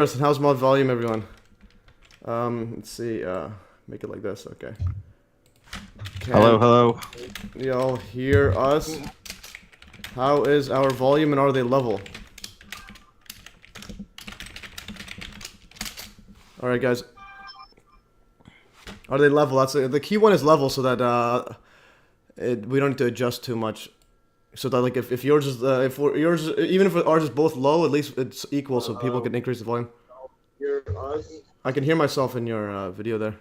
How's my volume, everyone? Let's see. Make it like this. Okay. Hello. Y'all hear us? How is our volume and are they level? All right, guys. Are they level? That's the key one is level, so that we don't need to adjust too much. So that like if yours is even if ours is both low, at least it's equal, so people can increase the volume. I can hear myself in your video there.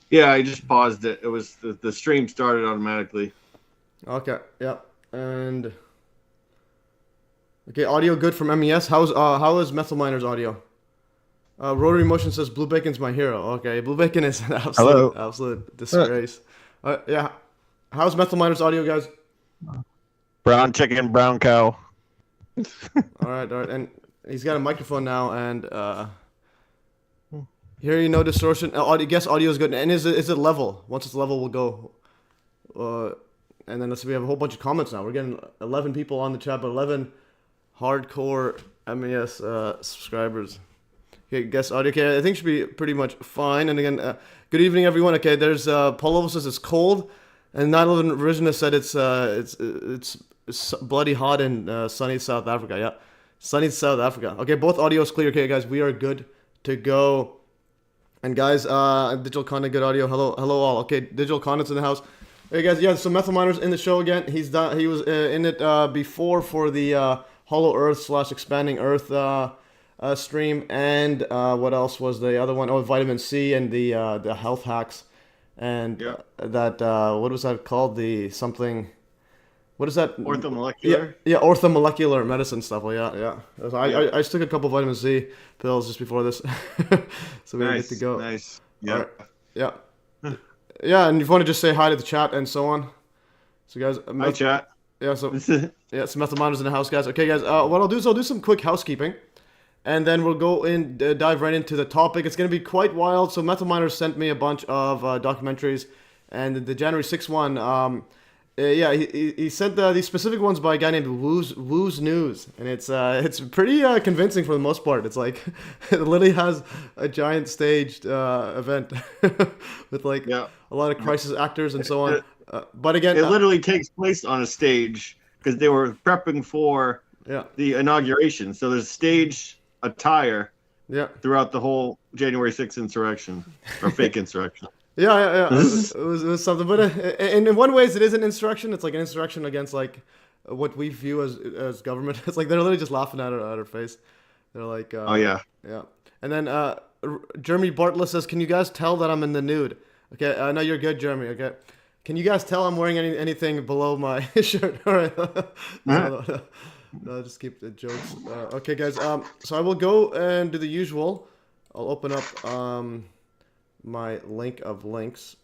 Yeah, I just paused it. It was the stream started automatically. Okay. Yeah. And okay, audio good from MES. How is Methyl Miner's audio? Rotary Motion says Blue Bacon's my hero. Okay, Blue Bacon is an absolute disgrace. Yeah. How's Methyl Miner's audio, guys? Brown chicken, brown cow. all right, and he's got a microphone now, and here you know distortion. Guess audio is good, and is it level? Once it's level, we'll go. And then let's see, we have a whole bunch of comments now. We're getting 11 people on the chat, but 11 hardcore MES subscribers. Okay, guess audio. Okay, I think should be pretty much fine. And again, good evening, everyone. Okay, there's Polo says it's cold, and 9/11 Revisionist said it's bloody hot in sunny South Africa. Yeah, sunny South Africa. Okay, both audio is clear. Okay, guys, we are good to go. And guys, digital content, good audio. Hello all. Okay, digital content's in the house. Hey guys, yeah. So Methyl Miner's in the show again. He's done. He was in it before for the Hollow Earth / Expanding Earth stream, and what else was the other one? Oh, vitamin C and the health hacks, and that what was that called? The something. What is that? Orthomolecular? Yeah, orthomolecular medicine stuff. Well, yeah. I just took a couple vitamin C pills just before this, so we're good to go. Nice. Yeah. Right. Yeah. Yeah, and if you want to just say hi to the chat and so on. So guys, hi chat. Yeah, so some Methyl Miners in the house, guys. Okay, guys. What I'll do is I'll do some quick housekeeping, and then we'll go in, dive right into the topic. It's gonna be quite wild. So Methyl Miners sent me a bunch of documentaries, and the January 6th one. Yeah, he sent these specific ones by a guy named Wooz News, and it's pretty convincing for the most part. It's like it literally has a giant staged event with like a lot of crisis actors and so on. But again, it literally takes place on a stage because they were prepping for the inauguration. So there's stage attire throughout the whole January 6th insurrection or fake insurrection. Yeah. It was something, but in one ways it is an insurrection. It's like an insurrection against like what we view as government. It's like they're literally just laughing at her face. They're like, oh yeah. And then Jeremy Bartlett says, "Can you guys tell that I'm in the nude?" Okay, no, you're good, Jeremy. Okay, can you guys tell I'm wearing anything below my shirt? All right. No, just keep the jokes. Okay, guys. So I will go and do the usual. I'll open up my link of links.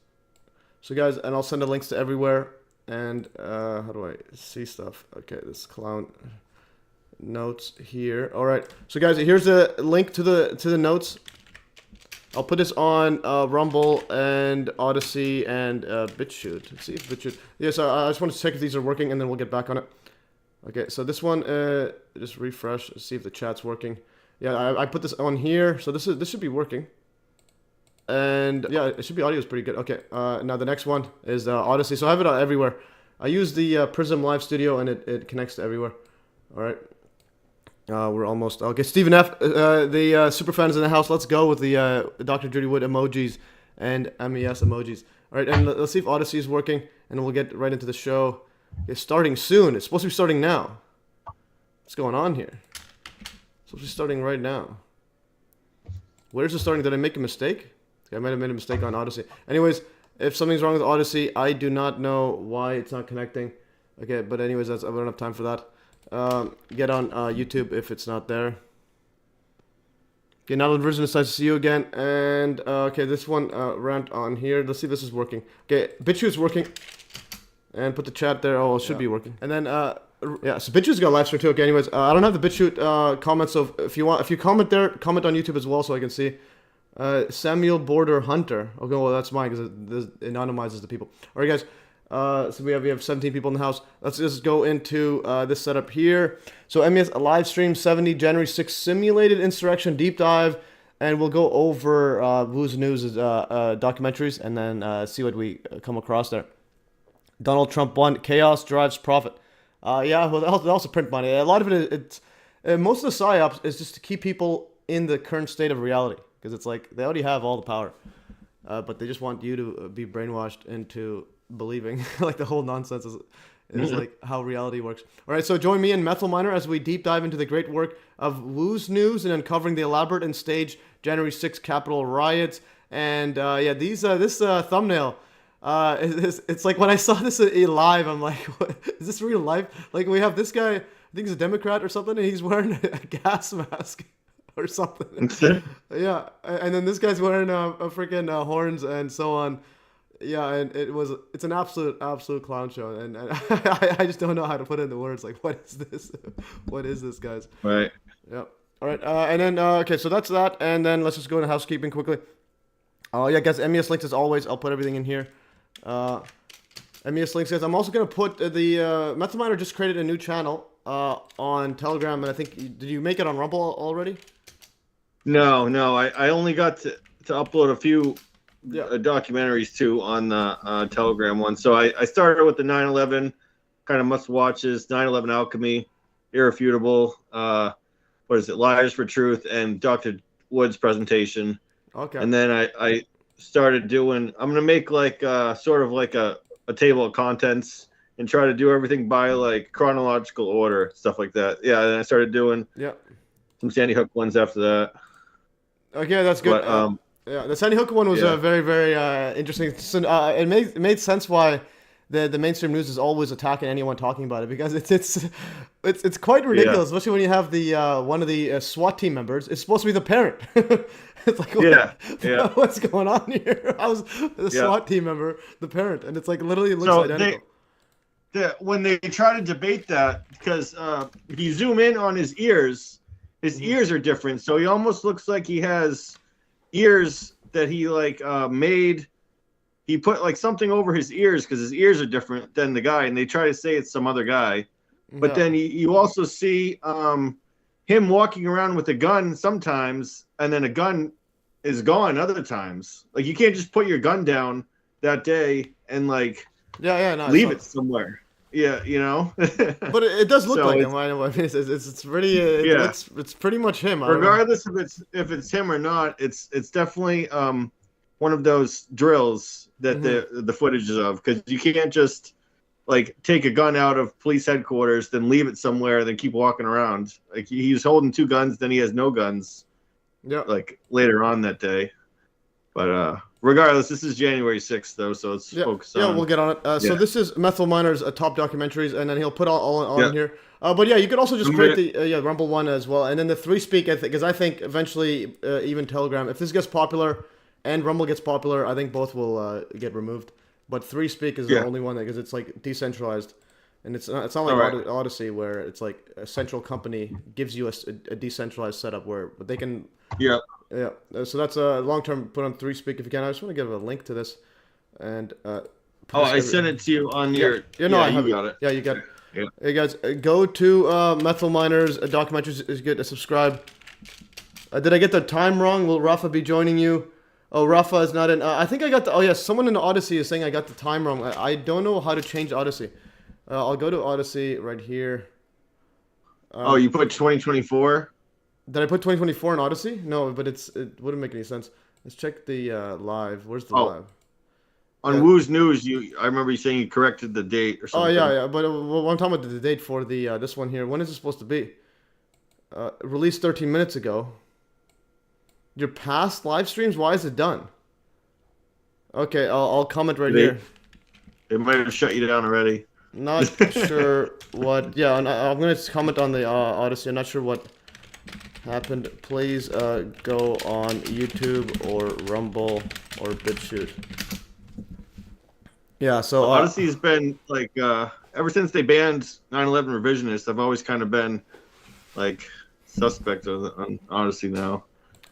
So guys, and I'll send the links to everywhere. And how do I see stuff? Okay, this clown notes here. All right. So guys, here's a link to the notes. I'll put this on Rumble and Odyssey and BitChute. Let's see if BitChute. Yes, I just want to check if these are working, and then we'll get back on it. Okay, so this one, just refresh, see if the chat's working. Yeah, I put this on here, so this should be working. And yeah, it should be audio is pretty good. Okay, now the next one is Odyssey. So I have it everywhere. I use the Prism Live Studio, and it connects to everywhere. All right, we're almost okay. Stephen F, the super fans in the house. Let's go with the Dr. Judy Wood emojis and MES emojis. All right, and let's see if Odyssey is working, and we'll get right into the show. It's starting soon. It's supposed to be starting now. What's going on here? It's supposed to be starting right now. Where's it starting? Did I make a mistake? I might have made a mistake on Odyssey. Anyways, if something's wrong with Odyssey, I do not know why it's not connecting. Okay, but anyways, I don't have time for that. Get on YouTube if it's not there. Okay, now the version is nice to see you again. And okay, this one rant on here. Let's see if this is working. Okay, BitChute is working. And put the chat there. Oh, it should be working. And then yeah, so BitChute's got a live stream too. Okay, anyways, I don't have the BitChute comments, so if you comment there, comment on YouTube as well so I can see. Samuel Border Hunter. Okay, well that's mine because it anonymizes the people. All right, guys. So we have 17 people in the house. Let's just go into this setup here. So MES Livestream 70 January 6th simulated insurrection deep dive, and we'll go over Wooz News' documentaries and then see what we come across there. Donald Trump won. Chaos drives profit. Yeah, well, they also print money. A lot of it's most of the psyops is just to keep people in the current state of reality, because it's like they already have all the power, but they just want you to be brainwashed into believing like the whole nonsense is like how reality works. All right, so join me and Methyl Miner as we deep dive into the great work of Wooz News and uncovering the elaborate and staged January 6th Capitol riots. And yeah, this thumbnail. It's like when I saw this live, I'm like, what, is this real life? Like we have this guy, I think he's a Democrat or something, and he's wearing a gas mask or something. Yeah, and then this guy's wearing a freaking horns and so on. Yeah, and it's an absolute clown show, and I just don't know how to put it into words. Like, what is this? What is this, guys? Right. Yeah. All right. And then okay, so that's that, and then let's just go into housekeeping quickly. Yeah, guys, MES links as always. I'll put everything in here. MES links, guys. I'm also gonna put the Methyl Miner just created a new channel on Telegram, and I think did you make it on Rumble already? No. I only got to upload a few documentaries too on the Telegram one. So I started with the 9/11 kind of must watches, 9/11 Alchemy, Irrefutable, what is it, Liars for Truth, and Dr. Wood's presentation. Okay. And then I started doing, I'm gonna make like sort of like a table of contents and try to do everything by like chronological order, stuff like that. Yeah, and I started doing some Sandy Hook ones after that. Okay, that's good. But, yeah, the Sandy Hook one was very, very interesting. So, it made sense why the mainstream news is always attacking anyone talking about it, because it's quite ridiculous, especially when you have the one of the SWAT team members is supposed to be the parent. It's like what's going on here? How's the SWAT team member the parent? And it's like literally looks identical. When they try to debate that, because if you zoom in on his ears are different, so he almost looks like he has ears that he like made. He put like something over his ears because his ears are different than the guy, and they try to say it's some other guy. But then you also see him walking around with a gun sometimes, and then a gun is gone other times. Like you can't just put your gun down that day and like leave it somewhere. Yeah, you know. But it does look like him. I mean, it's pretty. It's pretty much him. Regardless if it's him or not, it's definitely one of those drills that the footage is of, because you can't just like take a gun out of police headquarters, then leave it somewhere, then keep walking around. Like he's holding two guns, then he has no guns. Yeah. Like later on that day, but regardless, this is January 6th though, so let's focus on. Yeah, we'll get on it. So this is Methyl Miner's top documentaries, and then he'll put all on here. But yeah, you could also just create the Rumble one as well, and then the 3Speak, because I think eventually even Telegram, if this gets popular and Rumble gets popular, I think both will get removed. But 3Speak is the only one because it's like decentralized, and it's not like Odyssey where it's like a central company gives you a decentralized setup where they can. Yeah. So that's a long-term put on 3Speak if you can. I just want to give a link to this, and I sent it to you on your. I got it. Yeah, you got it. Yeah. Hey guys, go to Methyl Miner's documentaries is good. Subscribe. Did I get the time wrong? Will Rafa be joining you? Oh, Rafa is not in. I think I got the. Oh yes, someone in Odyssey is saying I got the time wrong. I don't know how to change Odyssey. I'll go to Odyssey right here. You put 2024. Did I put 2024 in Odyssey? No, but it wouldn't make any sense. Let's check the live. Where's the live? On Wooz News, I remember you saying you corrected the date or something. Oh yeah. But I'm talking about the date for the this one here. When is it supposed to be? Released 13 minutes ago. Your past live streams? Why is it done? Okay, I'll comment right here. They might have shut you down already. Not sure what. Yeah, I'm gonna comment on the Odyssey. I'm not sure what happened. Please go on YouTube or Rumble or BitChute. Yeah, so Odyssey's been like ever since they banned 9/11 revisionists, I've always kind of been like suspect on Odyssey now.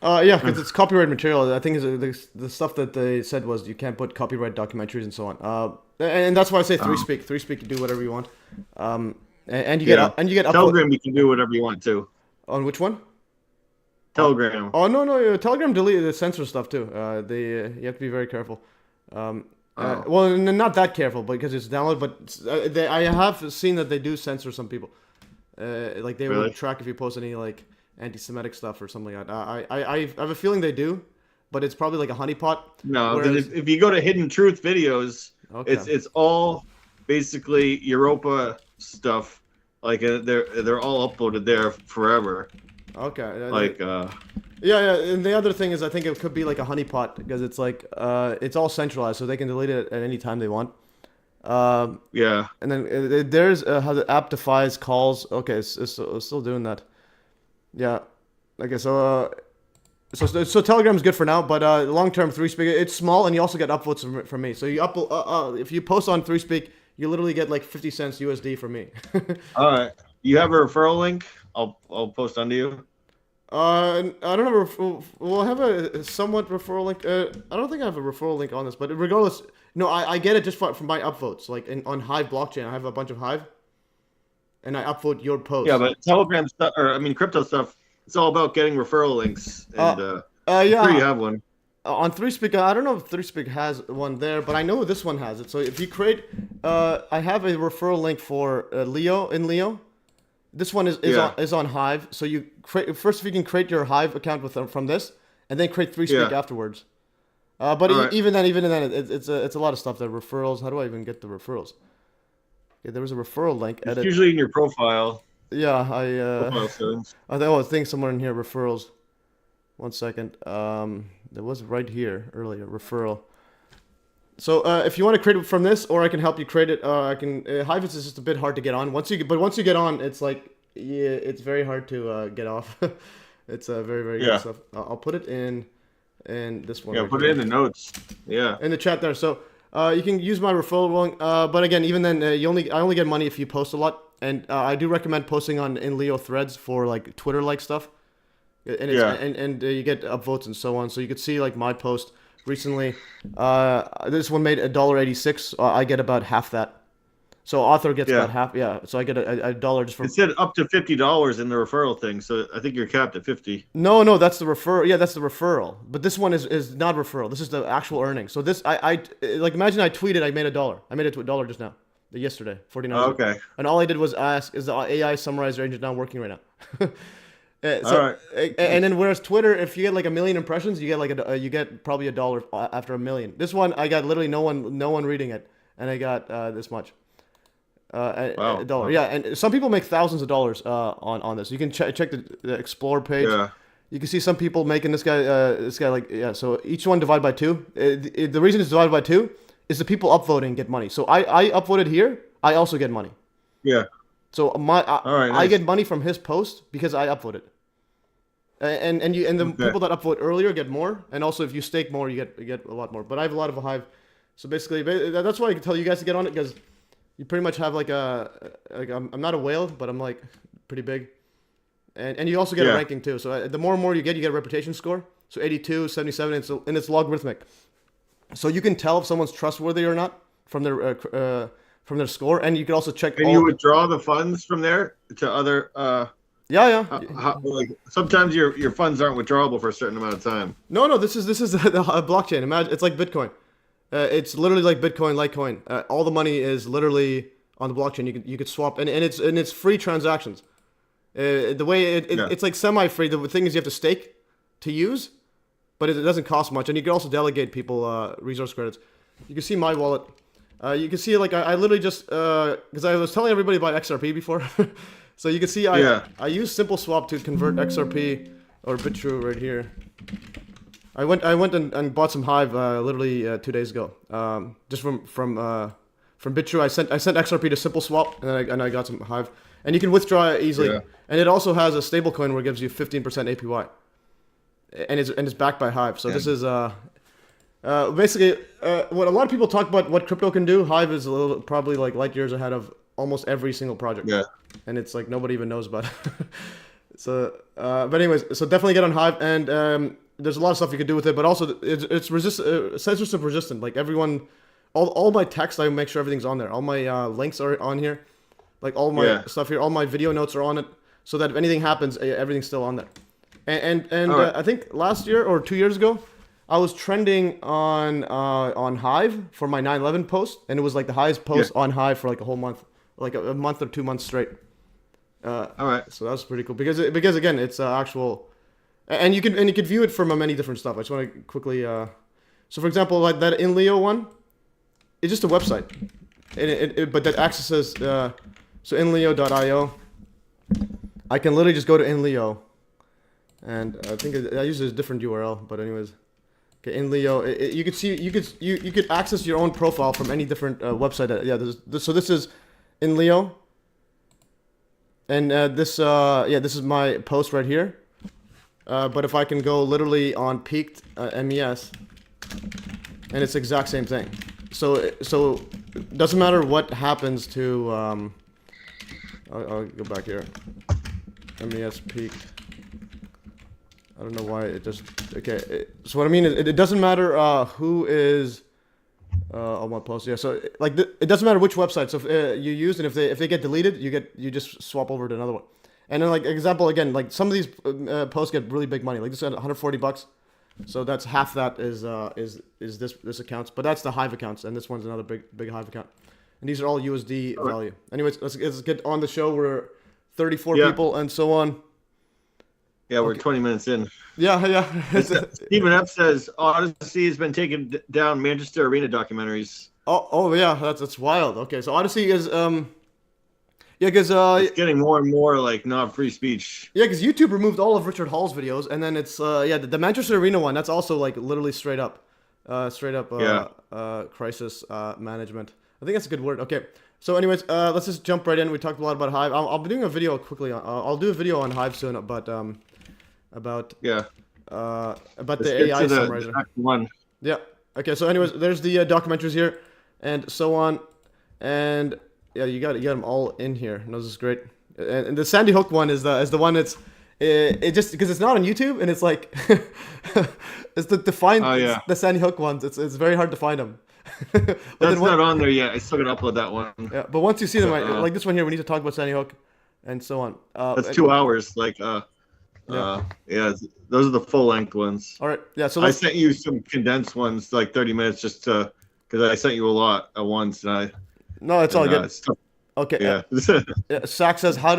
Yeah, because it's copyright material. I think the stuff that they said was you can't put copyright documentaries and so on. And that's why I say three-speak. Three-speak, you do whatever you want. And you get Telegram. You can do whatever you want to. On which one? Telegram. Oh no, Telegram deleted the censor stuff too. You have to be very careful. Well, not that careful because it's downloaded. But I have seen that they do censor some people. Like they will track if you post any like anti-Semitic stuff or something like that. I have a feeling they do, but it's probably like a honeypot. No, because if you go to Hidden Truth videos, it's all basically Europa stuff. Like they're all uploaded there forever. Okay. Like Yeah. And the other thing is, I think it could be like a honeypot because it's like it's all centralized, so they can delete it at any time they want. Yeah. And then there's how the app defies calls. Okay, it's still doing that. Yeah. Okay, so Telegram's good for now, but long-term three-speak, it's small, and you also get upvotes from me. So you if you post on three-speak, you literally get like 50 cents USD from me. All right. You have a referral link? I'll post onto you. I don't have we'll have a somewhat referral link. I don't think I have a referral link on this, but regardless, no, I get it just from my upvotes. Like on Hive blockchain, I have a bunch of Hive, and I upvote your post. Yeah, but Telegram stuff, crypto stuff, it's all about getting referral links. And yeah, sure you have one. On ThreeSpeak, I don't know if ThreeSpeak has one there, but I know this one has it. So if you create, I have a referral link for Leo. This one is on Hive. So you create first if you can create your Hive account from this, and then create ThreeSpeak afterwards. But even then, it's a lot of stuff. The referrals. How do I even get the referrals? Okay, there was a referral link. It's usually in your profile. Yeah, profile settings. I think somewhere in here referrals. 1 second. There was right here earlier referral. So if you want to create it from this, or I can help you create it. I can. Hive is just a bit hard to get on. Once you get on, it's like it's very hard to get off. It's very good stuff. I'll put it in this one. Yeah, put it in the notes. Yeah. In the chat there. So you can use my referral link. But again, even then, I only get money if you post a lot, and I do recommend posting in Leo threads for like Twitter like stuff. And you get upvotes and so on. So you could see like my post recently. This one made $1.86. I get about half that. So author gets about half. Yeah. So I get a dollar just from. It said up to $50 in the referral thing. So I think you're capped at 50. No, that's the referral. Yeah, that's the referral. But this one is not referral. This is the actual earnings. So this I like imagine I tweeted I made $1. I made it to $1 just now. Yesterday, 49. Oh, okay. And all I did was ask, is the AI summarizer engine not working right now? All right. And then whereas Twitter, if you get like 1 million impressions, you get like you get probably $1 after 1 million. This one I got literally no one reading it, and I got this much. Wow. $1. Yeah, and some people make thousands of dollars on this. You can check the Explore page. Yeah. You can see some people making this guy like So each one divided by 2. The reason it's divided by 2 is the people upvoting get money. So I upvoted here. I also get money. Yeah. So nice. I get money from his post because I upvoted. And the people that upvote earlier get more, and also if you stake more, you get a lot more. But I have a lot of a Hive, so basically that's why I can tell you guys to get on it, because you pretty much have I'm not a whale, but I'm like pretty big, and you also get a ranking too. So the more and more you get a reputation score. So 82, 77, and it's logarithmic. So you can tell if someone's trustworthy or not from their score, and you can also check. And you withdraw the funds from there to other. Like sometimes your funds aren't withdrawable for a certain amount of time. No. This is the blockchain. Imagine it's like Bitcoin. It's literally like Bitcoin, Litecoin. All the money is literally on the blockchain. You could swap, and it's free transactions. The way it's like semi-free. The thing is you have to stake to use, but it doesn't cost much, and you can also delegate people resource credits. You can see my wallet. You can see like I literally just because I was telling everybody about XRP before, so you can see I use Simple Swap to convert XRP or BitTrue right here. I went and bought some Hive literally 2 days ago. Just from BitTrue, I sent XRP to Simple Swap and I got some Hive, and you can withdraw it easily. Yeah. And it also has a stablecoin where it gives you 15% APY, and it's backed by Hive. So this is basically, what a lot of people talk about what crypto can do, Hive is probably like light years ahead of almost every single project. Yeah. And it's like nobody even knows about it. So, but anyways, so definitely get on Hive, and there's a lot of stuff you can do with it, but also it's censorship resistant. Like everyone, all my text, I make sure everything's on there. All my links are on here, like all my stuff here. All my video notes are on it, so that if anything happens, everything's still on there. And right. I think last year or 2 years ago, I was trending on Hive for my 9/11 post, and it was like the highest post on Hive for like a whole month, like a month or 2 months straight. All right. So that was pretty cool because again, it's actual. And you can view it from many different stuff. I just want to quickly. So for example, like that InLeo one, it's just a website, but that accesses. So InLeo.io. I can literally just go to InLeo, and I think I use a different URL. But anyways, okay, InLeo. You could see you could access your own profile from any different website. So this is InLeo, and this is my post right here. But if I can go literally on peaked MES, and it's the exact same thing. So it doesn't matter what happens to. I'll go back here. MES peaked. I don't know why it just. Okay. So what I mean is, it doesn't matter who is on my post. Yeah. So like it doesn't matter which website. So if you use, and if they get deleted, you just swap over to another one. And then, like example again, like some of these posts get really big money. Like this got $140, so that's half that is this accounts. But that's the Hive accounts, and this one's another big Hive account. And these are all USD value. Anyways, let's get on the show. We're 34 people and so on. Yeah, we're 20 minutes in. Yeah. Stephen F says Odyssey has been taking down Manchester Arena documentaries. Oh yeah, that's wild. Okay, so Odyssey is yeah, because it's getting more and more like not free speech. Yeah, because YouTube removed all of Richard Hall's videos, and then it's the Manchester Arena one. That's also like literally straight up crisis management. I think that's a good word. Okay, so anyways, let's just jump right in. We talked a lot about Hive. I'll be doing a video quickly. I'll do a video on Hive soon, but about the AI summarizer. One. Yeah. Okay. So anyways, there's the documentaries here, and so on, and. Yeah, you got them all in here. No, this is great. And the Sandy Hook one is the one that's it just because it's not on YouTube, and it's like it's to find the Sandy Hook ones. It's very hard to find them. That's not on there yet. I still gotta upload that one. Yeah, but once you see them, like this one here, we need to talk about Sandy Hook, and so on. That's 2 hours. Like those are the full length ones. All right. Yeah. So I sent you some condensed ones, like 30 minutes, just because I sent you a lot at once, and No, it's all good. Okay. Yeah. Sack says how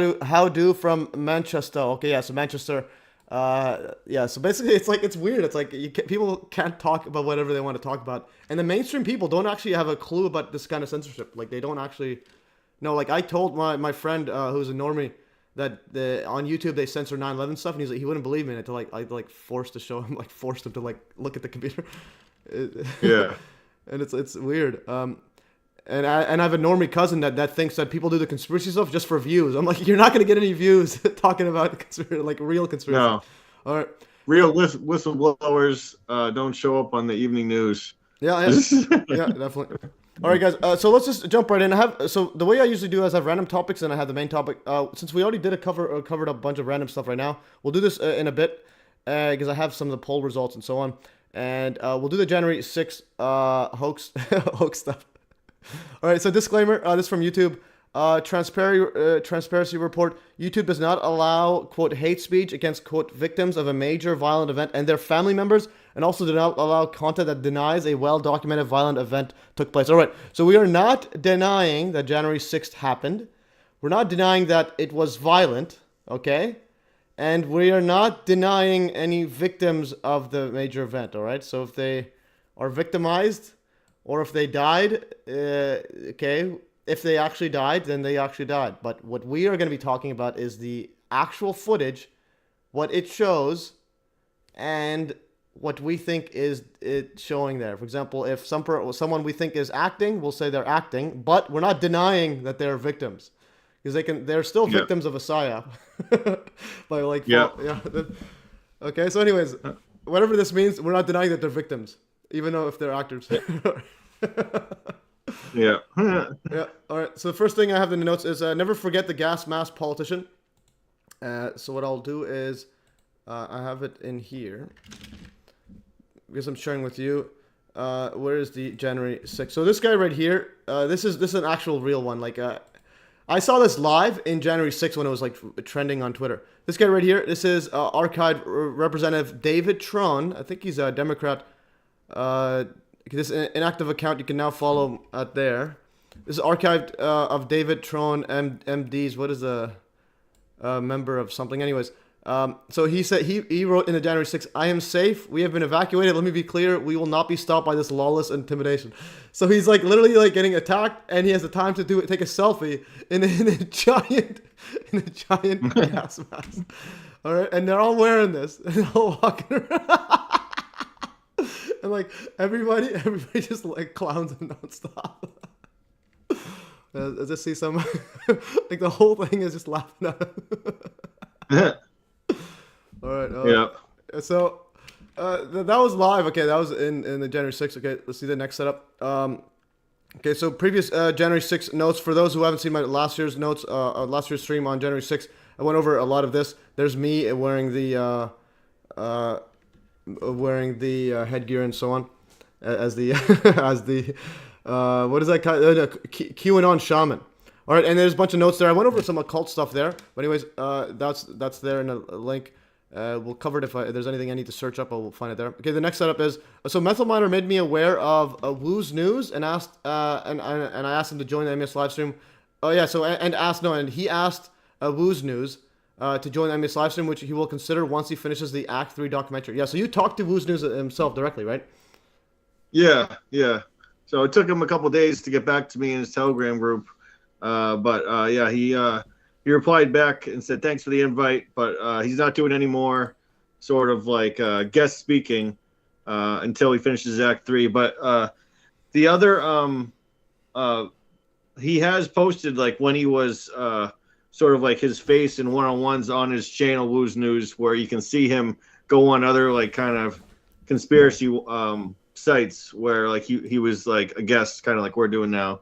do from Manchester. Okay, yeah. So Manchester. So basically, it's weird. It's like people can't talk about whatever they want to talk about, and the mainstream people don't actually have a clue about this kind of censorship. Like they don't actually know. Like I told my friend who's a normie that on YouTube they censor 9/11 stuff, and he wouldn't believe me until I forced him to look at the computer. Yeah. And it's weird. And I have a normie cousin that thinks that people do the conspiracy stuff just for views. I'm like, you're not gonna get any views talking about real conspiracy. No. All right. Real whistleblowers don't show up on the evening news. Yeah, definitely. All right, guys. So let's just jump right in. So the way I usually do is I have random topics and I have the main topic. Since we already did covered up a bunch of random stuff right now, we'll do this in a bit because I have some of the poll results and so on, and we'll do the January 6th hoax stuff. All right, so disclaimer, this is from YouTube. Transparency report. YouTube does not allow, quote, hate speech against, quote, victims of a major violent event and their family members, and also do not allow content that denies a well-documented violent event took place. All right, so we are not denying that January 6th happened. We're not denying that it was violent, okay? And we are not denying any victims of the major event, all right? So if they are victimized or if they died, okay, if they actually died, then they actually died. But what we are going to be talking about is the actual footage, what it shows, and what we think is it showing there. For example, if someone we think is acting, we'll say they're acting, but we're not denying that they're victims. Because they're still victims of a psyop. Okay, so anyways, whatever this means, we're not denying that they're victims, even though if they're actors. Yeah. Yeah. All right. So the first thing I have in the notes is never forget the gas mask politician. So what I'll do is, I have it in here because I'm sharing with you. Where is the January 6th? So this guy right here, this is an actual real one. Like, I saw this live in January 6th when it was like trending on Twitter. This guy right here, this is archived Representative David Tron. I think he's a Democrat. This inactive account you can now follow at there. This is archived of David Tron MD's. What is a member of something? Anyways, so he said he wrote in the January 6th, "I am safe. We have been evacuated. Let me be clear. We will not be stopped by this lawless intimidation." So he's like literally like getting attacked, and he has the time to take a selfie in a giant gas mask. All right, and they're all wearing this, and they're all walking around. And like everybody just like clowns him nonstop. I just see some like the whole thing is just laughing at him. All right. Yeah. So that was live. Okay, that was in the January 6th. Okay, let's see the next setup. Okay, so previous January 6th notes. For those who haven't seen my last year's notes, last year's stream on January 6th, I went over a lot of this. There's me wearing the headgear and so on, as the what is that kind of QAnon shaman. All right, and there's a bunch of notes there. I went over some occult stuff there, but anyways, that's there in a link. We'll cover it if there's anything I need to search up. I'll find it there. Okay, the next setup is so Methyl Miner made me aware of Wooz news and asked and I asked him to join the MES live stream. Oh yeah, so and he asked Wooz news to join the MES live stream, which he will consider once he finishes the Act 3 documentary. Yeah, so you talked to Wooz news himself directly, right? Yeah. So it took him a couple days to get back to me in his Telegram group, but he replied back and said thanks for the invite, but he's not doing any more sort of like guest speaking until he finishes Act 3. But the other he has posted like when he was sort of like his face in one-on-ones on his channel Wooz News, where you can see him go on other like kind of conspiracy sites where like he was like a guest, kind of like we're doing now.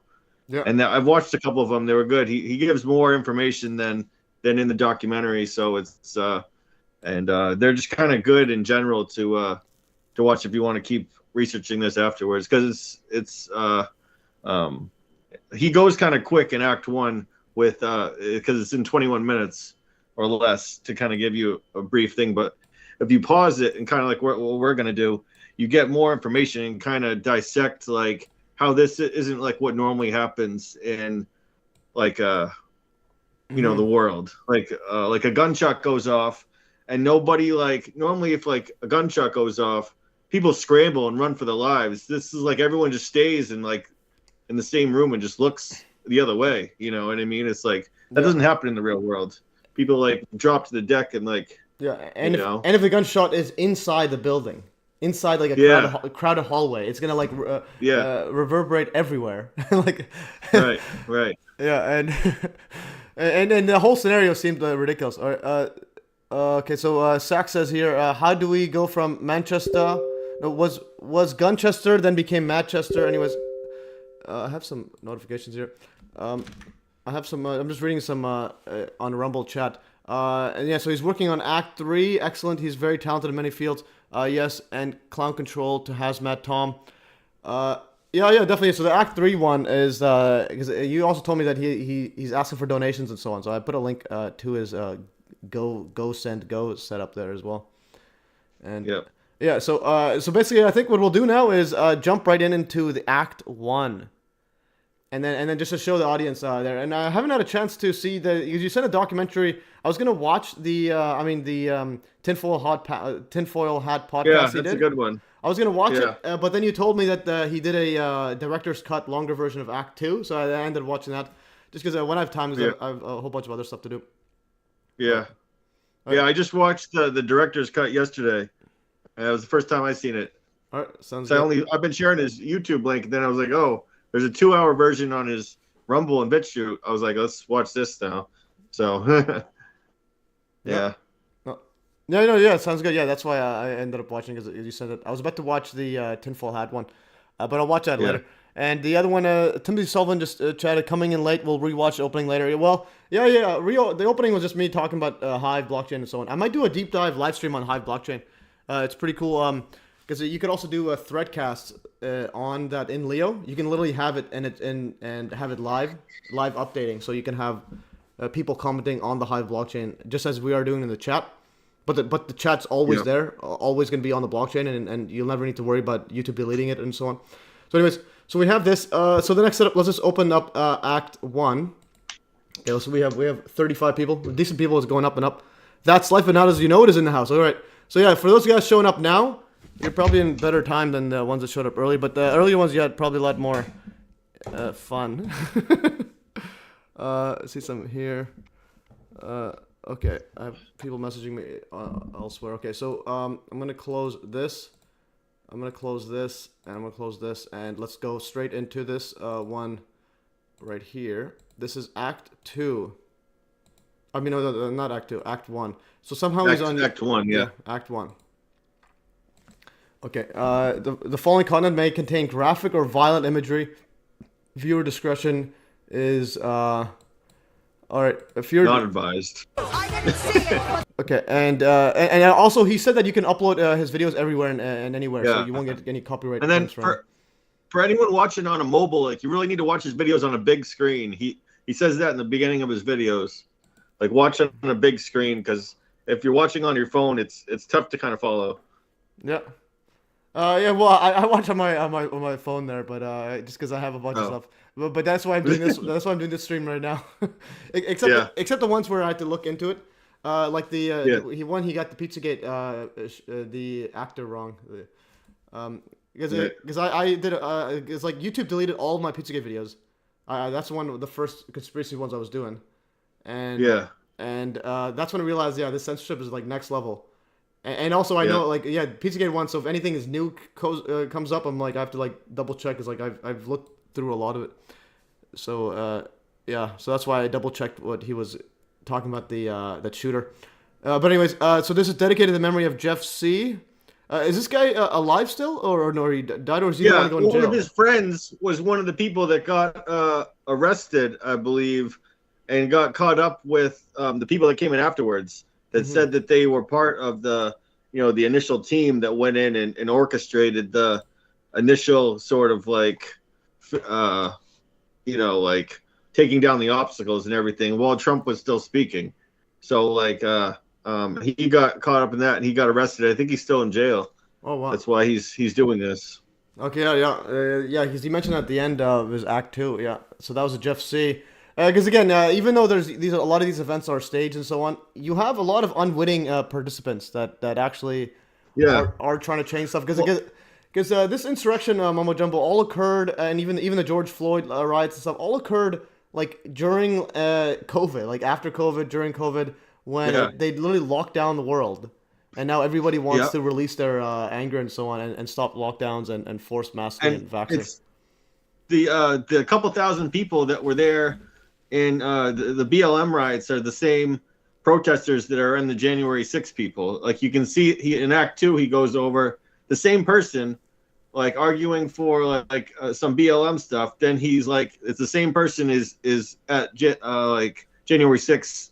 Yeah. And I've watched a couple of them. They were good. He gives more information than in the documentary. So it's and they're just kind of good in general to watch if you want to keep researching this afterwards, because it's he goes kind of quick in Act 1 with because it's in 21 minutes or less to kind of give you a brief thing. But if you pause it and kind of like what we're gonna do, you get more information and kind of dissect like how this isn't like what normally happens in like you know the world. Like a gunshot goes off and nobody, like normally if like a gunshot goes off, people scramble and run for their lives. This is like everyone just stays in like in the same room and just looks the other way. You know what I mean? It's like that doesn't happen in the real world. People like drop to the deck and like and if the gunshot is inside the building. Inside like a crowded hallway, it's gonna like reverberate everywhere. Like right. Yeah, and the whole scenario seemed ridiculous. All right, okay, so Sack says here, how do we go from Manchester? No, was Gunchester then became Manchester? Anyways, I have some notifications here. I have some. I'm just reading some on Rumble chat. And yeah, so he's working on Act 3. Excellent. He's very talented in many fields. Yes, and Clown Control to Hazmat Tom. Yeah, definitely. So the Act 3 one is because you also told me that he's asking for donations and so on. So I put a link to his Go Send Go set up there as well. And yeah. So basically, I think what we'll do now is jump right into the Act 1. And then just to show the audience there, and I haven't had a chance to see because you sent a documentary. I was gonna watch the tinfoil hat podcast. Yeah, that's a good one. I was gonna watch it, but then you told me that he did a director's cut, longer version of Act 2, so I ended up watching that just because when I have time, because I have a whole bunch of other stuff to do. Yeah, I just watched the director's cut yesterday. It was the first time I seen it. All right, sounds good. I've been sharing his YouTube link, and then I was like, oh. There's a 2-hour version on his Rumble and BitChute. I was like, let's watch this now. So, yeah. No, sounds good. Yeah, that's why I ended up watching, because you said that I was about to watch the tinfoil hat one, but I'll watch that later. And the other one, Timothy Sullivan just chatted, coming in late. We'll rewatch the opening later. Well, yeah. The opening was just me talking about Hive blockchain and so on. I might do a deep dive live stream on Hive blockchain. It's pretty cool. Because you could also do a threadcast on that in Leo. You can literally have it and have it live updating, so you can have people commenting on the Hive blockchain just as we are doing in the chat. But the chat's always there, always going to be on the blockchain, and you'll never need to worry about YouTube deleting it and so on. So anyways, so we have this. So the next setup, let's just open up Act 1. Okay, so we have 35 people. Decent people is going up and up. That's life, but not as you know it is in the house. All right. So yeah, for those guys showing up now, you're probably in better time than the ones that showed up early. But the earlier ones, you had probably a lot more fun. See some here. Okay, I have people messaging me elsewhere. Okay, so I'm gonna close this. I'm gonna close this, and I'm gonna close this, and let's go straight into this one right here. This is Act 2. I mean, no, not Act 2, Act 1. So somehow he's on Act 1, yeah. Act 1. Okay, the following content may contain graphic or violent imagery. Viewer discretion is all right. If you're not advised. Okay, and also he said that you can upload his videos everywhere and anywhere, so you won't get any copyright. And then for anyone watching on a mobile, like, you really need to watch his videos on a big screen. He says that in the beginning of his videos, like, watch on a big screen, because if you're watching on your phone, it's tough to kind of follow. Yeah. Yeah, well, I watch on my phone there, but just because I have a bunch of stuff. But that's why I'm doing this. That's why I'm doing this stream right now. except the ones where I had to look into it, like he got the Pizzagate the actor wrong, because I did it's like YouTube deleted all of my Pizzagate videos. That's one of the first conspiracy ones I was doing, and that's when I realized this censorship is like next level. And also I know, like, Pizzagate 1, so if anything is new comes up, I'm like, I have to like double check, because like I've looked through a lot of it. So so that's why I double checked what he was talking about, the that shooter. But anyways, so this is dedicated to the memory of Jeff C. Is this guy alive still, or no, he died, or is he going to jail? One of his friends was one of the people that got arrested, I believe, and got caught up with the people that came in afterwards. That said that they were part of the initial team that went in and orchestrated the initial sort of like, like taking down the obstacles and everything while Trump was still speaking. So like, he got caught up in that and he got arrested. I think he's still in jail. Oh wow! That's why he's doing this. Okay, because he mentioned at the end of his Act 2. Yeah, so that was a Jeff C. Because again, even though there's a lot of these events are staged and so on, you have a lot of unwitting participants that actually are trying to change stuff. Because this insurrection, mumbo jumbo, all occurred, and even the George Floyd riots and stuff all occurred like during COVID, like after COVID, during COVID, when they literally locked down the world, and now everybody wants to release their anger and so on, and stop lockdowns and force masking and vaccine. The couple thousand people that were there in the BLM riots are the same protesters that are in the January 6th people. Like, you can see in Act 2, he goes over the same person, like, arguing for like some BLM stuff. Then he's like, it's the same person is at like January 6th,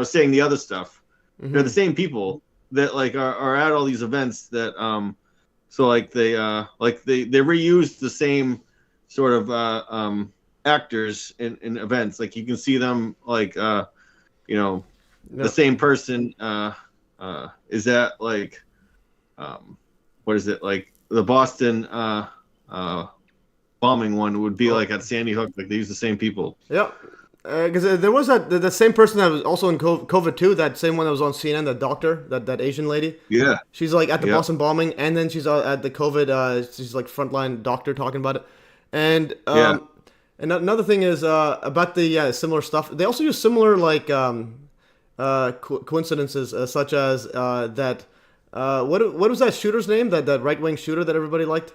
saying the other stuff. They're the same people that like are at all these events that so like they reuse the same sort of actors in events. Like, you can see them like the same person is at like what is it, like the Boston bombing one would be like at Sandy Hook. Like, they use the same people. Because there was the same person that was also in COVID too, that same one that was on CNN, that doctor, that Asian lady. She's like at the Boston bombing, and then she's at the COVID she's like frontline doctor talking about it. And and another thing is about the similar stuff. They also use similar like coincidences, such as that. What was that shooter's name? That right wing shooter that everybody liked.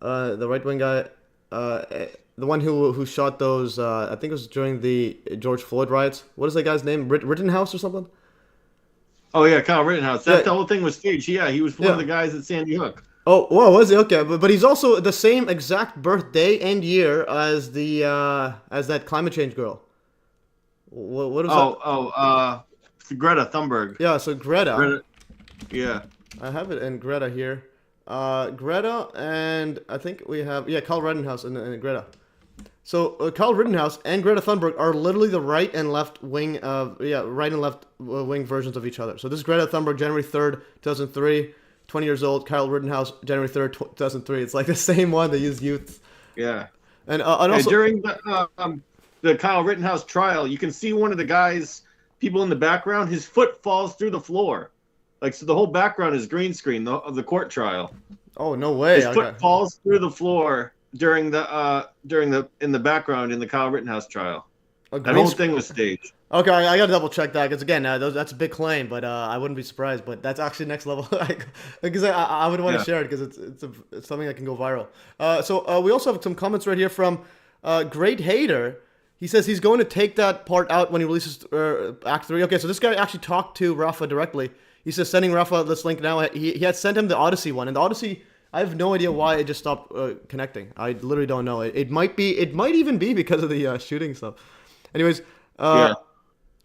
The right wing guy, the one who shot those. I think it was during the George Floyd riots. What is that guy's name? Rittenhouse or something? Oh yeah, Kyle Rittenhouse. The whole thing was staged. Yeah, he was one of the guys at Sandy Hook. Oh, well, was he? Okay, but he's also the same exact birthday and year as the as that climate change girl. What was that? Greta Thunberg. Yeah, so Greta. Yeah. I have it in Greta here. Greta, and I think we have Kyle Rittenhouse and Greta. So Kyle Rittenhouse and Greta Thunberg are literally the right and left wing right and left wing versions of each other. So this is Greta Thunberg, January 3rd, 2003, 20 years old. Kyle Rittenhouse, January 3rd, 2003. It's like the same one. They use youth. Yeah. And also during the Kyle Rittenhouse trial, you can see one of the guys, people in the background, his foot falls through the floor. Like, so the whole background is green screen of the court trial. Oh, no way. His foot falls through the floor in the background in the Kyle Rittenhouse trial. That whole thing was staged. Okay, I gotta double check that because again, that's a big claim, but I wouldn't be surprised. But that's actually next level because I would want to share it because it's something that can go viral. So we also have some comments right here from Great Hater. He says he's going to take that part out when he releases Act 3. Okay, so this guy actually talked to Rafa directly. He says sending Rafa this link now. He had sent him the Odyssey one, and the Odyssey, I have no idea why it just stopped connecting. I literally don't know. It might even be because of the shooting stuff. Anyways,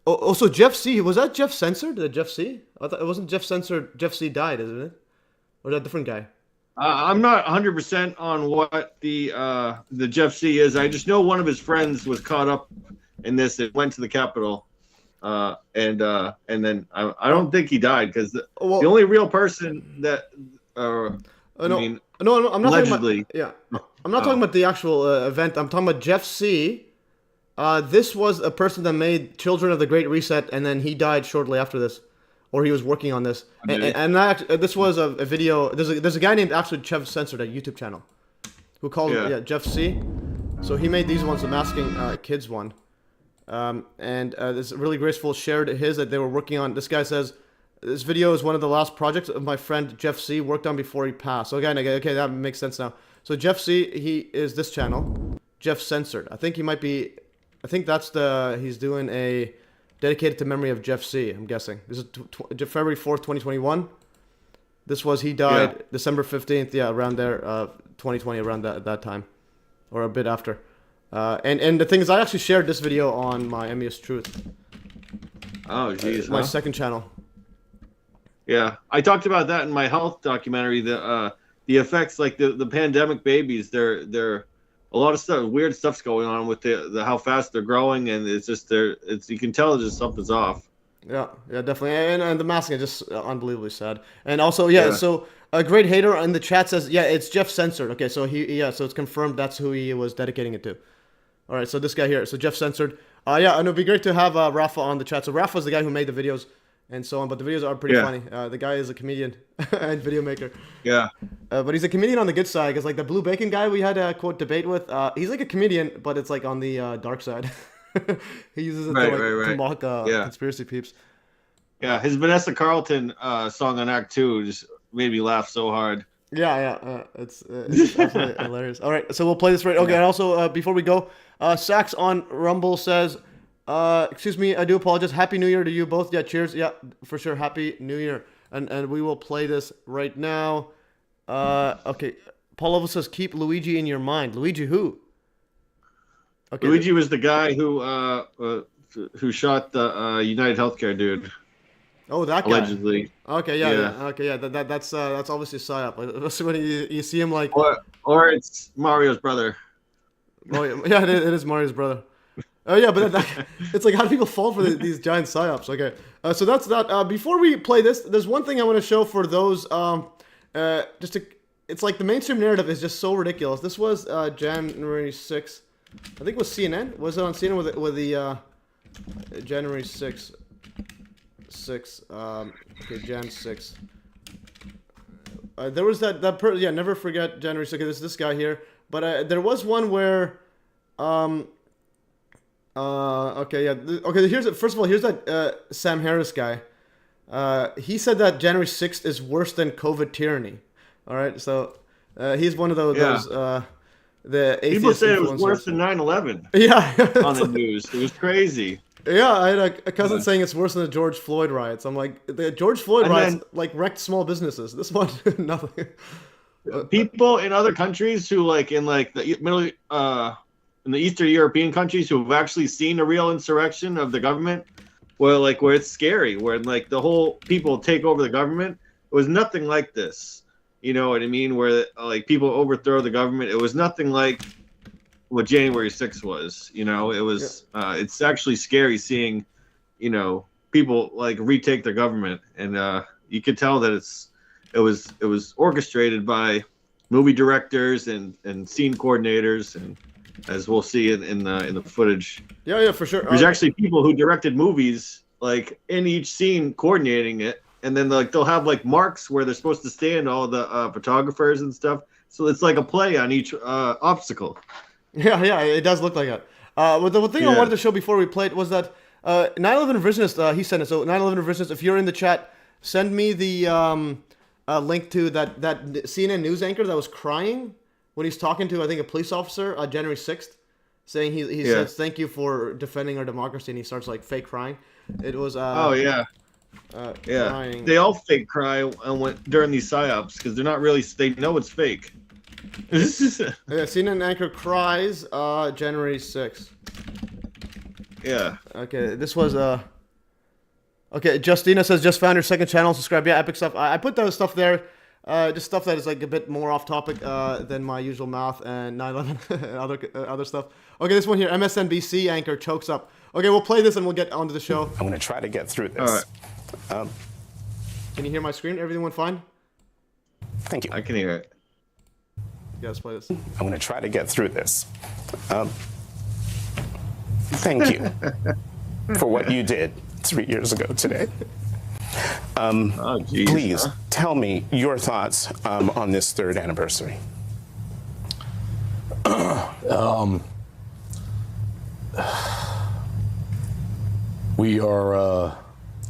also Jeff C. Was that Jeff censored? Did Jeff C? I thought it wasn't Jeff censored. Jeff C died, isn't it? Or is that a different guy? I'm not 100% on what the Jeff C is. I just know one of his friends was caught up in this. It went to the Capitol. And then I don't think he died because the only real person that I'm not allegedly I'm not talking about the actual event. I'm talking about Jeff C. This was a person that made Children of the Great Reset, and then he died shortly after this, or he was working on this. And this was a video. There's a guy named actually Jeff Censored, a YouTube channel, who called Jeff C. So he made these ones, the masking kids one. And this really graceful shared his that they were working on. This guy says, this video is one of the last projects of my friend Jeff C. worked on before he passed. So again, okay, that makes sense now. So Jeff C. he is this channel, Jeff Censored. I think that's he's doing a dedicated to memory of Jeff C. I'm guessing. This is February 4th, 2021. This was, he died December 15th, around there, 2020, around that time, or a bit after. And the thing is, I actually shared this video on my MES Truth. Oh, jeez. My second channel. Yeah, I talked about that in my health documentary. The effects, like the pandemic babies, they're a lot of stuff, weird stuff's going on with the how fast they're growing, and it's just you can tell just something's off. Yeah, definitely, and the masking is just unbelievably sad. And also, so a Great Hater in the chat says, it's Jeff Censored. Okay, so so it's confirmed that's who he was dedicating it to. All right, so this guy here, so Jeff Censored. And it'd be great to have Rafa on the chat. So Rafa's the guy who made the videos and so on, but the videos are pretty funny. The guy is a comedian and video maker. Yeah. But he's a comedian on the good side, because like the Blue Bacon guy we had a quote debate with, he's like a comedian, but it's like on the dark side. He uses it to mock conspiracy peeps. Yeah, his Vanessa Carlton song on Act 2 just made me laugh so hard. It's absolutely hilarious. All right, so we'll play this right. Okay, and also before we go, Sax on Rumble says, excuse me, I do apologize. Happy New Year to you both. Yeah, cheers. Yeah, for sure. Happy New Year. And we will play this right now. Okay, Paul Oval says, keep Luigi in your mind. Luigi who? Okay, Luigi was the guy who shot the United Healthcare dude. Oh, that guy. Allegedly. Okay, okay, that's obviously a psyop. Especially when you see him like. Or it's Mario's brother. Oh yeah, it is Mario's brother. Oh yeah, but it's like, how do people fall for these giant psyops? Okay, so that's that. Before we play this, there's one thing I want to show for those. It's like the mainstream narrative is just so ridiculous. This was January 6th. I think it was CNN. Was it on CNN with the January 6th? Okay, Jan 6th. There was never forget January 6th. There's this guy here, but there was one where first of all, here's that Sam Harris guy. He said that January 6th is worse than COVID tyranny. All right, so he's one of those the atheist people say it was influencers. worse than 9/11. Yeah, on the news, it was crazy. Yeah, I had a cousin saying it's worse than the George Floyd riots. I'm like, the George Floyd riots like wrecked small businesses. This one, nothing. people in other countries who like in like the in the Eastern European countries who have actually seen a real insurrection of the government, where it's scary, where like the whole people take over the government. It was nothing like this. You know what I mean? Where like people overthrow the government. It was nothing like what January 6th was. You know, it was. It's actually scary seeing, you know, people like retake their government, and you could tell that it was orchestrated by movie directors and scene coordinators, and as we'll see in the footage. Yeah, for sure. There's actually people who directed movies like in each scene coordinating it, and then like they'll have like marks where they're supposed to stand, all the photographers and stuff. So it's like a play on each obstacle. Yeah, it does look like that. But the thing I wanted to show before we played was that 9/11 Revisionist, he sent it. So 9/11 Revisionist, if you're in the chat, send me the link to that CNN news anchor that was crying when he's talking to, I think, a police officer January 6th, saying he says, thank you for defending our democracy, and he starts like fake crying. It was crying. They all fake cry during these psyops because they're not really, they know it's fake. CNN anchor cries January 6th. Yeah. Okay, this was okay, Justina says just found your second channel, subscribe. Yeah, epic stuff. I put those stuff there, just stuff that is like a bit more off topic than my usual math and 9/11 and other stuff. Okay, this one here, MSNBC anchor chokes up. Okay, we'll play this and we'll get onto the show. I'm gonna try to get through this. All right. Can you hear my screen? Everything went fine? Thank you. I can hear it. Yeah, let's play this. I'm gonna try to get through this. Thank you for what you did 3 years ago today. Please tell me your thoughts on this third anniversary. We are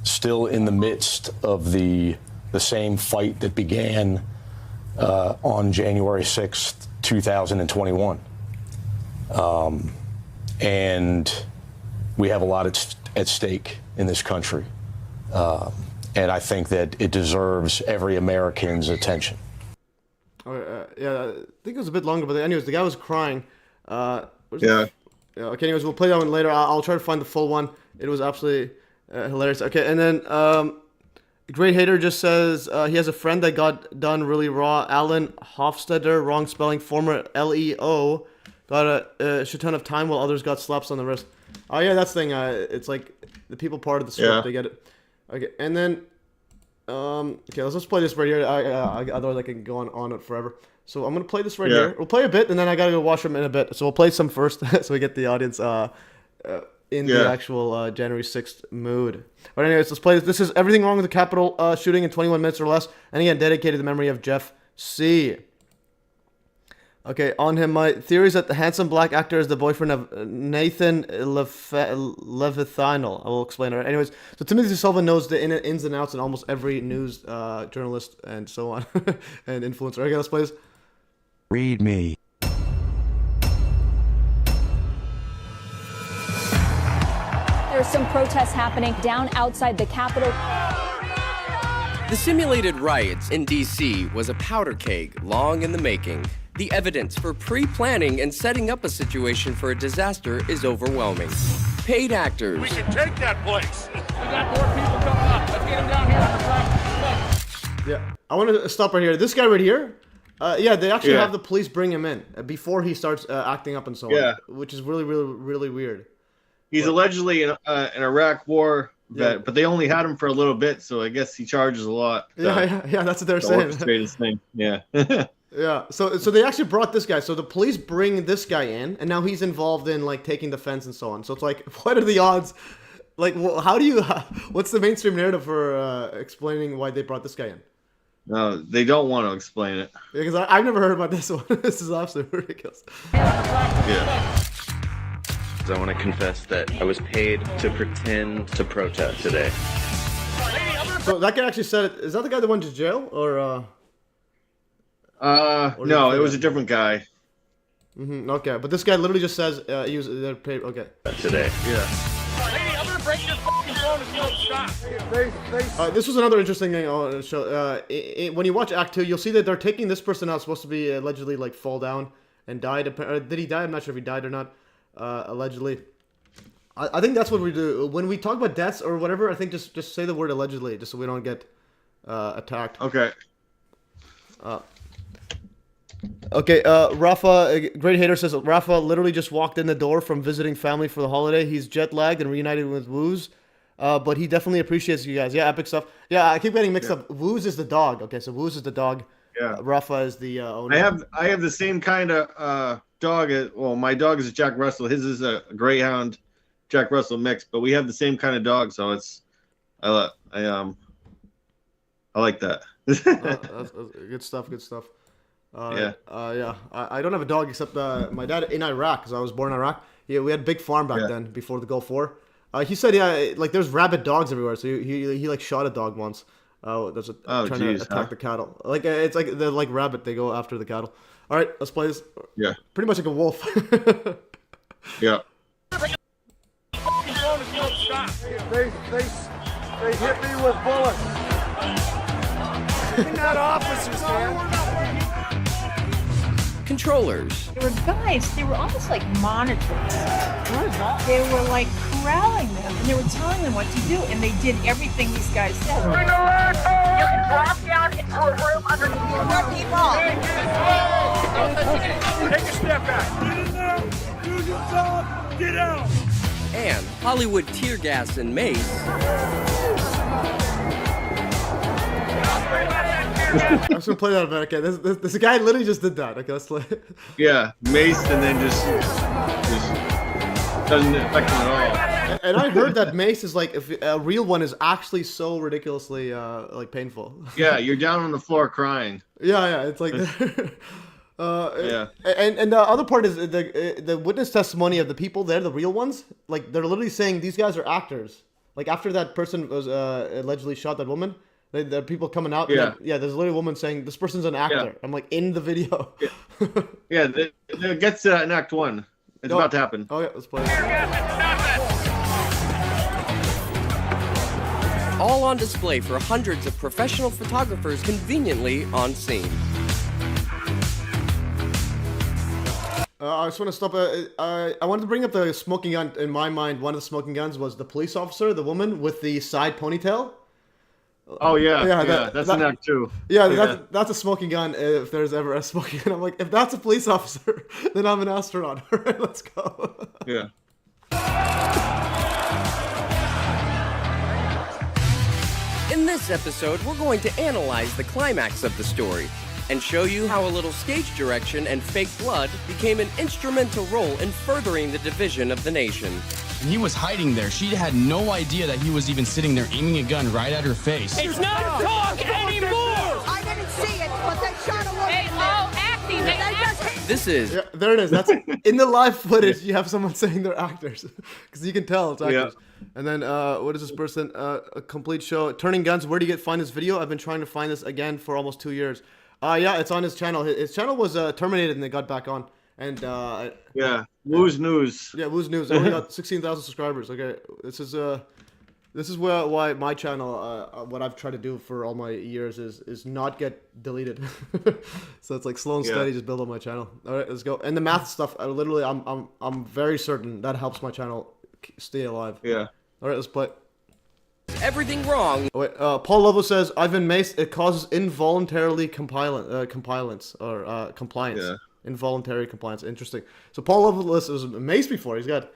still in the midst of the same fight that began on January 6th, 2021. And we have a lot at stake in this country. And I think that it deserves every American's attention. Yeah, I think it was a bit longer, but anyways, the guy was crying. Yeah. Okay, anyways, we'll play that one later. I'll try to find the full one. It was absolutely hilarious. Okay, and then Great Hater just says he has a friend that got done really raw. Alan Hofstadter, wrong spelling, former LEO, got a shit ton of time while others got slaps on the wrist. Oh yeah, that's the thing. It's like the people part of the script, they get it. Okay, and then okay, let's just play this right here. Otherwise I can go on it forever. So I'm gonna play this right here. We'll play a bit, and then I gotta go wash them in a bit. So we'll play some first, so we get the audience in the actual January 6th mood. But anyways, let's play this. This is Everything Wrong with the Capitol shooting in 21 minutes or less, and again dedicated to the memory of Jeff C. Okay, on him, my theory is that the handsome black actor is the boyfriend of Nathan Levithinal. I will explain it. Anyways, so Timothy Sullivan knows the ins and outs in almost every news journalist and so on, and influencer. Okay, let's play this. Read me. There's some protests happening down outside the Capitol. The simulated riots in D.C. was a powder keg long in the making. The evidence for pre-planning and setting up a situation for a disaster is overwhelming. Paid actors. We can take that place. We got more people coming up. Let's get them down here on the track. Yeah, I want to stop right here. This guy right here, they actually have the police bring him in before he starts acting up and so on, which is really, really, really weird. He's allegedly an Iraq war vet, but they only had him for a little bit, so I guess he charges a lot. Yeah, that's what they're saying. His thing. Yeah. Yeah, so they actually brought this guy. So the police bring this guy in, and now he's involved in like taking the fence and so on. So it's like, what are the odds? Like, how do you? What's the mainstream narrative for explaining why they brought this guy in? No, they don't want to explain it. Because I've never heard about this one. This is absolutely ridiculous. Yeah. I want to confess that I was paid to pretend to protest today. So that guy actually said it. Is that the guy that went to jail, or? No, it was a different guy. Okay, but this guy literally just says he was paid. Okay. Today. Yeah. Lady, I'm gonna break your fucking This was another interesting thing on the show. When you watch Act 2, you'll see that they're taking this person out, supposed to be allegedly like fall down and died. Did he die? I'm not sure if he died or not. Allegedly. I think that's what we do when we talk about deaths or whatever. I think just say the word allegedly, just so we don't get attacked. Okay. Okay, Rafa, great hater, says Rafa literally just walked in the door from visiting family for the holiday. He's jet lagged and reunited with Wooz, but he definitely appreciates you guys. Yeah, epic stuff. Yeah, I keep getting mixed up. Wooz is the dog. Okay, so Wooz is the dog. Yeah. Rafa is the owner. I have the same kind of dog. Well, my dog is a Jack Russell. His is a Greyhound Jack Russell mix, but we have the same kind of dog, so it's I like that. That's good stuff. Good stuff. Yeah. I don't have a dog except my dad in Iraq, because I was born in Iraq. Yeah, we had a big farm back then before the Gulf War. He said, like there's rabid dogs everywhere. So he like shot a dog once. Trying to attack the cattle. Like it's like they're like rabbit. They go after the cattle. All right, let's play this. Yeah. Pretty much like a wolf. Yeah. They hit me with bullets. They're not officers, man. Controllers. They were guys, they were almost like monitors. They were like corralling them, and they were telling them what to do, and they did everything these guys said. You can drop down into a room underneath the people. Take a step back. Get in there. Do your job. Get out. And Hollywood tear gas and mace. I'm just gonna play that back. Okay, this guy literally just did that. Okay, let's play. Yeah, mace, and then just doesn't affect him at all. And I heard that mace is like, if a real one is actually so ridiculously like painful. Yeah, you're down on the floor crying. Yeah, it's like. Yeah. And the other part is the witness testimony of the people there, the real ones. Like they're literally saying these guys are actors. Like after that person was allegedly shot that woman. There are people coming out. Yeah. There's literally a woman saying this person's an actor. Yeah. I'm like in the video. Yeah, it gets in Act 1. It's about to happen. Oh yeah, let's play it. All on display for hundreds of professional photographers conveniently on scene. I just want to stop. I wanted to bring up the smoking gun. In my mind, one of the smoking guns was the police officer, the woman with the side ponytail. Oh yeah, that's an Act 2. Yeah, that's a smoking gun. If there's ever a smoking gun, I'm like, if that's a police officer, then I'm an astronaut. All right, let's go. Yeah. In this episode, we're going to analyze the climax of the story and show you how a little stage direction and fake blood became an instrumental role in furthering the division of the nation. And he was hiding there. She had no idea that he was even sitting there aiming a gun right at her face. It's not talk anymore! I didn't see it, but they shot a woman. Hey, acting. This is... Yeah, there it is. That's in the live footage. You have someone saying they're actors. Because you can tell it's actors. Yeah. And then, what is this person? A complete show. Turning Guns. Where do you find this video? I've been trying to find this again for almost 2 years. Yeah, it's on his channel. His channel was terminated and they got back on. And yeah, Wooz News. Yeah, Wooz News. I only got 16,000 subscribers. Okay, this is why my channel, what I've tried to do for all my years is not get deleted. So it's like slow and steady, just build up my channel. All right, let's go. And the math stuff, I'm very certain that helps my channel stay alive. Yeah. All right, let's play. Everything wrong. Oh, wait, Paul Lovo says, I've been maced. It causes involuntary compliance or compliance. Yeah. Involuntary compliance. Interesting. So Paul Loveless was maced before. He's got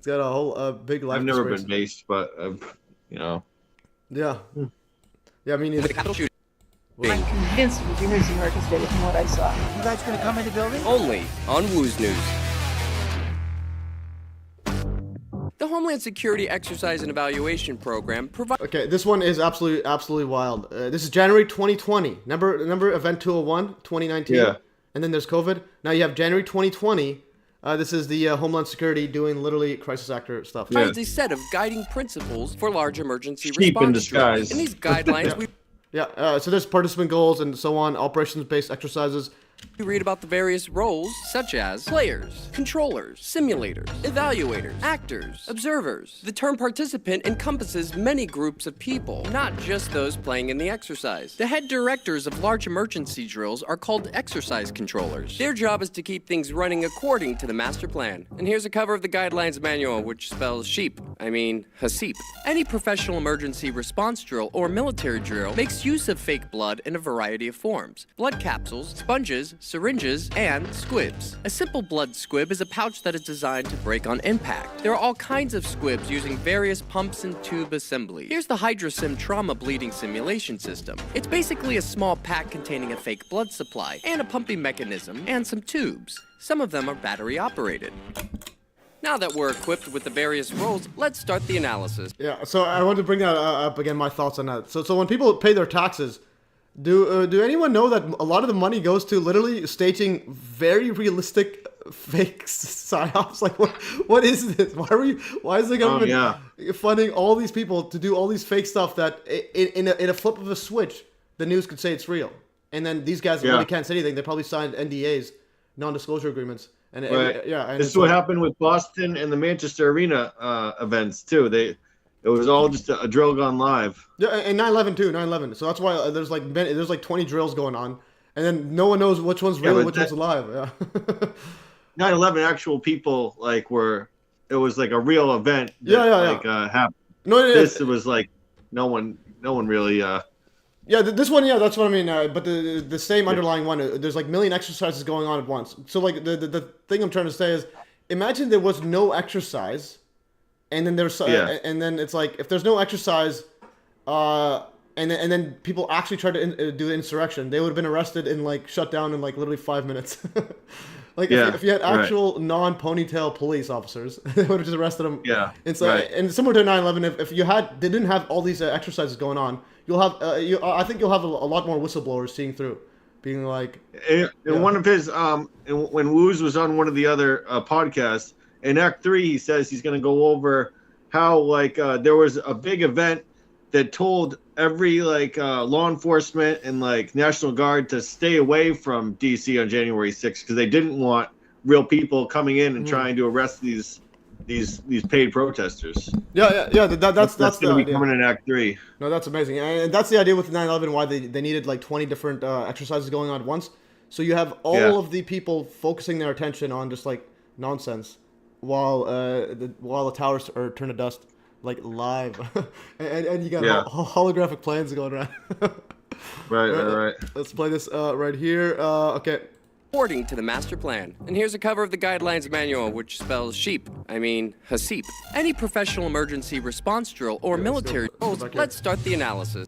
a whole big life. I've never experience. been maced, but you know. Yeah. Yeah, I mean, I'm convinced it was using orchestrated from what I saw. You guys gonna come in the building? Only on Wooz News. The Homeland Security Exercise and Evaluation Program provides... Okay, this one is absolutely wild. This is January 2020. Remember Event 201, 2019? Yeah. And then there's COVID. Now you have January 2020. This is the Homeland Security doing literally crisis actor stuff. Provides a set of guiding principles for large emergency Sheep in response disguise. drills. In these guidelines, so there's participant goals and so on, operations-based exercises. You read about the various roles, such as players, controllers, simulators, evaluators, actors, observers. The term participant encompasses many groups of people, not just those playing in the exercise. The head directors of large emergency drills are called exercise controllers. Their job is to keep things running according to the master plan. And here's a cover of the guidelines manual, which spells sheep. I mean, hasip. Any professional emergency response drill or military drill makes use of fake blood in a variety of forms. Blood capsules, sponges, syringes, and squibs. A simple blood squib is a pouch that is designed to break on impact. There are all kinds of squibs using various pumps and tube assemblies. Here's the HydroSim trauma bleeding simulation system. It's basically a small pack containing a fake blood supply and a pumping mechanism and some tubes. Some of them are battery operated. Now that we're equipped with the various roles, let's start the analysis. Yeah, so I want to bring that up again, my thoughts on that. So when people pay their taxes, do anyone know that a lot of the money goes to literally staging very realistic fake psyops? Like, what is this? Why is the government funding all these people to do all these fake stuff that in a flip of a switch, the news could say it's real? And then these guys really can't say anything. They probably signed NDAs, non-disclosure agreements. And right. And this is what happened with Boston and the Manchester Arena events too. It was all just a drill gone live. Yeah, and 9/11 too. 9/11. So that's why there's like 20 drills going on, and then no one knows which one's real and which one's alive. Yeah. 9/11 actual people it was like a real event. Happened. No, it was like no one really. Yeah, this one, that's what I mean. But the same underlying one, there's like a million exercises going on at once. So like the thing I'm trying to say is, imagine there was no exercise, and then and then it's like if there's no exercise, and then people actually try to do the insurrection, they would have been arrested and like shut down in like literally 5 minutes. Like if you had actual non-ponytail police officers, they would have just arrested them. Yeah. And so and similar to 9/11, if they didn't have all these exercises going on, you'll have I think you'll have a lot more whistleblowers seeing through, being like. In one of his when Wooz was on one of the other podcasts in Act 3, he says he's going to go over how there was a big event that told every law enforcement and National Guard to stay away from DC on January 6th because they didn't want real people coming in and trying to arrest these paid protesters. That's going to be coming in Act 3. No, that's amazing, and that's the idea with 9/11. Why they needed 20 different exercises going on at once, so you have all of the people focusing their attention on just nonsense, while the towers are turned to dust. Live, and you got holographic planes going around. Right. Let's play this right here. Okay. According to the master plan. And here's a cover of the guidelines manual, which spells sheep. I mean, hasip. Any professional emergency response drill or military roles, let's start the analysis.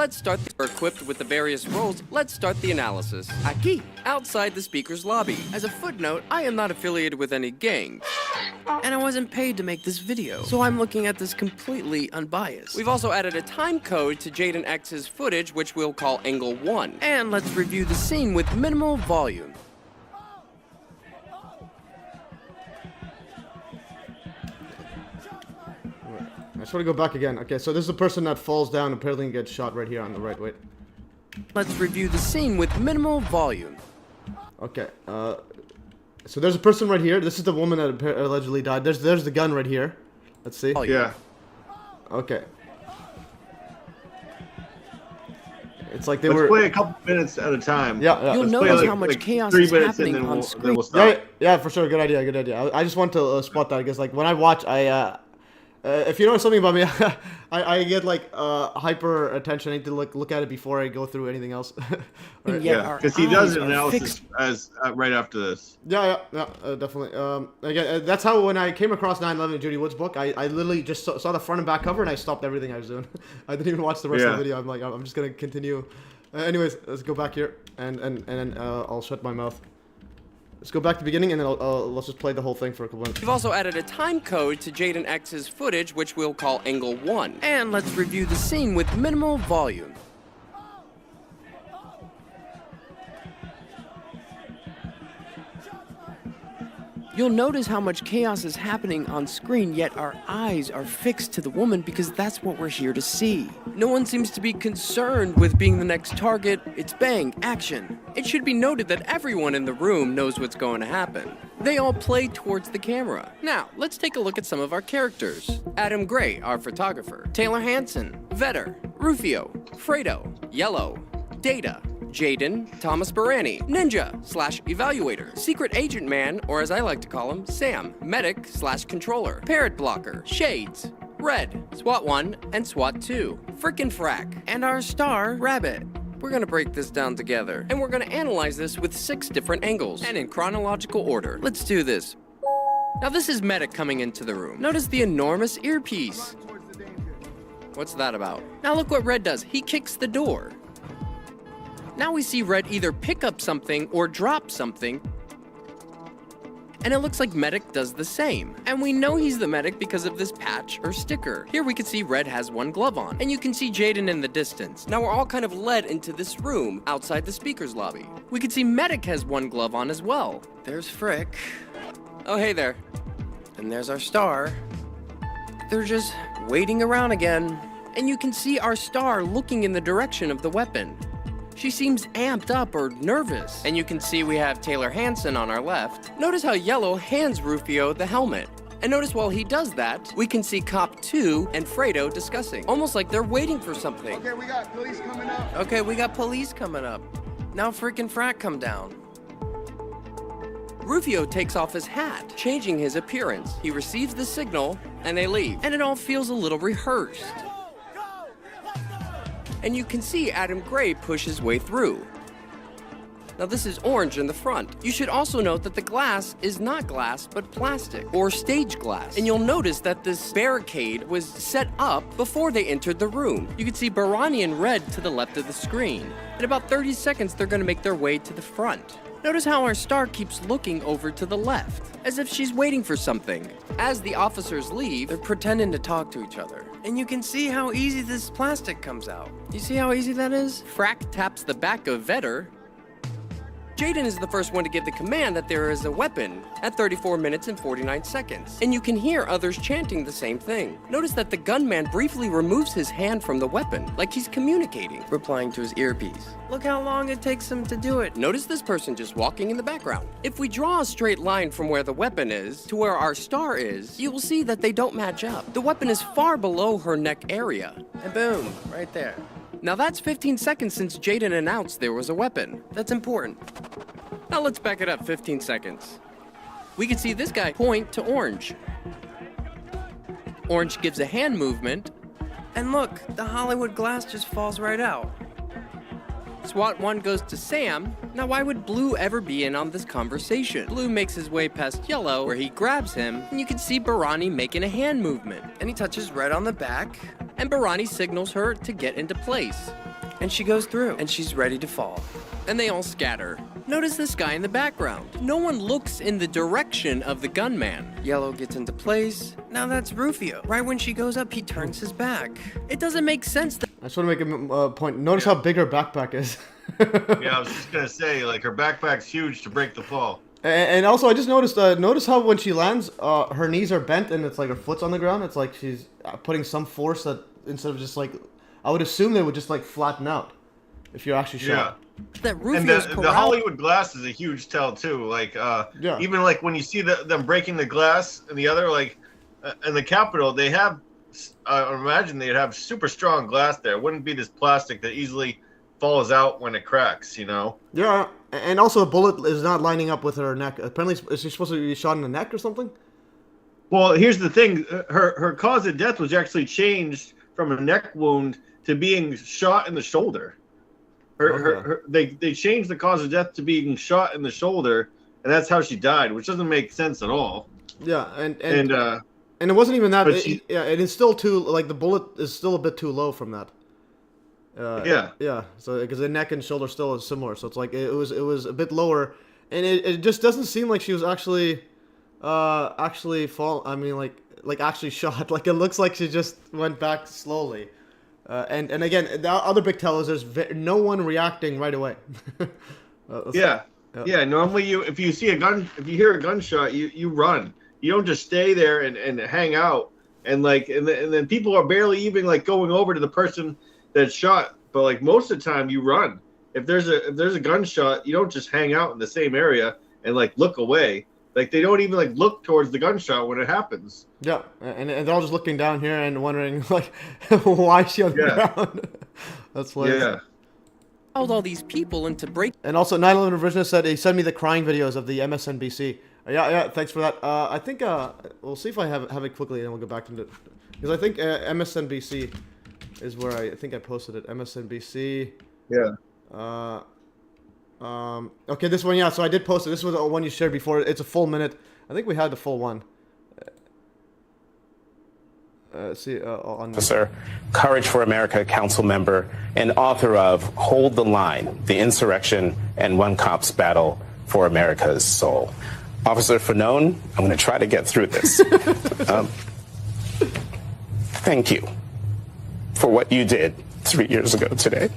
We're equipped with the various roles, let's start the analysis. Aquí, outside the speaker's lobby. As a footnote, I am not affiliated with any gangs. And I wasn't paid to make this video, so I'm looking at this completely unbiased. We've also added a time code to Jaden X's footage, which we'll call Angle 1. And let's review the scene with minimal volume. I just want to go back again. Okay, so this is the person that falls down and apparently gets shot right here on the right. Wait. Let's review the scene with minimal volume. Okay, so there's a person right here. This is the woman that allegedly died. There's the gun right here. Let's see. Oh, yeah. Okay. It's like Let's play a couple minutes at a time. Yeah. You'll notice how much chaos is happening on screen. Yeah, for sure. Good idea. I just want to spot that because when I watch, if you know something about me, I get hyper attention. I need to look at it before I go through anything else. Right? Yeah, because he does an analysis right after this. Yeah, definitely. Again, that's how when I came across 9/11 Judy Wood's book, I literally just saw the front and back cover and I stopped everything I was doing. I didn't even watch the rest of the video. I'm like, I'm just gonna continue. Anyways, let's go back here and then I'll shut my mouth. Let's go back to the beginning, and then let's just play the whole thing for a couple minutes. We've also added a time code to Jaden X's footage, which we'll call Angle 1. And let's review the scene with minimal volume. You'll notice how much chaos is happening on screen, yet our eyes are fixed to the woman because that's what we're here to see. No one seems to be concerned with being the next target. It's bang, action. It should be noted that everyone in the room knows what's going to happen. They all play towards the camera. Now, let's take a look at some of our characters. Adam Gray, our photographer. Taylor Hanson, Vetter, Rufio, Fredo, Yellow, Data, Jaden, Thomas Barani, Ninja/Evaluator, Secret Agent Man, or as I like to call him, Sam, Medic/Controller, Parrot Blocker, Shades, Red, SWAT 1, and SWAT 2, Frickin' Frack, and our star, Rabbit. We're gonna break this down together, and we're gonna analyze this with 6 different angles, and in chronological order. Let's do this. Now this is Medic coming into the room. Notice the enormous earpiece. What's that about? Now look what Red does. He kicks the door. Now we see Red either pick up something or drop something, and it looks like Medic does the same. And we know he's the Medic because of this patch or sticker. Here we can see Red has one glove on, and you can see Jaden in the distance. Now we're all kind of led into this room outside the speaker's lobby. We can see Medic has one glove on as well. There's Frick. Oh, hey there. And there's our star. They're just waiting around again. And you can see our star looking in the direction of the weapon. She seems amped up or nervous. And you can see we have Taylor Hanson on our left. Notice how Yellow hands Rufio the helmet. And notice while he does that, we can see Cop 2 and Fredo discussing. Almost like they're waiting for something. Okay, we got police coming up. Okay, we got police coming up. Now frickin' Frack come down. Rufio takes off his hat, changing his appearance. He receives the signal, and they leave. And it all feels a little rehearsed. And you can see Adam Gray push his way through. Now this is orange in the front. You should also note that the glass is not glass, but plastic, or stage glass. And you'll notice that this barricade was set up before they entered the room. You can see Barani in red to the left of the screen. In about 30 seconds, they're gonna make their way to the front. Notice how our star keeps looking over to the left, as if she's waiting for something. As the officers leave, they're pretending to talk to each other. And you can see how easy this plastic comes out. You see how easy that is? Frack taps the back of Vetter. Jaden is the first one to give the command that there is a weapon at 34 minutes and 49 seconds. And you can hear others chanting the same thing. Notice that the gunman briefly removes his hand from the weapon, like he's communicating, replying to his earpiece. Look how long it takes him to do it. Notice this person just walking in the background. If we draw a straight line from where the weapon is to where our star is, you will see that they don't match up. The weapon is far below her neck area. And boom, right there. Now that's 15 seconds since Jaden announced there was a weapon. That's important. Now let's back it up 15 seconds. We can see this guy point to Orange. Orange gives a hand movement, and look, the Hollywood glass just falls right out. SWAT 1 goes to Sam. Now why would Blue ever be in on this conversation? Blue makes his way past Yellow, where he grabs him, and you can see Barani making a hand movement. And he touches Red on the back, and Barani signals her to get into place. And she goes through, and she's ready to fall. And they all scatter. Notice this guy in the background. No one looks in the direction of the gunman. Yellow gets into place. Now that's Rufio. Right when she goes up, he turns his back. It doesn't make sense that— I just want to make a point. Notice how big her backpack is. Yeah, I was just gonna say, like, her backpack's huge to break the fall. And also, I just noticed. Notice how when she lands, her knees are bent and it's like her foot's on the ground. It's like she's putting some force that instead of just like, I would assume they would just like flatten out if you're actually shot. Yeah. And the Hollywood glass is a huge tell too. Like, even like when you see them breaking the glass and the other, like, in the Capitol, they have. I imagine they'd have super strong glass there. It wouldn't be this plastic that easily falls out when it cracks, you know? Yeah, and also the bullet is not lining up with her neck. Apparently, is she supposed to be shot in the neck or something? Well, here's the thing. Her cause of death was actually changed from a neck wound to being shot in the shoulder. They changed the cause of death to being shot in the shoulder, and that's how she died, which doesn't make sense at all. Yeah, and it wasn't even that. It is still too, like, the bullet is still a bit too low from that. Yeah. So because the neck and shoulder still is similar, so it's like it was a bit lower, and it just doesn't seem like she was actually fall. I mean, like actually shot. Like, it looks like she just went back slowly. And again, the other big tell is there's no one reacting right away. Yeah. Normally, if you hear a gunshot, you run. You don't just stay there and hang out. And then people are barely even like going over to the person that's shot, but like most of the time you run. If there's a gunshot, you don't just hang out in the same area and like look away. Like they don't even like look towards the gunshot when it happens. Yeah, and they're all just looking down here and wondering like, why is she on the ground? That's what. Yeah. All these people into break. And also, 9/11 Revisionist said he sent me the crying videos of the MSNBC. Yeah, thanks for that. I think we'll see if I have it quickly, and then we'll go back to it because I think MSNBC is where I think I posted it. MSNBC. Yeah. Okay, this one, yeah. So I did post it. This was the one you shared before. It's a full minute. I think we had the full one. See, on Officer, Courage for America council member, and author of Hold the Line, The Insurrection and One Cop's Battle for America's Soul. Officer Fanone, I'm going to try to get through this. Thank you for what you did 3 years ago today.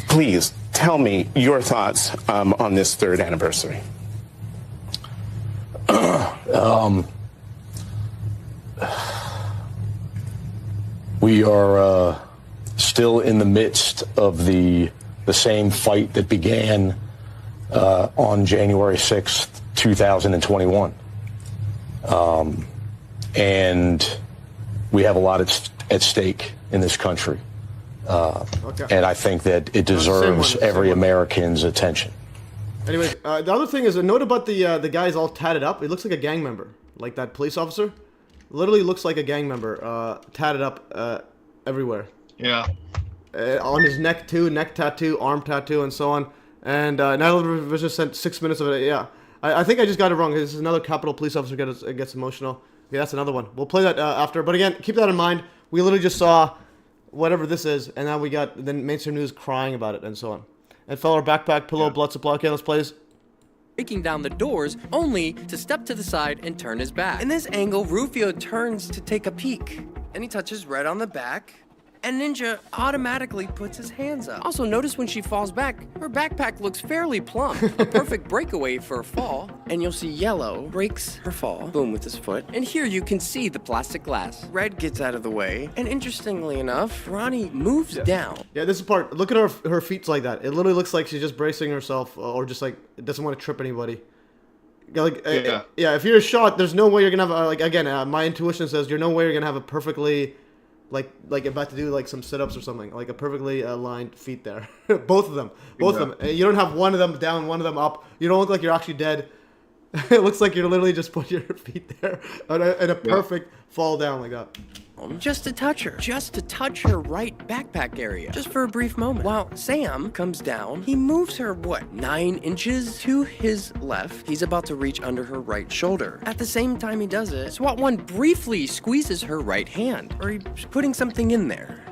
Please tell me your thoughts on this third anniversary. We are still in the midst of the same fight that began on January 6th, 2021. And we have a lot at stake in this country. And I think that it deserves every American's attention. Anyways, the other thing is a note about the guys all tatted up. It looks like a gang member, like that police officer. Literally looks like a gang member, tatted up everywhere. Yeah. On his neck too, neck tattoo, arm tattoo, and so on. And 9/11 Revision sent 6 minutes of it. Yeah, I think I just got it wrong. This is another Capitol police officer gets emotional. Okay, that's another one. We'll play that after. But again, keep that in mind. We literally just saw whatever this is, and now we got the mainstream news crying about it and so on. And fell our backpack, pillow, blood supply. Okay, let's play this. Breaking down the doors, only to step to the side and turn his back. In this angle, Rufio turns to take a peek, and he touches Red on the back, and Ninja automatically puts his hands up. Also, notice when she falls back, her backpack looks fairly plump, a perfect breakaway for a fall. And you'll see Yellow breaks her fall, boom, with his foot. And here you can see the plastic glass. Red gets out of the way, and interestingly enough, Ronnie moves down. Yeah, this is part. Look at her feet like that. It literally looks like she's just bracing herself, or just like doesn't want to trip anybody. Like, yeah, if you're shot, there's no way you're gonna have like again. My intuition says you're no way you're gonna have a perfectly like about to do like some sit-ups or something, like a perfectly aligned feet there. both of them. You don't have one of them down, one of them up. You don't look like you're actually dead. It looks like you're literally just putting your feet there in a perfect fall down like that. Just to touch her right backpack area, just for a brief moment. While Sam comes down, he moves her, 9 inches to his left. He's about to reach under her right shoulder. At the same time he does it, SWAT 1 briefly squeezes her right hand, or he's putting something in there.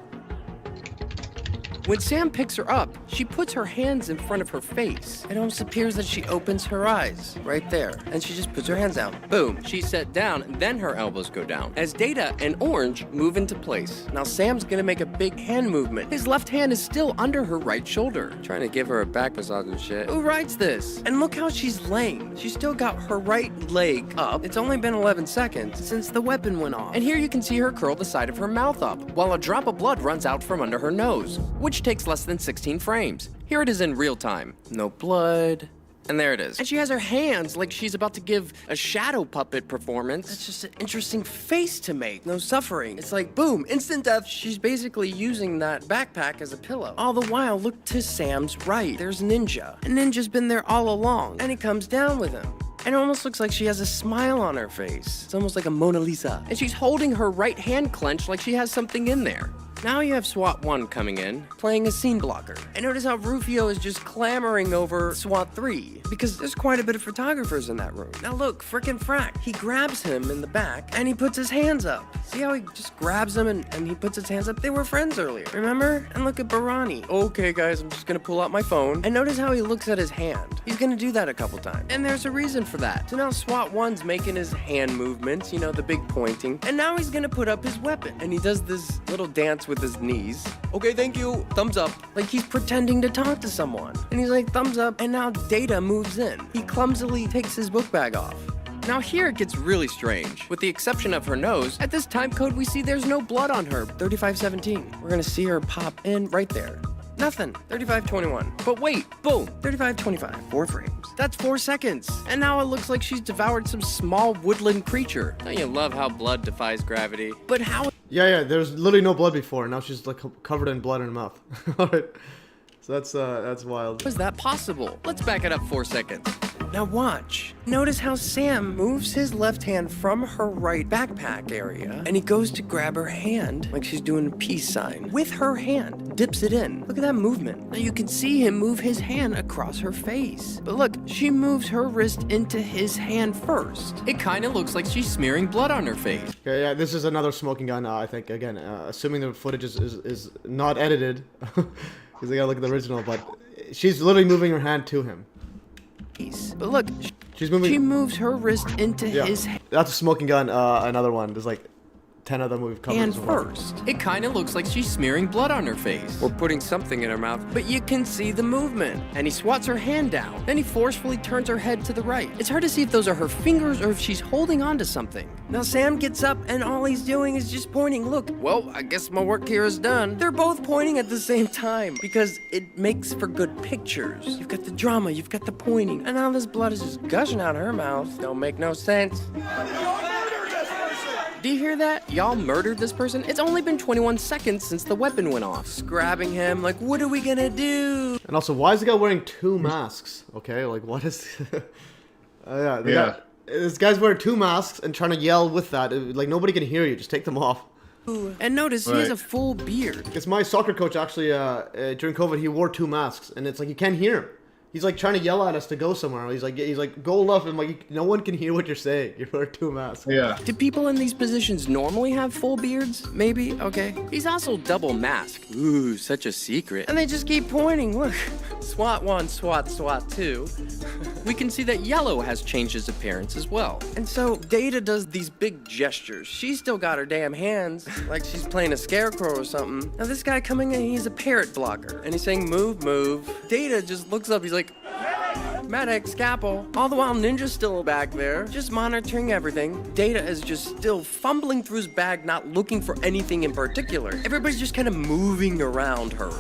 When Sam picks her up, she puts her hands in front of her face. It almost appears that she opens her eyes right there, and she just puts her hands down. Boom, she's set down, and then her elbows go down as Data and Orange move into place. Now Sam's gonna make a big hand movement. His left hand is still under her right shoulder, trying to give her a back massage and shit. Who writes this? And look how she's laying. She's still got her right leg up. It's only been 11 seconds since the weapon went off. And here you can see her curl the side of her mouth up, while a drop of blood runs out from under her nose, which takes less than 16 frames. Here it is in real time. No blood. And there it is. And she has her hands like she's about to give a shadow puppet performance. It's just an interesting face to make. No suffering. It's like, boom, instant death. She's basically using that backpack as a pillow. All the while, look to Sam's right. There's Ninja. And Ninja's been there all along. And he comes down with him. And it almost looks like she has a smile on her face. It's almost like a Mona Lisa. And she's holding her right hand clenched like she has something in there. Now you have SWAT 1 coming in, playing a scene blocker. And notice how Rufio is just clamoring over SWAT 3, because there's quite a bit of photographers in that room. Now look, frickin' Frack. He grabs him in the back, and he puts his hands up. See how he just grabs him and he puts his hands up? They were friends earlier, remember? And look at Barani. Okay, guys, I'm just gonna pull out my phone. And notice how he looks at his hand. He's gonna do that a couple times. And there's a reason for that. So now SWAT 1's making his hand movements, you know, the big pointing. And now he's gonna put up his weapon. And he does this little dance with his knees. Okay, thank you. Thumbs up. Like he's pretending to talk to someone. And he's like, thumbs up. And now Data moves in. He clumsily takes his book bag off. Now here it gets really strange. With the exception of her nose, at this time code we see there's no blood on her. 3517. We're gonna see her pop in right there. Nothing. 3521. But wait, boom. 3525. 4 frames. That's 4 seconds. And now it looks like she's devoured some small woodland creature. Don't you love how blood defies gravity? But how? Yeah. There's literally no blood before. Now she's like covered in blood in her mouth. All right. So that's wild. How is that possible? Let's back it up 4 seconds. Now watch. Notice how Sam moves his left hand from her right backpack area, and he goes to grab her hand, like she's doing a peace sign, with her hand, dips it in. Look at that movement. Now you can see him move his hand across her face. But look, she moves her wrist into his hand first. It kind of looks like she's smearing blood on her face. Okay, yeah, this is another smoking gun, I think, again, assuming the footage is not edited, because I gotta look at the original, but she's literally moving her hand to him. But look, she moves her wrist into his hand. That's a smoking gun, another one. There's like 10 of them we've covered. And first, it kind of looks like she's smearing blood on her face or putting something in her mouth, but you can see the movement. And he swats her hand down. Then he forcefully turns her head to the right. It's hard to see if those are her fingers or if she's holding on to something. Now Sam gets up and all he's doing is just pointing. Look, well, I guess my work here is done. They're both pointing at the same time because it makes for good pictures. You've got the drama, you've got the pointing, and now this blood is just gushing out of her mouth. Don't make no sense. Do you hear that? Y'all murdered this person? It's only been 21 seconds since the weapon went off. Just grabbing him, like, what are we gonna do? And also, why is the guy wearing 2 masks? Okay, like, what is... This guy's wearing 2 masks and trying to yell with that. Like, nobody can hear you. Just take them off. And notice he has a full beard. It's my soccer coach, actually, during COVID, he wore 2 masks. And it's like, you can't hear him. He's like trying to yell at us to go somewhere. He's like, go left. And like, no one can hear what you're saying. You're wearing 2 masks. Yeah. Do people in these positions normally have full beards? Maybe. Okay. He's also double masked. Ooh, such a secret. And they just keep pointing. Look. SWAT 1, SWAT 2. We can see that Yellow has changed his appearance as well. And so Data does these big gestures. She's still got her damn hands like she's playing a scarecrow or something. Now this guy coming in, he's a parrot blogger. And he's saying, move, move. Data just looks up. He's like, medic, scalpel. All the while Ninja's still back there, just monitoring everything. Data is just still fumbling through his bag, not looking for anything in particular. Everybody's just kind of moving around her.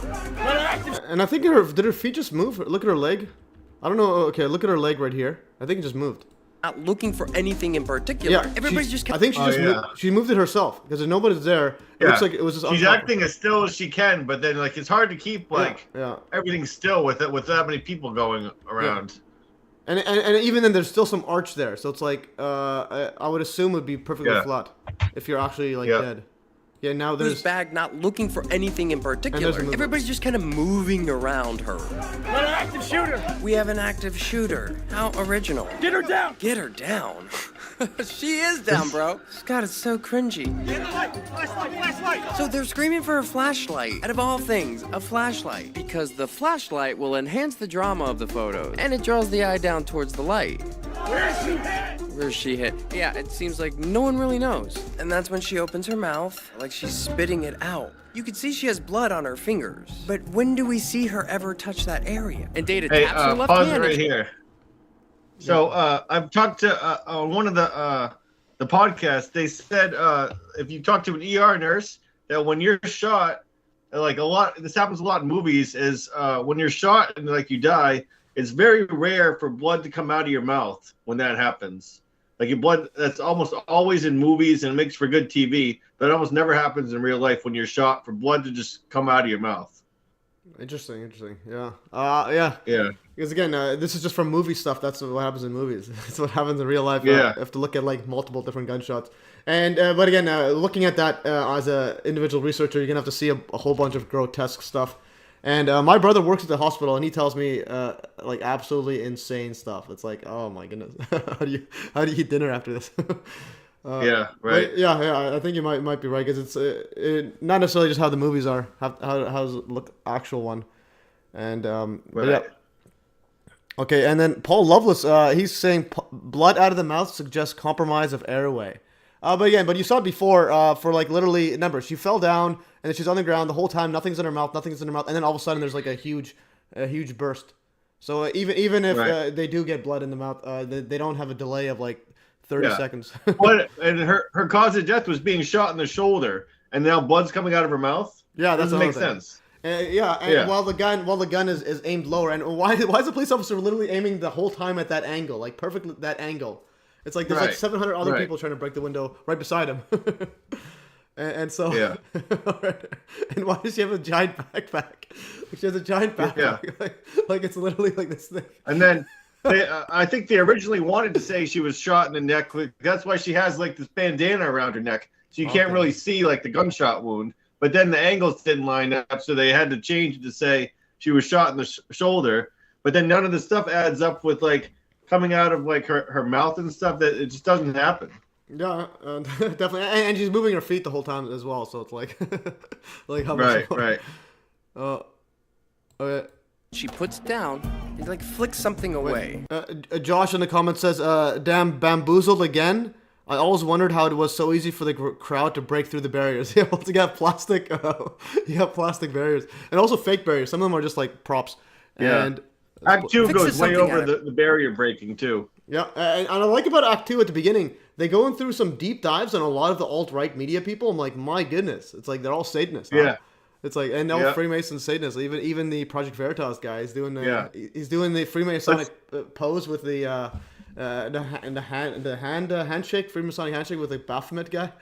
And I think did her feet just move? Look at her leg. I don't know. Okay, look at her leg right here. I think it just moved. Not looking for anything in particular. Yeah, everybody's just. I think she just moved. She moved it herself because if nobody's there, it looks like it was just. She's acting as still as she can, but then like it's hard to keep like everything still with that many people going around. And even then, there's still some arch there, so it's like I would assume it would be perfectly flat if you're actually like dead. Yeah, now there's bag not looking for anything in particular. Everybody's just kind of moving around her. Got an active shooter. We have an active shooter. How original. Get her down. Get her down. She is down, bro. God, it's so cringy. Get the light. Flashlight. So they're screaming for a flashlight. Out of all things, a flashlight. Because the flashlight will enhance the drama of the photos. And it draws the eye down towards the light. Where's she hit? Where's she hit? Yeah, it seems like no one really knows. And that's when she opens her mouth, like she's spitting it out. You can see she has blood on her fingers. But when do we see her ever touch that area? And Data taps her left pause hand. Right here. So I've talked to one of the podcasts. They said if you talk to an ER nurse, that when you're shot, like this happens a lot in movies, is when you're shot and like you die, it's very rare for blood to come out of your mouth when that happens. Like your blood, that's almost always in movies and it makes for good TV, but it almost never happens in real life when you're shot for blood to just come out of your mouth. Interesting. Yeah. Because again, this is just from movie stuff. That's what happens in movies. It's what happens in real life. Yeah. You have to look at like multiple different gunshots. And but again, looking at that as an individual researcher, you're gonna have to see a whole bunch of grotesque stuff. And my brother works at the hospital, and he tells me like absolutely insane stuff. It's like, oh my goodness, how do you eat dinner after this? Yeah, right. Yeah. I think you might be right, because it's not necessarily just how the movies are, how does it look actual one, and but yeah. Okay, and then Paul Loveless, he's saying blood out of the mouth suggests compromise of airway. But you saw it before, for like literally, remember, she fell down and then she's on the ground the whole time, nothing's in her mouth, and then all of a sudden there's like a huge burst. So even if they do get blood in the mouth, they don't have a delay of like 30 seconds. And her cause of death was being shot in the shoulder, and now blood's coming out of her mouth. Yeah, that doesn't make sense. While the gun is aimed lower, and why is the police officer literally aiming the whole time at that angle, like perfectly that angle? It's like there's like 700 other people trying to break the window right beside him. and so, and why does she have a giant backpack? She has a giant backpack, like it's literally like this thing. And then I think they originally wanted to say she was shot in the neck. That's why she has like this bandana around her neck, so you can't really see like the gunshot wound. But then the angles didn't line up, so they had to change it to say she was shot in the shoulder. But then none of the stuff adds up with like coming out of like her mouth and stuff. That it just doesn't happen. Yeah, definitely. And she's moving her feet the whole time as well. So it's like, like how much? Right. Okay. She puts down, he like flicks something away. Josh in the comments says, "Damn, bamboozled again. I always wondered how it was so easy for the crowd to break through the barriers." Yeah, well, you got plastic barriers, and also fake barriers. Some of them are just like props. Yeah. And Act 2 goes way over the barrier breaking too. Yeah, and I like about Act 2 at the beginning, they go in through some deep dives on a lot of the alt-right media people. I'm like, my goodness, it's like they're all Satanists. Yeah. It's like, and all Freemason Satanists. Even the Project Veritas guy is doing the he's doing the Freemasonic pose with the handshake, Freemasonic handshake with the Baphomet guy.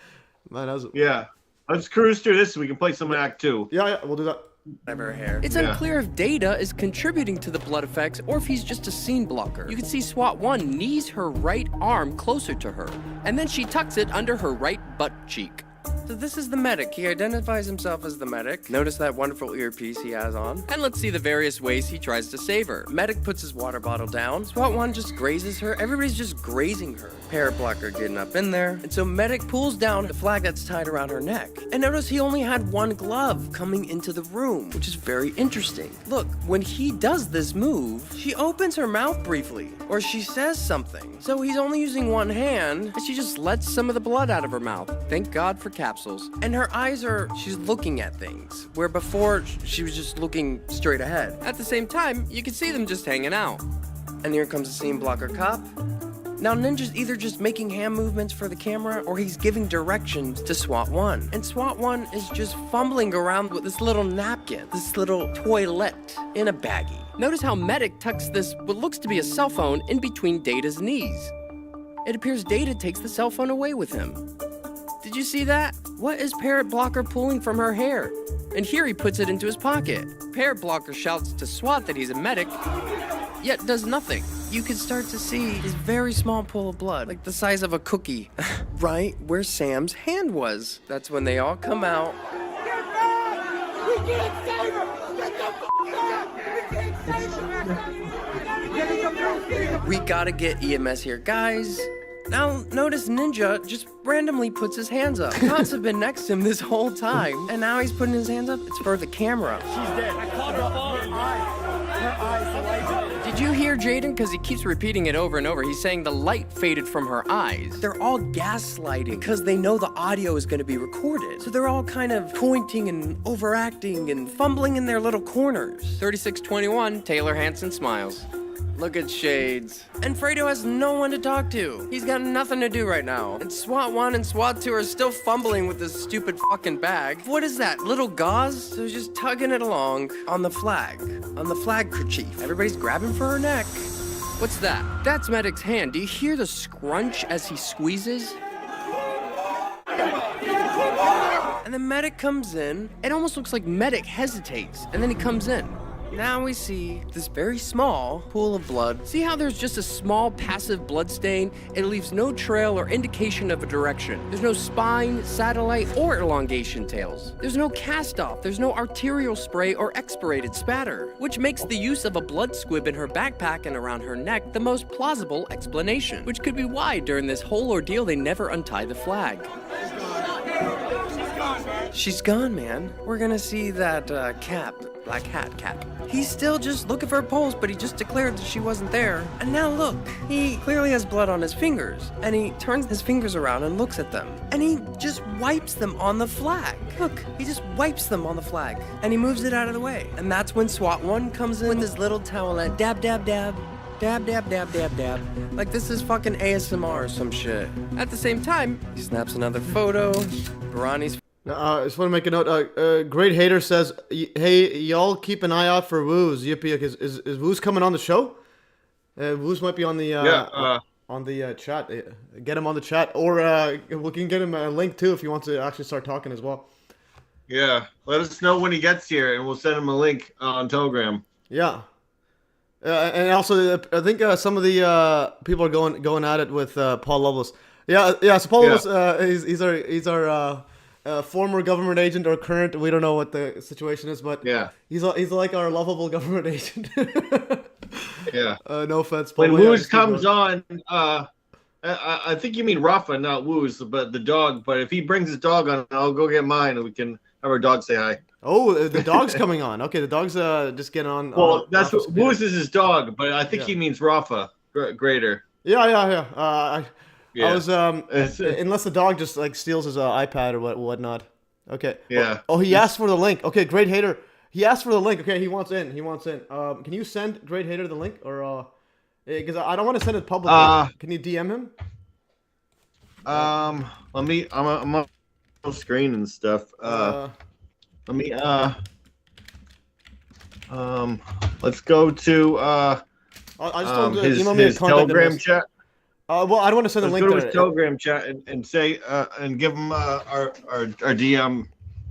Man, that was... Yeah. Let's cruise through this so we can play some Act 2. Yeah, we'll do that. Her hair. It's unclear if Data is contributing to the blood effects or if he's just a scene blocker. You can see SWAT 1 knees her right arm closer to her, and then she tucks it under her right butt cheek. So this is the medic. He identifies himself as the medic. Notice that wonderful earpiece he has on. And let's see the various ways he tries to save her. Medic puts his water bottle down. SWAT 1 just grazes her. Everybody's just grazing her. Parrot blocker getting up in there. And so medic pulls down the flag that's tied around her neck. And notice he only had one glove coming into the room, which is very interesting. Look, when he does this move, she opens her mouth briefly, or she says something. So he's only using one hand, and she just lets some of the blood out of her mouth. Thank God for capsules. And her eyes she's looking at things, where before she was just looking straight ahead. At the same time, you can see them just hanging out. And here comes the scene blocker cop. Now Ninja's either just making hand movements for the camera or he's giving directions to SWAT 1. And SWAT 1 is just fumbling around with this little napkin, this little toilet in a baggie. Notice how Medic tucks this, what looks to be a cell phone, in between Data's knees. It appears Data takes the cell phone away with him. Did you see that? What is Parrot Blocker pulling from her hair? And here he puts it into his pocket. Parrot Blocker shouts to SWAT that he's a medic, yet does nothing. You can start to see his very small pool of blood, like the size of a cookie, right where Sam's hand was. That's when they all come out. Get back! We can't save her! Get the f*** back! We can't save her! We gotta get EMS here, guys. Now, notice Ninja just randomly puts his hands up. Cops have been next to him this whole time, and now he's putting his hands up. It's for the camera. She's dead. I caught her phone. Her eyes. Did you hear Jaden? Because he keeps repeating it over and over. He's saying the light faded from her eyes. They're all gaslighting because they know the audio is going to be recorded. So they're all kind of pointing and overacting and fumbling in their little corners. 3621, Taylor Hansen smiles. Look at Shades. And Fredo has no one to talk to. He's got nothing to do right now. And SWAT 1 and SWAT 2 are still fumbling with this stupid fucking bag. What is that, little gauze? So he's just tugging it along on the flag kerchief. Everybody's grabbing for her neck. What's that? That's Medic's hand. Do you hear the scrunch as he squeezes? And then Medic comes in. It almost looks like Medic hesitates, and then he comes in. Now we see this very small pool of blood. See how there's just a small passive blood stain? It leaves no trail or indication of a direction. There's no spine, satellite, or elongation tails. There's no cast off. There's no arterial spray or expirated spatter, which makes the use of a blood squib in her backpack and around her neck the most plausible explanation, which could be why during this whole ordeal they never untie the flag. She's gone, man. We're gonna see that black hat cap. He's still just looking for her pulse, but he just declared that she wasn't there. And now look, he clearly has blood on his fingers, and he turns his fingers around and looks at them, and he just wipes them on the flag. Look, he just wipes them on the flag, and he moves it out of the way. And that's when SWAT 1 comes in with his little towelette, dab, dab, dab. Dab, dab, dab, dab, dab. Like this is fucking ASMR or some shit. At the same time, he snaps another photo. Barani's. I just want to make a note. Great Hater says, hey, y'all keep an eye out for Wooz. Yippee. Is Wooz coming on the show? Wooz might be on the on the chat. Get him on the chat. Or we can get him a link too if he wants to actually start talking as well. Yeah. Let us know when he gets here and we'll send him a link on Telegram. Yeah. And also, I think some of the people are going at it with Paul Loveless. Yeah. So Paul Loveless, he's our former government agent or current. We don't know what the situation is, but he's like our lovable government agent. Yeah. No offense, Paul. When Wooz comes on, I think you mean Rafa, not Wooz, but the dog. But if he brings his dog on, I'll go get mine and we can have our dog say hi. Oh, the dog's coming on. Okay, the dog's just getting on. Well, that's what Wooz is his dog, but I think he means Rafa Greater. Yeah. I was unless the dog just like steals his iPad or whatnot. Okay. Yeah. Oh, he asked for the link. Okay, Great Hater. He asked for the link. Okay, he wants in. Can you send Great Hater the link or because I don't want to send it publicly. Can you DM him? Let me. I'm on screen and stuff. Let me. Let's go to. I just told him to email me a Telegram chat. Well, I don't want to send a link to there. His Telegram chat and say and give him our DM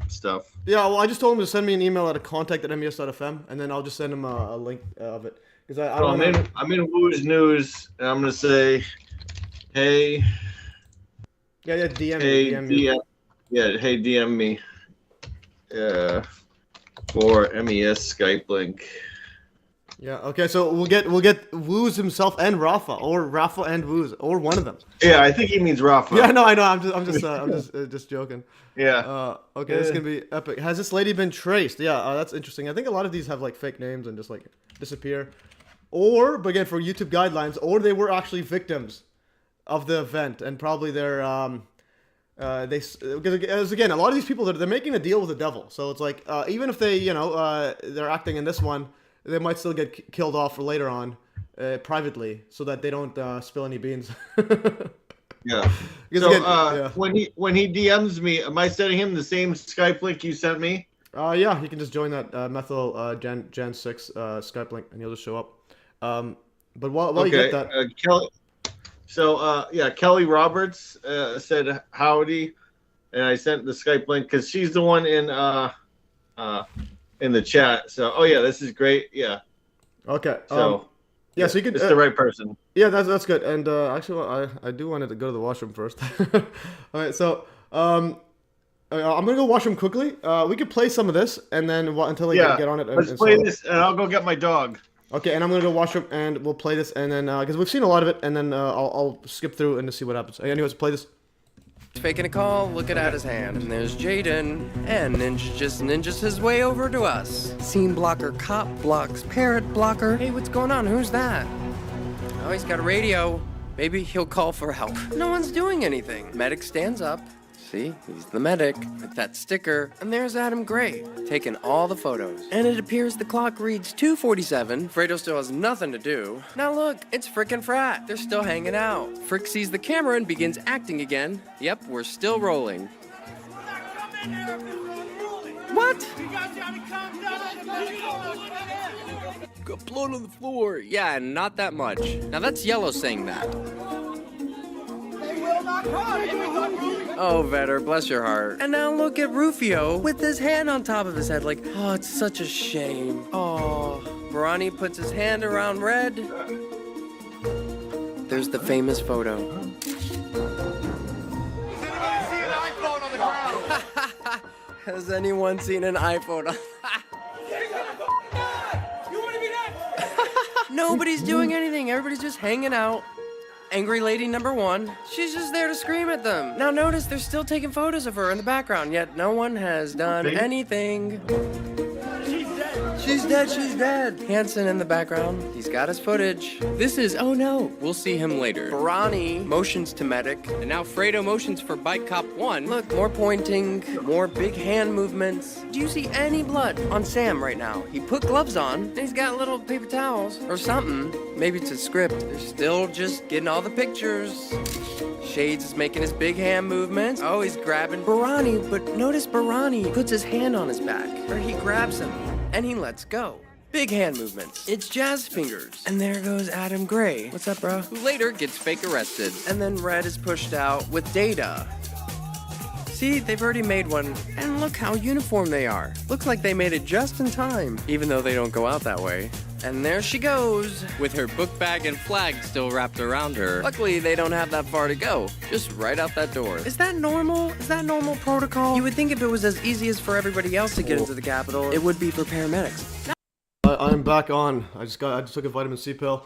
stuff. Yeah, well, I just told him to send me an email at a contact@mes.fm, and then I'll just send him a link of it. Because I'm in Wooz News, and I'm gonna say, hey. Yeah, DM me. Hey, DM me. For MES Skype link. Yeah. Okay. So we'll get Wooz himself and Rafa, or Rafa and Wooz, or one of them. Yeah, I think he means Rafa. Yeah. No, I know. I'm just joking. Yeah. Okay. This is gonna be epic. Has this lady been traced? Yeah. That's interesting. I think a lot of these have like fake names and just like disappear, but again for YouTube guidelines, or they were actually victims of the event and probably they're because again, a lot of these people they're making a deal with the devil. So it's like even if they they're acting in this one, they might still get killed off for later on privately, so that they don't spill any beans. Yeah. So again, when he DMs me, am I sending him the same Skype link you sent me? Yeah, he can just join that Methyl Gen 6 Skype link, and he'll just show up. But while you get that, Kelly. So, Kelly Roberts said howdy, and I sent the Skype link because she's the one in the chat. So, this is great. Yeah. Okay. So, so you could. It's the right person. Yeah, that's good. And actually, I do want to go to the washroom first. All right. So, I'm gonna go washroom quickly. We could play some of this, and then until they get on it. Let's play this, and I'll go get my dog. Okay, and I'm gonna go wash up, and we'll play this, and then because we've seen a lot of it, and then I'll skip through and to see what happens. Anyways, play this. Faking a call, looking at his hand, and there's Jaden, and Ninja just ninjas his way over to us. Scene blocker, cop blocks, parrot blocker. Hey, what's going on? Who's that? Oh, he's got a radio. Maybe he'll call for help. No one's doing anything. Medic stands up. See, he's the medic with that sticker. And there's Adam Gray, taking all the photos. And it appears the clock reads 2:47. Fredo still has nothing to do. Now look, it's frickin' Frat. They're still hanging out. Frick sees the camera and begins acting again. Yep, we're still rolling. What? Got blood on the floor. Yeah, not that much. Now that's Yellow saying that. Oh, Vetter, bless your heart. And now look at Rufio with his hand on top of his head like, oh, it's such a shame. Oh, Barani puts his hand around Red. There's the famous photo. Has anyone seen an iPhone on? Nobody's doing anything. Everybody's just hanging out. Angry lady number one, she's just there to scream at them. Now notice they're still taking photos of her in the background, yet no one has done anything. She's She's dead, she's dead. Hanson in the background. He's got his footage. This is, oh no, we'll see him later. Barani motions to medic, and now Fredo motions for Bike Cop 1. Look, more pointing, more big hand movements. Do you see any blood on Sam right now? He put gloves on, and he's got little paper towels or something. Maybe it's a script. They're still just getting all the pictures. Shades is making his big hand movements. Oh, he's grabbing Barani, but notice Barani puts his hand on his back, or he grabs him, and he lets go. Big hand movements. It's Jazz Fingers. And there goes Adam Gray. What's up, bro? Who later gets fake arrested. And then Red is pushed out with Data. See, they've already made one, and look how uniform they are. Looks like they made it just in time, even though they don't go out that way. And there she goes, with her book bag and flag still wrapped around her. Luckily, they don't have that far to go, just right out that door. Is that normal? Is that normal protocol? You would think if it was as easy as for everybody else to get into the Capitol, it would be for paramedics. I'm back on. I just took a vitamin C pill.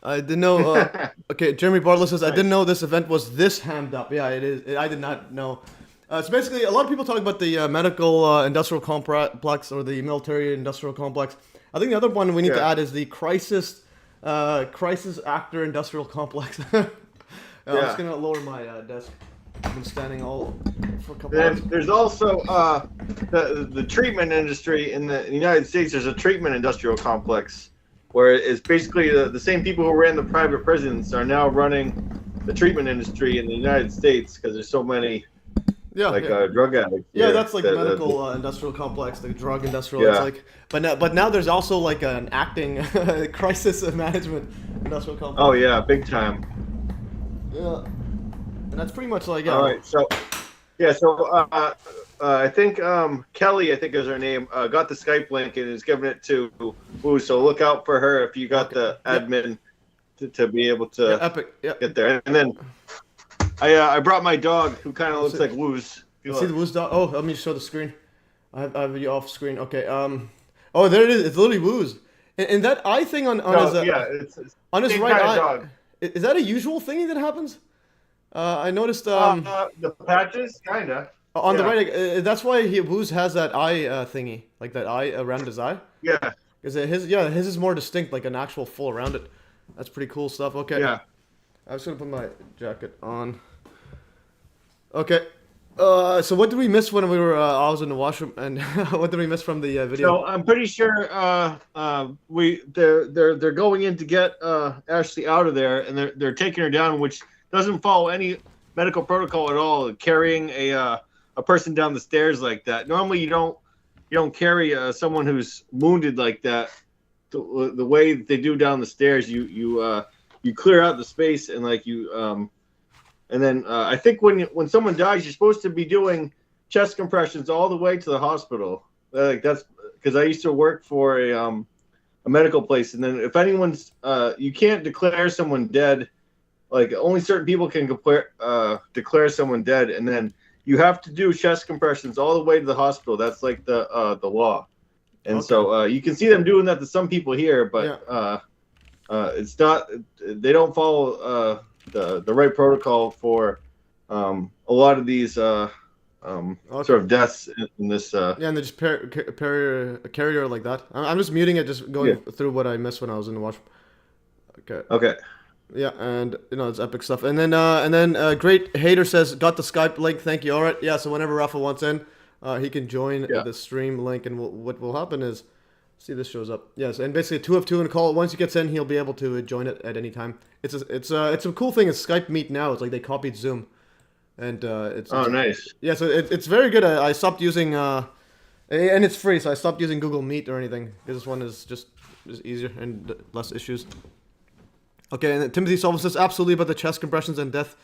I didn't know. Okay, Jeremy Bartlett says, I didn't know this event was this hammed up. Yeah, it is. I did not know. So basically, a lot of people talk about the medical industrial complex or the military industrial complex. I think the other one we need to add is the crisis actor industrial complex. I'm just gonna lower my desk. I've been standing all for a couple hours. There's also the treatment industry in the United States. There's a treatment industrial complex where it's basically the same people who ran the private prisons are now running the treatment industry in the United States because there's so many drug addicts. Yeah, that's like the medical industrial complex, the drug industrial. Yeah. It's like, but now there's also like an acting crisis management industrial complex. Oh yeah, big time. Yeah, and that's pretty much like All right, so I think Kelly, I think is her name, got the Skype link and is giving it to Wooz. So look out for her if you got the admin to be able to get there. And then I brought my dog who kind of looks like Wooz. You see the Wooz dog? Oh, let me show the screen. I have you off screen. Okay. Oh, there it is. It's literally Wooz. And that eye thing on his on his right eye. Dog. Is that a usual thing that happens? I noticed the patches, kinda. On the right, that's why Wooz has that eye thingy, like that eye around his eye. Yeah. Because his is more distinct, like an actual full around it. That's pretty cool stuff. Okay. Yeah. I was gonna put my jacket on. Okay. So what did we miss when we were? I was in the washroom, and what did we miss from the video? So I'm pretty sure they're going in to get Ashley out of there, and they're taking her down, which doesn't follow any medical protocol at all. Carrying a person down the stairs like that. Normally, you don't carry someone who's wounded like that. The way that they do down the stairs, you clear out the space and and then I think when someone dies, you're supposed to be doing chest compressions all the way to the hospital. That's because I used to work for a medical place, and then if anyone's you can't declare someone dead. Like only certain people can declare someone dead, and then you have to do chest compressions all the way to the hospital. That's like the law, and so you can see them doing that to some people here, but it's not. They don't follow the right protocol for a lot of these sort of deaths in this. And they just carrier like that. I'm just muting it, just going through what I missed when I was in the washroom. Okay. Yeah, and it's epic stuff. And then Great Hater says, got the Skype link, thank you. All right, yeah, so whenever Rafa wants in, he can join the stream link, and what will happen is, see this shows up. Yes, and basically 2 of 2 in a call. Once he gets in, he'll be able to join it at any time. It's a cool thing. It's Skype Meet now. It's like they copied Zoom, and it's nice. Yeah, so it's very good. I stopped using and it's free, so I stopped using Google Meet or anything because this one is just easier and less issues. Okay, and Timothy Solomon says absolutely about the chest compressions and death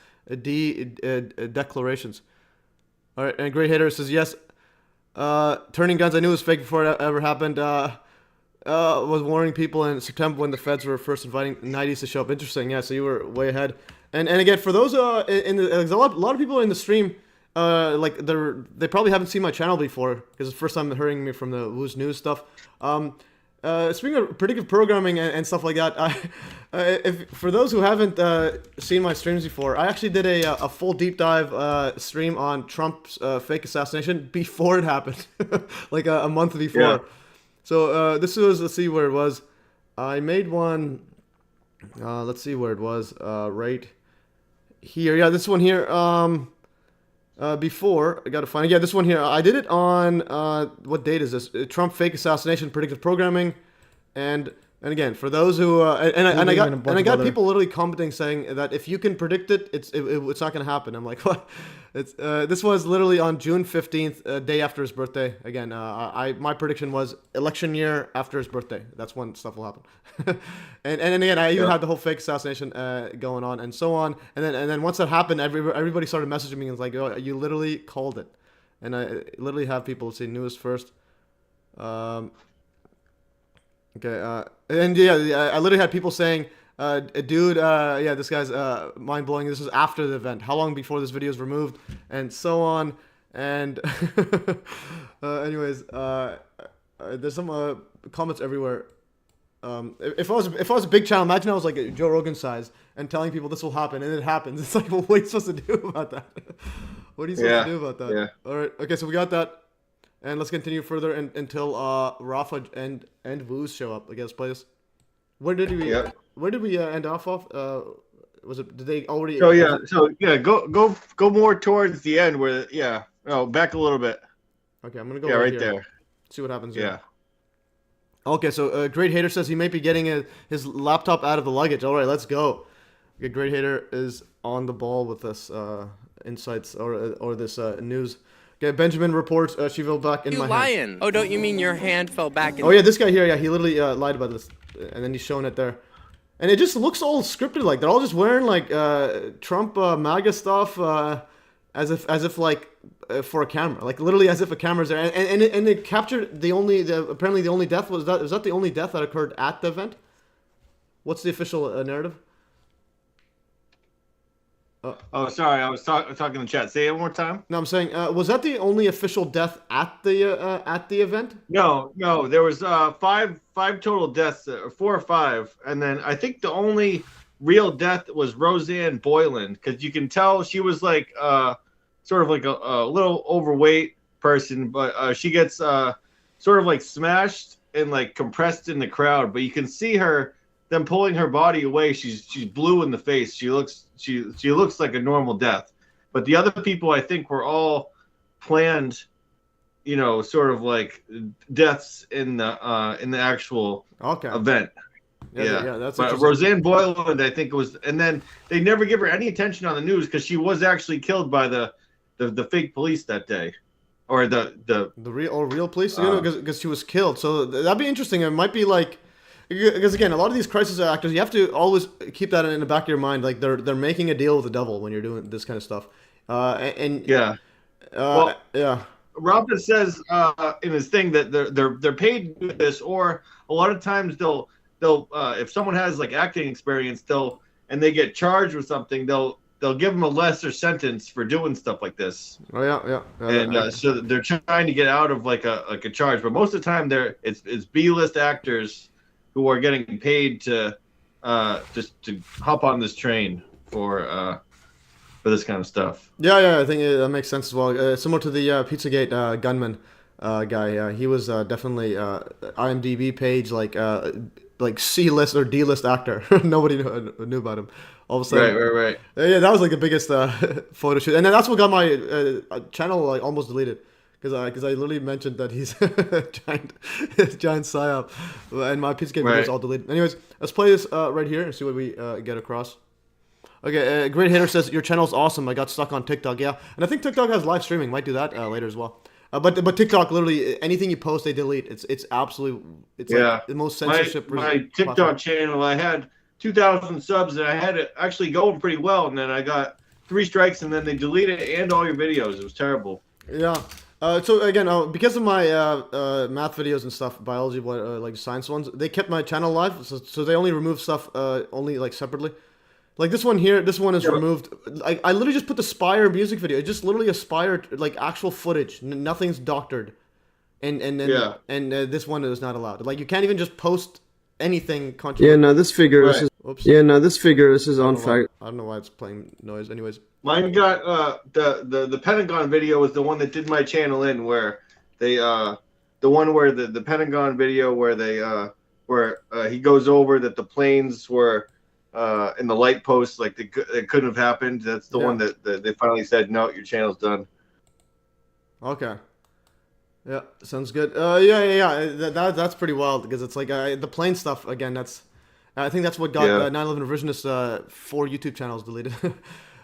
declarations. All right, and Great Hater says yes. Turning guns, I knew it was fake before it ever happened. Was warning people in September when the feds were first inviting 90s to show up. Interesting, yeah. So you were way ahead. And again, for those there's a lot of people in the stream. They probably haven't seen my channel before because it's the first time they're hearing me from the Wooz News stuff. Speaking of predictive programming and stuff like that, if for those who haven't seen my streams before, I actually did a full deep dive stream on Trump's fake assassination before it happened, like a month before. So this was, let's see where it was. I made one. Let's see where it was. Right here. Yeah, this one here. Before I gotta find it. Yeah, this one here. I did it on what date is this? Trump fake assassination predictive programming, and again for those who I got people literally commenting saying that if you can predict it, it's not gonna happen. I'm like, what? It's this was literally on June 15th, day after his birthday. Again, my prediction was election year after his birthday. That's when stuff will happen. and again, I even had the whole fake assassination going on and so on. And then once that happened, everybody started messaging me and was like, "Oh, you literally called it." And I literally have people say newest first. Okay, and yeah, I literally had people saying, dude, yeah, this guy's mind blowing. This is after the event. How long before this video is removed, and so on. And anyways, there's some comments everywhere. If I was a big channel, imagine I was like Joe Rogan size and telling people this will happen, and it happens. It's like, well, what are you supposed to do about that? What are you supposed to do about that? Yeah. All right. Okay, so we got that. And let's continue further until Rafa and Wooz show up. I guess, play this. Where did we end off of? Was it? Did they already? So yeah. Go more towards the end where back a little bit. Okay, I'm gonna go right here. there. See what happens. Yeah. Okay, so Great Hater says he might be getting his laptop out of the luggage. All right, let's go. Okay, Great Hater is on the ball with this insights or this news. Okay, Benjamin reports she fell back in my hand. Oh, don't you mean your hand fell back in? Oh yeah, this guy here, yeah, he literally lied about this, and then he's showing it there, and it just looks all scripted. Like they're all just wearing like Trump MAGA stuff, as if like for a camera, like literally as if a camera's there, and it captured apparently the only death was that the only death that occurred at the event. What's the official narrative? Oh, sorry, I was talking in the chat. Say it one more time. No, I'm saying, was that the only official death at the event? No, there was five total deaths, 4 or 5, and then I think the only real death was Roseanne Boyland, because you can tell she was like sort of like a little overweight person, but she gets sort of like smashed and like compressed in the crowd, but you can see her. Them pulling her body away, she's blue in the face. She looks like a normal death, but the other people I think were all planned, sort of like deaths in the actual event. Yeah, that's. But Roseanne Boyland, I think it was, and then they never give her any attention on the news because she was actually killed by the fake police that day, or the real police, because she was killed. So that'd be interesting. It might be like. Because again, a lot of these crisis actors, you have to always keep that in the back of your mind. Like they're making a deal with the devil when you're doing this kind of stuff. Yeah. Rafa says in his thing that they're paid to do this, or a lot of times they'll if someone has like acting experience, and they get charged with something, they'll give them a lesser sentence for doing stuff like this. Oh yeah. And so they're trying to get out of like a charge, but most of the time it's B-list actors who are getting paid to just to hop on this train for this kind of stuff. Yeah, I think that makes sense as well. Similar to the Pizzagate gunman guy. He was definitely IMDb page like C-list or D-list actor. Nobody knew about him. All of a sudden, right. Yeah, that was like the biggest photo shoot, and then that's what got my channel like almost deleted. Because I literally mentioned that he's a giant psyop, and my Pizzagate videos all deleted. Anyways, let's play this right here and see what we get across. Okay, Great Hater says your channel's awesome. I got stuck on TikTok. Yeah, and I think TikTok has live streaming. Might do that later as well. But TikTok literally anything you post they delete. It's absolutely like the most censorship. My TikTok channel, I had 2,000 subs and I had it actually going pretty well, and then I got 3 strikes and then they deleted it and all your videos. It was terrible. Yeah. So again, because of my math videos and stuff, biology, like science ones, they kept my channel live. So they only remove stuff only like separately. Like this one here, this one is removed. I literally just put the Spire music video. It's just literally a Spire like actual footage. Nothing's doctored, and this one is not allowed. Like you can't even just post anything. Yeah, no, this figure. This is, oops. Yeah, no, this figure. This is on fact. I don't know why it's playing noise. Anyways. Mine got the Pentagon video was the one that did my channel in, where they the one where the Pentagon video where they he goes over that the planes were in the light posts, like it couldn't have happened. That's the one that they finally said, no, your channel's done. Okay. Yeah, sounds good. Yeah. That's pretty wild because it's like the plane stuff again. I think that's what got 9/11 revisionists 4 YouTube channels deleted.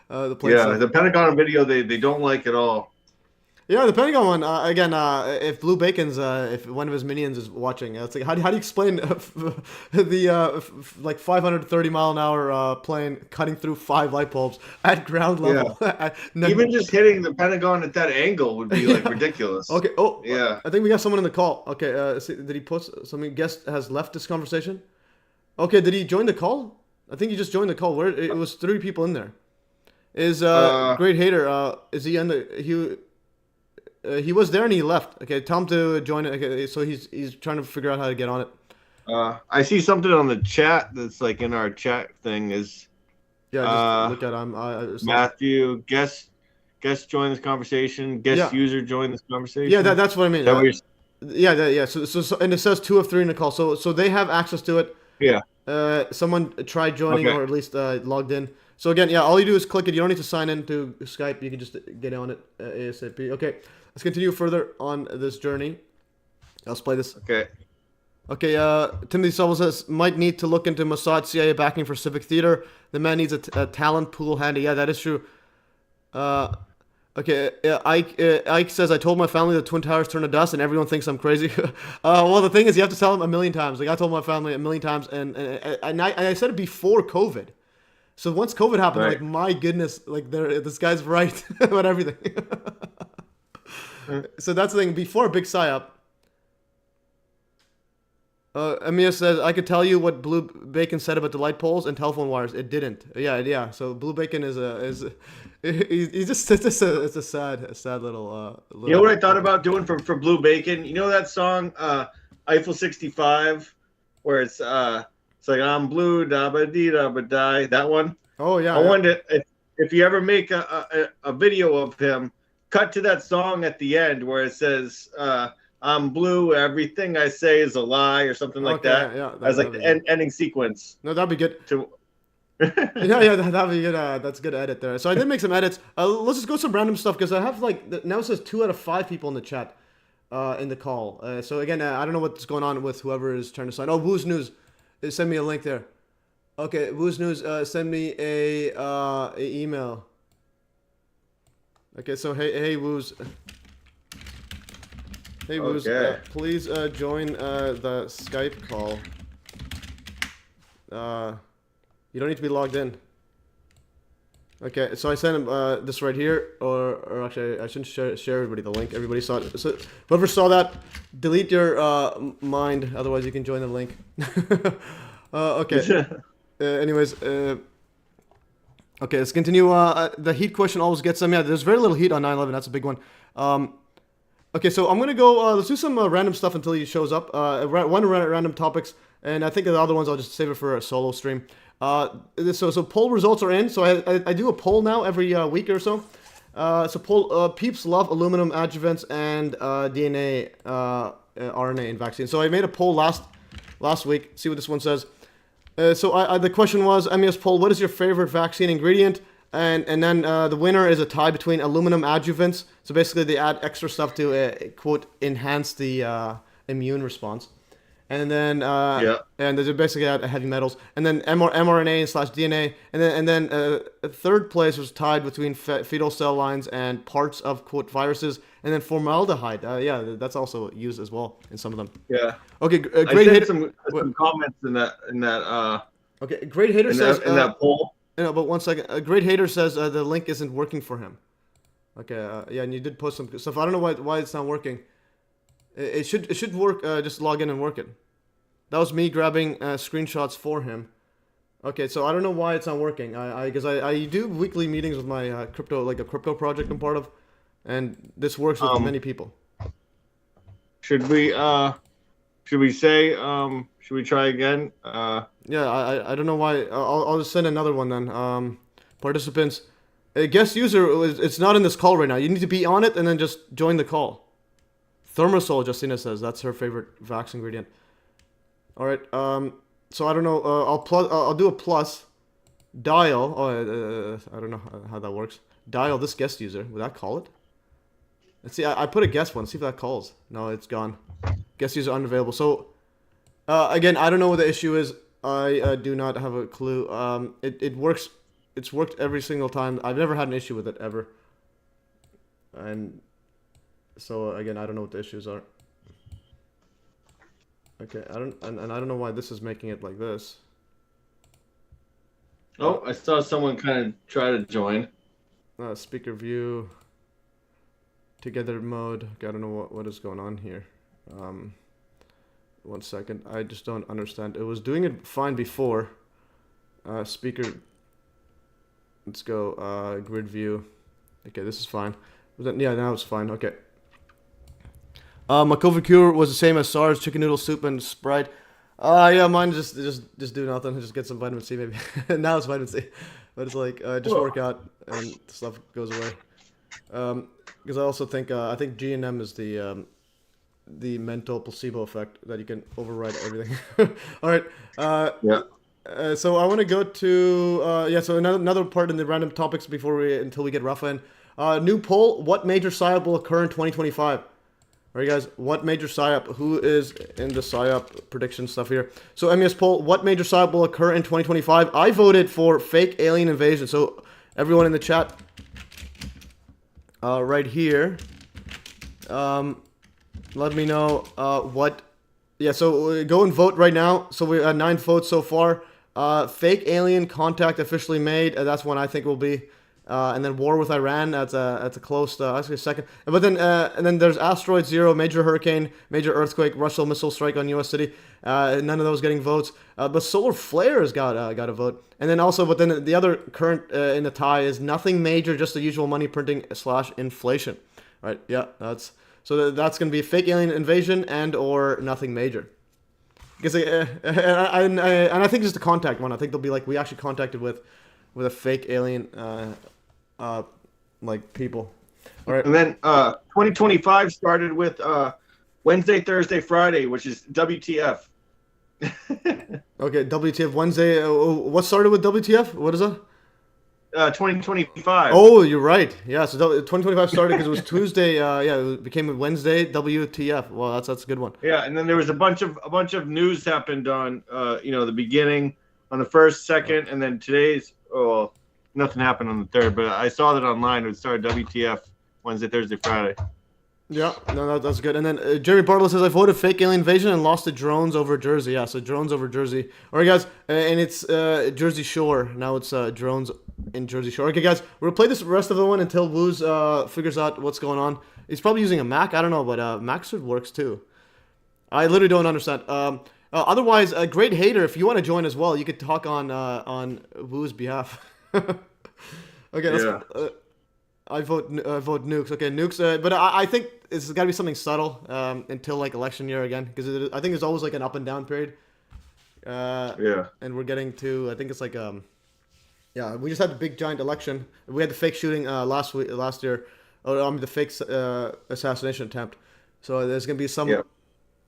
The plane stuff. The Pentagon video they don't like at all. Yeah, the Pentagon one again. If Blue Bacon's, if one of his minions is watching, it's like how do you explain the like 530-mile-an-hour plane cutting through 5 light bulbs at ground level? Yeah. Even just hitting the Pentagon at that angle would be like ridiculous. Okay. Oh, yeah. I think we got someone in the call. Okay. Did he post something? Guest has left this conversation. Okay. Did he join the call? I think he just joined the call. Where it was 3 people in there. Is Great Hater? Is he on the he was there and he left. Okay, tell him to join it. Okay, so he's trying to figure out how to get on it. I see something on the chat that's like in our chat thing is. Yeah, just look at him. Matthew, guest join this conversation. Guest user join this conversation. Yeah, that's what I mean. Yeah. So and it says 2 of 3 in the call. So they have access to it. Yeah. Someone tried joining or at least logged in. So again, all you do is click it. You don't need to sign in to Skype. You can just get on it ASAP. Okay, let's continue further on this journey. Let's play this. Okay, Timothy Sobel says, might need to look into Mossad CIA backing for civic theater. The man needs a talent pool handy. Yeah, that is true. Okay, Ike says, I told my family the Twin Towers turn to dust and everyone thinks I'm crazy. Well, the thing is, you have to tell them a million times. Like, I told my family a million times, and I said it before COVID. So once COVID happened, like, my goodness, like, this guy's right about everything. So that's the thing. Before Big PSYOP, MES says, I could tell you what Blue Bacon said about the light poles and telephone wires. It didn't. Yeah. So Blue Bacon is it's a sad little. You know what I thought about doing for Blue Bacon? You know that song, Eiffel 65, where it's like I'm blue, da ba dee da ba die. That one. Oh yeah. I wondered if you ever make a video of him, cut to that song at the end where it says I'm blue, everything I say is a lie, or something like that. Yeah. As like the ending sequence. No, that'd be good. Yeah, that'd be good. That's a good edit there. So I did make some edits. Let's just go some random stuff because I have like now it says 2 out of 5 people in the chat, in the call. So again, I don't know what's going on with whoever is trying to sign. Oh, Wooz News, send me a link there. Okay, Wooz News, send me a email. Okay, so hey Wooz. Hey Wooz, please join the Skype call. You don't need to be logged in. Okay, so I sent him this right here, or actually I shouldn't share everybody the link. Everybody saw it. So whoever saw that, delete your mind. Otherwise, you can join the link. Okay. Anyways, okay, let's continue. The heat question always gets them. Yeah, there's very little heat on 9/11. That's a big one. Okay, so I'm gonna go. Let's do some random stuff until he shows up. One random topics, and I think the other ones I'll just save it for a solo stream. So poll results are in. So I do a poll now every week or so. So poll peeps love aluminum adjuvants and DNA, RNA in vaccines. So I made a poll last week. See what this one says. So the question was, MES poll, what is your favorite vaccine ingredient? And then the winner is a tie between aluminum adjuvants. So basically they add extra stuff to, quote, enhance the immune response. And then and they basically add heavy metals. And then mRNA/DNA. And then third place was tied between fetal cell lines and parts of, quote, viruses. And then formaldehyde. Yeah, that's also used as well in some of them. Yeah. Okay, great hater. Some comments in that. Okay, great hater says in that poll. No, but 1 second. A great hater says the link isn't working for him. Okay, yeah, and you did post some stuff. I don't know why it's not working. It should work. Just log in and work it. That was me grabbing screenshots for him. Okay, so I don't know why it's not working. Because I do weekly meetings with my crypto, like a crypto project I'm part of, and this works with many people. Should we say? Should we try again? Yeah, I don't know why. I'll just send another one then. Participants, guest user, it's not in this call right now. You need to be on it and then just join the call. Thermosol, Justina says that's her favorite Vax ingredient. All right. So I don't know. I'll do a plus. Dial. Oh, I don't know how that works. Dial this guest user. Would that call it? Let's see. I put a guest one. See if that calls. No, it's gone. Guest user unavailable. So again, I don't know what the issue is. I do not have a clue. It works. It's worked every single time. I've never had an issue with it ever. And so again, I don't know what the issues are. Okay, I don't know why this is making it like this. Oh, I saw someone kind of try to join. Speaker view. Together mode. Okay, I don't know what is going on here. 1 second. I just don't understand. It was doing it fine before. Speaker. Let's go. Grid view. Okay, this is fine. Yeah, now it's fine. Okay. My COVID cure was the same as SARS, chicken noodle soup and Sprite. Yeah, mine just do nothing. Just get some vitamin C maybe. Now it's vitamin C, but it's like just work out and stuff goes away. Because I also think I think G&M is the mental placebo effect that you can override everything. All right. Yeah. So I want to go to yeah. So another part in the random topics until we get Rafa in. New poll: what major PSYOP will occur in 2025? All right, guys. What major PSYOP? Who is in the PSYOP prediction stuff here? So MES poll: what major PSYOP will occur in 2025? I voted for fake alien invasion. So everyone in the chat, right here, let me know what. Yeah. So go and vote right now. So we 9 votes so far. Fake alien contact officially made. That's one I think will be. And then war with Iran. That's a close. Actually, second. But then and then there's asteroid 0, major hurricane, major earthquake, Russian missile strike on U.S. city. None of those getting votes. But solar flares got a vote. And then also, but then the other current in the tie is nothing major, just the usual money printing / inflation. Right? Yeah. That's gonna be fake alien invasion and or nothing major. Because and I think it's the contact one. I think they'll be like, we actually contacted with a fake alien like people. All right. And then 2025 started with Wednesday, Thursday, Friday, which is WTF. Okay, WTF Wednesday. What started with WTF? What is that? 2025. Oh, you're right. Yeah, so 2025 started because it was Tuesday. Yeah, it became Wednesday. WTF. Well, that's a good one. Yeah, and then there was a bunch of news happened on the beginning, on the 1st, 2nd, and then today's. Oh, nothing happened on the 3rd, but I saw that online. It started WTF Wednesday, Thursday, Friday. Yeah, no, that's good. And then Jerry Bartlett says, I voted fake alien invasion and lost to drones over Jersey. Yeah, so drones over Jersey. All right, guys, and it's Jersey Shore. Now it's drones in Jersey Shore. Okay, guys, we're going to play this rest of the one until Wooz figures out what's going on. He's probably using a Mac. I don't know, but Mac should works too. I literally don't understand. Otherwise, a great hater, if you want to join as well, you could talk on Woo's behalf. Okay, yeah. I vote nukes. Okay, nukes. But I think it's got to be something subtle until like election year again, because I think there's always like an up and down period. Yeah. And we're getting to, I think it's like yeah, we just had the big giant election. We had the fake shooting last year. The fake assassination attempt. So there's gonna be some. Yeah.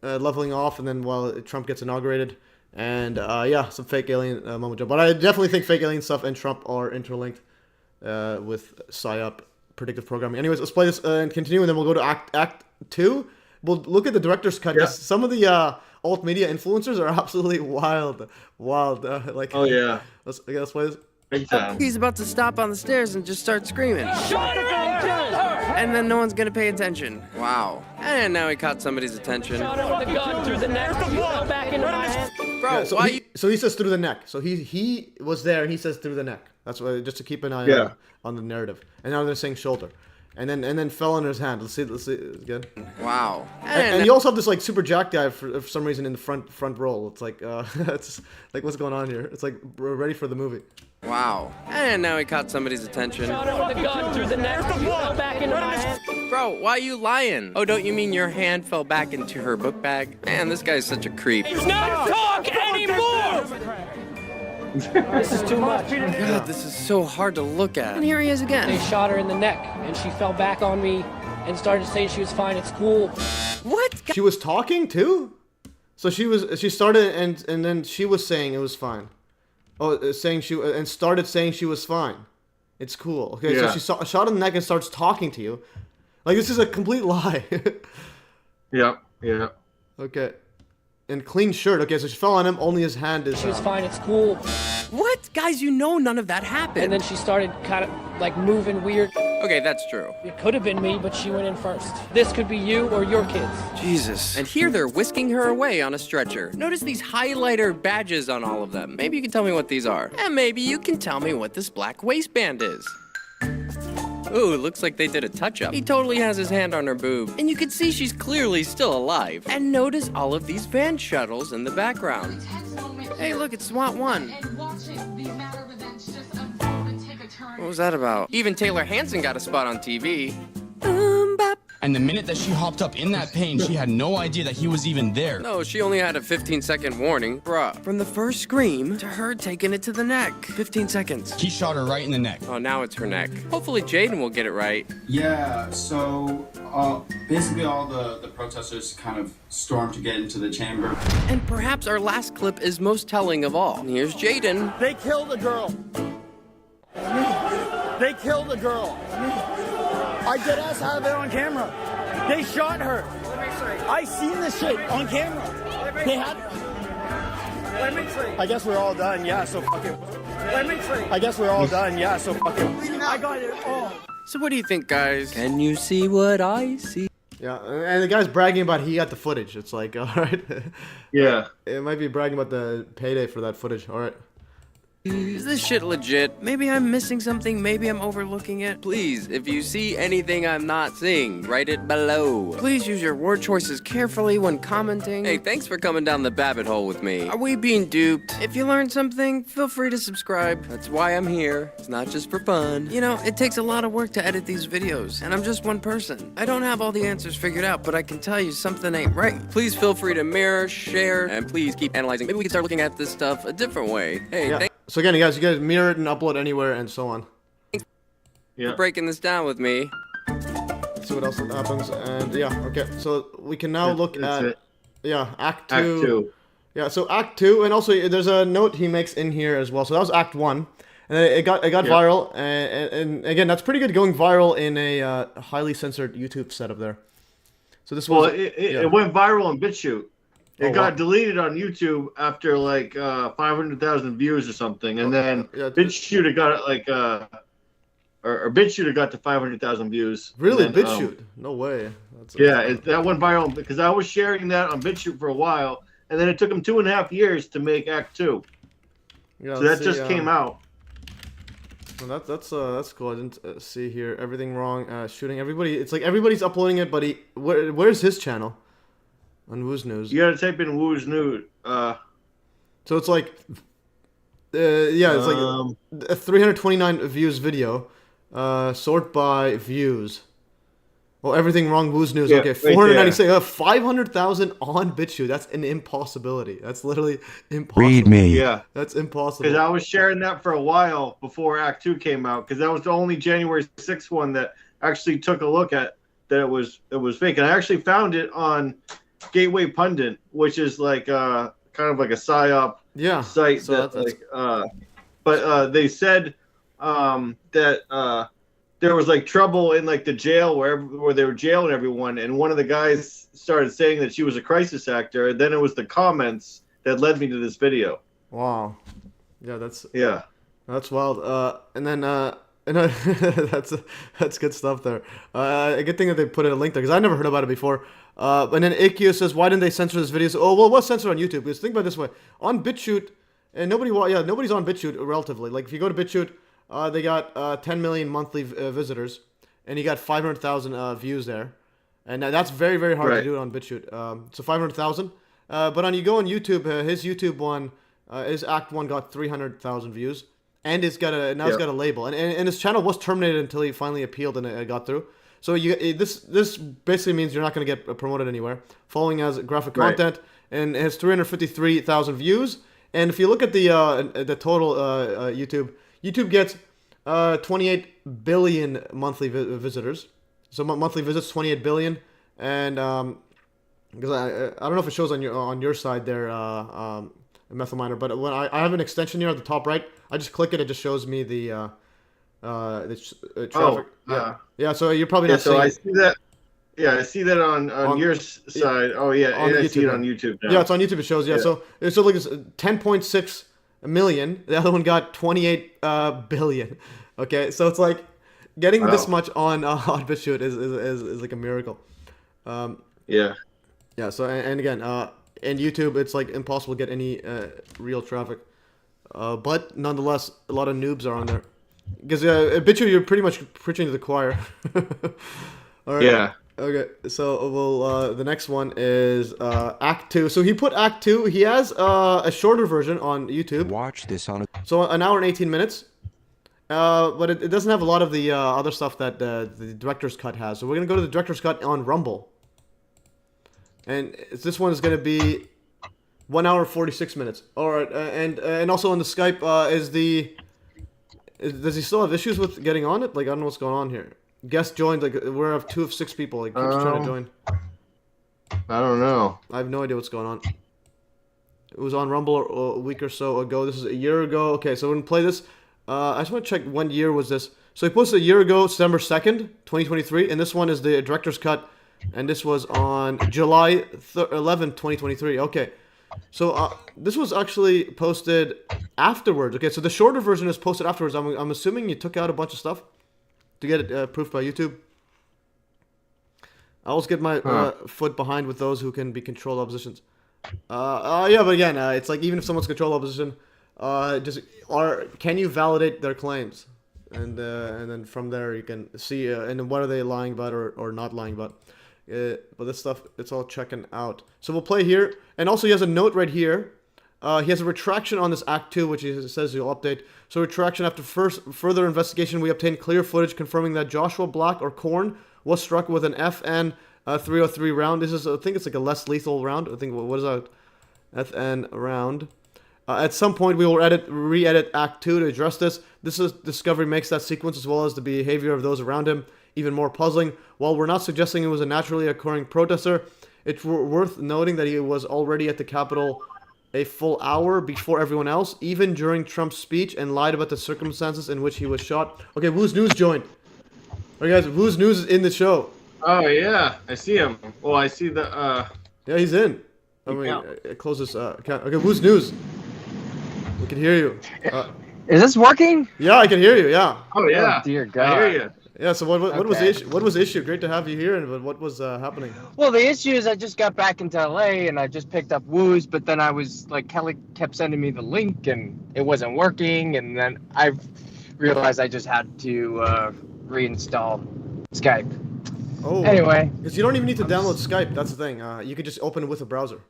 Leveling off, and then while Trump gets inaugurated, and yeah, some fake alien moment jump. But I definitely think fake alien stuff and Trump are interlinked with PSYOP predictive programming. Anyways, let's play this and continue, and then we'll go to Act 2. We'll look at the director's cut. Yeah. Some of the alt media influencers are absolutely wild. Like, oh yeah. Let's play this. Big time. He's about to stop on the stairs and just start screaming. Shut her up, kill her! And then no one's gonna pay attention. Wow. And now he caught somebody's attention. Shot her with a gun through the neck. Fell back into my head. Bro, yeah, so he says through the neck. So he was there and he says through the neck. That's why, just to keep an eye on the narrative. And now they're saying shoulder. And then fell in his hand. Let's see again. Wow. And you also have this like super jack guy for some reason in the front roll. It's like it's like, what's going on here? It's like we're ready for the movie. Wow. And now he caught somebody's attention. Shot her with a gun through the neck. Fell back into my head. Bro, why are you lying? Oh, don't you mean your hand fell back into her book bag? Man, this guy's such a creep. It's not talk anymore! This is too much. Oh God, this is so hard to look at. And here he is again. They shot her in the neck, and she fell back on me and started saying she was fine. It's cool. What? She was talking too? So she started and then she was saying it was fine. Oh, started saying she was fine. It's cool. Okay, Yeah. so she shot in the neck and starts talking to you. Like, this is a complete lie. Yeah. Okay. And clean shirt. Okay, so she fell on him, only his hand is She was fine. It's cool. What? Guys, you know none of that happened. And then she started kind of like moving weird. Okay, that's true. It could have been me, but she went in first. This could be you or your kids. Jesus. And here they're whisking her away on a stretcher. Notice these highlighter badges on all of them. Maybe you can tell me what these are. And maybe you can tell me what this black waistband is. Ooh, looks like they did a touch-up. He totally has his hand on her boob. And you can see she's clearly still alive. And notice all of these van shuttles in the background. Hey, look, it's SWAT 1. What was that about? Even Taylor Hanson got a spot on TV. And the minute that she hopped up in that pain, she had no idea that he was even there. No, she only had a 15-second warning. Bruh, from the first scream to her taking it to the neck. 15 seconds. He shot her right in the neck. Oh, now it's her neck. Hopefully Jaden will get it right. Yeah, so basically all the protesters kind of stormed to get into the chamber. And perhaps our last clip is most telling of all. And here's Jaden. They killed a girl. They killed a girl. I deadass have it on camera. They shot her. I seen this shit on camera. They had. I guess we're all done. Yeah, so fucking. I guess we're all done. Yeah, so fucking. I got it all. So what do you think, guys? Can you see what I see? Yeah, and the guy's bragging about he got the footage. It's like, all right. Yeah. It might be bragging about the payday for that footage. All right. Is this shit legit? Maybe I'm missing something, maybe I'm overlooking it. Please, if you see anything I'm not seeing, write it below. Please use your word choices carefully when commenting. Hey, thanks for coming down the Babbitt hole with me. Are we being duped? If you learned something, feel free to subscribe. That's why I'm here. It's not just for fun. You know, it takes a lot of work to edit these videos, and I'm just one person. I don't have all the answers figured out, but I can tell you something ain't right. Please feel free to mirror, share, and please keep analyzing. Maybe we can start looking at this stuff a different way. Hey, yeah. So again, you guys mirror it and upload anywhere and so on. Yeah. For breaking this down with me. Let's see what else happens. And yeah, okay. So we can now look at Act 2. Act 2. Yeah, so Act 2, and also there's a note he makes in here as well. So that was Act 1, and then it got viral, and again, that's pretty good going viral in a highly censored YouTube setup there. So this was it went viral on BitChute. It got deleted on YouTube after like 500,000 views or something, and then BitChute had got like or BitChute had got to 500,000 views. Really, then, BitChute? No way. That went viral because I was sharing that on BitChute for a while, and then it took them 2.5 years to make Act 2. Yeah, so that just came out. Well, that's cool. I didn't see here everything wrong. Shooting everybody. It's like everybody's uploading it, but where's his channel? On Wooz News. You gotta type in Wooz News. So it's like, it's like a 329 views video. Sort by views. Oh, everything wrong. Wooz News. Okay, 496. 500,000 on BitChute. That's an impossibility. That's literally impossible. Read me. Yeah, that's impossible. Because I was sharing that for a while before Act 2 came out. Because that was the only January 6th one that actually took a look at that it was fake. And I actually found it on Gateway Pundit, which is like kind of like a psyop site. So but they said that there was like trouble in like the jail where they were jailing everyone, and one of the guys started saying that she was a crisis actor, and then it was the comments that led me to this video. Wow. Yeah, that's wild. And then that's good stuff there. A good thing that they put in a link there because I never heard about it before. And then Ikeo says, why didn't they censor this video? So, well, it was censored on YouTube. Because think about it this way. On BitChute, and nobody's on BitChute relatively. Like, if you go to BitChute, they got 10 million monthly visitors, and you got 500,000 views there. And that's very, very hard to do it on BitChute. So 500,000. But you go on YouTube, his YouTube one, his Act 1 got 300,000 views. And it's got it's got a label. And his channel was terminated until he finally appealed and it got through. So this basically means you're not going to get promoted anywhere. Following as graphic content, and it has 353,000 views. And if you look at the total YouTube gets 28 billion monthly visitors, So monthly visits 28 billion, and because I don't know if it shows on your side there, Methyl Miner, but when I have an extension here at the top right, I just click it, it just shows me the traffic. Oh, yeah. So you're probably not so seeing I it. see that. Yeah, I see that on your side. Oh yeah, and I see it on YouTube now. Yeah, it's on YouTube. It shows. Yeah, so look, it's 10.6 million. The other one got 28 billion. Okay, so it's like getting this much on BitChute is like a miracle. Yeah. Yeah. So and again, in YouTube, it's like impossible to get any real traffic. But nonetheless, a lot of noobs are on there. Because BitChute, you're pretty much preaching to the choir. All right. Yeah. Okay, so we'll the next one is Act 2. So he put Act 2. He has a shorter version on YouTube. Watch this on So an hour and 18 minutes. But it doesn't have a lot of the other stuff that the director's cut has. So we're gonna go to the director's cut on Rumble. And this one is gonna be 1 hour 46 minutes. All right, and also on the Skype does he still have issues with getting on it? Like I don't know what's going on here. Guest joined, like we're of 2 of 6 people. Like keeps trying to join. I don't know. I have no idea what's going on. It was on Rumble a week or so ago. This is a year ago. Okay, so we're gonna play this. I just want to check when year was this. So he posted a year ago, December 2nd, 2023, and this one is the director's cut, and this was on July 11th, 2023. Okay, so this was actually posted afterwards. Okay, so the shorter version is posted afterwards. I'm assuming you took out a bunch of stuff to get it approved by YouTube. I always get my foot behind with those who can be controlled oppositions. Yeah, but again, it's like even if someone's controlled opposition, can you validate their claims, and then from there you can see and what are they lying about or not lying about. But this stuff, it's all checking out. So we'll play here, and also he has a note right here. He has a retraction on this Act 2, which he says he'll update. So retraction: after further investigation, we obtained clear footage confirming that Joshua Black, or Korn, was struck with an FN 303 round. This is, I think it's like a less lethal round. I think, what is that? FN round. At some point, we will re-edit Act 2 to address this. This discovery makes that sequence, as well as the behavior of those around him, even more puzzling. While we're not suggesting it was a naturally occurring protester, it's worth noting that he was already at the Capitol a full hour before everyone else, even during Trump's speech, and lied about the circumstances in which he was shot. Okay, Wooz News joined. Alright guys, Wooz News is in the show. Oh yeah, I see him. Well, I see the yeah, he's in. I mean, close this account. Okay, Wooz News. We can hear you. Is this working? Yeah, I can hear you. Yeah. Oh yeah. Oh, dear God. I hear you. Yeah. So what was the issue? What was the issue? Great to have you here. And what was happening? Well, the issue is I just got back into LA and I just picked up Wooz, but then I was like, Kelly kept sending me the link and it wasn't working, and then I realized I just had to reinstall Skype. Oh. Anyway. Because you don't even need to download Skype. That's the thing. You could just open it with a browser.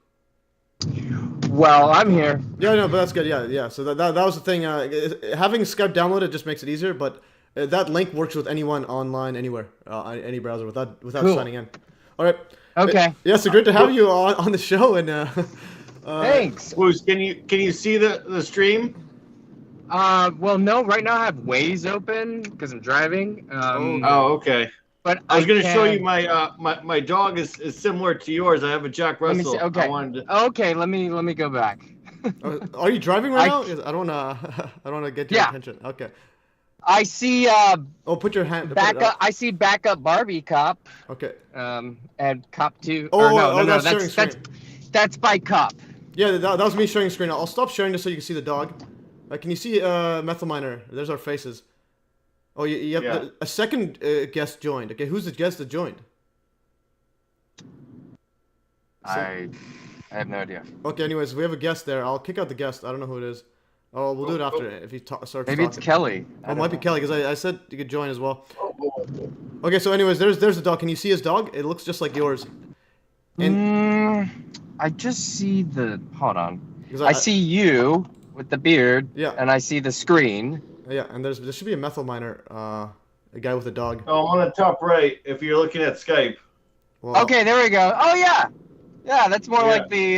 Well, I'm here. Yeah, no, but that's good. Yeah. So that was the thing. Having Skype downloaded just makes it easier, but that link works with anyone online, anywhere, any browser, without cool. signing in. All right. Okay. Yeah, so great to have you on the show. And thanks. Wooz, can you see the stream? Well, no. Right now I have Waze open because I'm driving. Oh, okay. But I was going to show you my dog is similar to yours. I have a Jack Russell. Let me see. Okay. Okay. Let me go back. Are you driving right now? I don't want to get your attention. Okay. I see. Put your hand. Backup. I see backup Barbie cop. Okay. And cop 2. No, that's by cop. Yeah, that was me sharing screen. I'll stop sharing this so you can see the dog. Can you see Methyl Miner? There's our faces. Oh, you have a second guest joined. Okay, who's the guest that joined? I have no idea. Okay, anyways, we have a guest there. I'll kick out the guest. I don't know who it is. Oh, we'll do it after if he starts talking. Maybe it's Kelly. It might be Kelly, because I said you could join as well. Okay, so anyways, there's the dog. Can you see his dog? It looks just like yours. I just see the... Hold on. I see you with the beard. Yeah. And I see the screen. Yeah, and there should be a Methyl Miner, a guy with a dog. Oh, on the top right, if you're looking at Skype. Well, okay, there we go. Oh, yeah. Yeah, that's more like the...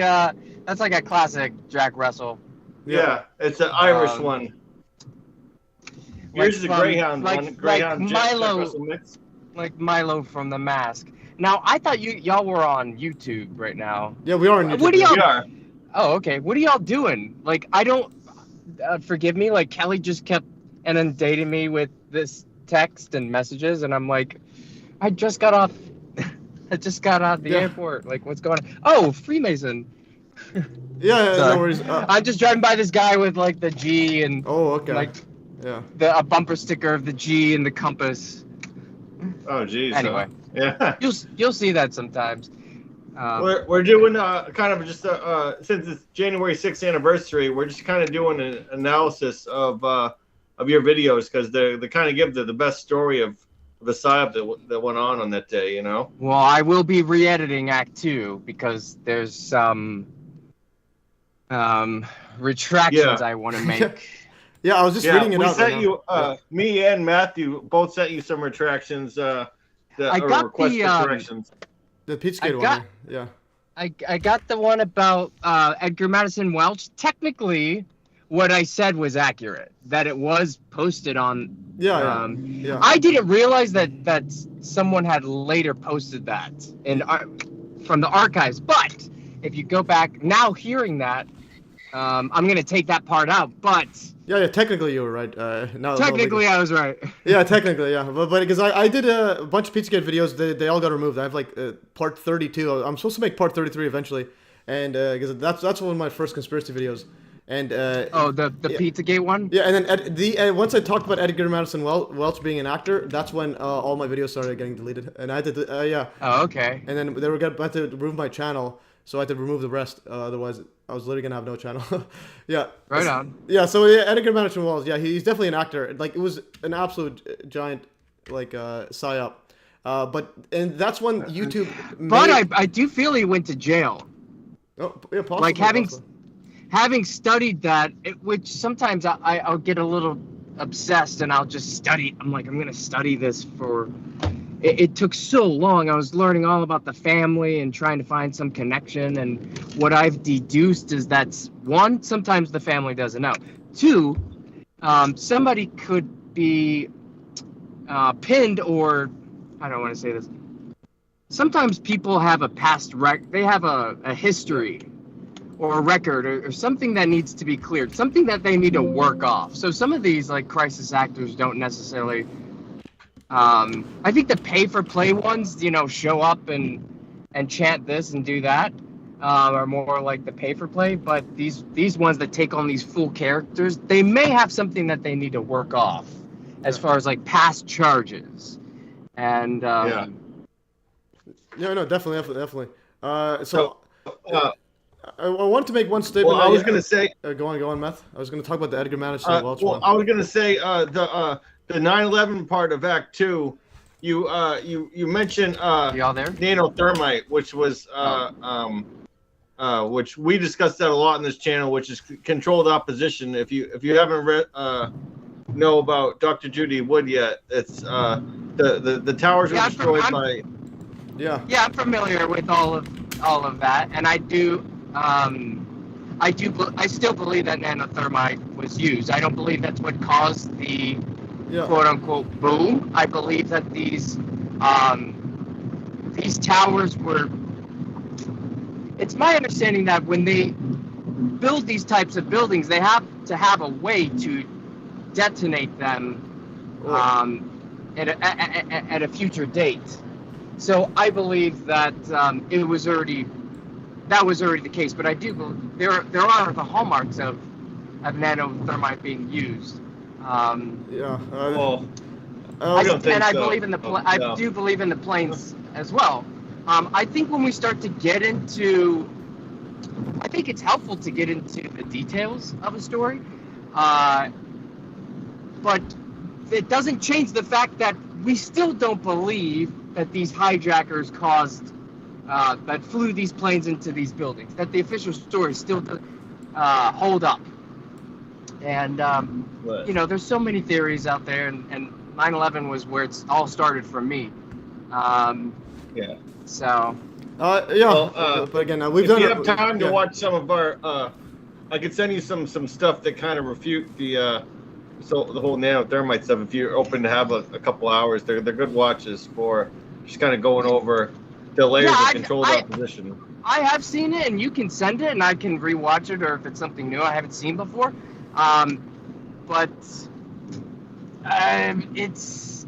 that's like a classic Jack Russell. Yeah, it's an Irish one. Yours is a Greyhound one. Greyhound like Milo. Jack Russell mix. like Milo from The Mask. Now, I thought y'all were on YouTube right now. Yeah, we are on YouTube. What are y'all? We are. Oh, okay. What are y'all doing? Like, I don't. Forgive me. Like, Kelly just kept inundating me with this text and messages, and I'm like, I just got off. I just got out of the airport. Like, what's going on? Oh, Freemason. Yeah, no worries. I'm just driving by this guy with like the G and like a bumper sticker of the G and the compass. Oh, geez. Anyway, yeah, you'll see that sometimes. We're doing kind of just since it's January 6th anniversary, we're just kind of doing an analysis of your videos because they kind of give the best story of the psyop that went on that day, you know. Well, I will be re-editing Act 2 because there's some retractions I want to make. Yeah, I was just reading it we out. Sent you, me and Matthew both sent you some retractions. I got request for corrections. The Pizzagate one. Yeah. I got the one about Edgar Madison Welch. Technically, what I said was accurate. That it was posted on. Yeah. I didn't realize that someone had later posted that from the archives. But if you go back now, hearing that, I'm gonna take that part out. But yeah, technically you were right. Technically, I was right. Yeah, technically, yeah. But because I did a bunch of Pizzagate videos, they all got removed. I have like part 32. I'm supposed to make part 33 eventually, and because that's one of my first conspiracy videos. And the Pizzagate one. Yeah, and then once I talked about Edgar Madison Welch being an actor, that's when all my videos started getting deleted, and I had to yeah. Oh, okay. And then they were about to remove my channel, so I had to remove the rest. Otherwise, I was literally gonna have no channel. Yeah. Right on. Yeah. So yeah, Edgar Madison Welch. Yeah, he's definitely an actor. Like it was an absolute giant psyop. And that's when YouTube. But I do feel he went to jail. Oh yeah, possibly. Like having studied that, which sometimes I'll get a little obsessed and I'll just study. I'm like, I'm going to study this for... It took so long. I was learning all about the family and trying to find some connection. And what I've deduced is that, one, sometimes the family doesn't know. Two, somebody could be pinned or... I don't want to say this. Sometimes people have a past they have a history or a record or something that needs to be cleared, something that they need to work off. So some of these like crisis actors don't necessarily, I think the pay-for-play ones, show up and chant this and do that, are more like the pay-for-play, but these ones that take on these full characters, they may have something that they need to work off as far as like past charges. And yeah, no, definitely. I want to make one statement. Well, I was going to say... go on, Meth. I was going to talk about the Edgar Madison Welch one. I was going to say the 9/11 part of Act 2, you mentioned y'all there? Nanothermite, which was which we discussed that a lot in this channel, which is controlled opposition. If you haven't read know about Dr. Judy Wood yet, it's the towers were destroyed by... Yeah, I'm familiar with all of that, and I still believe that nanothermite was used. I don't believe that's what caused the quote unquote boom. I believe that these towers were... It's my understanding that when they build these types of buildings, they have to have a way to detonate them at a future date. So I believe that that was already the case. But I do believe there are the hallmarks of nanothermite being used. I do believe in the planes as well. I think when we start to get into, I think it's helpful to get into the details of a story, but it doesn't change the fact that we still don't believe that these hijackers that flew these planes into these buildings, that the official story still hold up. And, there's so many theories out there, and 9/11 was where it's all started for me. So. But again, if you have time to watch some of our, I could send you some stuff that kind of refute the so the whole nanothermite stuff. If you're open to have a couple hours, they're good watches for just kind of going over the layers of controlled opposition. I have seen it, and you can send it, and I can rewatch it, or if it's something new I haven't seen before. But it's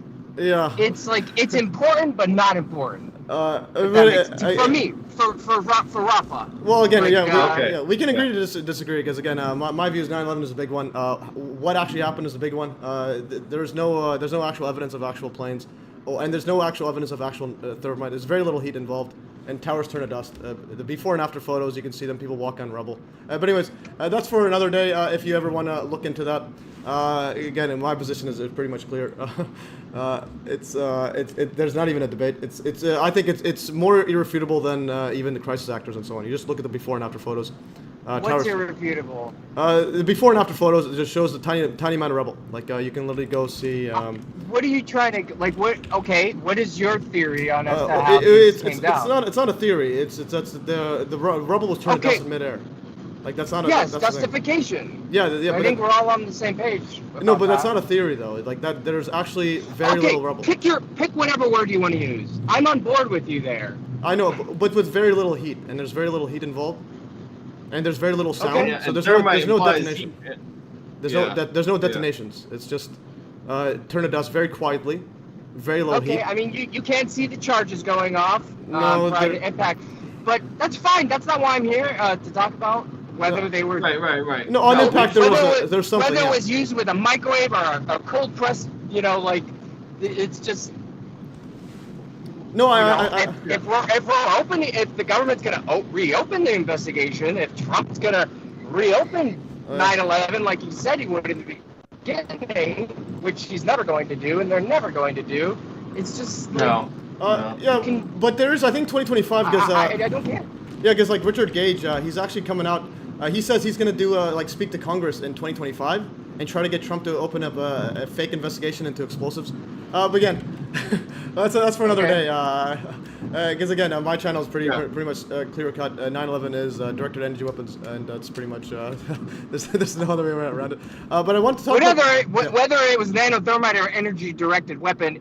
like it's important, but not important. For me, for Rafa. Well, again, we can agree to disagree because again, my view is 9/11 is a big one. What actually happened is a big one. There's no actual evidence of actual planes, and there's no actual evidence of actual thermite. There's very little heat involved, and towers turn to dust. The before and after photos, you can see them. People walk on rubble. But anyways, that's for another day. If you ever want to look into that. Again, in my position is pretty much clear. There's not even a debate. I think it's more irrefutable than even the crisis actors and so on. You just look at the before and after photos. What's irrefutable? The before and after photos it just shows the tiny amount of rubble. Like you can literally go see. What are you trying to like? What? Okay, what is your theory on how this came down? It's not a theory. The rubble was turned to dust in midair. Like that's not a that's justification. Yeah. I think we're all on the same page. No, but that's not a theory though. Like that, there's actually very little rubble. Pick whatever word you want to use. I'm on board with you there. I know, but with very little heat, and there's very little heat involved, and there's very little sound. Okay. So there's no detonation. There's no detonations. It's just turn to dust very quietly, very low heat. Okay, I mean you can't see the charges going off No, prior to impact, but that's fine. That's not why I'm here to talk about. Whether they were right. No, on impact there's something. Whether it was used with a microwave or a cold press, it's just. No, if we're opening, if the government's gonna reopen the investigation, if Trump's gonna reopen 9/11 like he said he would in the beginning, which he's never going to do, and they're never going to do, it's just no. But there is, I think, 2025 because I don't care. Yeah, because like Richard Gage, he's actually coming out. He says he's going to do speak to Congress in 2025 and try to get Trump to open up a fake investigation into explosives. But again, that's for another day. Because again, my channel is pretty much clear cut. 9/11 is directed energy weapons, and that's pretty much there's no other way around it. But I want to talk whether it was nanothermite or energy directed weapon,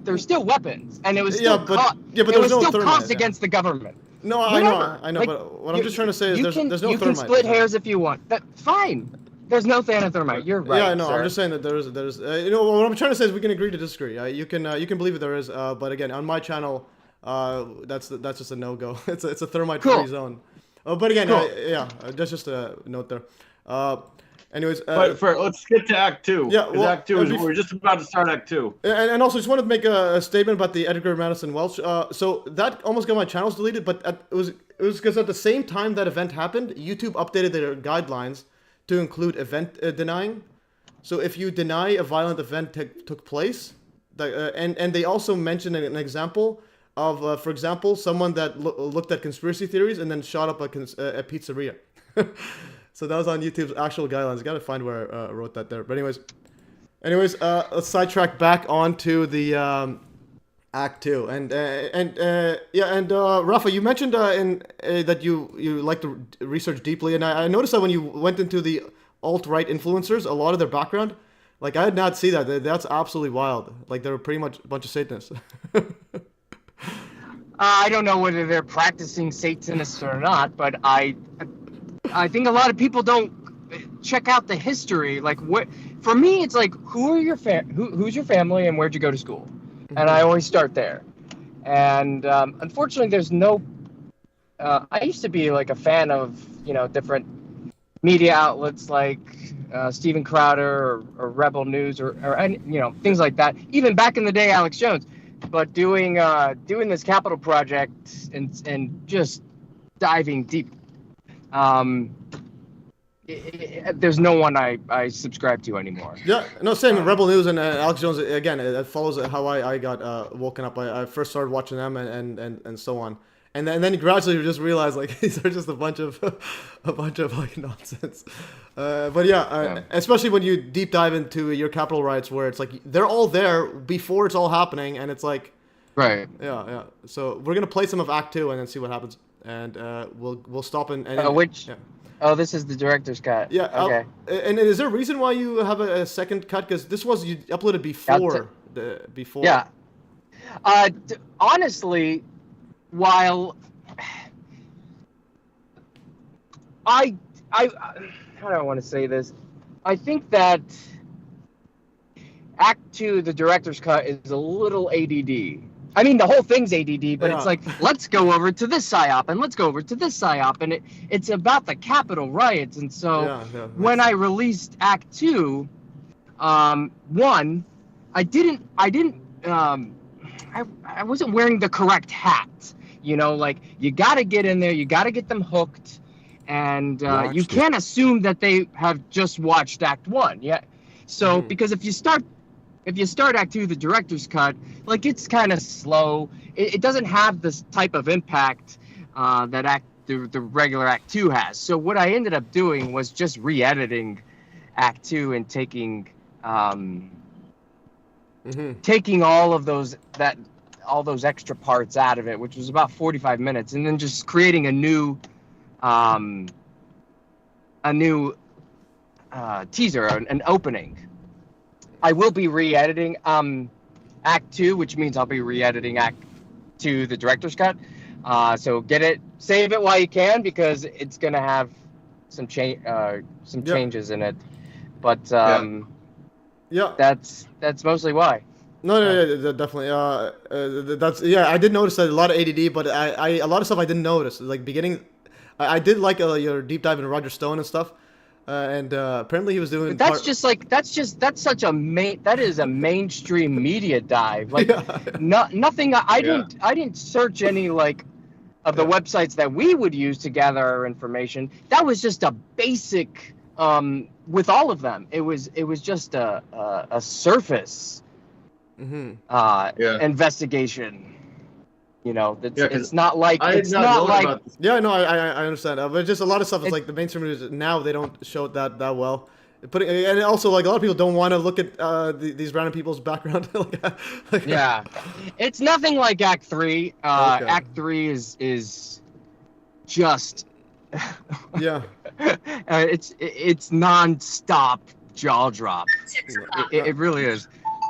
they're still weapons, and it was still cost against the government. No, I know, like, but what I'm just trying to say is there's no thermite. You can split hairs if you want. Fine. There's no nanothermite. You're right. Yeah, I know. Sir. I'm just saying that there's what I'm trying to say is we can agree to disagree. You can believe that there is, but again, on my channel, that's just a no-go. It's a thermite-free zone. But again, that's just a note there. Anyways, but let's skip to Act 2. Yeah, well, Act 2 is we're just about to start Act 2. And also, just wanted to make a statement about the Edgar Madison Welch. So that almost got my channels deleted, but it was because at the same time that event happened, YouTube updated their guidelines to include event denying. So if you deny a violent event took place, and they also mentioned an example of, for example, someone that looked at conspiracy theories and then shot up a pizzeria. So that was on YouTube's actual guidelines. I gotta find where I wrote that there. But anyways, let's sidetrack back onto the Act 2. And Rafa, you mentioned that you like to research deeply, and I noticed that when you went into the alt-right influencers, a lot of their background, like I did not see that. That's absolutely wild. Like they were pretty much a bunch of Satanists. I don't know whether they're practicing Satanists or not, but I think a lot of people don't check out the history. Like, what? For me, it's like, who's your family and where'd you go to school? Mm-hmm. And I always start there. And unfortunately, there's no. I used to be like a fan of different media outlets like Steven Crowder or Rebel News or things like that. Even back in the day, Alex Jones. But doing this Capitol project and just diving deep. There's no one I subscribe to anymore. Yeah, no, same. Rebel News and Alex Jones, again, it follows how I got woken up. I first started watching them and so on. And then gradually you just realize like these are just a bunch of like nonsense. But especially when you deep dive into your Capitol riots where it's like they're all there before it's all happening and it's like right. Yeah. So we're gonna play some of Act 2 and then see what happens. And we'll stop and Oh, this is the director's cut. Yeah. Okay. And is there a reason why you have a second cut? Because this was you uploaded before before. Yeah. Honestly, while I how do I want to say this? I think that Act 2, the director's cut, is a little ADD. I mean, the whole thing's ADD, but it's like, let's go over to this PSYOP, and let's go over to this PSYOP, and it's about the Capitol riots. And so when I released Act 2, one, I wasn't wearing the correct hat. You know, like, you got to get in there, you got to get them hooked, and you can't assume that they have just watched Act 1. Yeah. So, because if you start Act 2, the director's cut, like, it's kind of slow. It doesn't have this type of impact that the regular Act 2 has. So what I ended up doing was just re-editing Act 2 and taking all those extra parts out of it, which was about 45 minutes, and then just creating a new teaser, an opening. I will be re-editing Act 2, which means I'll be re-editing Act 2, the director's cut. So save it while you can, because it's gonna have some changes in it. But that's mostly why. No, definitely. I did notice that a lot of ADD, but a lot of stuff I didn't notice. Like beginning, I did like your deep dive into Roger Stone and stuff. And apparently he was doing. But that is a mainstream media dive. Like nothing. I didn't search any of the websites that we would use to gather our information. That was just a basic. With all of them, it was just a surface investigation. You know, it's not like Yeah, no, I understand. But just a lot of stuff is like the mainstream news now, they don't show it that well. And also, like, a lot of people don't want to look at these random people's background. Yeah, it's nothing like Act 3. Act 3 is just it's non-stop jaw drop. It really is.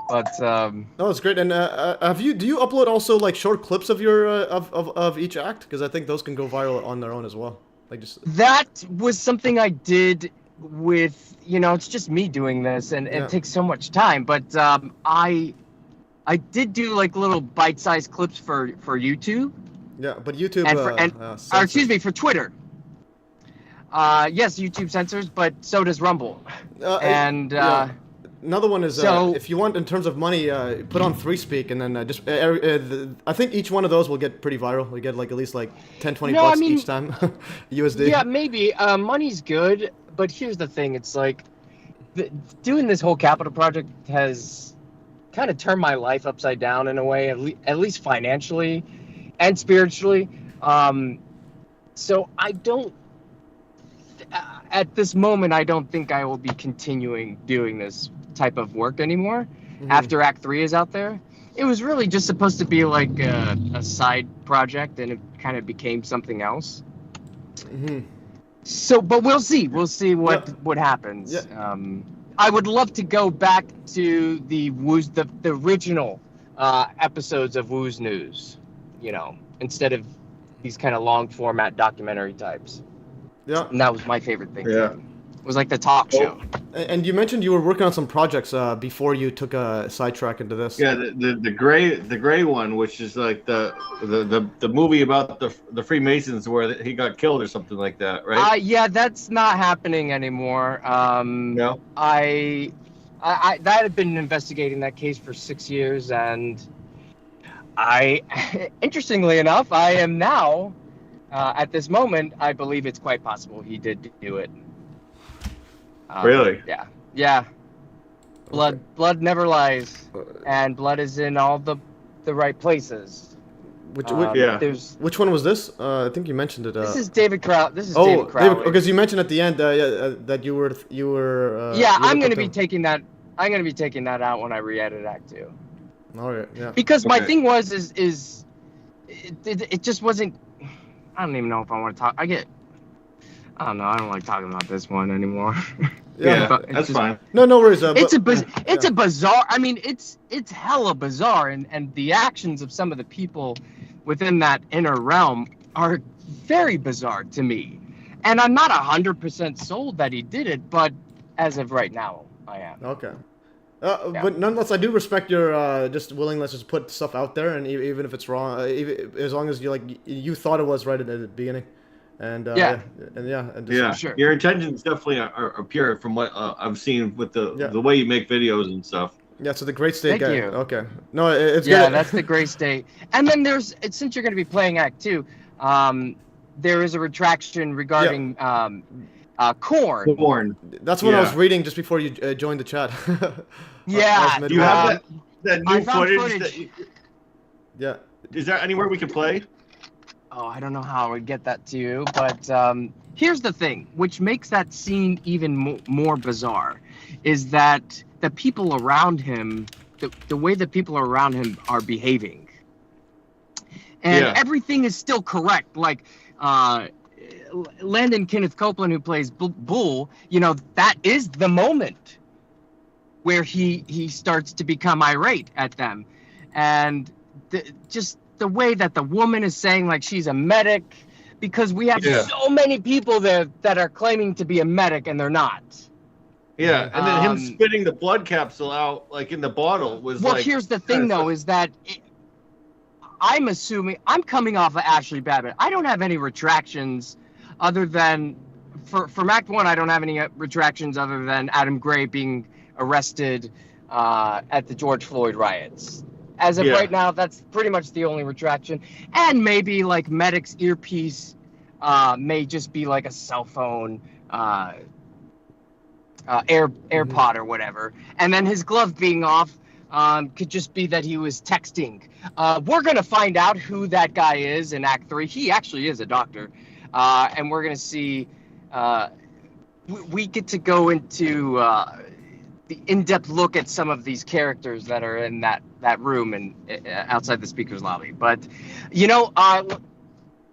But no, it's great. And do you upload also like short clips of your of each act? Because I think those can go viral on their own as well. That was something I did with, it's just me doing this, and it takes so much time. But I did do like little bite-sized clips for YouTube. Yeah, but YouTube for Twitter. Yes, YouTube censors, but so does Rumble. Another one is if you want, in terms of money, put on FreeSpeak, and then I think each one of those will get pretty viral. We get like at least like 10-20 bucks each time, USD. Yeah, maybe. Money's good, but here's the thing: it's like doing this whole Capitol project has kind of turned my life upside down in a way, at least financially and spiritually. So I don't. At this moment, I don't think I will be continuing doing this type of work anymore after Act 3 is out there. It was really just supposed to be like a side project, and it kind of became something else. So, but we'll see. We'll see what happens. I would love to go back to the Wooz, the original episodes of Wooz News, instead of these kind of long format documentary types. Yeah, and that was my favorite thing. Yeah, it was like the talk show. And you mentioned you were working on some projects before you took a sidetrack into this. Yeah, the gray one, which is like the movie about the Freemasons where he got killed or something like that, right? Yeah, that's not happening anymore. No. I had been investigating that case for 6 years, and interestingly enough, I am now. At this moment, I believe it's quite possible he did do it. Really? Yeah. Blood never lies, and blood is in all the right places. Which one was this? I think you mentioned it. This is David Crowley. David Crowley. Because you mentioned at the end that you were. I'm going to be taking that. I'm going to be taking that out when I re-edit Act 2. All right. Yeah. Because my thing was it just wasn't. I don't even know if I want to talk. I don't know. I don't like talking about this one anymore. Yeah, that's fine. No worries. It's a bizarre. I mean, it's hella bizarre, and the actions of some of the people within that inner realm are very bizarre to me. And I'm not 100% sold that he did it, but as of right now, I am. Okay. But nonetheless, I do respect your just willingness to put stuff out there, and even if it's wrong, as long as you thought it was right at the beginning. And Sure. Your intentions definitely are pure from what I've seen with the way you make videos and stuff. Yeah, so the Great State Thank guy. you. Okay. No, it's yeah, good. that's the Great State. And then since you're going to be playing Act 2, there is a retraction regarding corn. Corn. That's what I was reading just before you joined the chat. Yeah. Do you have that new footage? Yeah. Is there anywhere we can play? Oh, I don't know how I would get that to you, but here's the thing, which makes that scene even more bizarre, is that the people around him, the way the people around him are behaving. And everything is still correct. Like, Landon Kenneth Copeland, who plays Bull, that is the moment where he starts to become irate at them. And just the way that the woman is saying, like, she's a medic, because we have so many people there that are claiming to be a medic and they're not. Yeah, and then him spitting the blood capsule out, like, in the bottle was here's the thing, though, is that I'm assuming, I'm coming off of Ashley Babbitt. I don't have any retractions other than, from Act 1, I don't have any retractions other than Adam Gray being arrested at the George Floyd riots. As of right now, that's pretty much the only retraction. And maybe, like, Medic's earpiece may just be like a cell phone, AirPod or whatever. And then his glove being off could just be that he was texting. We're going to find out who that guy is in Act 3. He actually is a doctor. And we're going to see, we get to go into the in-depth look at some of these characters that are in that room and outside the speaker's lobby. But,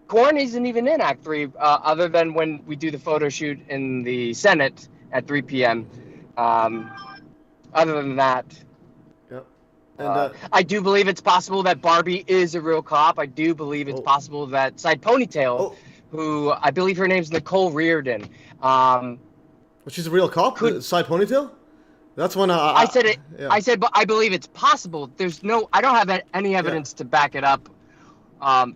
Korn isn't even in Act 3, other than when we do the photo shoot in the Senate at 3 p.m. Other than that, and, I do believe it's possible that Barbie is a real cop. I do believe it's possible that Side Ponytail, who I believe her name's Nicole Reardon. She's a real cop? Side Ponytail? That's when I said it. Yeah. I said, but I believe it's possible. I don't have any evidence to back it up.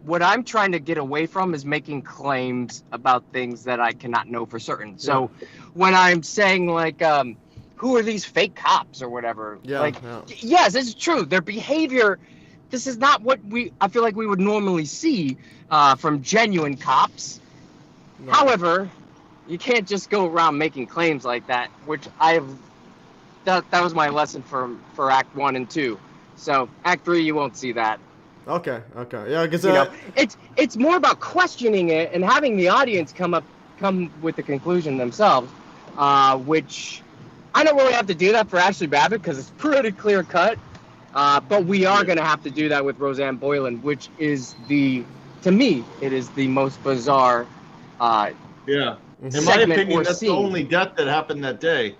What I'm trying to get away from is making claims about things that I cannot know for certain. So when I'm saying, like, who are these fake cops or whatever? Yes, it's true. Their behavior, this is not what I feel like we would normally see from genuine cops. No. However, you can't just go around making claims like that, which that was my lesson for Act 1 and 2. So Act 3, you won't see that. Okay. Yeah, because it's more about questioning it and having the audience come with the conclusion themselves, which I don't really have to do that for Ashley Babbitt because it's pretty clear cut. But we are going to have to do that with Roseanne Boylan, which is to me, it is the most bizarre. In my opinion, that's the only death that happened that day.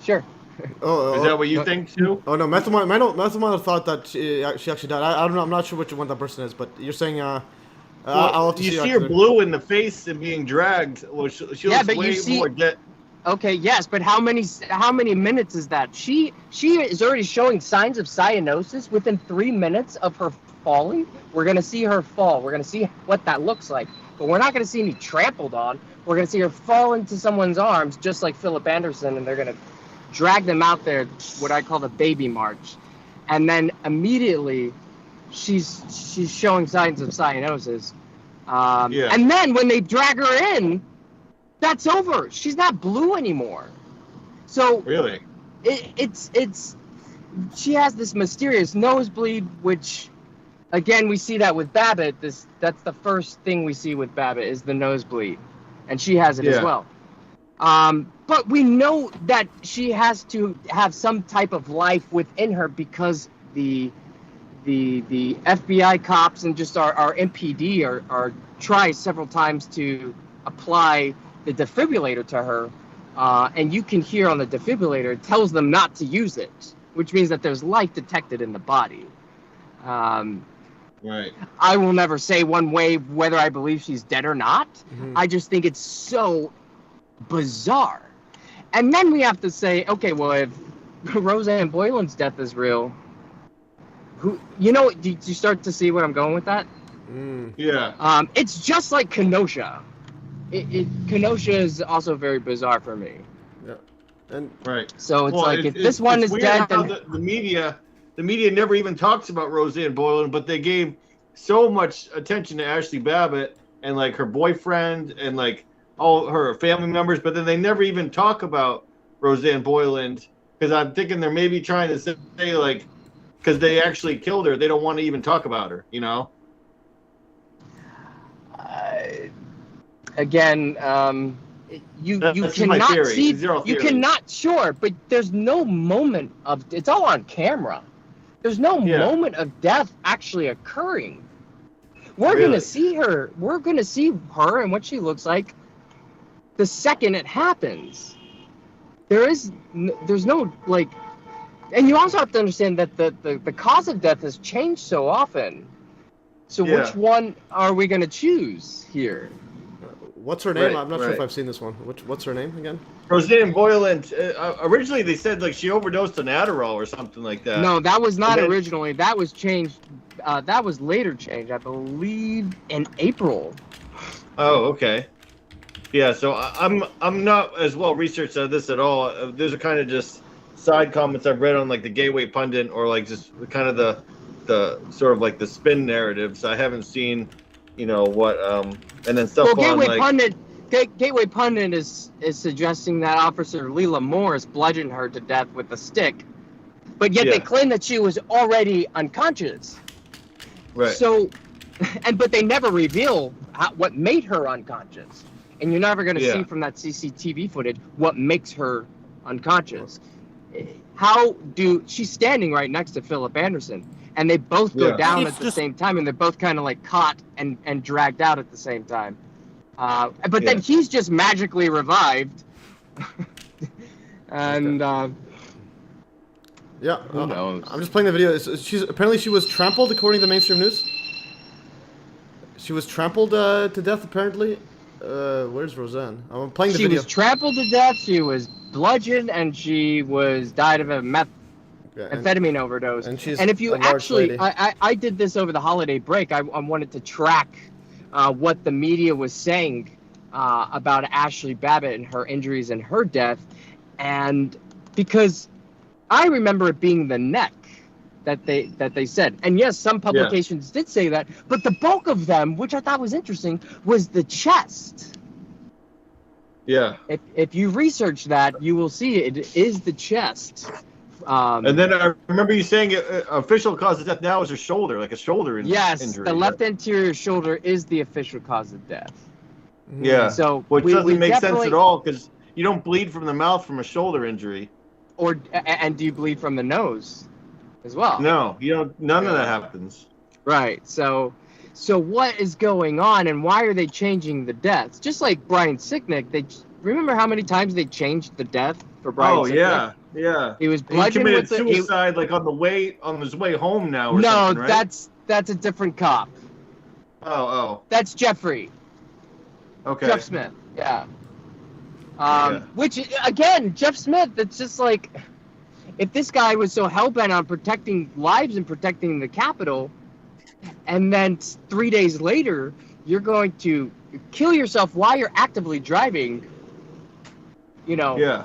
Sure. Is that what you think too? Oh no, Methyl Miner thought that she actually died. I don't know. I'm not sure which one that person is, but you're saying I'll have to you see her blue in the face and being dragged. Well, she looks way more dead. Okay, yes, but how many minutes is that? She is already showing signs of cyanosis within 3 minutes of her falling. We're gonna see her fall. We're gonna see what that looks like, but we're not gonna see any trampled on. We're gonna see her fall into someone's arms, just like Philip Anderson, and they're gonna drag them out there, what I call the baby march, and then immediately she's showing signs of cyanosis. And then when they drag her in, that's over. She's not blue anymore. So really, it's she has this mysterious nosebleed, which again we see that with Babbitt. That's the first thing we see with Babbitt is the nosebleed, and she has it as well. But we know that she has to have some type of life within her because the the FBI cops and just our MPD are try several times to apply the defibrillator to her, and you can hear on the defibrillator it tells them not to use it, which means that there's life detected in the body. Right. I will never say one way whether I believe she's dead or not. I just think it's so bizarre. And then we have to say, okay, well, if Roseanne Boylan's death is real, do you start to see where I'm going with that? Yeah. It's just like Kenosha. Kenosha is also very bizarre for me. Yeah. And right. So it's if this one is dead, then the media never even talks about Roseanne Boylan, but they gave so much attention to Ashley Babbitt and like her boyfriend and like all her family members, but then they never even talk about Roseanne Boylan, because I'm thinking they're maybe trying to say like, because they actually killed her, they don't want to even talk about her, you know? Again, you cannot see, you cannot, sure, but there's no moment of, it's all on camera. There's no moment of death actually occurring. We're gonna see her. We're gonna see her and what she looks like the second it happens. There's no like, and you also have to understand that the cause of death has changed so often. So which one are we gonna choose here? What's her name? I'm not sure if I've seen this one. What's her name again? Roseanne Boylan. Originally, they said like she overdosed on Adderall or something like that. No, that was not originally. That was changed. That was later changed, I believe, in April. Oh, okay. Yeah, so I'm not as well researched on this at all. Those are kind of just side comments I've read on like the Gateway Pundit, or like just kind of the sort of like the spin narratives. I haven't seen, what and then stuff on like. Gateway Pundit is suggesting that Officer Leela Morris bludgeoned her to death with a stick, but yet they claim that she was already unconscious. Right. So, but they never reveal what made her unconscious, and you're never going to see from that CCTV footage what makes her unconscious. She's standing right next to Philip Anderson, and they both go down at the same time, and they're both kind of like caught and dragged out at the same time. But then he's just magically revived, and who knows? I'm just playing the video. Apparently she was trampled, according to mainstream news. She was trampled to death, apparently. Where's Roseanne? I'm playing the video. She was trampled to death. She was bludgeoned, and she died of a amphetamine overdose. And if you actually, I did this over the holiday break. I wanted to track what the media was saying about Ashley Babbitt and her injuries and her death, and because I remember it being the neck that they said, and yes, some publications did say that, but the bulk of them, which I thought was interesting, was the chest. Yeah. If you research that, you will see it is the chest. And then I remember you saying official cause of death now is her shoulder, like a shoulder injury. Yes, the left anterior shoulder is the official cause of death. Yeah. So which doesn't make sense at all, because you don't bleed from the mouth from a shoulder injury. And do you bleed from the nose as well? No, you don't. None of that happens. Right. So what is going on, and why are they changing the deaths? Just like Brian Sicknick, remember how many times they changed the death for Brian Sicknick? Yeah. He was bludgeoned with suicide like on his way home now or something, right? that's a different cop. Oh. That's Jeffrey. Okay. Jeff Smith. Yeah. Which again, Jeff Smith, it's just like, if this guy was so hell-bent on protecting lives and protecting the Capitol, and then 3 days later you're going to kill yourself while you're actively driving, Yeah.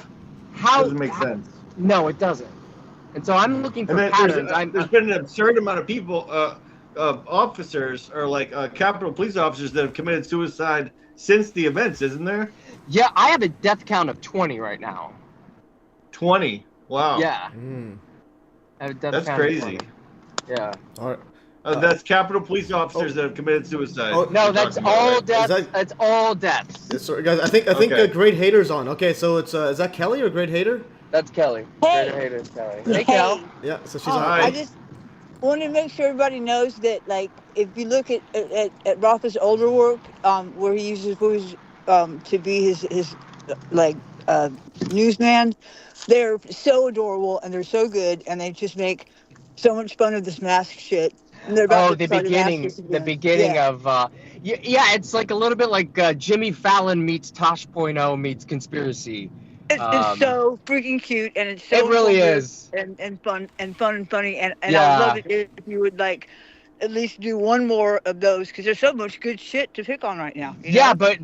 Doesn't make sense. No, it doesn't. And so I'm looking for patterns. There's been an absurd amount of people, officers, or like Capitol Police officers that have committed suicide since the events, isn't there? Yeah, I have a death count of 20 right now. 20? Wow. Yeah. I have a death count crazy. Of 20. Yeah. All right. That's Capitol Police officers that have committed suicide. Oh, no, that's all deaths. That's all deaths. Sorry, guys. I think Great Hater's on. Okay, so it's is that Kelly or Great Hater? That's Kelly. Hey. Great Hater is Kelly. Hey, Kel. Yeah, so she's I want to make sure everybody knows that, like, if you look at Rafa's older work, where he uses Wooz to be his newsman, they're so adorable and they're so good, and they just make so much fun of this mask shit. And they're about the beginning of it's like a little bit like Jimmy Fallon meets Tosh.0 meets Conspiracy. It's so freaking cute, and it's so it really is and fun and funny, and I love it if you would like at least do one more of those, because there's so much good shit to pick on right now. You know? but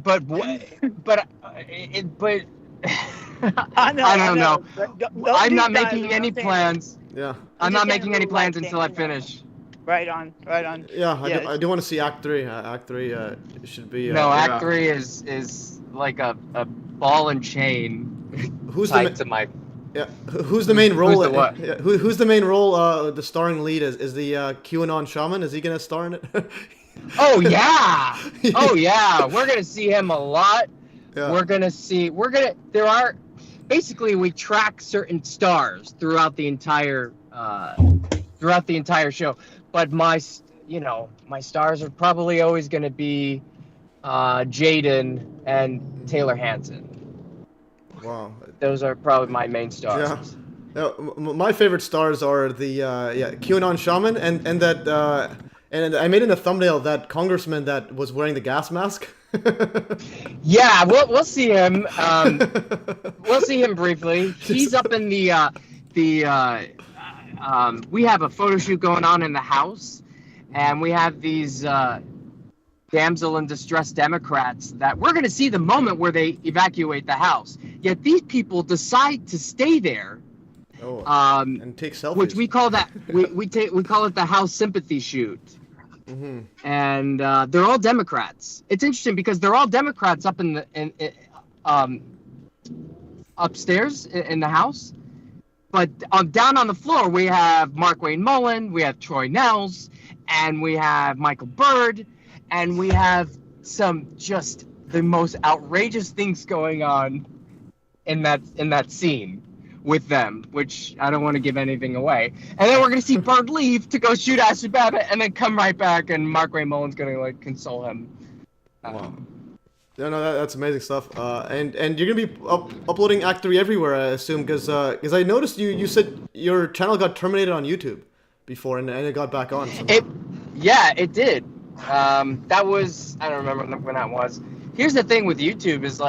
I don't know. I'm not making any plans. Yeah. I'm not making any plans until I finish. Right on. Yeah, I do want to see Act 3. Act 3 should be. Act 3 is like a ball and chain. Who's tied to my? Yeah. Who's the main role? Who's the what? Who's the main role? The starring lead is the QAnon shaman. Is he gonna star in it? Oh yeah. Oh yeah. We're gonna see him a lot. Yeah. Basically we track certain stars throughout the entire show. But my stars are probably always going to be Jaden and Taylor Hansen. Wow. Those are probably my main stars. Yeah. My favorite stars are the QAnon shaman and that and I made in a thumbnail that congressman that was wearing the gas mask. Yeah, we'll see him. We'll see him briefly. He's up in we have a photo shoot going on in the House, and we have these damsel in distress Democrats that we're going to see the moment where they evacuate the House. Yet these people decide to stay there. And take selfies. Which we call that we call it the House sympathy shoot. Mm-hmm. And they're all Democrats. It's interesting because they're all Democrats up in the upstairs in the House. But down on the floor, we have Mark Wayne Mullen, we have Troy Nehls, and we have Michael Byrd, and we have some just the most outrageous things going on in that scene with them, which I don't want to give anything away. And then we're going to see Byrd leave to go shoot Ashley Babbitt, and then come right back, and Mark Wayne Mullen's going to console him. Wow. Yeah, no, that's amazing stuff. And you're gonna be uploading Act 3 everywhere, I assume, because I noticed you said your channel got terminated on YouTube before, and it got back on. It did. That was, I don't remember when that was. Here's the thing with YouTube is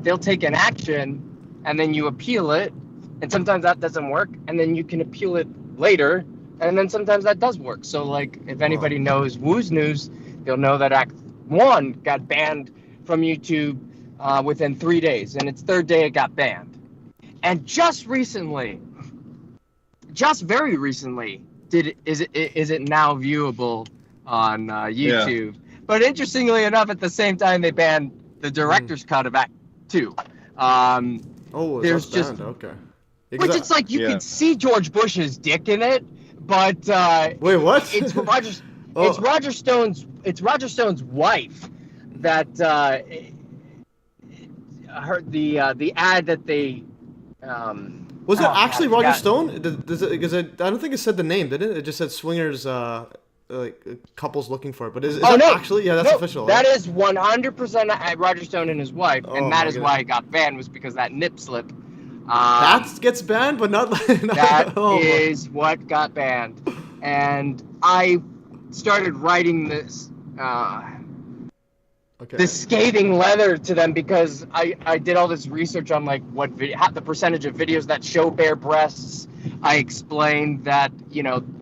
they'll take an action, and then you appeal it, and sometimes that doesn't work, and then you can appeal it later, and then sometimes that does work. So if anybody knows Wooz News, they'll know that Act 1 got banned from YouTube within 3 days, and its third day it got banned. And just very recently, is it now viewable on YouTube? Yeah. But interestingly enough, at the same time they banned the director's cut of Act 2. There's just banned. Okay. Which it's you can see George Bush's dick in it, but wait, what? It's Roger. It's Roger Stone's. It's Roger Stone's wife that heard the ad that they. Was it actually Roger Stone? Because I don't think it said the name, did it? It just said swingers, couples looking for it. But is that actually? Yeah, that's official. That is 100% Roger Stone and his wife, and that is why it got banned, was because that nip slip. That gets banned, but not. That is what got banned, and I started writing this. This scathing letter to them because I did all this research on the percentage of videos that show bare breasts. I explained that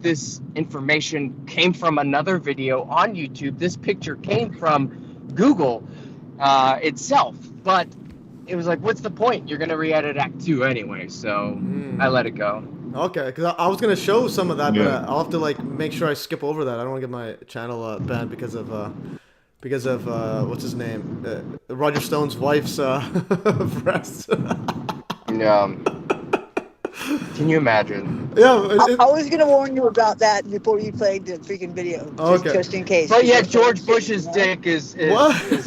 this information came from another video on YouTube. This picture came from Google itself, but it was what's the point? You're gonna re-edit Act 2 anyway, so I let it go. Okay, because I was gonna show some of that, but I'll have to make sure I skip over that. I don't want to get my channel banned because of what's his name, Roger Stone's wife's breasts. Yeah. Can you imagine? Yeah. I was gonna warn you about that before you played the freaking video, just in case. But yeah, George Bush's dick is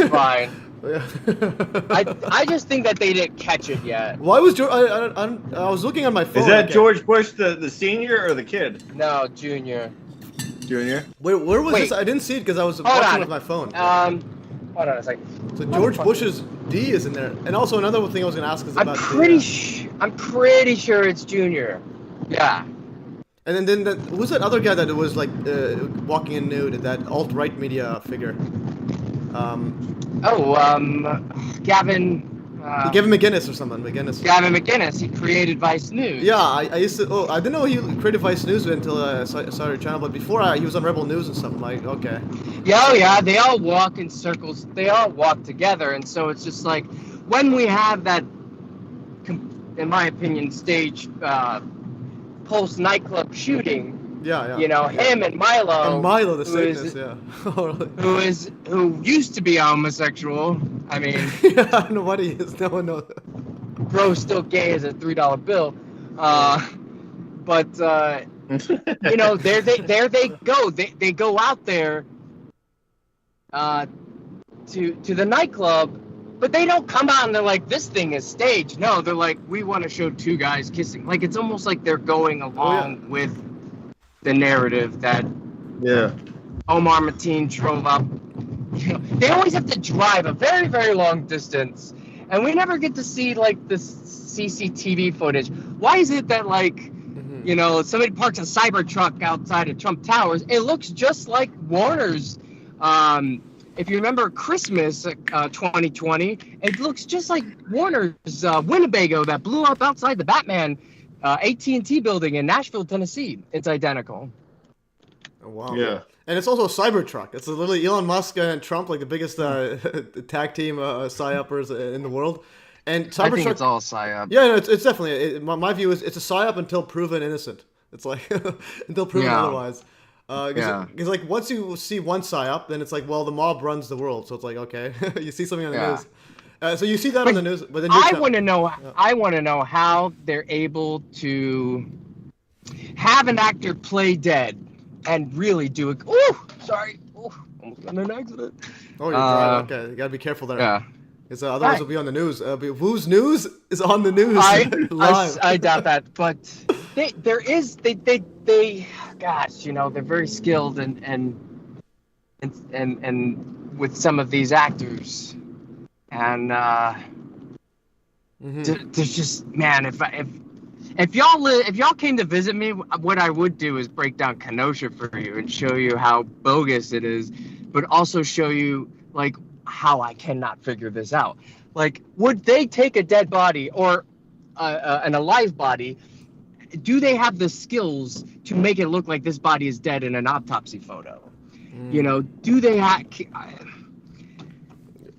fine. I just think that they didn't catch it yet. Why was George? I was looking on my phone. Is that George Bush the senior or the kid? No, junior. Junior. Wait, where was this? I didn't see it because I was watching with my phone. Hold on a second. So George Bush's D is in there, and also another thing I was gonna ask is about. I'm pretty sure it's Junior. Yeah. And then who's that other guy that was like walking in nude? That alt-right media figure. Gavin. Gavin McInnes or something. Gavin McInnes. He created Vice News. Yeah, I used to. Oh, I didn't know he created Vice News until I saw your channel. But before, he was on Rebel News and stuff. I'm like, okay. Yeah. They all walk in circles. They all walk together, and so it's just like when we have that, in my opinion, staged Pulse nightclub shooting. Yeah. You know, him and Milo. And Milo, the sickness, yeah. who used to be homosexual. I mean, I don't know what he is. No one knows. Bro's still gay as a $3 bill. But you know, there they go. They go out there to the nightclub, but they don't come out and they're like, this thing is staged. No, they're like, we want to show two guys kissing. Like, it's almost like they're going along with the narrative that Omar Mateen drove up. You know, they always have to drive a very, very long distance, and we never get to see like the CCTV footage. Why is it that like, you know, somebody parks a Cybertruck outside of Trump Towers? It looks just like Warner's. If you remember Christmas 2020, it looks just like Warner's Winnebago that blew up outside the Batman AT&T building in Nashville, Tennessee. It's identical. Oh, wow. Yeah. And it's also a Cybertruck. It's literally Elon Musk and Trump, like the biggest tag team psyopers in the world. And Cybertruck, I think it's all psyop. Yeah, no, it's definitely. My view is it's a psyop until proven innocent. It's like until proven otherwise. Because like once you see one psyop, then it's like, well, the mob runs the world. So it's like, okay, you see something on the news. So you see that on the news, but then I want to know. I want to know how they're able to have an actor play dead and really do it. Oh, sorry. Oh, almost got in an accident. Oh, you're driving. Okay, you gotta be careful there. Yeah. Because otherwise it'll be on the news. Wooz News is on the news live. I doubt that, but they gosh, you know, they're very skilled and with some of these actors. And there's just, man, if y'all came to visit me, what I would do is break down Kenosha for you and show you how bogus it is, but also show you like how I cannot figure this out. Like, would they take a dead body or an alive body? Do they have the skills to make it look like this body is dead in an autopsy photo? You know, do they have?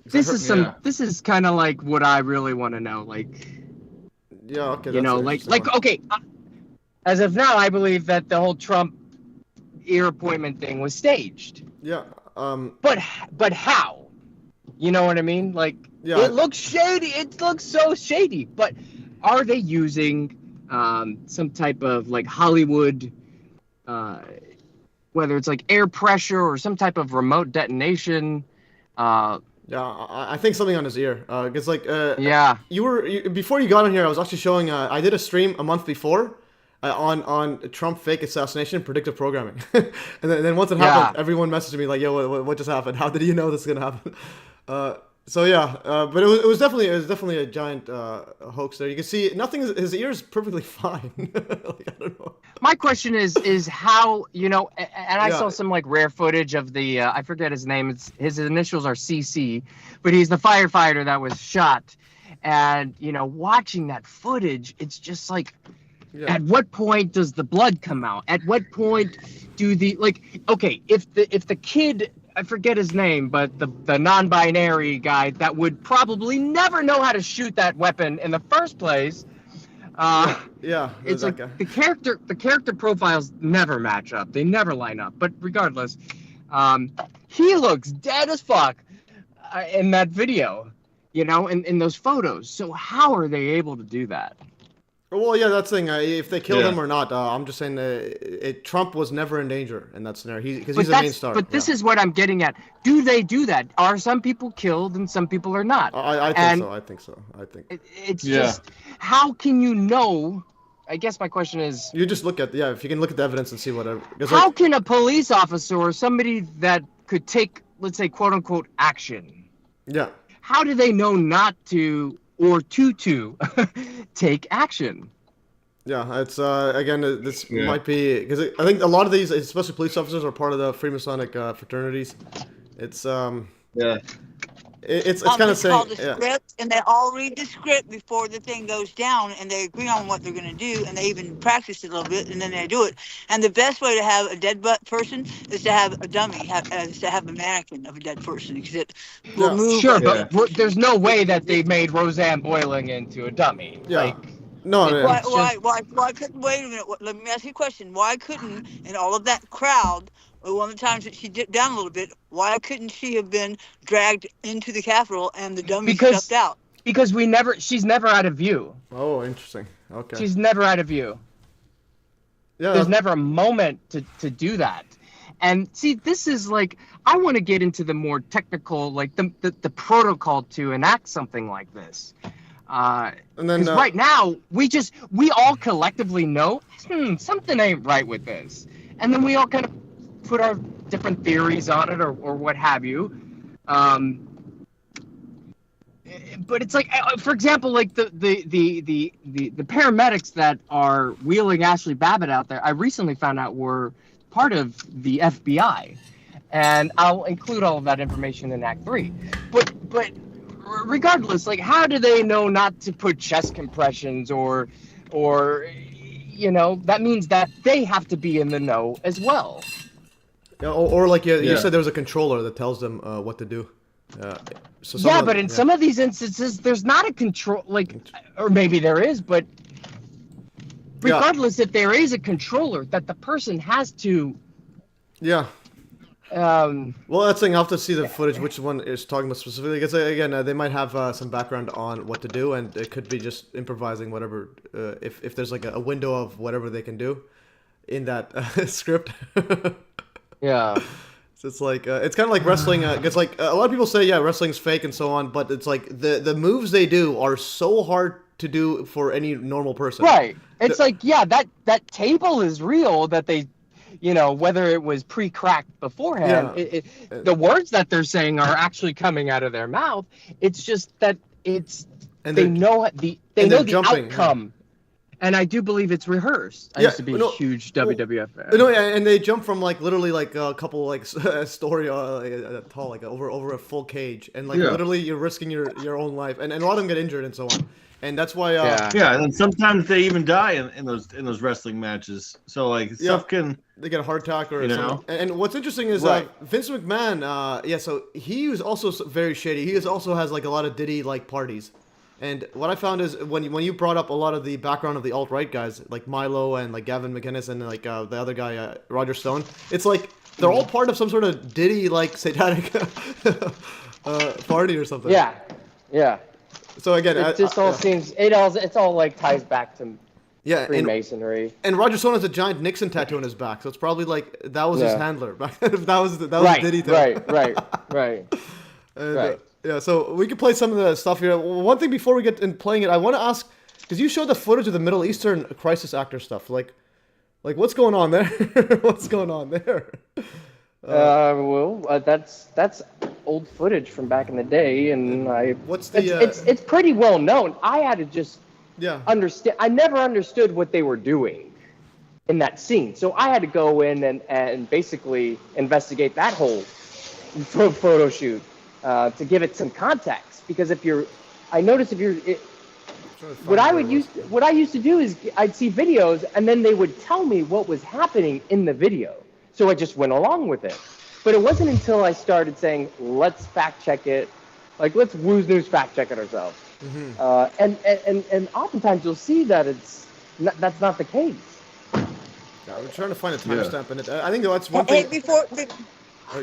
This is kind of like what I really want to know. Like, yeah, okay. You know, okay. As of now, I believe that the whole Trump ear appointment thing was staged. Yeah. But how? You know what I mean? Like, it looks shady. It looks so shady. But are they using some type of like Hollywood, whether it's like air pressure or some type of remote detonation? Yeah, I think something on his ear. It's like, before you got on here, I was actually showing. I did a stream a month before on Trump fake assassination predictive programming, and then once it happened, everyone messaged me like, "Yo, what just happened? How did you know this is gonna happen?" So yeah, but it was definitely a giant hoax there. You can see nothing. His ear is perfectly fine. Like, I don't know. My question is how, you know, and I saw some like rare footage of the I forget his name. His initials are CC, but he's the firefighter that was shot. And you know, watching that footage, it's just like, at what point does the blood come out? At what point do if the kid, I forget his name, but the non-binary guy that would probably never know how to shoot that weapon in the first place. It's like the character profiles never match up. They never line up. But regardless, he looks dead as fuck in that video, you know, in those photos. So how are they able to do that? Well, yeah, that's the thing. If they killed him or not, I'm just saying Trump was never in danger in that scenario because he's the main star. But this is what I'm getting at. Do they do that? Are some people killed and some people are not? I think so. I think it's just, how can you know I guess my question is... You just look at, if you can look at the evidence and see whatever. How can a police officer or somebody that could take, let's say, quote-unquote, action... Yeah. How do they know not to, or to take action? Yeah, it's, again, this might be... Because I think a lot of these, especially police officers, are part of the Freemasonic fraternities. It's, It's kind of saying, script, and they all read the script before the thing goes down, and they agree on what they're going to do, and they even practice it a little bit, and then they do it. And the best way to have a dead butt person is to have a dummy, is to have a mannequin of a dead person, because it will move. Sure, but there's no way that they made Roseanne Boiling into a dummy. Yeah. Like, Why couldn't, wait a minute, let me ask you a question. Why couldn't, in all of that crowd, one of the times that she dipped down a little bit, why couldn't she have been dragged into the Capitol and the dummy stepped out? Because she's never out of view. Oh, interesting. Okay. She's never out of view. Yeah. There's never a moment to do that. And see, this is like, I want to get into the more technical, like the protocol to enact something like this. And then right now, we all collectively know something ain't right with this. And then we all kind of put our different theories on it or what have you. But it's like, for example, like the paramedics that are wheeling Ashley Babbitt out there, I recently found out were part of the FBI. And I'll include all of that information in Act 3. But regardless, like, how do they know not to put chest compressions or that means that they have to be in the know as well. Yeah, or like you said, there was a controller that tells them what to do. But in some of these instances, there's not a control, or maybe there is, but regardless, if there is a controller, that the person has to. Yeah. Well, that's the thing. I'll have to see the footage. Which one is talking about specifically? Because again, they might have some background on what to do, and it could be just improvising whatever. If there's like a window of whatever they can do in that script. Yeah. So it's like it's kind of like wrestling. It's like a lot of people say, wrestling's fake and so on, but it's like the moves they do are so hard to do for any normal person. Right. It's that table is real. That they, whether it was pre-cracked beforehand, the words that they're saying are actually coming out of their mouth. It's just that they know the outcome. Yeah. And I do believe it's rehearsed. I used to be a huge WWF fan. And they jump from literally a couple story tall, over a full cage, and literally you're risking your own life, and a lot of them get injured and so on, and that's why. And then sometimes they even die in those wrestling matches. So stuff can. They get a heart attack or something. And what's interesting is Vince McMahon. So he was also very shady. He also has a lot of Diddy parties. And what I found is when you brought up a lot of the background of the alt-right guys, like Milo and Gavin McInnes and the other guy, Roger Stone, it's like they're all part of some sort of Diddy satanic party or something. Yeah, yeah. So again, it just all seems it's all ties back to Freemasonry. And Roger Stone has a giant Nixon tattoo on his back, so it's probably that was his handler. that was Diddy. Right. Right. Yeah, so we can play some of the stuff here. One thing before we get in playing it, I want to ask, because you showed the footage of the Middle Eastern crisis actor stuff. Like what's going on there? What's going on there? That's old footage from back in the day, and it's pretty well known. I had to just understand. I never understood what they were doing in that scene, so I had to go in and basically investigate that whole photo shoot. To give it some context, because what I used to do is I'd see videos and then they would tell me what was happening in the video, so I just went along with it. But it wasn't until I started saying, let's fact check it, let's Wooz News fact check it ourselves. Mm-hmm. And oftentimes you'll see that that's not the case. Yeah, we're trying to find a timestamp in it. I think that's one thing.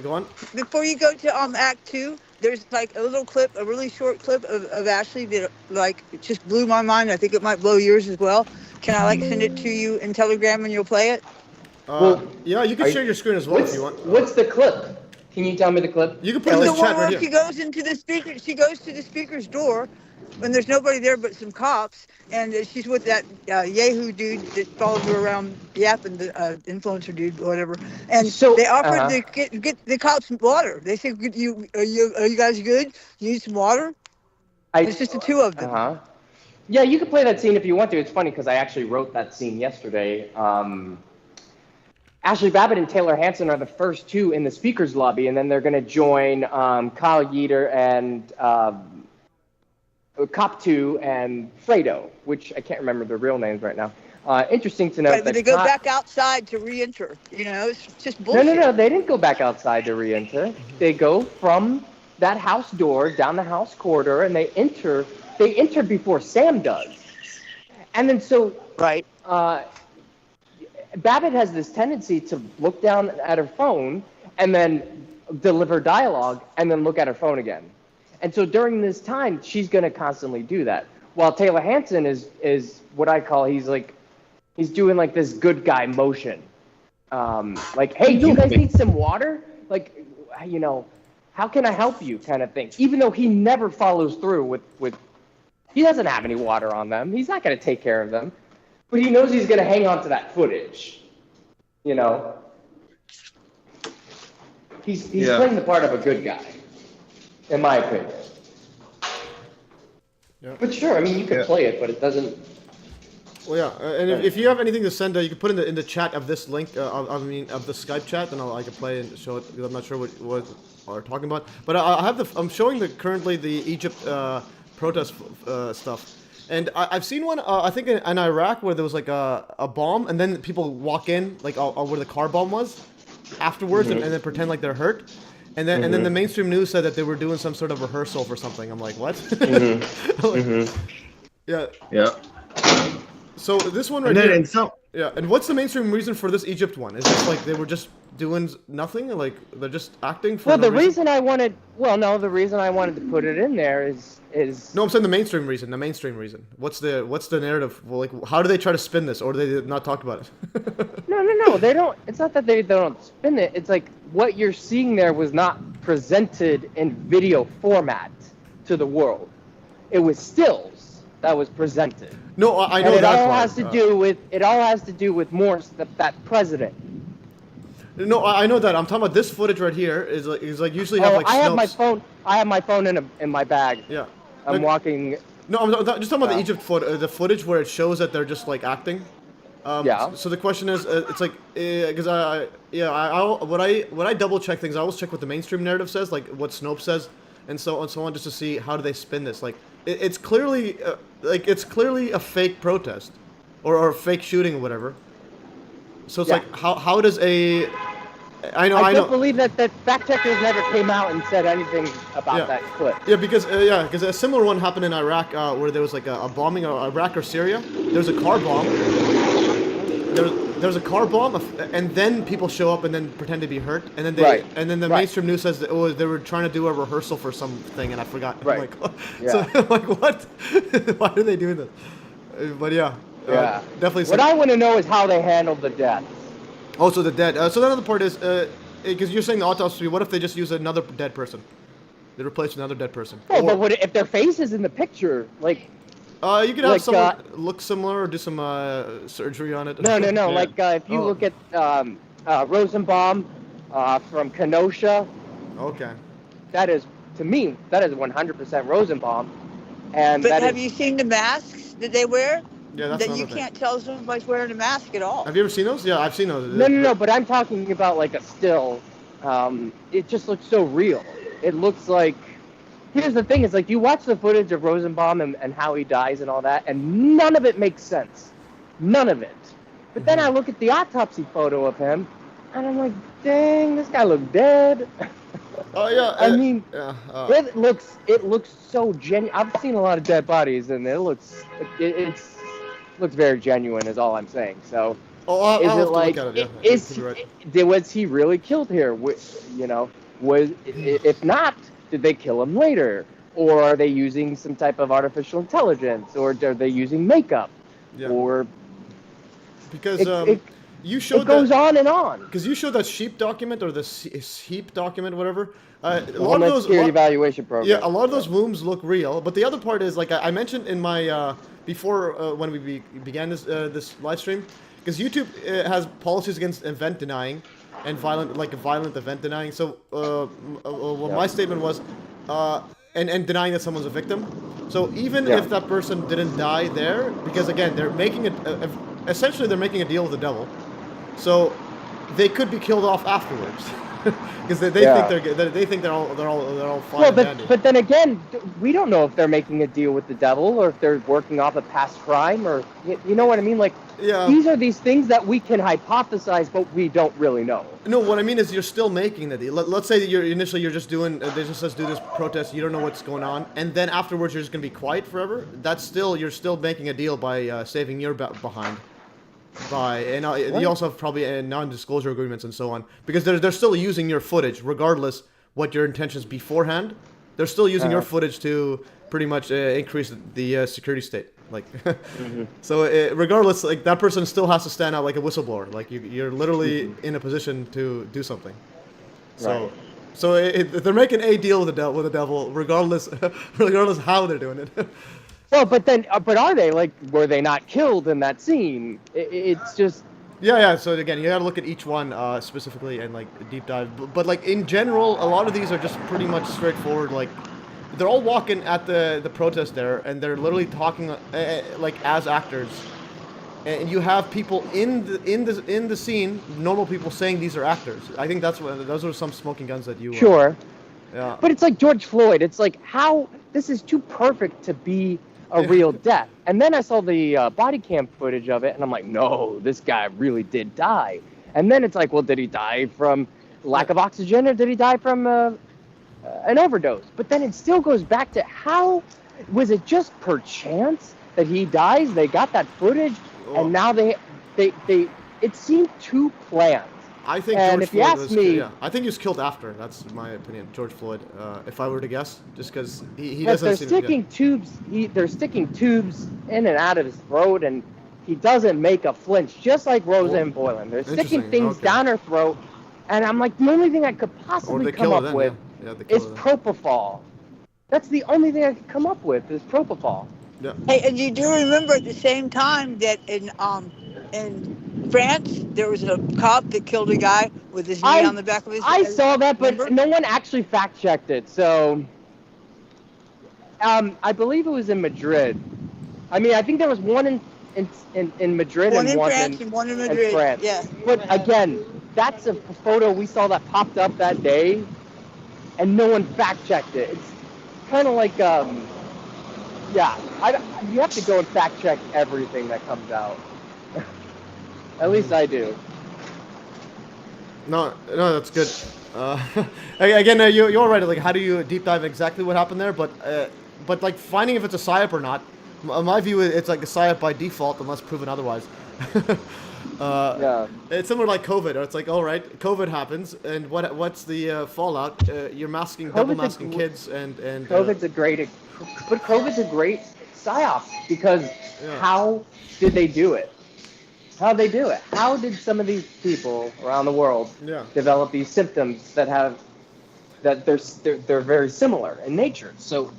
Go on. Before you go to Act 2, there's a little clip, a really short clip of Ashley that it just blew my mind. I think it might blow yours as well. Can I send it to you in Telegram and you'll play it? You can share your screen as well if you want. What's the clip? Can you tell me the clip? You can put it in the the one chat where right she here. goes into the speaker. She goes to the speaker's door, and there's nobody there but some cops, and she's with that Yahoo dude that followed her around, yapping, the influencer dude, whatever. And So, they offered to get the cops some water. They say, are you guys good? You need some water? It's just the two of them. Yeah, you can play that scene if you want to. It's funny because I actually wrote that scene yesterday. Ashley Babbitt and Taylor Hanson are the first two in the speaker's lobby, and then they're going to join Kyle Yeater and Cop 2 and Fredo, which I can't remember their real names right now. Interesting to note Right, but that they go back outside to re-enter. You know, it's just bullshit. No, they didn't go back outside to re-enter. They go from that house door down the house corridor, and they enter before Sam does. And then right. Babbitt has this tendency to look down at her phone and then deliver dialogue and then look at her phone again. And so during this time, she's going to constantly do that. While Taylor Hanson is what I call, he's doing like this good guy motion. Like, hey, do you guys need some water? Like, you know, how can I help you kind of thing. Even though he never follows through with he doesn't have any water on them. He's not going to take care of them. But he knows he's going to hang on to that footage, you know. He's playing the part of a good guy, in my opinion. Yeah. But sure, I mean, you can play it, but it doesn't. Well, yeah, and if you have anything to send, you can put in the chat of this link. of the Skype chat, and I can play and show it. Because I'm not sure what we're talking about. But I'm showing currently the Egypt protest stuff. And I've seen one, I think in Iraq, where there was like a bomb, and then people walk in, like where the car bomb was, afterwards, and then pretend like they're hurt. And then the mainstream news said that they were doing some sort of rehearsal for something. I'm like, what? Yeah. Yeah. So this one right here. Yeah. And what's the mainstream reason for this Egypt one? Is it like they were just doing nothing? Like they're just acting for? Well, no the reason I wanted to put it in there is. No, I'm saying the mainstream reason. The mainstream reason. What's the narrative? Well, like, how do they try to spin this, or do they not talk about it? No. They don't. It's not that they don't spin it. It's like what you're seeing there was not presented in video format to the world. It was stills that was presented. No, I know and that all part. has to do with it. All has to do with Morse, that president. No, I know that. I'm talking about this footage right here. Is like usually have like. I have my phone. I have my phone in my bag. Yeah. I'm walking. No, I'm just talking about the Egypt the footage where it shows that they're just like acting. Yeah. So the question is, it's like, because when I double check things, I always check what the mainstream narrative says, like what Snopes says, and so on, just to see how do they spin this. Like it's clearly a fake protest, or a fake shooting or whatever. So it's like how does a I don't believe that fact checkers never came out and said anything about that clip. Yeah, because a similar one happened in Iraq where there was like a bombing of Iraq or Syria. There was a car bomb. There's a car bomb, and then people show up and then pretend to be hurt, and then the mainstream news says that they were trying to do a rehearsal for something, and I forgot. Right. So I'm like, what? Why are they doing this? But definitely. What I want to know is how they handled the death. Oh, so the dead. So the other part is, because you're saying the autopsy, what if they just use another dead person? They replace another dead person. Oh, but if their face is in the picture, like... you could have someone look similar or do some surgery on it. No. Yeah. Like, if you look at Rosenbaum from Kenosha... Okay. That is, to me, that is 100% Rosenbaum. But have you seen the masks that they wear? Yeah, that's that you can't tell somebody's wearing a mask at all. Have you ever seen those? Yeah, I've seen those. No, but I'm talking about like a still. It just looks so real. It looks like... Here's the thing, is like you watch the footage of Rosenbaum and how he dies and all that, and none of it makes sense. None of it. But then I look at the autopsy photo of him, and I'm like, dang, this guy looked dead. Oh yeah. I mean, it looks so genuine. I've seen a lot of dead bodies, and it looks very genuine. Is all I'm saying. So, was he really killed here? You know, if not, did they kill him later, or are they using some type of artificial intelligence, or are they using makeup, or because You showed it goes on and on. Because you showed that sheep document or the heap document, whatever. A lot Homeland of those Security Evaluation Program. Yeah, a lot of those wombs look real. But the other part is, like I mentioned in my before when we began this live stream, because YouTube has policies against event denying and violent event denying. So my statement was and denying that someone's a victim. So even if that person didn't die there, because again they're making essentially they're making a deal with the devil. So they could be killed off afterwards because they think they're all fine. Well, but then again, we don't know if they're making a deal with the devil or if they're working off a past crime or you know what I mean. Like these are these things that we can hypothesize, but we don't really know. No, what I mean is you're still making the deal. Let's say that you're just doing they just says do this protest. You don't know what's going on, and then afterwards you're just gonna be quiet forever. You're still making a deal by saving your behind. You also have probably non-disclosure agreements and so on, because they're still using your footage regardless what your intentions beforehand. They're still using your footage to pretty much increase the security state. Like, so regardless, like that person still has to stand out like a whistleblower. Like you're literally in a position to do something. So, they're making a deal with the devil, regardless how they're doing it. Well, but are they, like, were they not killed in that scene? It's just... Yeah, so again, you gotta look at each one specifically and, like, deep dive. But, like, in general, a lot of these are just pretty much straightforward, like, they're all walking at the protest there, and they're literally talking, like, as actors. And you have people in the scene, normal people saying these are actors. I think those are some smoking guns that you... Sure. Yeah. But it's like George Floyd. It's like, how... This is too perfect to be a real death. And then I saw the body cam footage of it, and I'm like, no, this guy really did die. And then it's like, well, did he die from lack of oxygen, or did he die from an overdose? But then it still goes back to how was it just per chance that he dies? They got that footage, and now it seemed too planned. I think George Floyd I think he was killed after. That's my opinion. George Floyd, if I were to guess, just because he doesn't. They're sticking tubes. They're sticking tubes in and out of his throat, and he doesn't make a flinch, just like Roseanne Boylan. They're sticking things down her throat, and I'm like, the only thing I could possibly come up with is propofol. That's the only thing I could come up with is propofol. Yeah. Hey, and you do remember at the same time that in France, there was a cop that killed a guy with his knee on the back of his head. I saw that, but no one actually fact-checked it. So, I believe it was in Madrid. I mean, I think there was one in Madrid and one in Madrid. France. Yeah. But again, that's a photo we saw that popped up that day, and no one fact-checked it. It's kind of like, you have to go and fact-check everything that comes out. At least I do. No, that's good. Again, you're right. Like, how do you deep dive exactly what happened there? But like finding if it's a psyop or not. My view is it's like a psyop by default unless proven otherwise. It's similar like COVID. It's like, all right, COVID happens, and what's the fallout? You're double masking kids, and COVID's a great psyop because how did they do it? How'd they do it? How did some of these people around the world develop these symptoms that they're very similar in nature? So,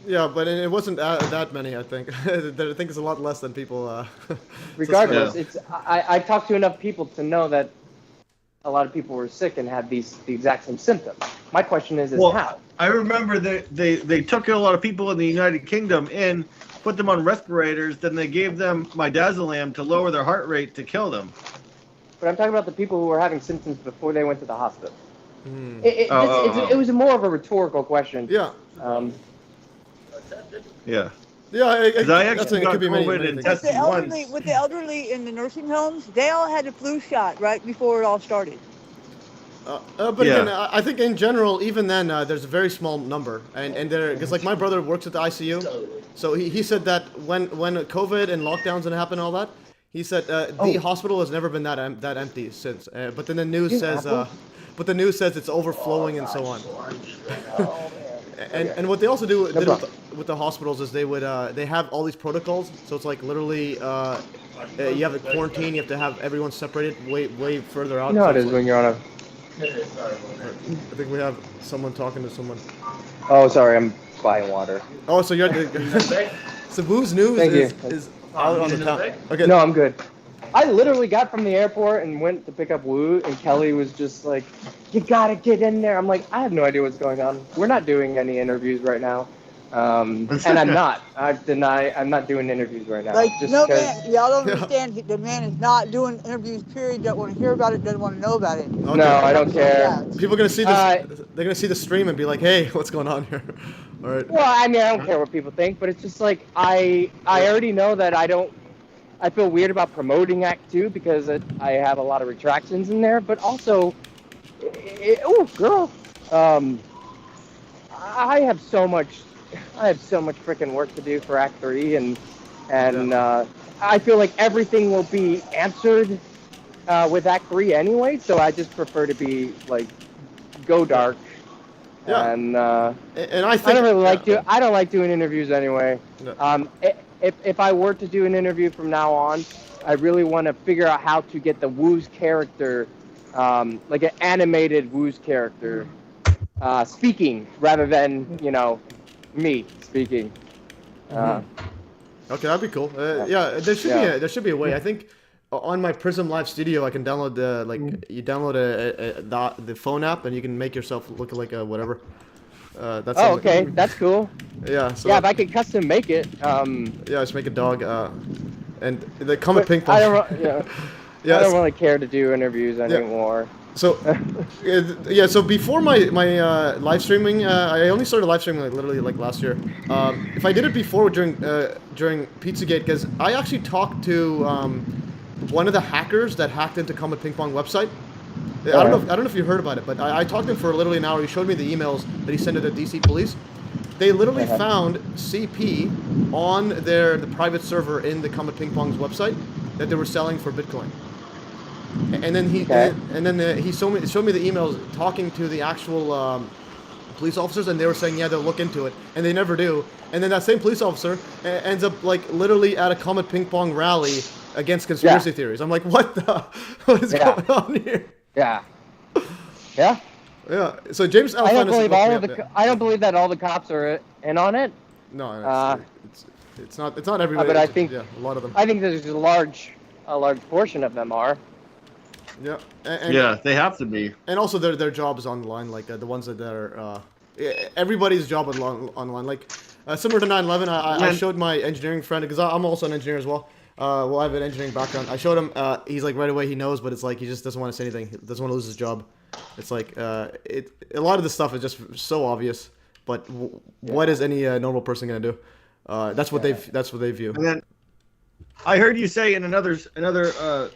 yeah, but it wasn't that many. I think it's a lot less than people. Regardless, I talked to enough people to know that a lot of people were sick and had the exact same symptoms. My question is how? I remember they took a lot of people in the United Kingdom in. Put them on respirators, then they gave them midazolam to lower their heart rate to kill them. But I'm talking about the people who were having symptoms before they went to the hospital. It was more of a rhetorical question. Yeah. Yeah. Yeah, because I actually got COVID and tested once. With the elderly in the nursing homes, they all had a flu shot right before it all started. Again, I think in general, even then, there's a very small number, and there because like my brother works at the ICU, so he said that when COVID and lockdowns and happened and all that, he said the hospital has never been that empty since. But then the news says it's overflowing and so on. And what they also did with the hospitals is they would they have all these protocols. So it's like literally you have a quarantine. You have to have everyone separated way further out. You know how So it is it's when you're on a. I think we have someone talking to someone. Oh, sorry, I'm buying water. Oh, so you're so Wooz News Thank is out on the top. Okay. No, I'm good. I literally got from the airport and went to pick up Woo, and Kelly was just like, "You gotta get in there." I'm like, I have no idea what's going on. We're not doing any interviews right now, and I'm not. I'm not doing interviews right now. Like, just no because- man, y'all don't understand. The man is not doing interviews, period. Doesn't want to hear about it, doesn't want to know about it. Okay. No, I don't care. People are gonna see this. They're gonna see the stream and be like, "Hey, what's going on here?" All right. Well, I mean, I don't care what people think, but it's just like I already know that I feel weird about promoting Act 2 because I have a lot of retractions in there, but also, oh, girl, I have so much freaking work to do for Act 3, and I feel like everything will be answered with Act 3 anyway, so I just prefer to be like go dark. Yeah. And I think I don't really I don't like doing interviews anyway. No. If I were to do an interview from now on, I really want to figure out how to get the Wooz character, like an animated Wooz character, speaking rather than me speaking. Okay, that'd be cool. Yeah, there should be a way. I think on my Prism Live Studio, I can download you download the phone app and you can make yourself look like a whatever. That's okay, that's cool. Yeah. So if I could custom make it. Yeah, just make a dog. And the Comet Ping Pong. I don't really care to do interviews anymore. So, yeah. So before my live streaming, I only started live streaming literally last year. If I did it before during Pizzagate, because I actually talked to one of the hackers that hacked into Comet Ping Pong website. I don't know if you heard about it, but I talked to him for literally an hour. He showed me the emails that he sent to the DC police. They literally found CP on the private server in the Comet Ping Pong's website that they were selling for Bitcoin. And then he showed me the emails talking to the actual police officers, and they were saying, yeah, they'll look into it, and they never do. And then that same police officer ends up literally at a Comet Ping Pong rally against conspiracy theories. I'm like, what is going on here? Yeah. Yeah. Yeah. So James Alpha. I don't believe that all the cops are in on it. No, it's not everybody. But I think a lot of them. I think there's a large portion of them are. Yeah. Yeah, they have to be. And also their jobs online, like the ones that are everybody's job online, like similar to 9/11. I showed my engineering friend, because I'm also an engineer as well. Well, I have an engineering background. I showed him. He's like right away he knows, but it's like he just doesn't want to say anything. He doesn't want to lose his job. It's like a lot of this stuff is just so obvious. But what is any normal person gonna do? That's what they view. And then I heard you say in another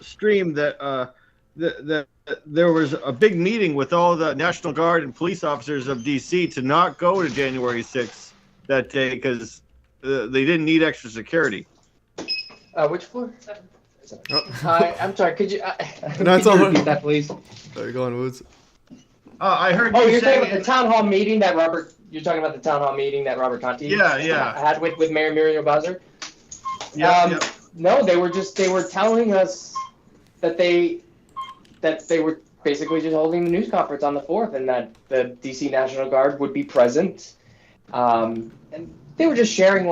stream that there was a big meeting with all the National Guard and police officers of DC to not go to January 6th that day because they didn't need extra security. Which floor? I'm sorry. Could you? No, it's all right. Repeat that, please? There you go, Wooz. I heard. Oh, you're talking about the town hall meeting that Robert. You're talking about the town hall meeting that Robert Conti. Had with Mayor Muriel Bowser. Yeah. No, they were telling us that they were basically just holding the news conference on the 4th, and that the DC National Guard would be present. And they were just sharing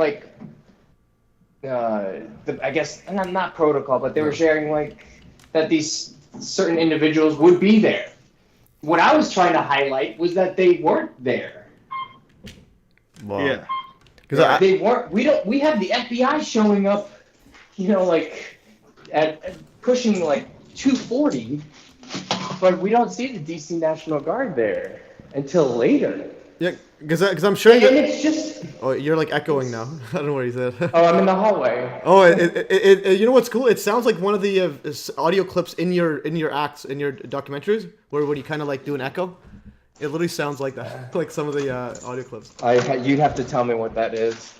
I guess not protocol, but they were sharing that these certain individuals would be there. What I was trying to highlight was that they weren't there. Wow. Yeah. Because they weren't. We have the FBI showing up, at pushing 240, but we don't see the DC National Guard there until later. Yeah, because I'm sure. And it's just. Oh, you're echoing now. I don't know what he said. Oh, I'm in the hallway. Oh, you know what's cool? It sounds like one of the audio clips in your acts, in your documentaries, where you kind of do an echo. It literally sounds like that, like some of the audio clips. You'd have to tell me what that is.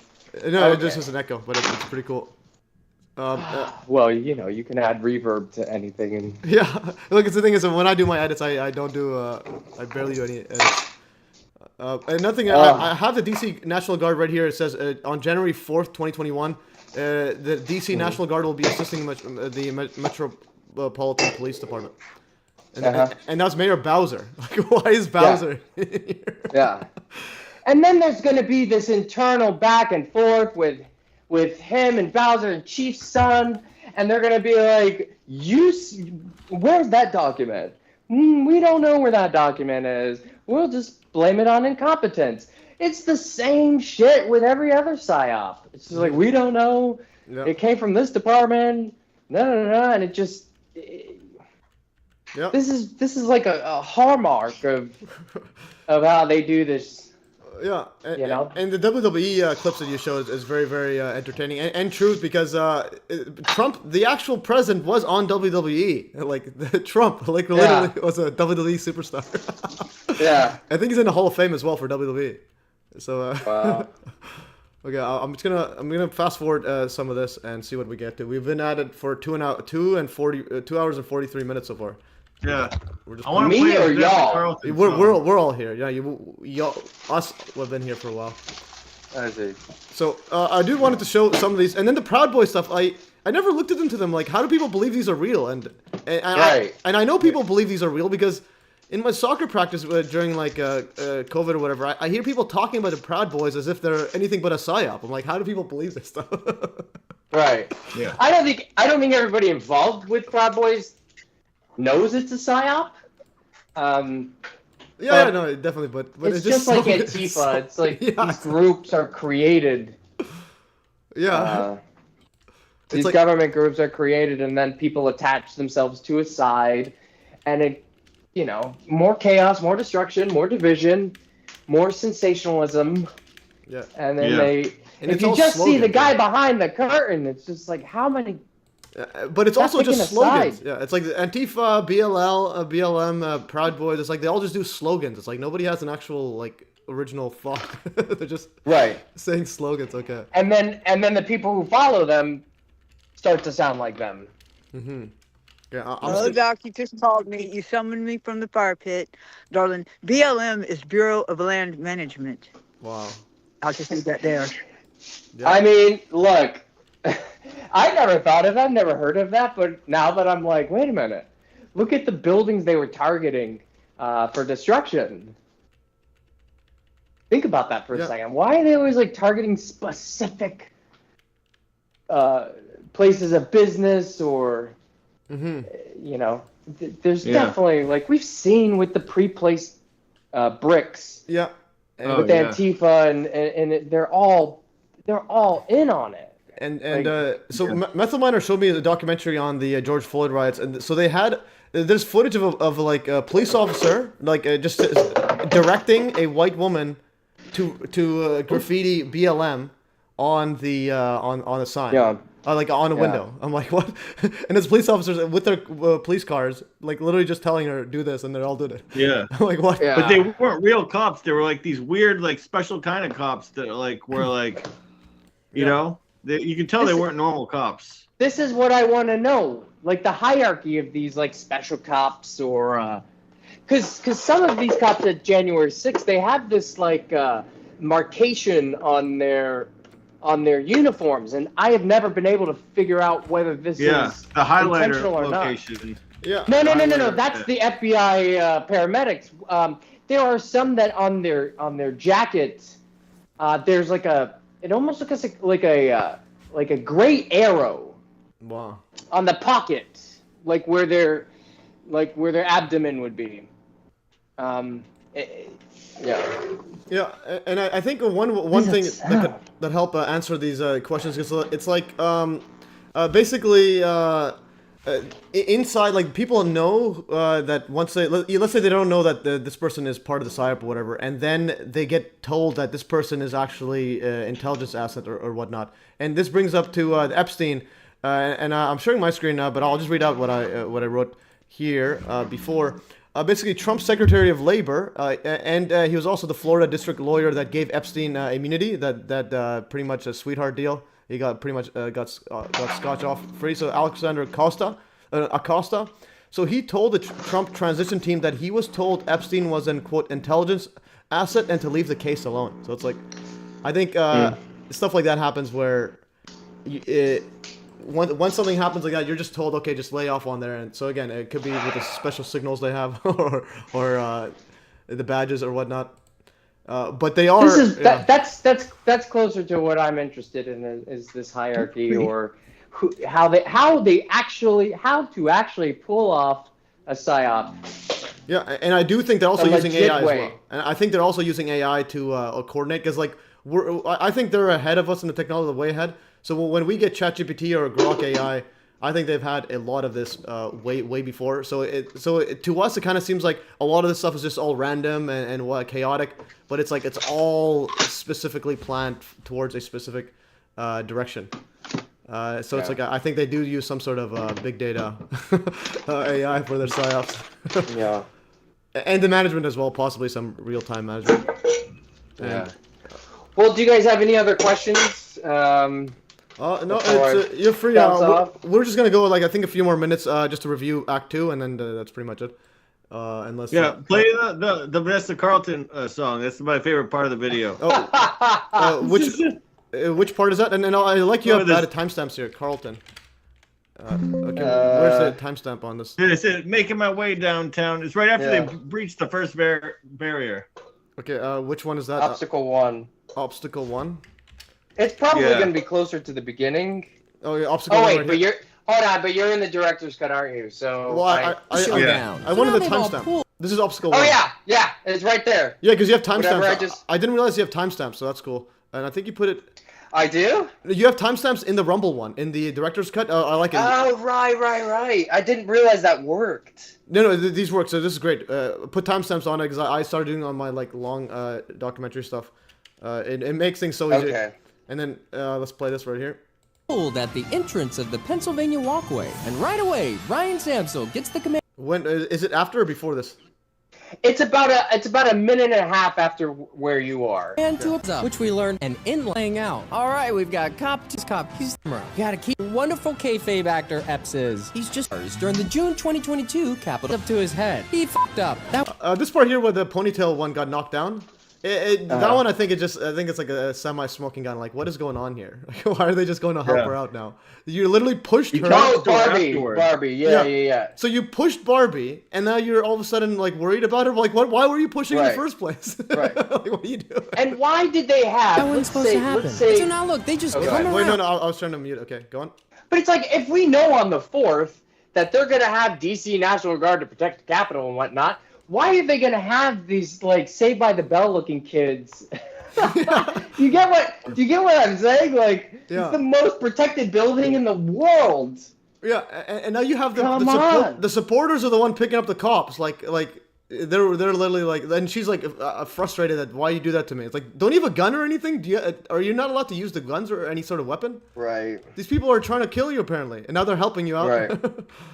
No, it just was an echo, but it's pretty cool. Well, you can add reverb to anything, and yeah. Look, the thing is, when I do my edits, I don't do I barely do any edits. Another thing, I have the DC National Guard right here. It says on January 4th, 2021, the DC National Guard will be assisting the Metropolitan Police Department. And that's Mayor Bowser. Like, why is Bowser here? Yeah. And then there's going to be this internal back and forth with him and Bowser and Chief's son, and they're going to be like, where's that document? We don't know where that document is. We'll just blame it on incompetence. It's the same shit with every other PSYOP. It's just like, we don't know. Yep. It came from this department. No, and it just... Yep. This is like a hallmark of how they do this. Yeah, and the WWE clips that you showed is very, very entertaining and true, because Trump, the actual president, was on WWE. Like Trump, literally was a WWE superstar. Yeah, I think he's in the Hall of Fame as well for WWE. So wow. Okay, I'm gonna fast forward some of this and see what we get to. We've been at it for 2 hours and 43 minutes so far. Yeah, we're just I want to play or y'all. We're all here. Yeah, y'all, us, we've been here for a while. I see. So I do wanted to show some of these, and then the Proud Boy stuff. I never looked into them. Like, how do people believe these are real? And I know people believe these are real because in my soccer practice during like COVID or whatever, I hear people talking about the Proud Boys as if they're anything but a psyop. I'm like, how do people believe this stuff? Right. Yeah. I don't think everybody involved with Proud Boys knows it's a psyop. Yeah, no, definitely, but it's just like Antifa. It's like these groups are created. Yeah. These government groups are created, and then people attach themselves to a side, and it, more chaos, more destruction, more division, more sensationalism. Yeah. And then if you just see the guy behind the curtain, it's just like, how many... but it's also just slogans. Yeah, it's like Antifa, BLM, Proud Boys. It's like they all just do slogans. It's like nobody has an actual like original thought. They're just saying slogans. Okay. And then the people who follow them start to sound like them. Mm-hmm. Yeah. Hello, Doc. You just called me. You summoned me from the fire pit, darling. BLM is Bureau of Land Management. Wow. I'll just leave that there. Yeah. I mean, look. I never thought of that, I've never heard of that, but now that I'm like, wait a minute, look at the buildings they were targeting for destruction. Think about that for a second. Why are they always like targeting specific places of business or, there's definitely, like we've seen with the pre-placed bricks. Yeah. With Antifa and they're all in on it. So Methyl Miner showed me a documentary on the George Floyd riots, and so they had there's footage of like a police officer like just directing a white woman to graffiti BLM on the on a sign, like on a window. I'm like, what? And there's police officers with their police cars, like literally just telling her do this, and they're all doing it. Yeah. I'm like, what? Yeah. But they weren't real cops. They were like these weird, like special kind of cops that like were like, you know. You can tell they weren't normal cops. This is what I want to know, like the hierarchy of these like special cops, or because some of these cops at January 6th, they have this like marcation on their uniforms, and I have never been able to figure out whether this is the highlighter intentional or location. Not. Yeah. No. That's the FBI paramedics. There are some that on their jackets, there's like it almost looks like a gray arrow. Wow. On the pocket, like where their abdomen would be. Yeah, and I think one thing that help answer these questions is it's like basically inside, like people know that once let's say they don't know that this person is part of the PSYOP or whatever, and then they get told that this person is actually intelligence asset or whatnot, and this brings up to Epstein, and I'm sharing my screen now, but I'll just read out what I wrote here before. Basically, Trump's Secretary of Labor, and he was also the Florida district lawyer that gave Epstein immunity, that pretty much a sweetheart deal. He got pretty much got scotch off free. So Alexander Acosta. So he told the Trump transition team that he was told Epstein was an quote intelligence asset and to leave the case alone. So it's like, I think stuff like that happens where once something happens like that, you're just told, okay, just lay off on there. And so again, it could be with the special signals they have or the badges or whatnot. But they are. That's closer to what I'm interested in is this hierarchy or how to actually pull off a psyop. Yeah, and I do think they're also using AI as well. And I think they're also using AI to coordinate because like I think they're ahead of us in the technology, way ahead. So when we get ChatGPT or Grok AI, I think they've had a lot of this way before. So to us, it kind of seems like a lot of this stuff is just all random and chaotic. But it's like it's all specifically planned towards a specific direction. So it's like I think they do use some sort of big data AI for their psyops. Yeah. And the management as well, possibly some real-time management. Yeah. Well, do you guys have any other questions? No, you're free. We're just gonna go like I think a few more minutes just to review Act 2, and then that's pretty much it. Unless play the Vanessa Carlton song. That's my favorite part of the video. Which part is that? And I like you have added timestamps here, Carlton. Okay, where's the timestamp on this? It said making my way downtown. It's right after they breached the first barrier. Okay, which one is that? Obstacle 1. Obstacle 1. It's probably going to be closer to the beginning. Oh, yeah, obstacle 1. Oh wait, but you're in the director's cut, aren't you? So well, I wanted the timestamp. This is obstacle 1. Oh yeah, it's right there. Yeah, because you have timestamps. I didn't realize you have timestamps, so that's cool. And I think you put it. I do? You have timestamps in the Rumble one, in the director's cut. I like it. Oh, right. I didn't realize that worked. No, these work. So this is great. Put timestamps on it because I started doing on my like long documentary stuff. It makes things so easy. Okay. And then let's play this right here. At the entrance of the Pennsylvania Walkway, and right away, Ryan Samsel gets the command. When is it after or before this? It's about a minute and a half after where you are. And which we learned and in laying out. All right, we've got cop. He's gotta keep wonderful kayfabe actor Epps is. He's just during the June 2022 Capitol up to his head. He fucked up. This part here where the ponytail one got knocked down. That one I think it's like a semi-smoking gun. Like, what is going on here? Why are they just going to help her out now? You literally pushed her. Oh, Barbie. Yeah. So you pushed Barbie, and now you're all of a sudden like worried about her. Like, what? Why were you pushing in the first place? Right. Like, what are you doing? And why did they have? That wasn't supposed to happen. So now look, they just come around. Wait, no, I was trying to mute. Okay, go on. But it's like if we know on the 4th that they're gonna have DC National Guard to protect the Capitol and whatnot. Why are they going to have these like Saved by the Bell looking kids? Do you get what I'm saying? Like it's the most protected building in the world. Yeah, and now you have the supporters are the one picking up the cops. Like they're literally like, and she's like frustrated that why you do that to me. It's like, don't you have a gun or anything? Are you not allowed to use the guns or any sort of weapon? Right. These people are trying to kill you apparently, and now they're helping you out. Right.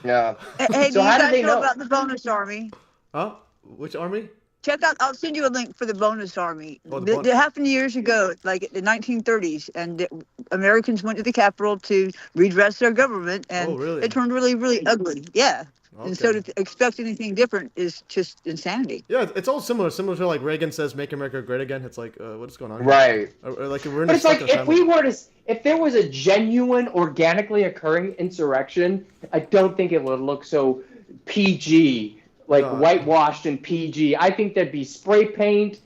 Yeah. Hey, so do you how guys do they know about the bonus army? Huh? Which army? Check out. I'll send you a link for the bonus army. Oh, It happened years ago, like in the 1930s, and Americans went to the Capitol to redress their government, and it turned really, really ugly. Yeah. Okay. And so to expect anything different is just insanity. Yeah, it's all similar to like Reagan says, "Make America Great Again." It's like, what's going on? Right. Or like we're in. But it's like if there was a genuine, organically occurring insurrection, I don't think it would look so PG. Like whitewashed and PG. I think there'd be spray paint,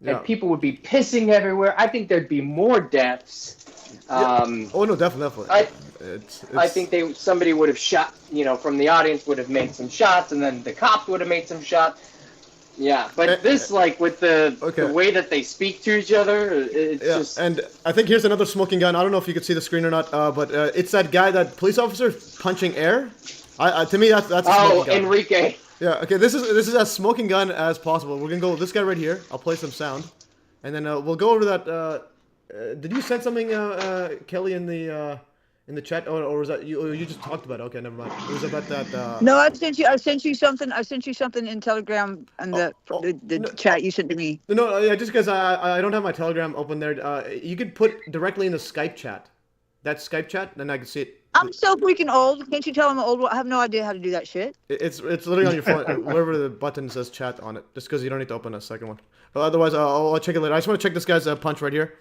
and people would be pissing everywhere. I think there'd be more deaths. Oh no, definitely. I think somebody would have shot. From the audience would have made some shots, and then the cops would have made some shots. Yeah, but this with the way that they speak to each other, it's just. And I think here's another smoking gun. I don't know if you could see the screen or not, but it's that guy, that police officer punching air. To me, that's a smoking gun. Enrique. Yeah, okay, this is as smoking gun as possible. We're gonna go with this guy right here. I'll play some sound. And then we'll go over that. Did you send something, Kelly, in the chat? Or was that you just talked about it? Okay, never mind. It was about that. No, I sent you something in Telegram and the chat you sent to me. No, yeah, just because I don't have my Telegram open there. You could put directly in the Skype chat. That Skype chat, then I can see it. I'm so freaking old. Can't you tell I'm old? I have no idea how to do that shit. It's literally on your phone, wherever the button says chat on it. Just because you don't need to open a second one. But otherwise, I'll check it later. I just want to check this guy's punch right here.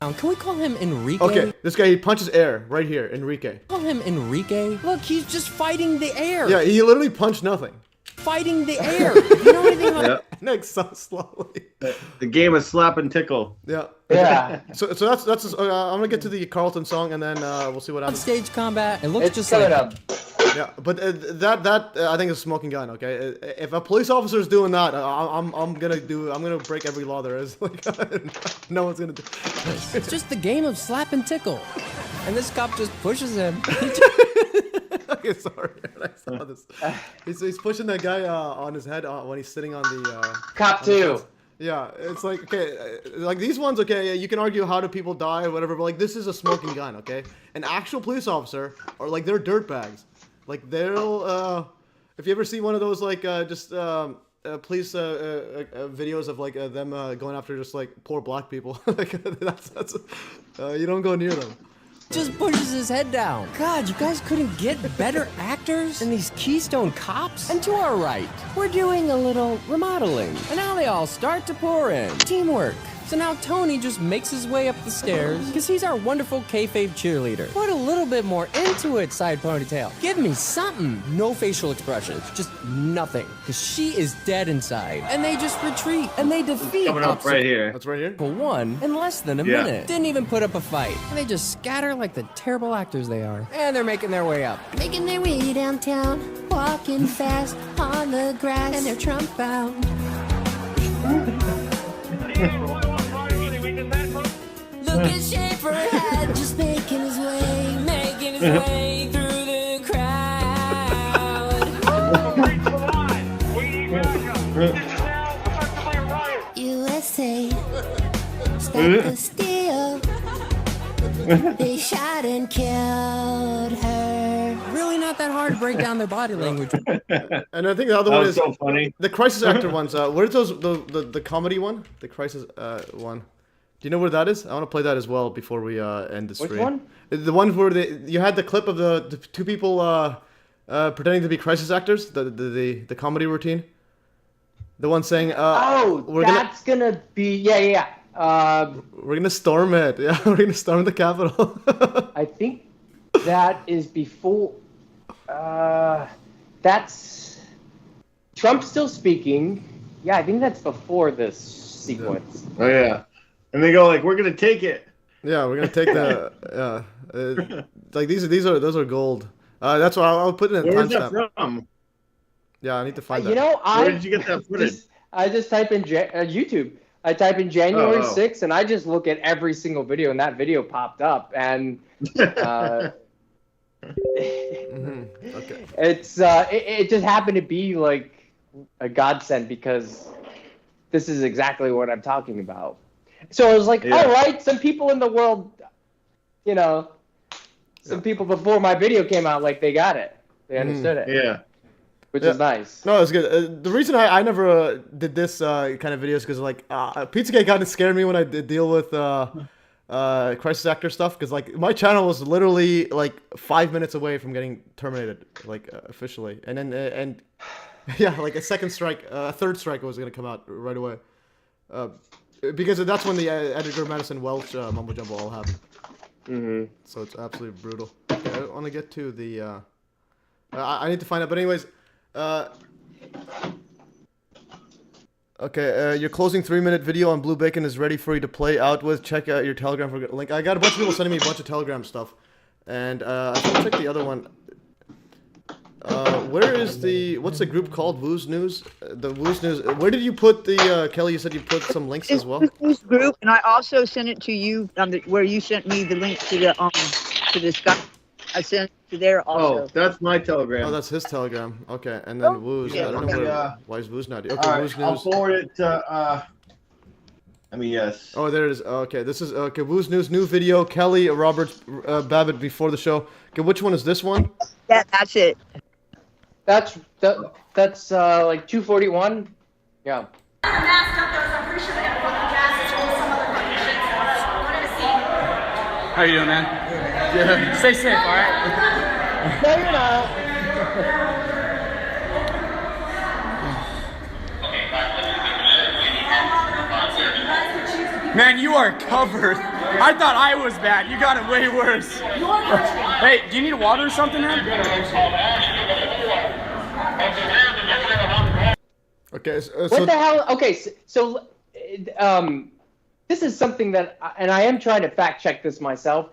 Can we call him Enrique? Okay, this guy, he punches air right here, Enrique. Call him Enrique? Look, he's just fighting the air. Yeah, he literally punched nothing. Fighting the air. You know anything about Nick, so slowly. The game of slap and tickle. Yeah. Yeah. So that's I'm gonna get to the Carlton song and then we'll see what happens. Stage combat. It looks It's just coming like up. Yeah, but that I think is a smoking gun. Okay, if a police officer is doing that, I'm gonna break every law there is. Like, no one's gonna do. It's just the game of slap and tickle, and this cop just pushes him. Okay, sorry, I saw this. He's pushing that guy on his head when he's sitting on the. Cop 2. Yeah, it's like, okay, like these ones, okay, you can argue how do people die or whatever, but like this is a smoking gun, okay? An actual police officer, or like they're dirtbags. Like they'll, if you ever see one of those like just police videos of like them going after just like poor black people, like that's you don't go near them. Just pushes his head down. God, you guys couldn't get better actors than these Keystone Cops? And to our right, we're doing a little remodeling. And now they all start to pour in. Teamwork. So now Tony just makes his way up the stairs because he's our wonderful kayfabe cheerleader. Put a little bit more into it, side ponytail. Give me something. No facial expressions, just nothing. Because she is dead inside. And they just retreat and they defeat. Coming up right here. That's right here. For one in less than a minute. Didn't even put up a fight. And they just scatter like the terrible actors they are. And they're making their way up. Making their way downtown, walking fast on the grass, and they're Trump bound. Look at Schaefer had just making his way through the crowd. USA, stop the steal. They shot and killed her. Really not that hard to break down their body language. And I think the other one is so funny. The crisis actor ones. Where's those the comedy one? The crisis one. Do you know where that is? I want to play that as well before we end the stream. Which one? The one where you had the clip of the two people pretending to be crisis actors. The comedy routine. The one saying, that's gonna be yeah. We're gonna storm it. Yeah, we're gonna storm the Capitol. I think that is before. That's Trump still speaking. Yeah, I think that's before this sequence. Oh yeah, and they go like, "We're gonna take it." Yeah, we're gonna take the. Like those are gold. That's why I'll put it in Where's timestamp. that from? Yeah, I need to find that. You know, Where did you get that footage? I just type in YouTube. I type in January 6th, and I just look at every single video, and that video popped up, and Okay. it's it just happened to be like a godsend because this is exactly what I'm talking about. So I was like, all right, some people in the world, you know, some people before my video came out, like they got it, they understood it. Yeah. Which is nice. No, it's good. The reason I never did this kind of videos because like Pizzagate kind of scared me when I did deal with crisis actor stuff because like my channel was literally like 5 minutes away from getting terminated like officially, and then yeah, like a third strike was gonna come out right away because that's when the Edgar Madison Welch mumbo jumbo all happened. So it's absolutely brutal. Okay, I want to get to the. I need to find out, but anyways. Okay, your closing 3-minute video on Blue Bacon is ready for you to play out with. Check out your Telegram for link. I got a bunch of people sending me a bunch of Telegram stuff, and I can check the other one. Where is what's the group called? Wooz News. The Wooz News. Where did you put the Kelly? You said you put some links as well. Wooz group, and I also sent it to you where you sent me the link to the Skype. I sent to there also. Oh, that's my Telegram. Oh, that's his Telegram. Okay, and then Wooz. Yeah, I don't know why is Wooz not here. Okay, all right, Wooz News. I'll forward it to MES. Oh, there it is. Okay, this is Wooz News new video. Kelly Roberts Babbitt before the show. Okay, which one is this one? Yeah, that's it. That's like 241. Yeah. How you doing, man? Yeah. Stay safe, all right? No, you're not. Man, you are covered. I thought I was bad. You got it way worse. Hey, do you need water or something, man? Okay. What the hell? Okay, so this is something that, and I am trying to fact check this myself.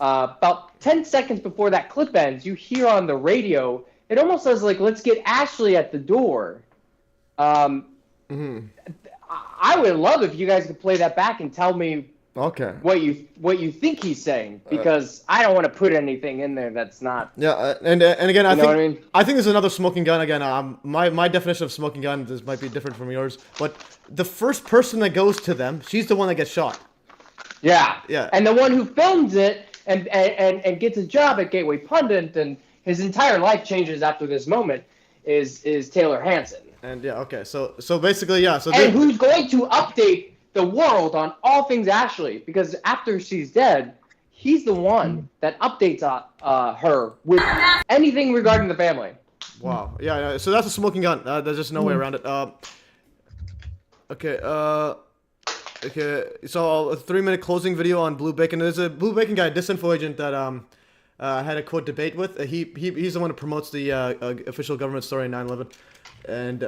About 10 seconds before that clip ends, you hear on the radio, it almost says like, "Let's get Ashley at the door." I would love if you guys could play that back and tell me what you think he's saying, because I don't want to put anything in there that's not. Yeah, and again, I think there's another smoking gun. Again, my definition of smoking gun this might be different from yours, but the first person that goes to them, she's the one that gets shot. Yeah. Yeah. And the one who films it and gets a job at Gateway Pundit and his entire life changes after this moment is Taylor Hanson. And yeah, okay, so basically, yeah. So and who's going to update the world on all things Ashley? Because after she's dead, he's the one that updates her with anything regarding the family. Wow. Yeah. So that's a smoking gun. There's just no way around it. Okay. Okay. So a 3-minute closing video on Blue Bacon. There's a Blue Bacon guy, disinfo agent that I had a quote debate with. He's the one who promotes the official government story in 9/11. And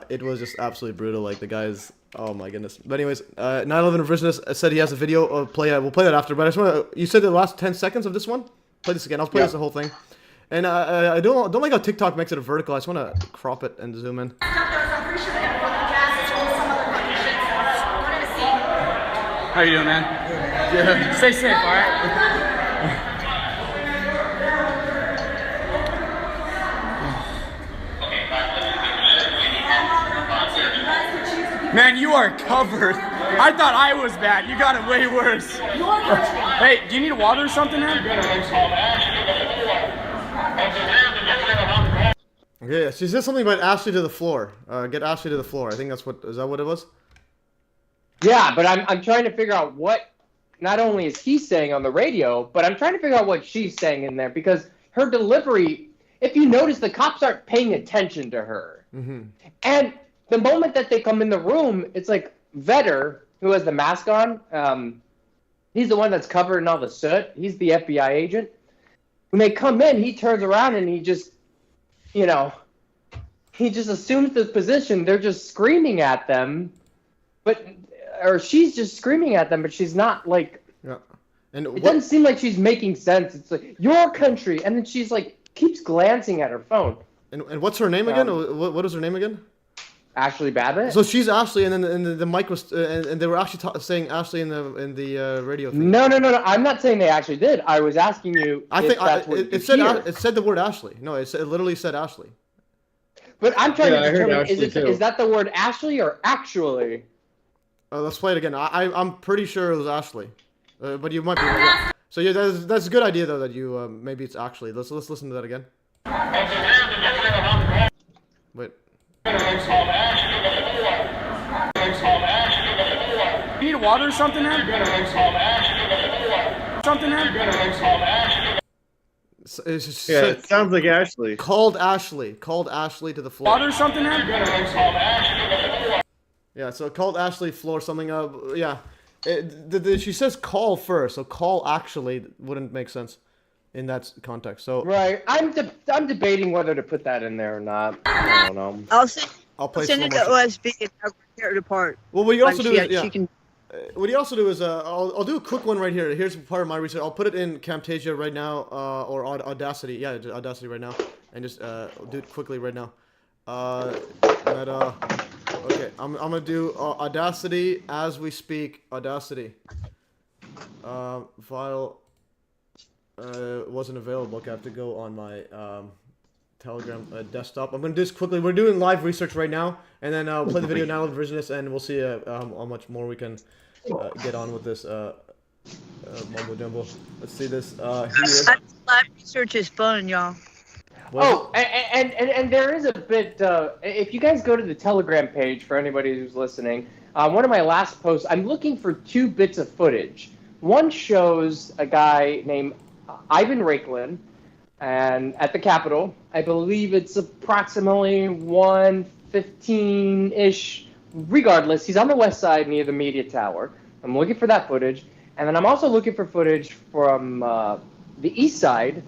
it was just absolutely brutal. Like the guys, oh my goodness. But anyways, 9/11 revisionist said he has a video. We'll play that after. But I just want to. You said the last 10 seconds of this one. Play this again. I'll play this the whole thing. And I don't like how TikTok makes it a vertical. I just want to crop it and zoom in. How you doing, man? Yeah. Stay safe, all right? Man, you are covered. I thought I was bad. You got it way worse. Hey, do you need water or something, man? Okay, she said something about Ashley to the floor. Get Ashley to the floor. I think is that what it was? Yeah, but I'm trying to figure out what not only is he saying on the radio, but I'm trying to figure out what she's saying in there, because her delivery, if you notice, the cops aren't paying attention to her. And the moment that they come in the room, it's like Vetter, who has the mask on, he's the one that's covered in all the soot. He's the FBI agent. When they come in, he turns around and he just, he just assumes the position. They're just screaming at them, or she's just screaming at them, but she's not like. Yeah. And it doesn't seem like she's making sense. It's like, your country, and then she's like keeps glancing at her phone. And what's her name again? What is her name again? Ashley Babbitt. So she's Ashley, and then the mic was, and they were actually saying Ashley in the radio thing. No. I'm not saying they actually did. I was asking you. It said the word Ashley. No, it literally said Ashley. But I'm trying to determine, is that the word Ashley or actually? Let's play it again. I'm pretty sure it was Ashley, but you might be right. Yeah. So yeah, that's a good idea though that you maybe it's actually. Let's listen to that again. Wait. You need water or something, man? It sounds like Ashley. Called Ashley to the floor. Water or something, man? Yeah, so called Ashley floor something. Yeah, she says call first, so call actually wouldn't make sense in that context. So right, I'm debating whether to put that in there or not. I don't know. I'll play send it to OSB and I'll tear it apart. Well, what you also do is what you also do is I'll do a quick one right here. Here's part of my research. I'll put it in Camtasia right now, or Audacity. Yeah, Audacity right now, and just do it quickly right now. Okay, I'm gonna do Audacity as we speak. Audacity. File wasn't available. Okay, I have to go on my Telegram desktop. I'm gonna do this quickly. We're doing live research right now, and then I'll play the video now with Revisionist, and we'll see how much more we can get on with this mumbo jumbo. Let's see this here. Live research is fun, y'all. Oh, and there is a bit, if you guys go to the Telegram page, for anybody who's listening, one of my last posts, I'm looking for 2 bits of footage. One shows a guy named Ivan Rakelin, and at the Capitol. I believe it's approximately 1:15-ish. Regardless, he's on the west side near the media tower. I'm looking for that footage. And then I'm also looking for footage from the east side.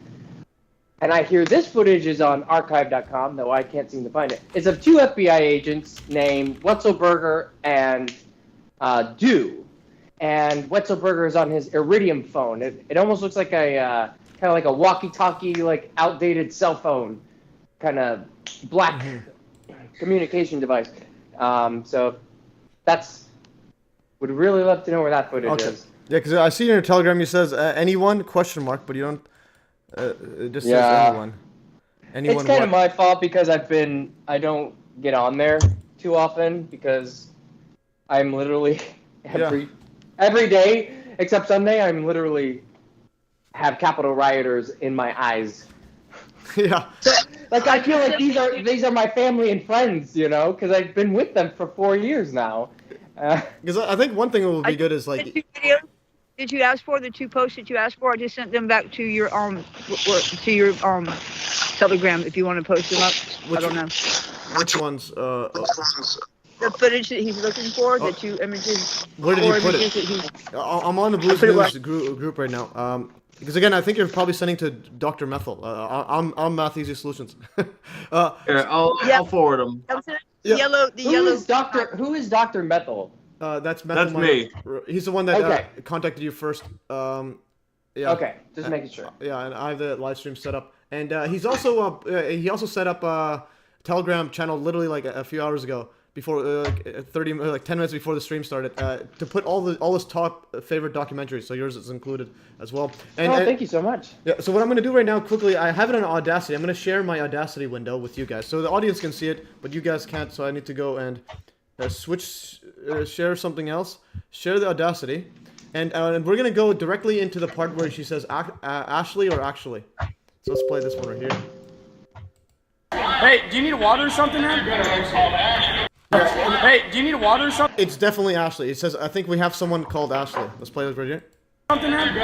And I hear this footage is on archive.com, though I can't seem to find it. It's of two FBI agents named Wetzelberger and Dew. And Wetzelberger is on his Iridium phone. It almost looks like a kind of like a walkie-talkie, like outdated cell phone, kind of black communication device. So would really love to know where that footage is. Yeah, because I see in your Telegram you says anyone question mark, but you don't. It just says anyone. Anyone. It's kind of my fault because I don't get on there too often because I'm literally every day except Sunday I'm literally have Capitol rioters in my eyes. Yeah. So, like I feel like these are my family and friends, you know, because I've been with them for 4 years now. Because I think one thing that would be good is like. Did you ask for the two posts that you asked for? I just sent them back to your Telegram if you want to post them up. I don't know. Which ones? The footage that he's looking for, the two images. Where did you put it? I'm on the Blues News group right now. Because again, I think you're probably sending to Dr. Methyl. I'm Math Easy Solutions. I'll forward them. Yellow. Who is Dr. Methyl? That's Methyl Miner. Me. He's the one that contacted you first. Yeah. Okay, just making sure. Yeah, and I have the live stream set up, and he also set up a Telegram channel literally like a few hours ago, before 10 minutes before the stream started, to put all his top favorite documentaries. So yours is included as well. And thank you so much. Yeah. So what I'm gonna do right now quickly, I have it on Audacity. I'm gonna share my Audacity window with you guys, so the audience can see it, but you guys can't. So I need to go and share something else. Share the Audacity, and we're gonna go directly into the part where she says Ashley or actually. So let's play this one right here. Hey, do you need water or something, man? Hey, do you need water or something? It's definitely Ashley. It says, I think we have someone called Ashley. Let's play this right here. Something, man?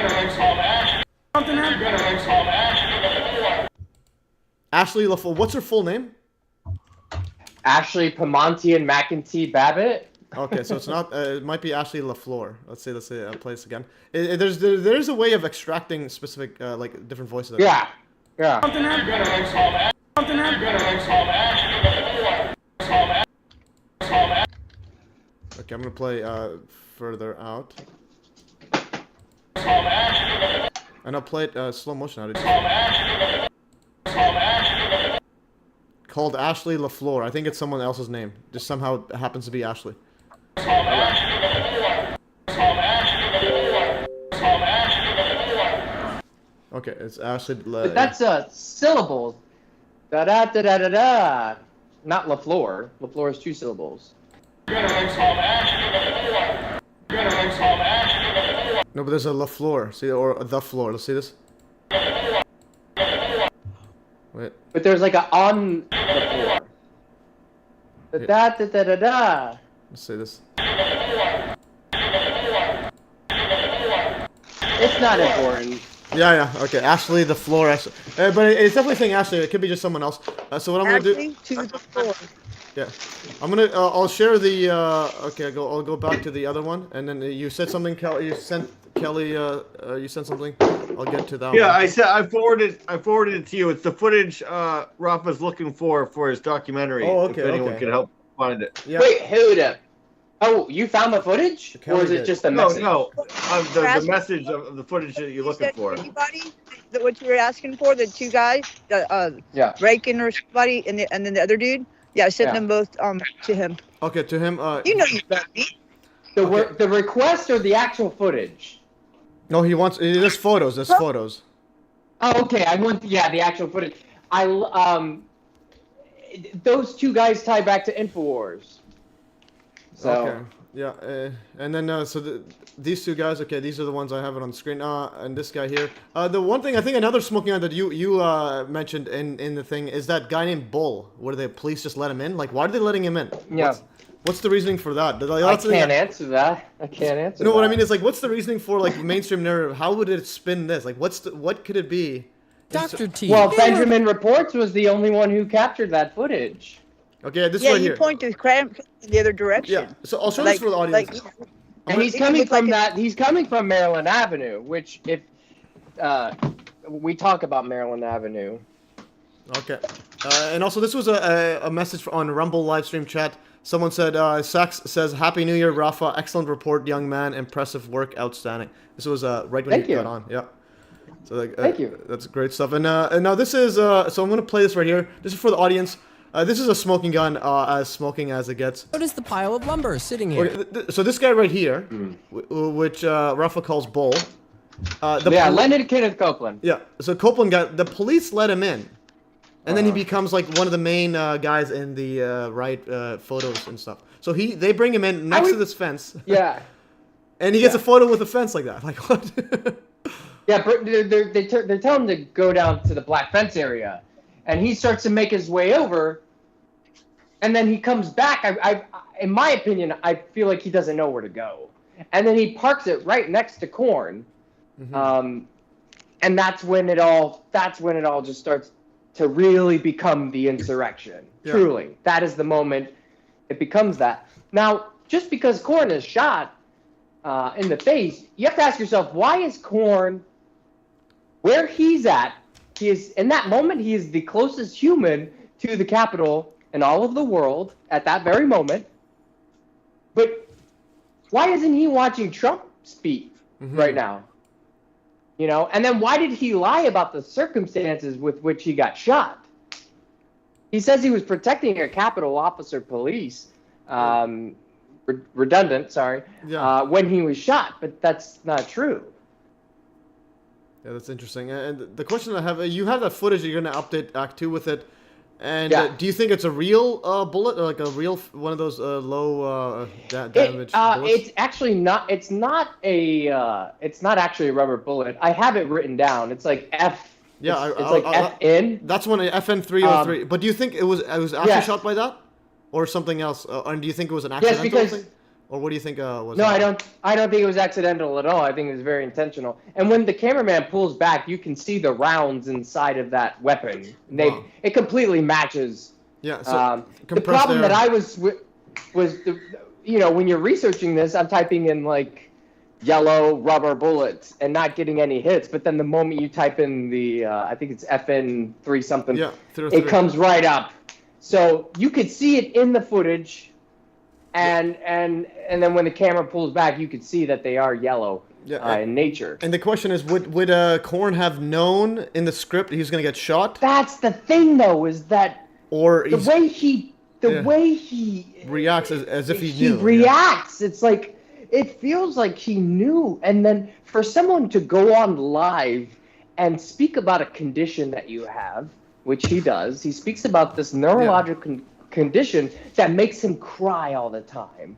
Something, man? Ashley LaFleur. What's her full name? Ashley Pamontian McEntee Babbitt. Okay, so it's not. It might be Ashley LaFleur. Let's say. Play this again. There's a way of extracting specific like different voices. Yeah. Something, man? Something, man? Okay, I'm gonna play further out. And I'll play it slow motion out. Called Ashley LaFleur. I think it's someone else's name. Just somehow it happens to be Ashley. Okay, it's Ashley. But that's syllables. Da da da da da da. Not LaFleur. LaFleur is 2 syllables. No, but there's a LaFleur. See, or the floor. Let's see this. Wait. But there's like a on the floor. Da da da da da da. Let's see this. It's not important. Yeah. Okay, Ashley the floor. But it's definitely saying Ashley. It could be just someone else. So what I'm gonna do? To the floor. Yeah, I'm gonna. I'll share the. Okay, I'll go back to the other one, and then you said something, Kelly. You sent Kelly. You sent something. I'll get to that. Yeah, one. I said I forwarded it to you. It's the footage Rafa's looking for his documentary. Oh, okay. If anyone can help find it. Yeah. Wait, hold up. Oh, you found the footage, or is it just a message? No. The message of the footage that you're looking for. Anybody? What you were asking for? The two guys, Rakin or somebody, and then the other dude. Yeah, I sent them both to him. Okay, to him. You know you got me. The request or the actual footage? No, he wants. There's photos. There's photos. Oh, okay. I want. Yeah, the actual footage. Those two guys tie back to Infowars. So. Okay. Yeah, and then these two guys. Okay, these are the ones I have it on the screen. And this guy here. The one thing I think another smoking gun that you mentioned in the thing is that guy named Bull. Where the police just let him in? Like, why are they letting him in? Yeah. What's the reasoning for that? I can't answer that. No, what I mean is like, what's the reasoning for like mainstream narrative? How would it spin this? Like, what could it be? Dr. T. Well, Benjamin Reports was the only one who captured that footage. Okay, this yeah, right you here. point to cramp the other direction. Yeah, so I'll show this for the audience. And he's coming from he's coming from Maryland Avenue, which if we talk about Maryland Avenue. Okay. And also, this was a message on Rumble livestream chat. Someone said, Sax says, Happy New Year, Rafa. Excellent report, young man. Impressive work. Outstanding. This was right when you got on. Yeah. So Thank you. That's great stuff. And now this is, so I'm going to play this right here. This is for the audience. This is a smoking gun, as smoking as it gets. Notice the pile of lumber sitting here. Okay, so this guy right here, which Rafa calls Bull. Leonard Kenneth Copeland. Yeah, so Copeland the police let him in. And then he becomes like one of the main guys in the riot photos and stuff. So they bring him in next to this fence. Yeah. And he gets a photo with a fence like that. Like what? Yeah, but they're telling him to go down to the black fence area, and he starts to make his way over, and then he comes back. In my opinion, I feel like he doesn't know where to go, and then he parks it right next to Korn, and that's when it all just starts to really become the insurrection. Yeah. Truly, that is the moment it becomes that. Now, just because Korn is shot in the face, you have to ask yourself, why is Korn where he's at? He is in that moment. He is the closest human to the Capitol in all of the world at that very moment. But why isn't he watching Trump speak right now? You know, and then why did he lie about the circumstances with which he got shot? He says he was protecting a Capitol officer, police, redundant, sorry, when he was shot, but that's not true. Yeah, that's interesting. And the question I have, you have that footage, you're going to update Act 2 with it. And do you think it's a real bullet, or like a real one of those low damage bullets? It's actually not. It's not actually a rubber bullet. I have it written down. It's like F. Yeah, it's like FN. That's one FN 303. But do you think it was actually shot by that, or something else? And do you think it was an accidental thing? Or what do you think was? No, I don't think it was accidental at all. I think it was very intentional. And when the cameraman pulls back, you can see the rounds inside of that weapon. It completely matches. Yeah. So the problem that I was when you're researching this, I'm typing in like yellow rubber bullets and not getting any hits. But then the moment you type in the I think it's FN 3 something, it comes right up. So you could see it in the footage. And then when the camera pulls back, you could see that they are yellow in nature. And the question is, would Korn have known in the script he was going to get shot? That's the thing, though, is that the way he reacts as if he knew. He reacts. It's like it feels like he knew. And then for someone to go on live and speak about a condition that you have, which he does, he speaks about this neurological condition that makes him cry all the time.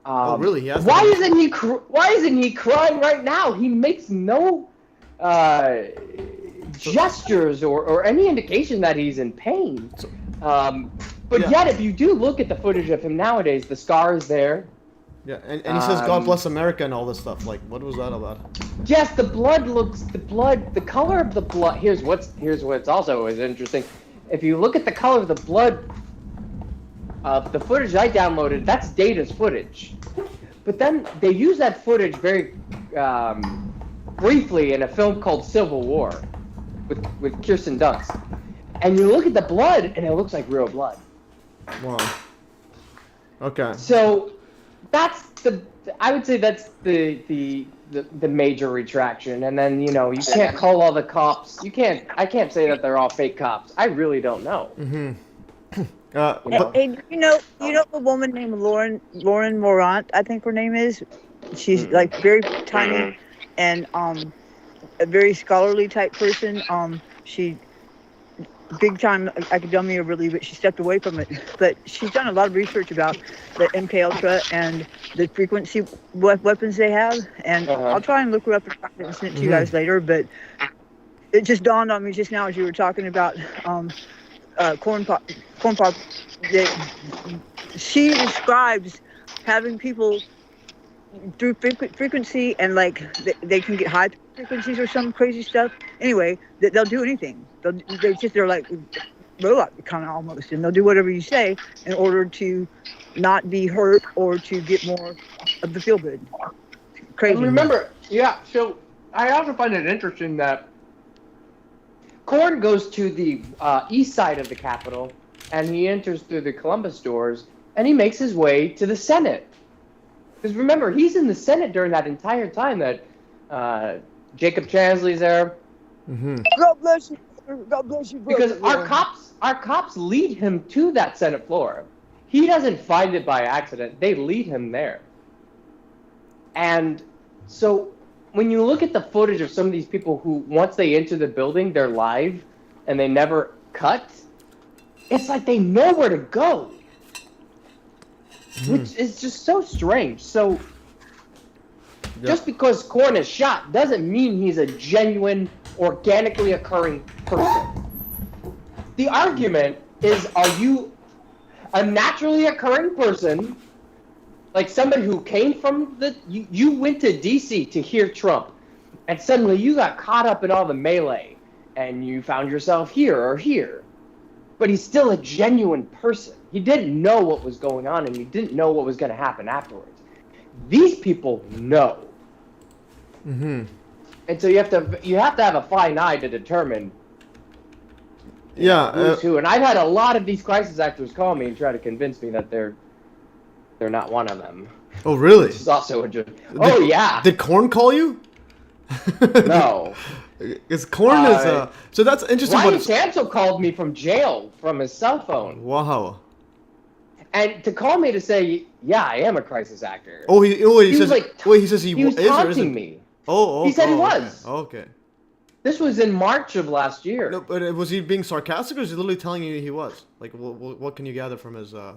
Oh, really? Why isn't he crying right now? He makes no gestures or any indication that he's in pain. Yet, if you do look at the footage of him nowadays, the scar is there. Yeah, and he says, God bless America and all this stuff. Like, what was that about? Yes, the color of the blood. Here's what's also is interesting. If you look at the color of the blood, the footage I downloaded, that's Data's footage. But then they use that footage very briefly in a film called Civil War with Kirsten Dunst. And you look at the blood, and it looks like real blood. Wow. Okay. So I would say that's the major retraction. And then, you can't call all the cops. I can't say that they're all fake cops. I really don't know. Mm-hmm. Hey, you know a woman named Lauren Morant, I think her name is. She's like very tiny and a very scholarly type person. She big time academia really, but she stepped away from it. But she's done a lot of research about the MK Ultra and the frequency weapons they have. And I'll try and look her up and send it to you guys later. But it just dawned on me just now as you were talking about corn pop. She describes having people through frequency, and like they can get high frequencies or some crazy stuff. Anyway, they'll do anything. They're like robot kind of almost, and they'll do whatever you say in order to not be hurt or to get more of the feel good. Crazy. And remember, so I also find it interesting that Korn goes to the east side of the Capitol, and he enters through the Columbus doors, and he makes his way to the Senate. Because remember, he's in the Senate during that entire time that Jacob Chansley's there. Mm-hmm. God bless you. God bless you, brother. Because our cops lead him to that Senate floor. He doesn't find it by accident. They lead him there. And so when you look at the footage of some of these people who, once they enter the building, they're live and they never cut, it's like they know where to go. Which is just so strange. So just because Korn is shot doesn't mean he's a genuine, organically occurring person. The argument is, are you a naturally occurring person, like somebody who came from you went to DC to hear Trump, and suddenly you got caught up in all the melee, and you found yourself here or here, but he's still a genuine person. He didn't know what was going on, and he didn't know what was going to happen afterwards. These people know. Mm-hmm. And so you have to have a fine eye to determine who's who. And I've had a lot of these crisis actors call me and try to convince me that they're not one of them. Oh, really? This is also a joke. Oh, yeah. Did Korn call you? No. Because Korn is so that's interesting. Ryan Samsel called me from jail from his cell phone. Wow. And to call me to say, yeah, I am a crisis actor. Oh, he says he says he was is or taunting isn't? me. Oh, he said he was. Okay. This was in March of last year. No, but was he being sarcastic, or is he literally telling you he was? Like, what can you gather from his the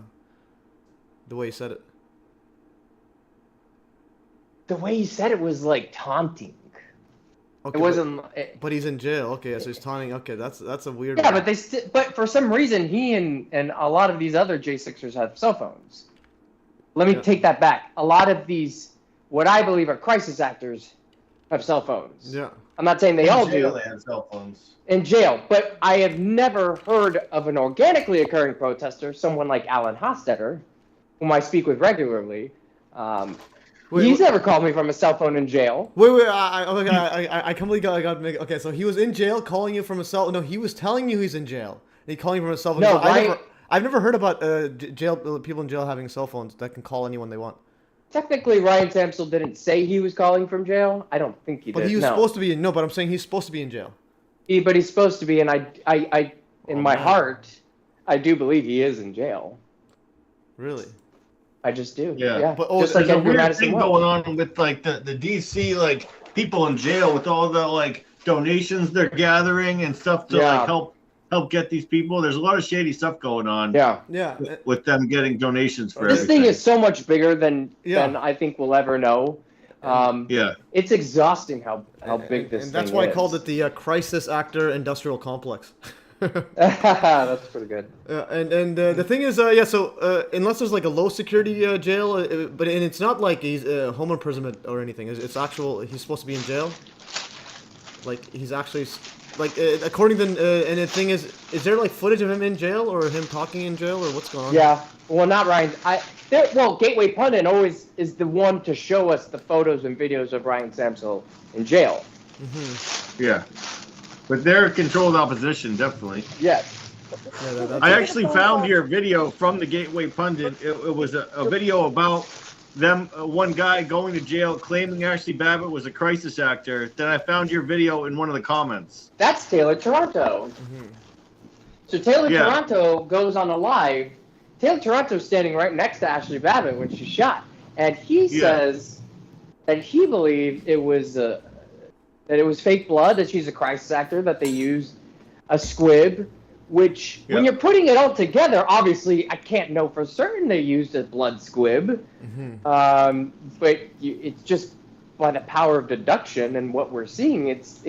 way he said it? The way he said it was like taunting. Okay, it wasn't. But he's in jail. Okay, so he's taunting. Okay, that's a weird. Yeah, one. but for some reason he and a lot of these other J6ers have cell phones. Let me take that back. A lot of these, what I believe are crisis actors, have cell phones. Yeah. I'm not saying they all do. They have cell phones. In jail, but I have never heard of an organically occurring protester, someone like Alan Hostetter, whom I speak with regularly. He's never called me from a cell phone in jail. Wait, I completely got okay, so he was in jail calling you from a cell. No, he was telling you he's in jail. And he calling you from a cell phone. No, I've never heard about jail people in jail having cell phones that can call anyone they want. Technically, Ryan Samsel didn't say he was calling from jail. I don't think he did. But he was supposed to be in. No, but I'm saying he's supposed to be in jail. But he's supposed to be, and I in my heart, I do believe he is in jail. Really? I just do. Yeah. But just like a weird thing going on with like the DC like people in jail with all the like donations they're gathering and stuff to like help get these people. There's a lot of shady stuff going on. Yeah. With them getting donations for this thing is so much bigger than I think we'll ever know. It's exhausting how big this thing is. And that's why I called it the crisis actor industrial complex. That's pretty good. And the thing is, so unless there's like a low security jail, and it's not like he's home imprisonment or anything. It's actual. He's supposed to be in jail. Like he's actually, like according to and the thing is there like footage of him in jail or him talking in jail or what's going on? Yeah. Well, not Ryan. Gateway Pundit always is the one to show us the photos and videos of Ryan Samsel in jail. Mm-hmm. Yeah. But they're controlled opposition, definitely. Yes. I actually found your video from the Gateway Pundit. It was a video about them, one guy going to jail claiming Ashley Babbitt was a crisis actor. Then I found your video in one of the comments. That's Taylor Toronto. Mm-hmm. So Taylor Toronto goes on a live. Taylor Toronto's standing right next to Ashley Babbitt when she's shot. And he says that he believed it was fake blood, that she's a crisis actor, that they used a squib, which when you're putting it all together, obviously I can't know for certain they used a blood squib. Mm-hmm. But it's just by the power of deduction and what we're seeing, it's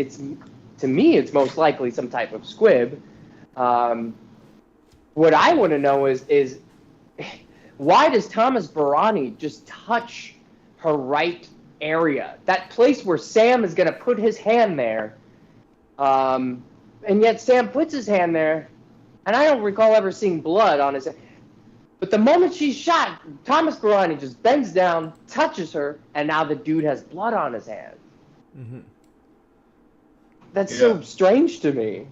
to me, it's most likely some type of squib. What I want to know is why does Thomas Barani just touch her right area. That place where Sam is going to put his hand there. And yet Sam puts his hand there, and I don't recall ever seeing blood on his hand. But the moment she's shot, Thomas Garani just bends down, touches her, and now the dude has blood on his hand. Mm-hmm. That's so strange to me.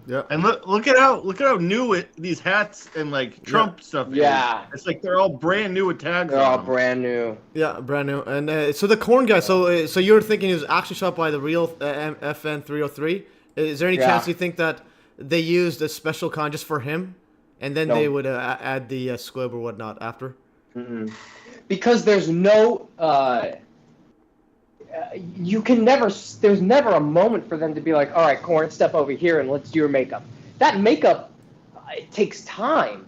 Yeah, and look at how new these hats and like Trump stuff is. Yeah, it's like they're all brand new with tags. They're all brand new. Yeah, brand new. And so the corn guy. So you're thinking he was actually shot by the real FN 303? Is there any chance you think that they used a special con just for him, and then they would add the squib or whatnot after? Mm-mm. Because there's no. You can never. There's never a moment for them to be like, all right, Corn, step over here and let's do your makeup. That makeup, it takes time.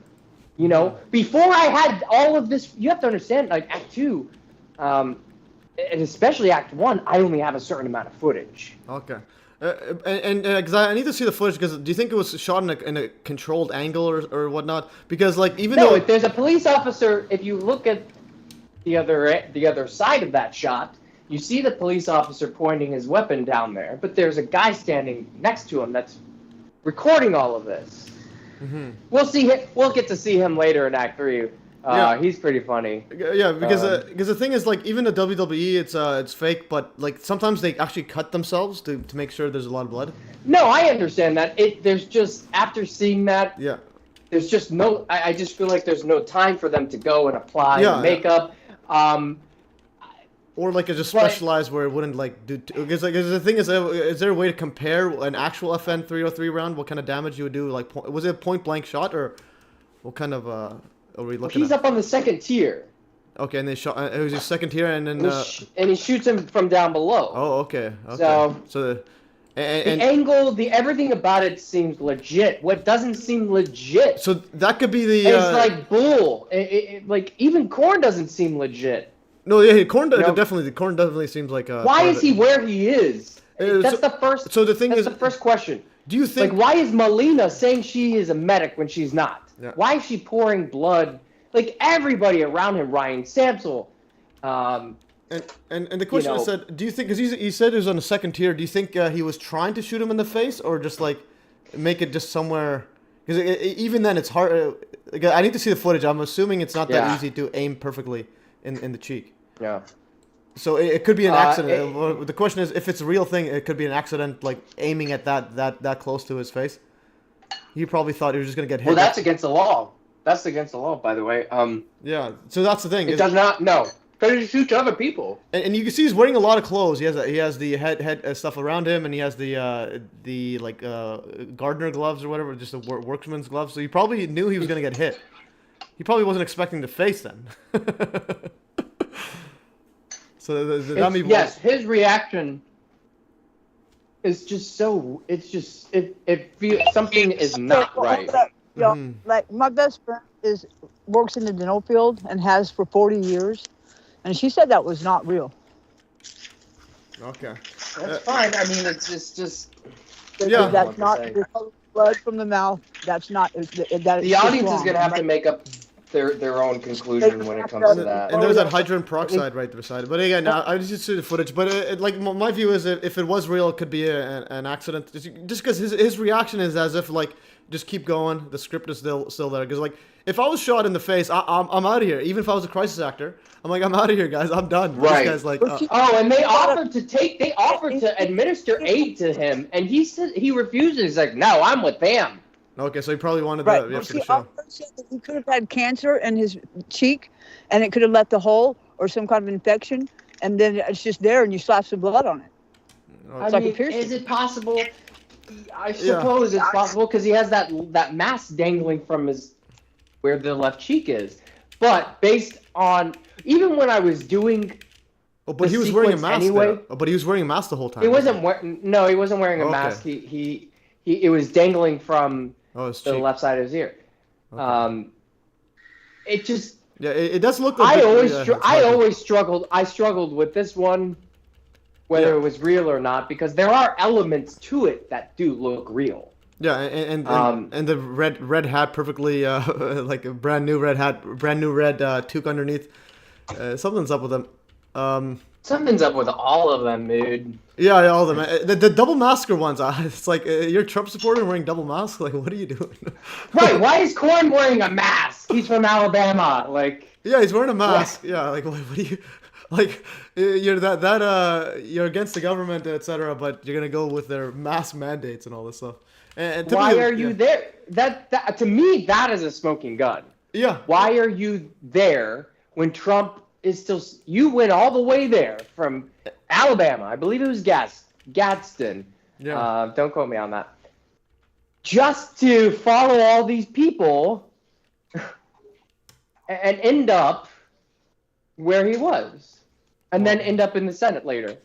You know, before I had all of this, you have to understand, like Act 2, and especially Act 1, I only have a certain amount of footage. Okay. Because I need to see the footage. Because do you think it was shot in a controlled angle or whatnot? Because like even though if there's a police officer, if you look at the other side of that shot. You see the police officer pointing his weapon down there, but there's a guy standing next to him that's recording all of this. Mm-hmm. We'll get to see him later in Act 3. He's pretty funny. Yeah, because the thing is, like, even the WWE, it's fake, but like sometimes they actually cut themselves to make sure there's a lot of blood. No, I understand that. There's just after seeing that. Yeah. There's just no. I just feel like there's no time for them to go and apply makeup. Or like it's just specialized where it wouldn't like do. Because the thing is there a way to compare an actual FN 303 round? What kind of damage you would do? Like, was it a point blank shot or what kind of are we looking? He's up on the second tier. Okay, and they shot. It was his second tier, and then and he shoots him from down below. Oh, okay. So the angle, everything about it seems legit. What doesn't seem legit? So that could be the. It's like bull. Like even Korn doesn't seem legit. No, yeah, Korn definitely seems like. Why is he where he is? That's the first. So the thing is, the first question. Do you think? Like, why is Melina saying she is a medic when she's not? Yeah. Why is she pouring blood? Like everybody around him, Ryan Samsel. And the question I said, do you think? Because he said he was on the second tier. Do you think he was trying to shoot him in the face, or just like make it just somewhere? Because even then, it's hard. I need to see the footage. I'm assuming it's not that easy to aim perfectly in the cheek. Yeah. So it could be an accident. The question is, if it's a real thing, it could be an accident, like aiming at that close to his face. He probably thought he was just gonna get hit. Well, that's against the law. That's against the law, by the way. Yeah. So that's the thing. It does not. No. Because he shoots other people. And you can see he's wearing a lot of clothes. He has the head stuff around him, and he has the gardener gloves or whatever, just the workman's gloves. So he probably knew he was gonna get hit. He probably wasn't expecting the face then. So yes, his reaction is just so. It's just it feels something is not right. Like my best friend works in the dental field and has for 40 years, and she said that was not real. Okay, that's fine. I mean, it's just. Yeah, that's not blood from the mouth. That's not. The audience is gonna have to make up their own conclusion when it comes to that. And there's that hydrogen peroxide right beside it. But again, I just see the footage. But like my view is, if it was real, it could be an accident. Just because his reaction is as if like just keep going. The script is still there. Because like if I was shot in the face, I'm out of here. Even if I was a crisis actor, I'm like I'm out of here, guys. I'm done. Right. This guy's like. And they offered to administer aid to him, and he said he refuses. He's like, no, I'm with them. Okay, so he probably wanted right. the She show. said that he could have had cancer in his cheek, and it could have left a hole or some kind of infection, and then it's just there, and you slap some blood on it. It's like a piercing. Is it possible? I suppose it's possible because he has that mask dangling from where the left cheek is. But based on even when I was doing, but he was wearing a mask anyway. But he was wearing a mask the whole time. He wasn't wearing. No, he wasn't wearing a mask. It was dangling from the left side of his ear. Okay. It just. Yeah, it does look like. I always struggled. I struggled with this one, whether it was real or not, because there are elements to it that do look real. Yeah, and the red hat perfectly like a brand new red hat, brand new red toque underneath. Something's up with him. Something's up with all of them, dude. Yeah, all of them. The double masker ones. It's like you're a Trump supporter and wearing double masks. Like, what are you doing? Right? Why is Corn wearing a mask? He's from Alabama. Like. Yeah, he's wearing a mask. What? Yeah, like what do you? Like you're you're against the government, etc. But you're gonna go with their mask mandates and all this stuff. And why are you there? That to me, that is a smoking gun. Yeah. Why are you there when Trump is still? You went all the way there from Alabama. I believe it was Gadsden. Yeah. Don't quote me on that. Just to follow all these people and end up where he was, and then end up in the Senate later.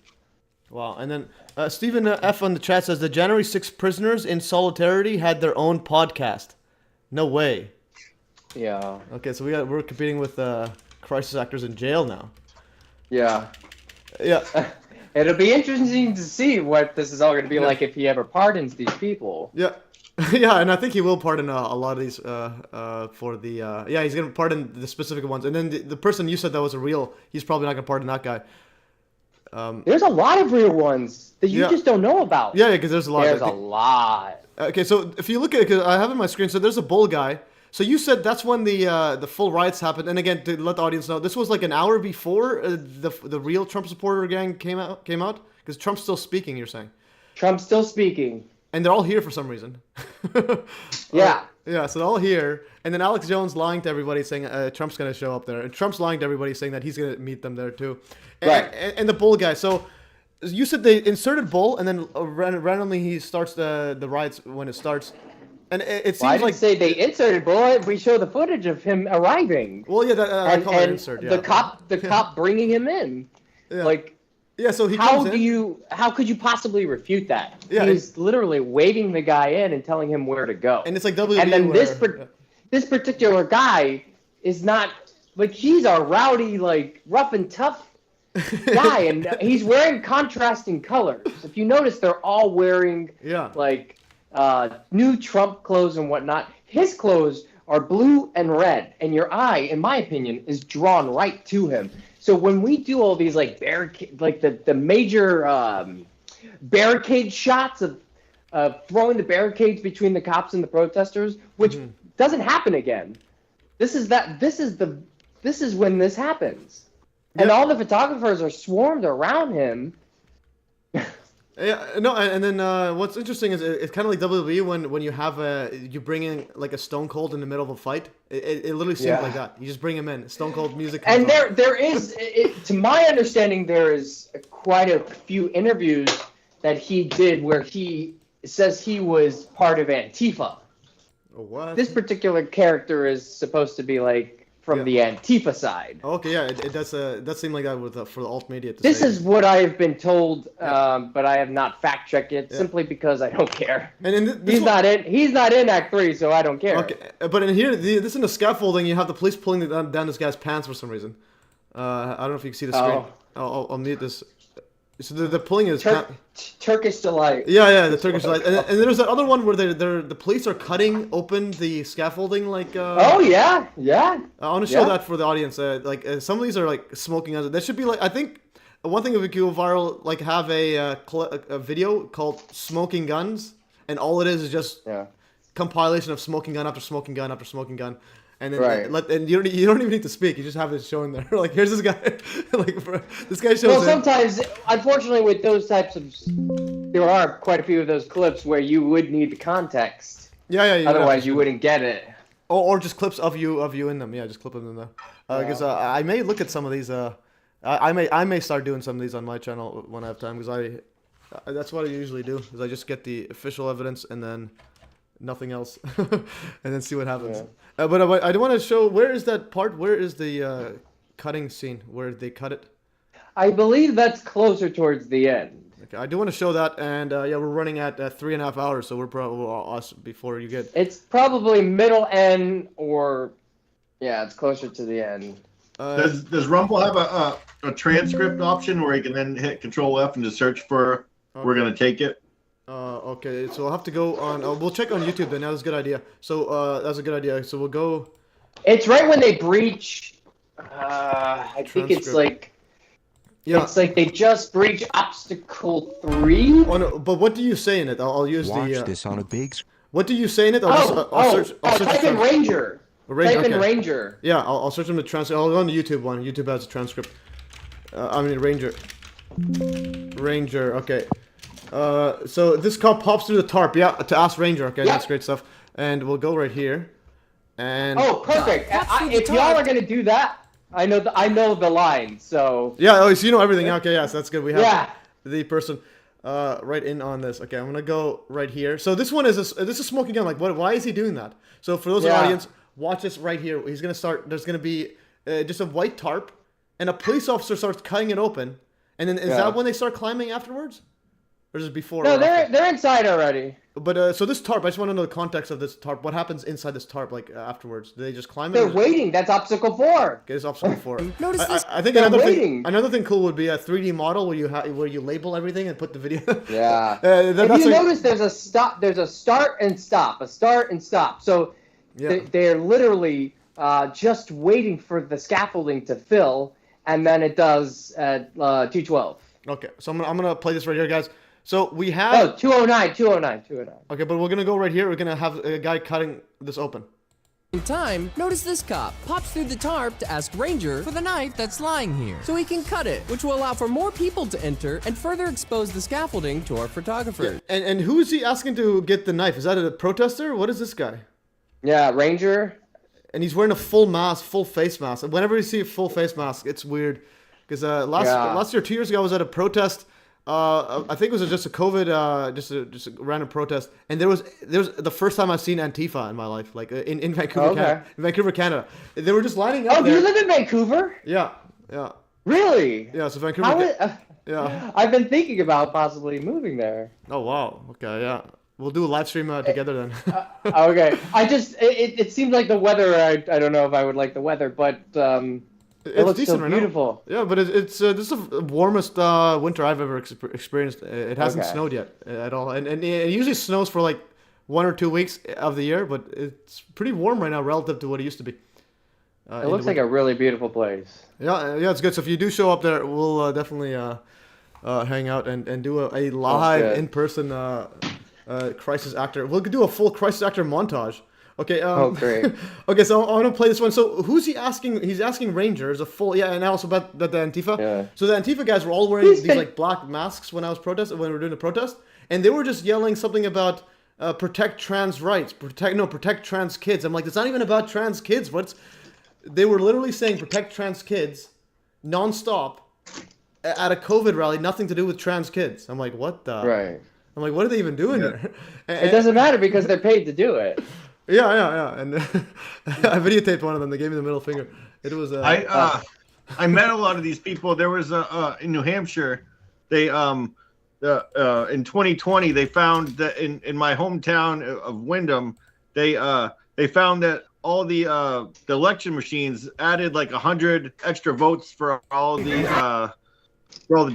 Wow. And then Stephen F on the chat says the January 6th prisoners in solidarity had their own podcast. No way. Yeah. Okay, so we're competing with crisis actors in jail now. Yeah. Yeah. It'll be interesting to see what this is all going to be like if he ever pardons these people. Yeah. Yeah, and I think he will pardon a lot of these for the yeah, he's gonna pardon the specific ones, and then the person you said that was a real, he's probably not gonna pardon that guy. There's a lot of real ones that you just don't know about. Yeah, because there's a lot. There's a lot. Okay, so if you look at it, because I have it on my screen, so there's a bull guy. So you said that's when the full riots happened, and again to let the audience know, this was like an hour before the real Trump supporter gang came out because Trump's still speaking. You're saying? Trump's still speaking. And they're all here for some reason. Yeah. Yeah, so they're all here. And then Alex Jones lying to everybody saying Trump's going to show up there. And Trump's lying to everybody saying that he's going to meet them there too. And, right. And the bull guy. So you said they inserted bull and then randomly he starts the riots when it starts. And it seems I didn't like say they inserted bull. We show the footage of him arriving. Well, yeah, I call it insert. Yeah. The cop bringing him in. Yeah. Like. Yeah, so he how comes in. How could you possibly refute that? Yeah, he's literally waving the guy in and telling him where to go. And it's like WWE. And then this particular guy is not like he's a rowdy, like rough and tough guy, and he's wearing contrasting colors. If you notice, they're all wearing like new Trump clothes and whatnot. His clothes are blue and red, and your eye, in my opinion, is drawn right to him. So when we do all these like barricade, like the major barricade shots of throwing the barricades between the cops and the protesters, which doesn't happen again. This is when this happens, and all the photographers are swarmed around him. Yeah, no, and then what's interesting is it's kind of like WWE when you have you bring in like a Stone Cold in the middle of a fight. It literally seems like that. You just bring him in, Stone Cold music. And there is, to my understanding, there is quite a few interviews that he did where he says he was part of Antifa. What? This particular character is supposed to be like from the Antifa side. Okay, yeah, it does seem like that with for the alt media. This is what I have been told, but I have not fact checked it simply because I don't care. And he's not in Act 3, so I don't care. Okay, but in here, this in the scaffolding, you have the police pulling down this guy's pants for some reason. I don't know if you can see the screen. I'll mute this. So they're pulling his Turkish Delight. Yeah, the Turkish Delight. And there's that other one where the police are cutting open the scaffolding, like. Oh yeah. I want to show that for the audience. Some of these are like smoking guns. That should be like, I think one thing that would go viral, like have a video called "Smoking Guns," and all it is just compilation of smoking gun after smoking gun after smoking gun. And then and you don't even need to speak. You just have it showing there. Like here's this guy. This guy shows. Well, sometimes, unfortunately, with those types of, there are quite a few of those clips where you would need the context. Yeah. Otherwise, you wouldn't get it. Or just clips of you in them. Yeah, just clip them in there. Because I may look at some of these. I may start doing some of these on my channel when I have time. Because that's what I usually do. Is I just get the official evidence and then nothing else, and then see what happens. But I do want to show, where is that part? Where is the cutting scene where they cut it? I believe that's closer towards the end. Okay, I do want to show that, and we're running at 3.5 hours, so we're probably us before you get. It's probably middle end, or it's closer to the end. Does Rumble have a transcript option where you can then hit Control F and just search for "We're gonna take it"? Okay, so I'll have to go on. We'll check on YouTube then. That's a good idea. So that's a good idea. So we'll go. It's right when they breach. I think it's like Yeah. It's like they just breached obstacle 3. Oh no, but what do you say in it? I'll use Watch the. this on a big screen. What do you say in it? I'll search type in Ranger. Type in Ranger. Yeah, I'll search on the transcript. I'll go on the YouTube one. YouTube has a transcript. I mean Ranger. Ranger. Okay. So this cop pops through the tarp. Yeah, to ask Ranger. Okay, that's great stuff. And we'll go right here. And oh, perfect. If y'all are gonna do that, I know the line. So yeah. Oh, so you know everything. Okay, yes, that's good. We have the person right in on this. Okay, I'm gonna go right here. So this one is this is smoking gun. Like, why is he doing that? So for those in the audience, watch this right here. He's gonna start. There's gonna be just a white tarp, and a police officer starts cutting it open. And then is that when they start climbing afterwards? Or is it before? No, they're inside already. But so this tarp, I just want to know the context of this tarp. What happens inside this tarp, like afterwards? Do they just climb it? They're waiting. That's obstacle 4. Okay, it's obstacle 4. Notice this. I think another thing cool would be a 3D model where you label everything and put the video. Yeah. If you notice, there's a stop. There's a start and stop. A start and stop. So they're literally just waiting for the scaffolding to fill, and then it does at 212. Okay, so I'm gonna play this right here, guys. So we have... Oh, 209. Okay, but we're going to go right here. We're going to have a guy cutting this open. In time, notice this cop pops through the tarp to ask Ranger for the knife that's lying here, so he can cut it, which will allow for more people to enter and further expose the scaffolding to our photographers. Yeah. And who is he asking to get the knife? Is that a protester? What is this guy? Yeah, Ranger. And he's wearing a full mask, full face mask. And whenever you see a full face mask, it's weird. Because last year, 2 years ago, I was at a protest. I think it was just a COVID, just a random protest, and there was the first time I've seen Antifa in my life, like in Vancouver, Canada. In Vancouver, Canada. They were just lining up. Oh, do you live in Vancouver? Yeah. Really? Yeah, so Vancouver. Yeah. I've been thinking about possibly moving there. Oh wow. Okay. Yeah. We'll do a live stream together then. Okay. It seems like the weather. I don't know if I would like the weather, but. It looks so beautiful. Yeah, but this is the warmest winter I've ever experienced. It hasn't snowed yet at all, and it usually snows for like 1 or 2 weeks of the year, but it's pretty warm right now relative to what it used to be. It looks like a really beautiful place. Yeah, it's good. So if you do show up there, we'll definitely hang out and do a live in-person crisis actor. We'll do a full crisis actor montage. Okay. Oh, great. Okay, so I want to play this one. So who's he asking? He's asking Rangers a full and also about the Antifa. Yeah. So the Antifa guys were all wearing these like black masks when we were doing the protest, and they were just yelling something about protect trans rights, protect trans kids. I'm like, it's not even about trans kids. They were literally saying protect trans kids, nonstop, at a COVID rally, nothing to do with trans kids. I'm like, what the? Right. I'm like, what are they even doing here? It doesn't matter because they're paid to do it. Yeah, and I videotaped one of them. They gave me the middle finger. It was. I met a lot of these people. There was in New Hampshire, they in 2020 they found that in my hometown of Wyndham, they found that all the election machines added like 100 extra votes for all the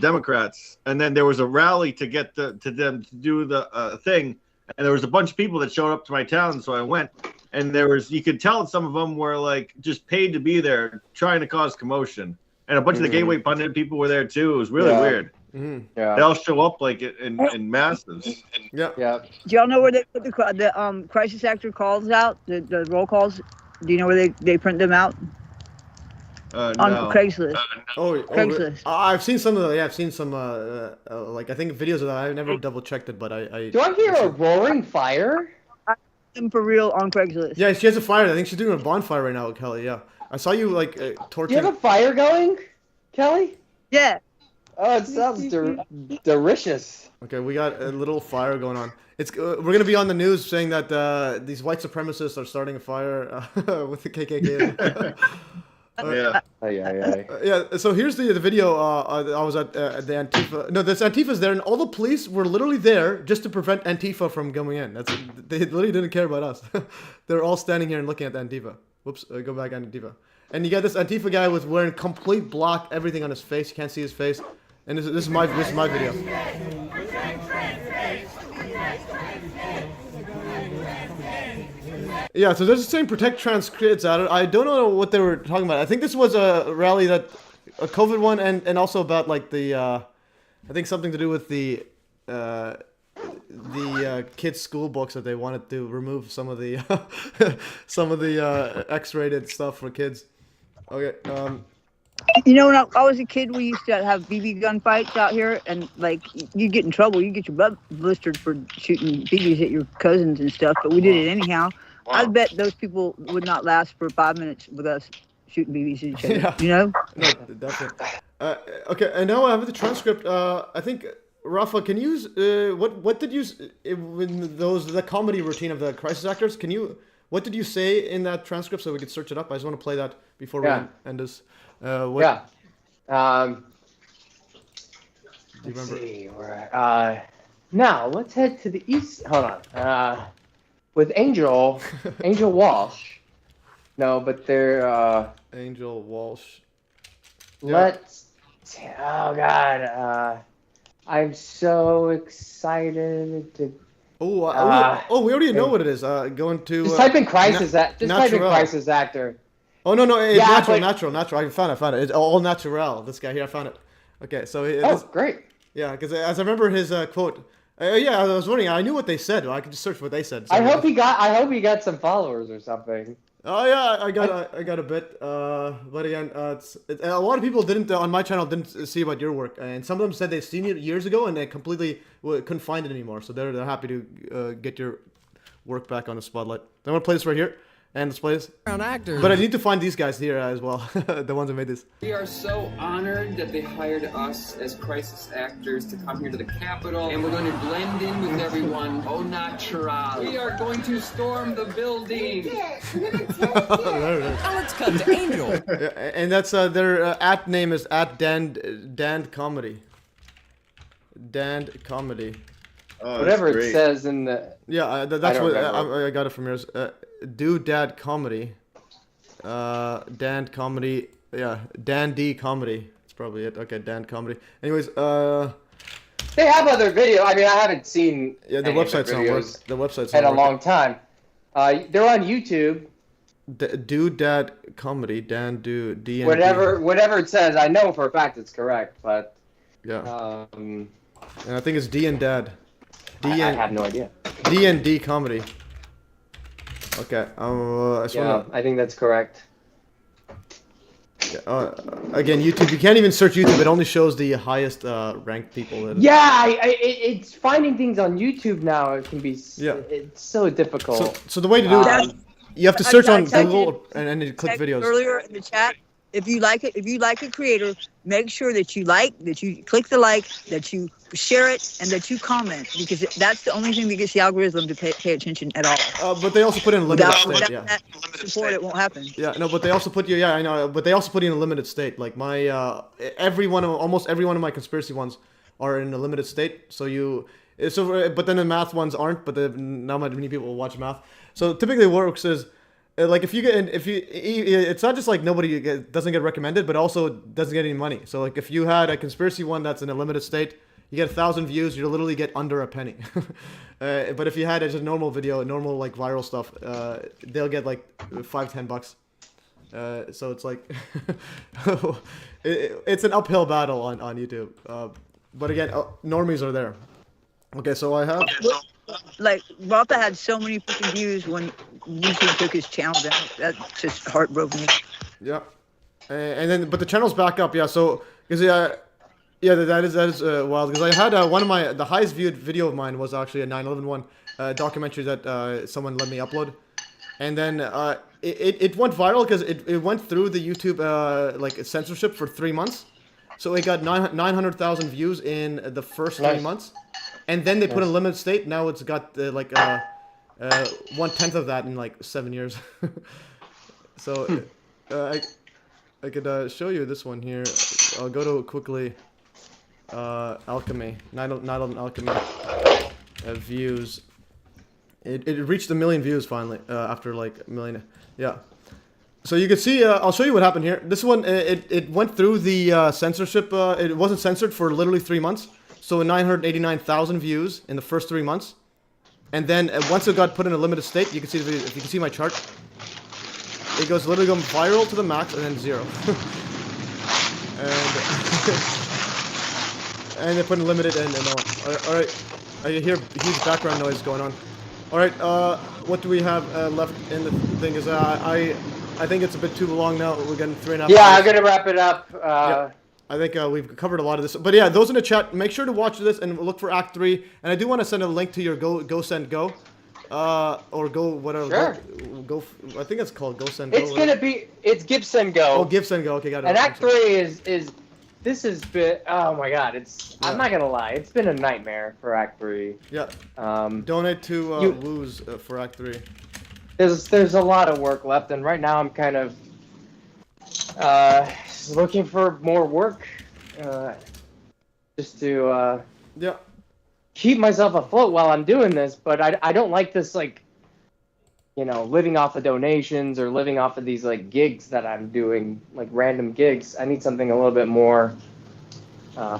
Democrats, and then there was a rally to get them to do the thing. And there was a bunch of people that showed up to my town, so I went. And you could tell some of them were like just paid to be there, trying to cause commotion. And a bunch of the Gateway Pundit people were there too. It was really weird. Mm-hmm. Yeah, they all show up like in masses. Yeah. Do y'all know where they put the crisis actor calls out? The roll calls. Do you know where they print them out? On Craigslist. Craigslist. I've seen some of the. Yeah, I've seen some. Like I think videos of that. I've never double checked it, but I. Do I hear a roaring fire? I'm for real on Craigslist. Yeah, she has a fire. I think she's doing a bonfire right now, Kelly. Yeah, I saw you like torching. Do you have a fire going, Kelly? Yeah. Oh, it sounds delicious. Okay, we got a little fire going on. We're gonna be on the news saying that these white supremacists are starting a fire with the KKK. Yeah. So here's the video. I was at the Antifa. No, this Antifa's there, and all the police were literally there just to prevent Antifa from going in. They literally didn't care about us. They're all standing here and looking at the Antifa. Whoops, go back on Antifa. And you got this Antifa guy with wearing complete black, everything on his face. You can't see his face. And this is my video. Yeah, so they're just saying protect trans kids out. I don't know what they were talking about. I think this was a rally that a COVID one, and also about like the I think something to do with the kids' school books that they wanted to remove some of the X-rated stuff for kids. Okay. You know, when I was a kid, we used to have BB gun fights out here, and like you get in trouble, you get your butt blistered for shooting BBs at your cousins and stuff. But we did it anyhow. Wow. I bet those people would not last for 5 minutes with us shooting BBs at each other. Yeah. You know? No, definitely. Okay, and now I have the transcript. I think Rafa, can you what did you in the comedy routine of the crisis actors? What did you say in that transcript so we could search it up? I just want to play that before we end this. Let's see. Now let's head to the east. Hold on. With Angel Walsh. No, but they're Angel Walsh. Let's. Oh God. I'm so excited to. We already know what it is. Going to. Just type in crisis. Type in crisis actor. Oh no, it's natural. I found it. It's all natural. This guy here, I found it. Okay, so. Great. Yeah, because as I remember his quote. I was wondering. I knew what they said. I could just search what they said. So I hope he got some followers or something. Oh yeah, I got a bit. But again, a lot of people didn't on my channel didn't see about your work, and some of them said they've seen it years ago and they completely couldn't find it anymore. So they're happy to get your work back on the spotlight. I'm gonna play this right here. And let's play this. But I need to find these guys here as well, the ones who made this. We are so honored that they hired us as crisis actors to come here to the Capitol, and we're going to blend in with everyone. Au natural. We are going to storm the building. Now let's cut to Angel. Yeah, and that's their @ name is @Dan Comedy. Dan Comedy. Oh, whatever it says in the. Yeah, that's what I got it from yours. Dad Comedy. Dan Comedy. Yeah, Dan D Comedy. That's probably it. Okay, Dan Comedy. Anyways, they have other video. I mean, I haven't seen. Yeah, the website's not working. The website's not working. A long time. They're on YouTube. Dad Comedy. Dan Do D. Whatever it says, I know for a fact it's correct, but. Yeah. And I think it's D and Dad. I have no idea. D and D Comedy. Okay. I think that's correct. Again, YouTube. You can't even search YouTube. It only shows the highest ranked people. It's finding things on YouTube now. It can be. Yeah. It's so difficult. So the way to do it, you have to search on Google and then you click videos. Earlier in the chat, if you like a creator, make sure that you click the like, that you share it, and that you comment, because that's the only thing that gets the algorithm to pay attention at all. But they also put in a limited state. Without that support, it won't happen. Yeah, no, but they also put you. Yeah, I know. But they also put you in a limited state. Like my almost every one of my conspiracy ones are in a limited state. So but then the math ones aren't. But not many people watch math. So typically, what works is. Like it's not just like nobody doesn't get recommended, but also doesn't get any money. So like if you had a conspiracy one that's in a limited state, you get 1,000 views, you literally get under a penny. But if you had just a normal video, normal like viral stuff, they'll get like $5-10. So it's like it's an uphill battle on YouTube. But again, normies are there. Okay, so I have. Like Rafa had so many freaking views when YouTube took his channel down. That just heartbroke me. Yeah, and then but the channel's back up. Yeah, so because that is wild. Because I had one of the highest viewed video of mine was actually a 9/11 one, documentary that someone let me upload, and then it went viral because it went through the YouTube like censorship for 3 months, so it got 900,000 views in the first 3 months. And then they put in a limited state. Now it's got like 1/10 of that in like 7 years. So I could show you this one here. I'll go to quickly. Alchemy, 9/11 Alchemy views. It reached 1 million views finally after like a million. Yeah. So you can see. I'll show you what happened here. This one it went through the censorship. It wasn't censored for literally 3 months. So 989,000 views in the first 3 months, and then once it got put in a limited state, you can see the video. If you can see my chart, it goes literally going viral to the max and then 0. and they're putting limited and all. All right, I hear huge background noise going on. All right, what do we have left in the thing? Is I think it's a bit too long now. We're getting 3.5 hours. Yeah, I'm gonna wrap it up. Yeah. I think we've covered a lot of this. But yeah, those in the chat, make sure to watch this and look for Act 3. And I do want to send a link to your Go Send Go. Or Go whatever. Sure. Go I think it's called Go Send It's Go. gonna be, it's Give Send Go. Oh, Give Send Go. Okay, got it. And Act 3 is this has been, oh my god, I'm not gonna lie, it's been a nightmare for Act 3. Yeah. Donate to Wooz for Act 3. There's a lot of work left, and right now I'm kind of looking for more work, just to keep myself afloat while I'm doing this. But I don't like this, like, you know, living off of donations or living off of these like gigs that I'm doing, like random gigs. I need something a little bit more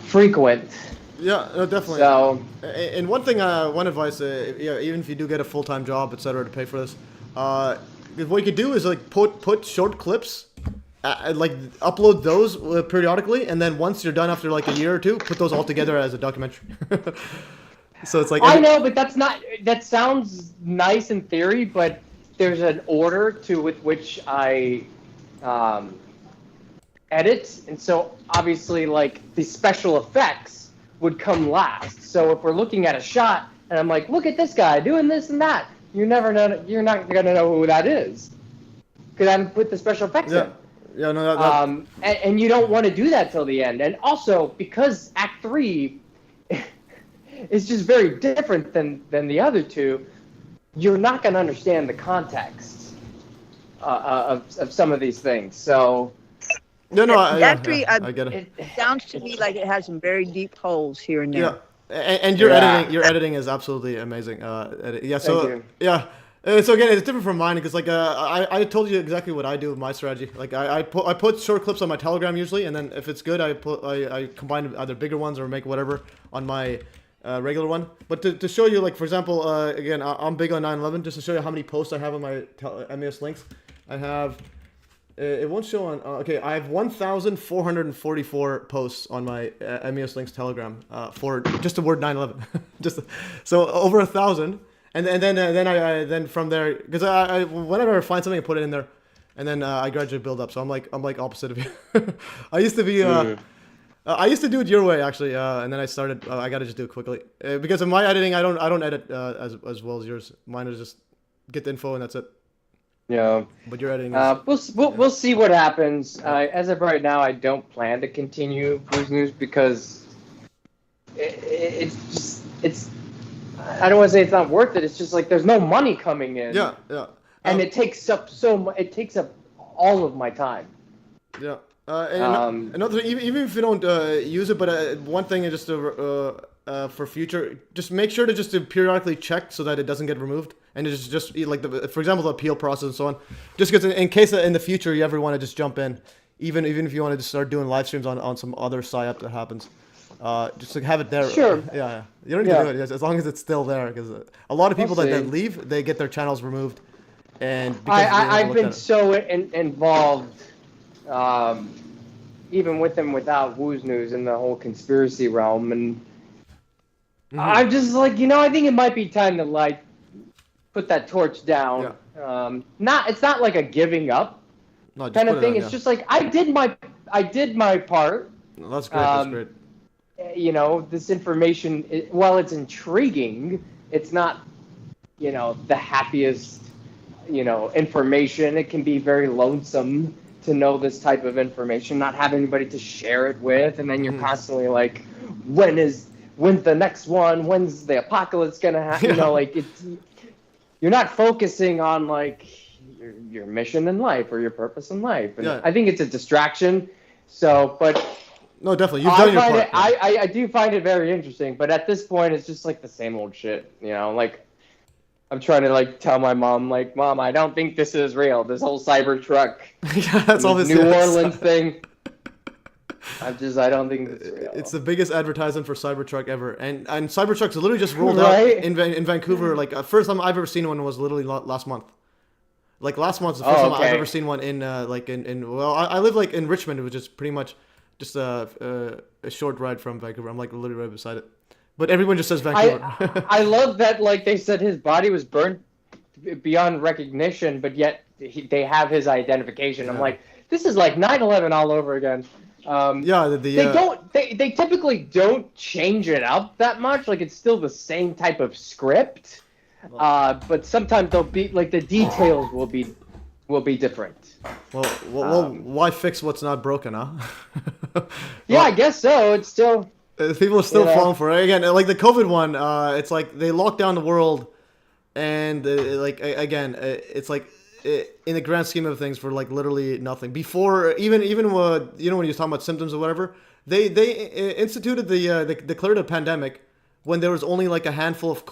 frequent. Yeah, no, definitely. So, and one thing, one advice, yeah, even if you do get a full-time job, etc., to pay for this, what you could do is like put short clips, like upload those periodically, and then once you're done after like a year or two, put those all together as a documentary. So it's like I know, but that's not. That sounds nice in theory, but there's an order with which I edit, and so obviously, like the special effects would come last. So if we're looking at a shot, and I'm like, look at this guy doing this and that, you're not gonna know who that is, because I haven't put the special effects in. Yeah, no, and you don't want to do that till the end, and also because Act 3. It's just very different than the other two. You're not going to understand the context of some of these things. So, Act 3, I get it. It sounds to me like it has some very deep holes here and there. Yeah, and your editing is absolutely amazing. Yeah, so yeah. So again, it's different from mine because like I told you exactly what I do with my strategy. Like I put short clips on my Telegram usually, and then if it's good, I combine either bigger ones or make whatever on my regular one. But to show you, like for example, again, I'm big on 9/11. Just to show you how many posts I have on my MES links, I have. It won't show on. Okay, I have 1,444 posts on my MES links Telegram for just the word 9/11. Just so over 1,000. And then from there, because I whenever I find something, I put it in there, and then I gradually build up. So I'm like opposite of you. I used to be I used to do it your way actually, and then I started. I gotta just do it quickly because of my editing. I don't edit as well as yours. Mine is just get the info and that's it. Yeah. But your editing. Is, we'll see what happens. As of right now, I don't plan to continue Wooz News because it's. I don't want to say it's not worth it. It's just like there's no money coming in. Yeah. And it takes up it takes up all of my time. Yeah. Another thing, even if you don't use it, but one thing is just for future, just make sure to periodically check so that it doesn't get removed, and it's just like for example the appeal process and so on. Just because in case in the future you ever want to just jump in, even if you want to just start doing live streams on some other psyop that happens. Just to have it there. Sure. Yeah. You don't need to do it as long as it's still there, because a lot of people that leave, they get their channels removed, and I've been so involved, even with and without Wooz News in the whole conspiracy realm, and I'm just like, I think it might be time to like put that torch down. Yeah. It's not like a giving up kind of thing. It's just like I did my part. No, that's great. That's great. This information, while it's intriguing, it's not, the happiest, information. It can be very lonesome to know this type of information, not have anybody to share it with, and then you're constantly like, when's the next one? When's the apocalypse gonna happen? You're not focusing on like your mission in life or your purpose in life. And I think it's a distraction. So, but. No, definitely. You've done your part. I do find it very interesting, but at this point, it's just like the same old shit. Like I'm trying to like tell my mom, like, Mom, I don't think this is real. This whole Cybertruck, that's all this New Orleans thing. I don't think it's real. It's the biggest advertisement for Cybertruck ever, and Cybertruck's literally just rolled out in Vancouver. Like first time I've ever seen one was literally last month. Like last month's the first time I've ever seen one in well, I live like in Richmond, which is pretty much. just a short ride from Vancouver. I'm like literally right beside it. But everyone just says Vancouver. I love that, like, they said his body was burnt beyond recognition, but yet they have his identification. I'm like, this is like 9/11 all over again. They typically don't change it up that much. Like, it's still the same type of script, but sometimes they'll be like the details will be different. Well, why fix what's not broken, huh? Yeah, I guess so. It's still. People are still falling for it. Again, like the COVID one, it's like they locked down the world, and it's like in the grand scheme of things for like literally nothing. Before even when you're talking about symptoms or whatever, they instituted they declared a pandemic when there was only like a handful of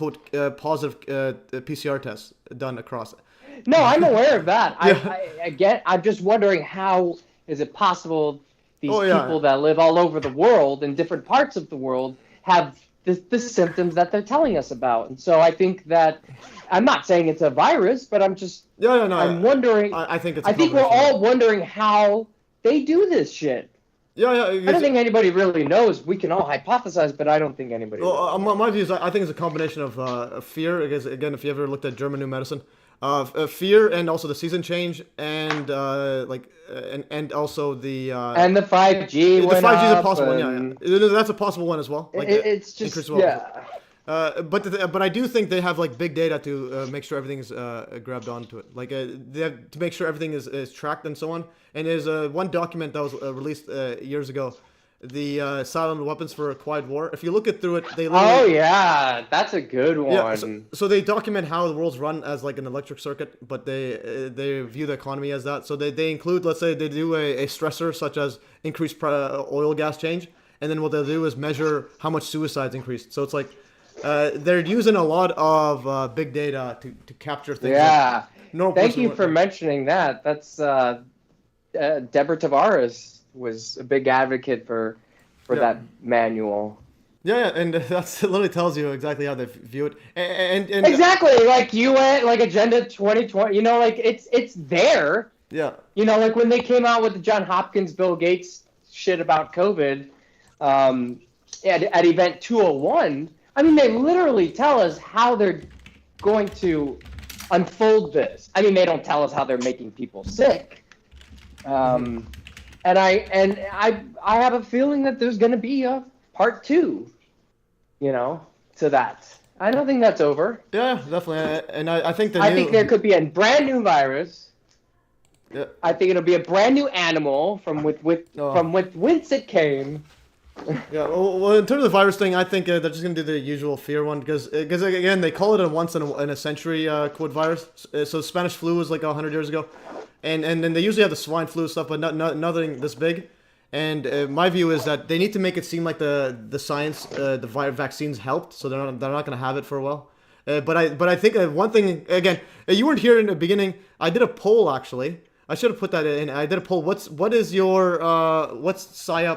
positive PCR tests done across it. No, I'm aware of that. I'm just wondering, how is it possible these people that live all over the world in different parts of the world have the symptoms that they're telling us about? And so I think that, I'm not saying it's a virus, but I'm just I'm wondering. I think we're all wondering how they do this shit. I don't think anybody really knows. We can all hypothesize, but I don't think anybody knows. My view is I think it's a combination of fear. Because again, if you ever looked at German New Medicine, fear and also the season change and and also the and the 5G. The 5G is a possible one. Yeah. That's a possible one as well. Like, it's just but I do think they have like big data to make sure everything's grabbed onto it. Like they have to make sure everything is tracked and so on. And there's one document that was released years ago, the silent weapons for a quiet war. If you look through it, they literally, that's a good one. Yeah, so they document how the world's run as like an electric circuit, but they view the economy as that. So they include, let's say they do a stressor such as increased oil gas change, and then what they'll do is measure how much suicides increased. So it's like they're using a lot of big data to capture things. Yeah. Thank you for mentioning that. That's Deborah Tavares was a big advocate for that manual. Yeah, and that literally tells you exactly how they view it. And exactly, like UN, like Agenda 2020. Like it's there. Yeah. Like when they came out with the John Hopkins, Bill Gates shit about COVID, at Event 201. I mean, they literally tell us how they're going to unfold this. I mean, they don't tell us how they're making people sick. And I have a feeling that there's going to be a part 2, to that. I don't think that's over. Yeah, definitely. And I think I think there could be a brand new virus. Yeah. I think it'll be a brand new animal from whence it came. Yeah, well, in terms of the virus thing, I think they're just going to do the usual fear one because again, they call it a once in a century quote virus. So Spanish flu was like 100 years ago. And then they usually have the swine flu stuff, but nothing this big. And my view is that they need to make it seem like the science, the vaccines helped, so they're not going to have it for a while. But I think one thing, again, you weren't here in the beginning. I did a poll actually. I should have put that in. I did a poll. What's PSYOP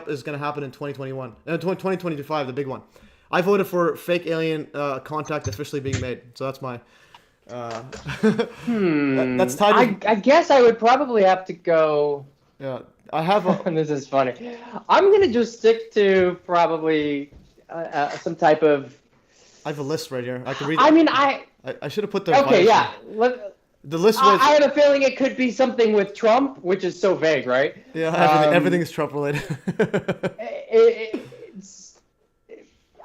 is going to happen in 2021, 2025, the big one. I voted for fake alien contact officially being made. So that's my. That's tied. I guess I would probably have to go. Yeah, I have. This is funny. I'm gonna just stick to probably some type of. I have a list right here. I can read. I mean, I should have put the. Okay, yeah. The list was. I had a feeling it could be something with Trump, which is so vague, right? Yeah, everything is Trump related.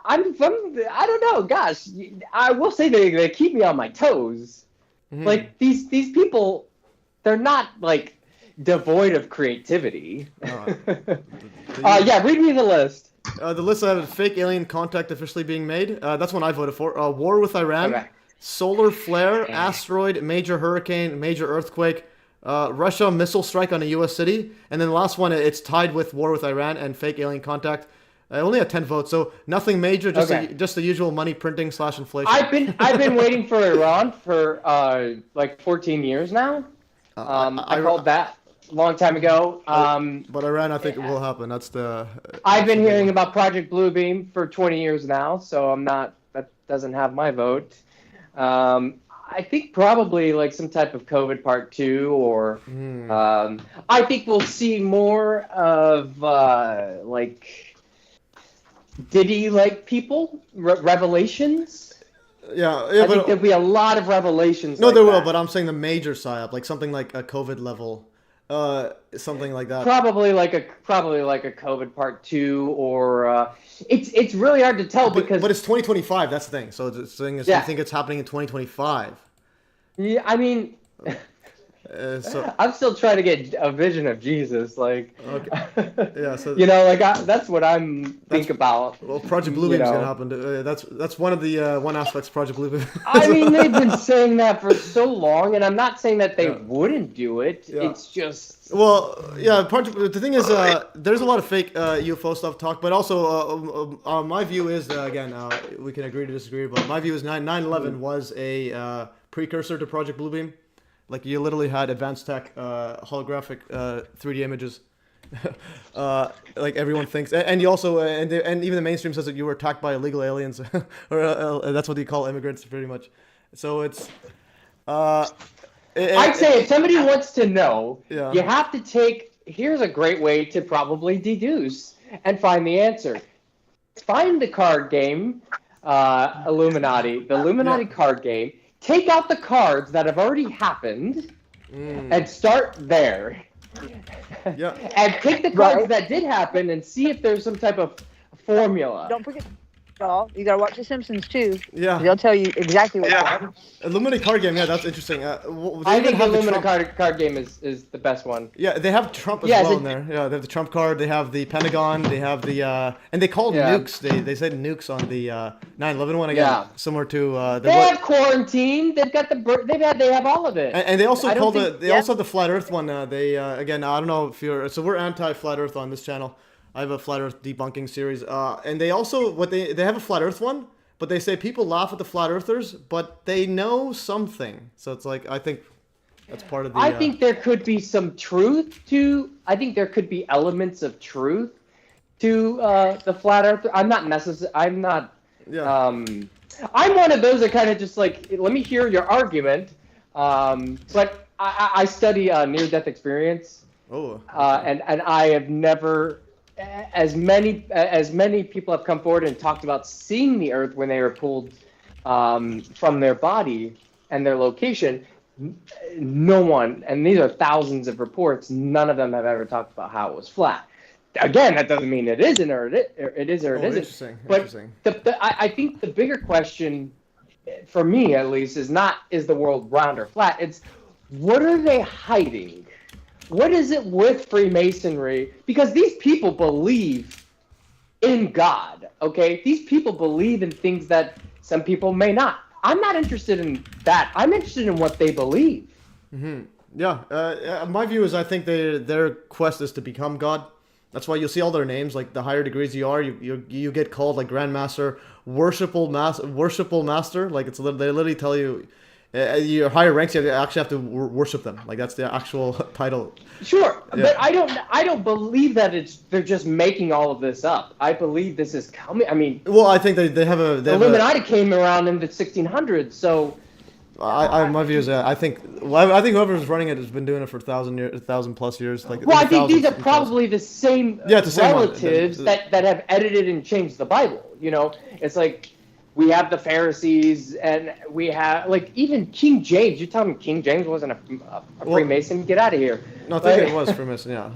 I don't know. Gosh, I will say they keep me on my toes. Mm-hmm. Like these people, they're not like devoid of creativity. Yeah, read me the list. The list I have fake alien contact officially being made. That's one I voted for. War with Iran, okay. Solar flare, asteroid, major hurricane, major earthquake, Russia missile strike on a U.S. city, and then the last one, it's tied with war with Iran and fake alien contact. I only had 10 votes, so nothing major, just the usual money printing / inflation. I've been waiting for Iran for like 14 years now. I called that a long time ago. But Iran, I think it will happen. That's the. I've been hearing about Project Bluebeam for 20 years now, so that doesn't have my vote. I think probably like some type of COVID part 2, or I think we'll see more of like Diddy-like people, revelations. Yeah, I think there'll be a lot of revelations. No, like there that. will, but I'm saying the major psyop, like something like a COVID level, something like that. Probably like a COVID part 2, or it's really hard to tell because. But it's 2025. That's the thing. So the thing is, you think it's happening in 2025? Yeah, I mean. I'm still trying to get a vision of Jesus, like. Okay. Yeah, so that's what I'm think about. Well, Project Bluebeam's gonna happen. That's one of the one aspects of Project Bluebeam. I mean, they've been saying that for so long, and I'm not saying that they wouldn't do it. Yeah. It's just. Well, yeah. The thing is, there's a lot of fake UFO stuff talk, but also my view is again, we can agree to disagree, but my view is 9/11 was a precursor to Project Bluebeam. Like you literally had advanced tech, holographic 3D images, like everyone thinks, and you also and even the mainstream says that you were attacked by illegal aliens, or that's what you call immigrants, pretty much. So it's. I'd say if somebody wants to know, you have to take. Here's a great way to probably deduce and find the answer. Find the card game, Illuminati, the Illuminati card game. Take out the cards that have already happened and start there. Yeah. And take the cards that did happen and see if there's some type of formula. Don't forget, y'all, you gotta watch The Simpsons too. Yeah. They'll tell you exactly what happened. Illuminati card game, yeah, that's interesting. I think the Illuminati card game is the best one. Yeah, they have Trump as well in there. Yeah, they have the Trump card, they have the Pentagon, they have the and they called nukes. They said nukes on the 9/11 one again, similar to they have quarantine. They've got they have all of it. And they also called also have the flat Earth one. They again, I don't know if you're we're anti-flat Earth on this channel. I have a flat Earth debunking series, and they also they have a flat Earth one, but they say people laugh at the flat earthers, but they know something. So it's like I think that's part of the. I think there could be some truth to. I think there could be elements of truth to the flat earther. I'm not necessarily. I'm not. Yeah. I'm one of those that kind of just like let me hear your argument. But I study near-death experience. Oh. And I have never. As many people have come forward and talked about seeing the Earth when they were pulled from their body and their location, no one, and these are thousands of reports, none of them have ever talked about how it was flat. Again, that doesn't mean it isn't or it is or it isn't. Interesting. But I think the bigger question, for me at least, is the world round or flat? It's what are they hiding? What is it with Freemasonry? Because these people believe in God, okay? These people believe in things that some people may not. I'm not interested in that. I'm interested in what they believe. Mm-hmm. Yeah. My view is I think their quest is to become God. That's why you'll see all their names. Like the higher degrees you are, you get called like Grandmaster, Worshipful Master. Like they literally tell you. Your higher ranks, you actually have to worship them. Like that's the actual title. Sure, but I don't believe that they're just making all of this up. I believe this is coming. I mean, well, I think they have a. Illuminati came around in the 1600s, so. My view is I think whoever's running it has been doing it for 1,000 plus years. Like well, I think these are probably the same relatives same that have edited and changed the Bible. You know, it's like. We have the Pharisees, and we have, like, even King James. You tell me King James wasn't a Freemason? Get out of here. No, I think it was Freemason, yeah.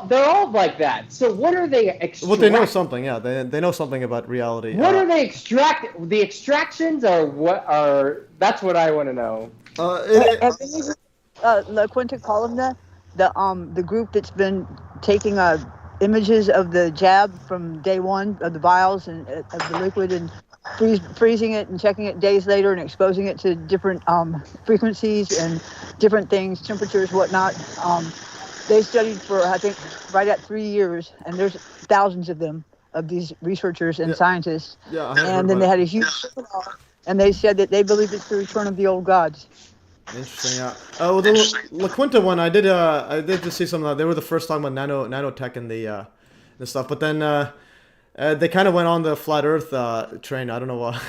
They're all like that. So what are they extracting? Well, they know something, yeah. They know something about reality. What are they extracting? The extractions are what are... That's what I want to know. La Quinta Columna, the group that's been taking images of the jab from day one, of the vials and of the liquid, and freezing it and checking it days later and exposing it to different frequencies and different things, temperatures, whatnot. They studied for, I think, right at 3 years, and there's thousands of them, of these researchers and scientists. Yeah, and then they had a huge seminar, and they said that they believe it's the return of the old gods. Interesting, yeah. Well, the La Quinta one, I did just see some. They were the first talking about nanotech and the stuff, but then they kind of went on the flat Earth train. I don't know why.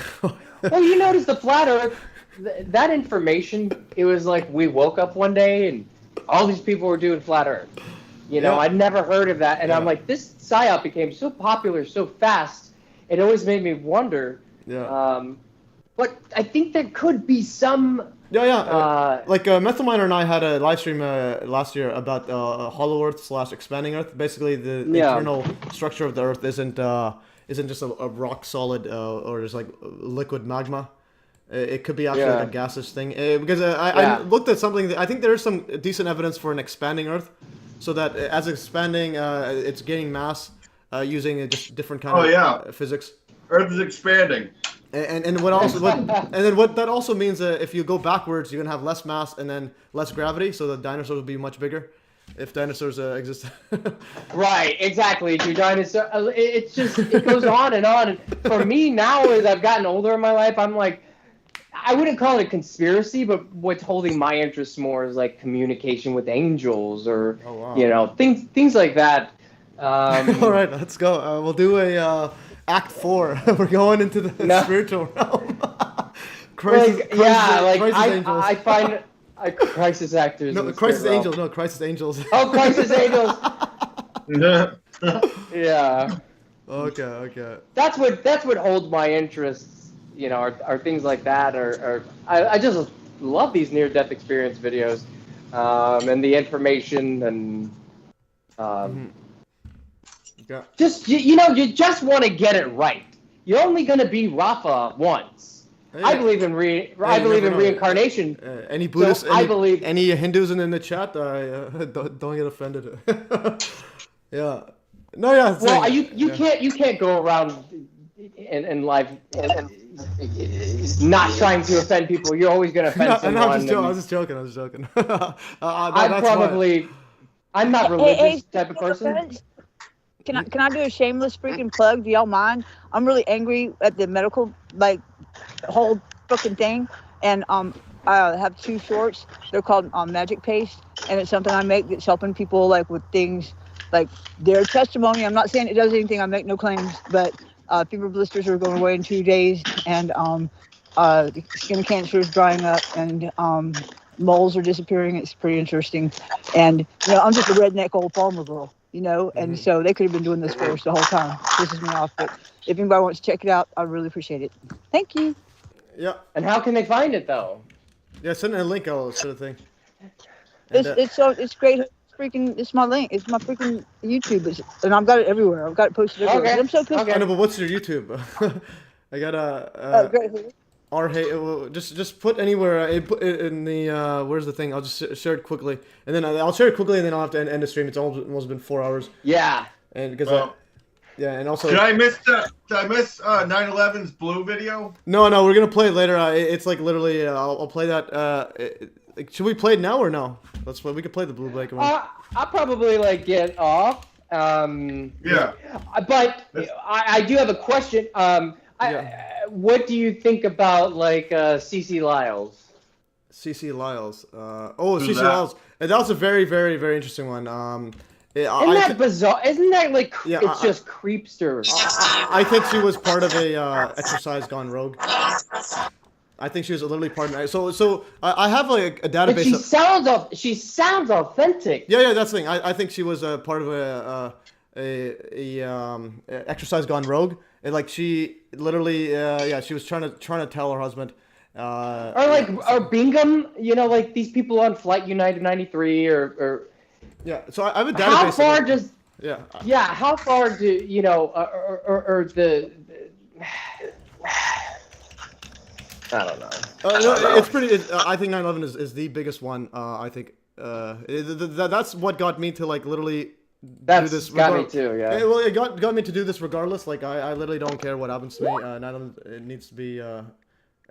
Well, you notice the flat Earth. that information, it was like we woke up one day and all these people were doing flat Earth. You know, I'd never heard of that, and I'm like, this psyop became so popular so fast. It always made me wonder. But I think there could be some. Like Methyl Miner and I had a live stream last year about Hollow Earth / Expanding Earth. Basically, the internal structure of the Earth isn't just a rock solid or just like liquid magma. It could be actually like a gaseous thing. Because I looked at something. I think there is some decent evidence for an expanding Earth, so that as it's expanding, it's gaining mass using a just different kind of physics. Earth is expanding. And what that also means if you go backwards, you're gonna have less mass and then less gravity, so the dinosaurs will be much bigger, if dinosaurs exist. Right, exactly. Your dinosaur. It's just it goes on and on. And for me now, as I've gotten older in my life, I'm like, I wouldn't call it a conspiracy, but what's holding my interest more is like communication with angels or you know things like that. All right, let's go. We'll do a. Act 4. We're going into the spiritual realm. Crisis Angels. I find crisis actors. No, Crisis Angels. No, Crisis Angels. Oh, Crisis Angels. Yeah. Okay. That's what holds my interest. You know, are things like that. I just love these near-death experience videos, and the information and. Just you just want to get it right. You're only going to be Rafa once. I believe in reincarnation. Any Buddhists? So I believe any Hindus in the chat? Don't get offended. Well, you can't go around in life not trying to offend people. You're always going to offend someone. I was just joking. I'm not religious type of person. Can I do a shameless freaking plug? Do y'all mind? I'm really angry at the medical whole fucking thing, and I have 2 shorts. They're called Magic Paste, and it's something I make that's helping people like with things like their testimony. I'm not saying it does anything. I make no claims, but fever blisters are going away in 2 days, and skin cancer is drying up, and moles are disappearing. It's pretty interesting, and I'm just a redneck old farmer girl. And so they could have been doing this for us the whole time. Pisses me off, but if anybody wants to check it out, I really appreciate it. Thank you. Yeah. And how can they find it though? Yeah, send a link, all sort of thing. It's great. It's my link. It's my freaking YouTube, and I've got it everywhere. I've got it posted everywhere. Okay. I'm so pissed. I know, but what's your YouTube? I got just put anywhere. Put it in the where's the thing? I'll just share it quickly, and then I'll share it quickly, and then I'll have to end the stream. It's almost been 4 hours. Yeah. And because and also. Did I miss 9/11's blue video? No, we're gonna play it later. It's like literally. I'll play that. Should we play it now or no? Let's play. We can play the blue blanket one. I'll probably get off. Yeah. But I do have a question. What do you think about CC Lyles? CC Lyles. CC Lyles. That was a very, very, very interesting one. Isn't that bizarre? Isn't that it's just creepster? I think she was part of a exercise gone rogue. I think she was literally part of it. So I have a database. But she sounds authentic. Yeah, that's the thing. I think she was a part of a exercise gone rogue. And she literally she was trying to tell her husband. Or Bingham, these people on Flight United 93 or. Yeah, so I have a database. How far does? Yeah, how far do or the? I don't know. It's pretty. I think 9/11 is the biggest one. I think that's what got me to literally. That's do this got me too, yeah. Well, it got me to do this regardless. I literally don't care what happens to me. 9/11 it needs to be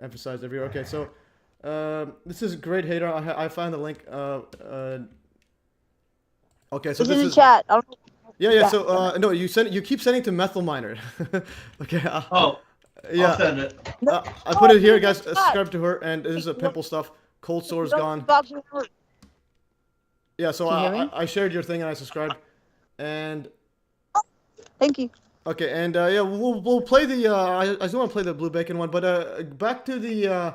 emphasized everywhere. Okay, so this is Great Hater. I found the link. Okay, so it's this in the is chat. Yeah. So no, you keep sending to Methyl Miner. Okay. I'll send it. I put it here, guys. Subscribe to her, and this is a pimple stuff. Cold sore's gone. Yeah, so I shared your thing and I subscribed, and thank you. Okay, and we'll play the. I just want to play the blue bacon one, but back to the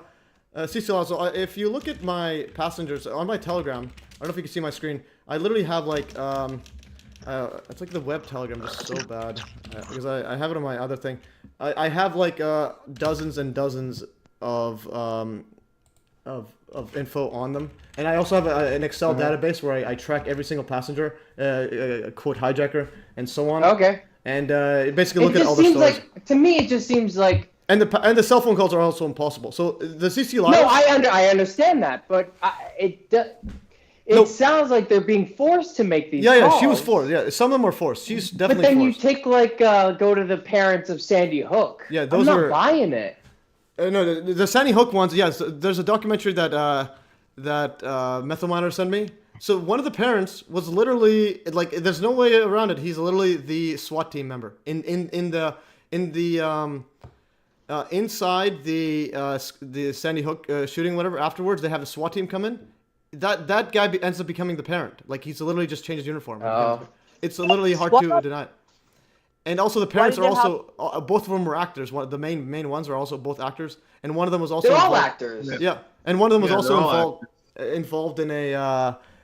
CC also, if you look at my passengers on my Telegram, I don't know if you can see my screen. I literally have like it's like the web Telegram is so bad because I have it on my other thing. I have like dozens and dozens of info on them, and I also have an Excel database where I track every single passenger, quote hijacker, and so on. Okay. And basically look at all the stories. Like, to me, it just seems like. And the cell phone calls are also impossible. So the CC Live. No, I understand that, but it sounds like they're being forced to make these. Yeah, calls. she was forced. Yeah, some of them are forced. She's definitely. But then forced. you take like go to the parents of Sandy Hook. Yeah, those I'm not are buying it. No, the Sandy Hook ones. Yes, there's a documentary that Methyl Miner sent me. So one of the parents was literally like, there's no way around it. He's literally the SWAT team member inside the Sandy Hook shooting, whatever. Afterwards, they have the SWAT team come in. That guy ends up becoming the parent. Like he's literally just changed his uniform. Oh. It's literally hard to deny. And also the parents are also both of them were actors. The main ones are also both actors, and one of them was also. They're all actors. Yeah, and one of them was also involved in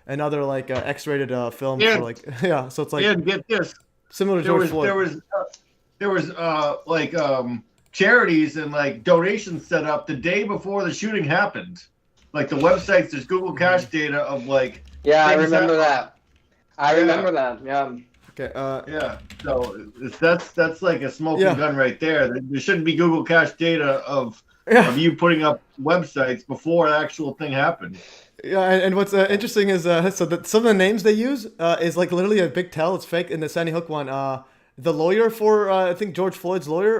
another like X-rated film. Yeah. For, like so it's like. And get this. Similar to George Floyd. There was like charities and like donations set up the day before the shooting happened. Like the websites, there's Google Cache data of like. Yeah, I remember that. I remember that. Yeah. Okay. Yeah. So that's like a smoking gun right there. There shouldn't be Google Cache data of you putting up websites before the actual thing happened. Yeah, and what's interesting is some of the names they use is like literally a big tell. It's fake. In the Sandy Hook one, the lawyer for I think George Floyd's lawyer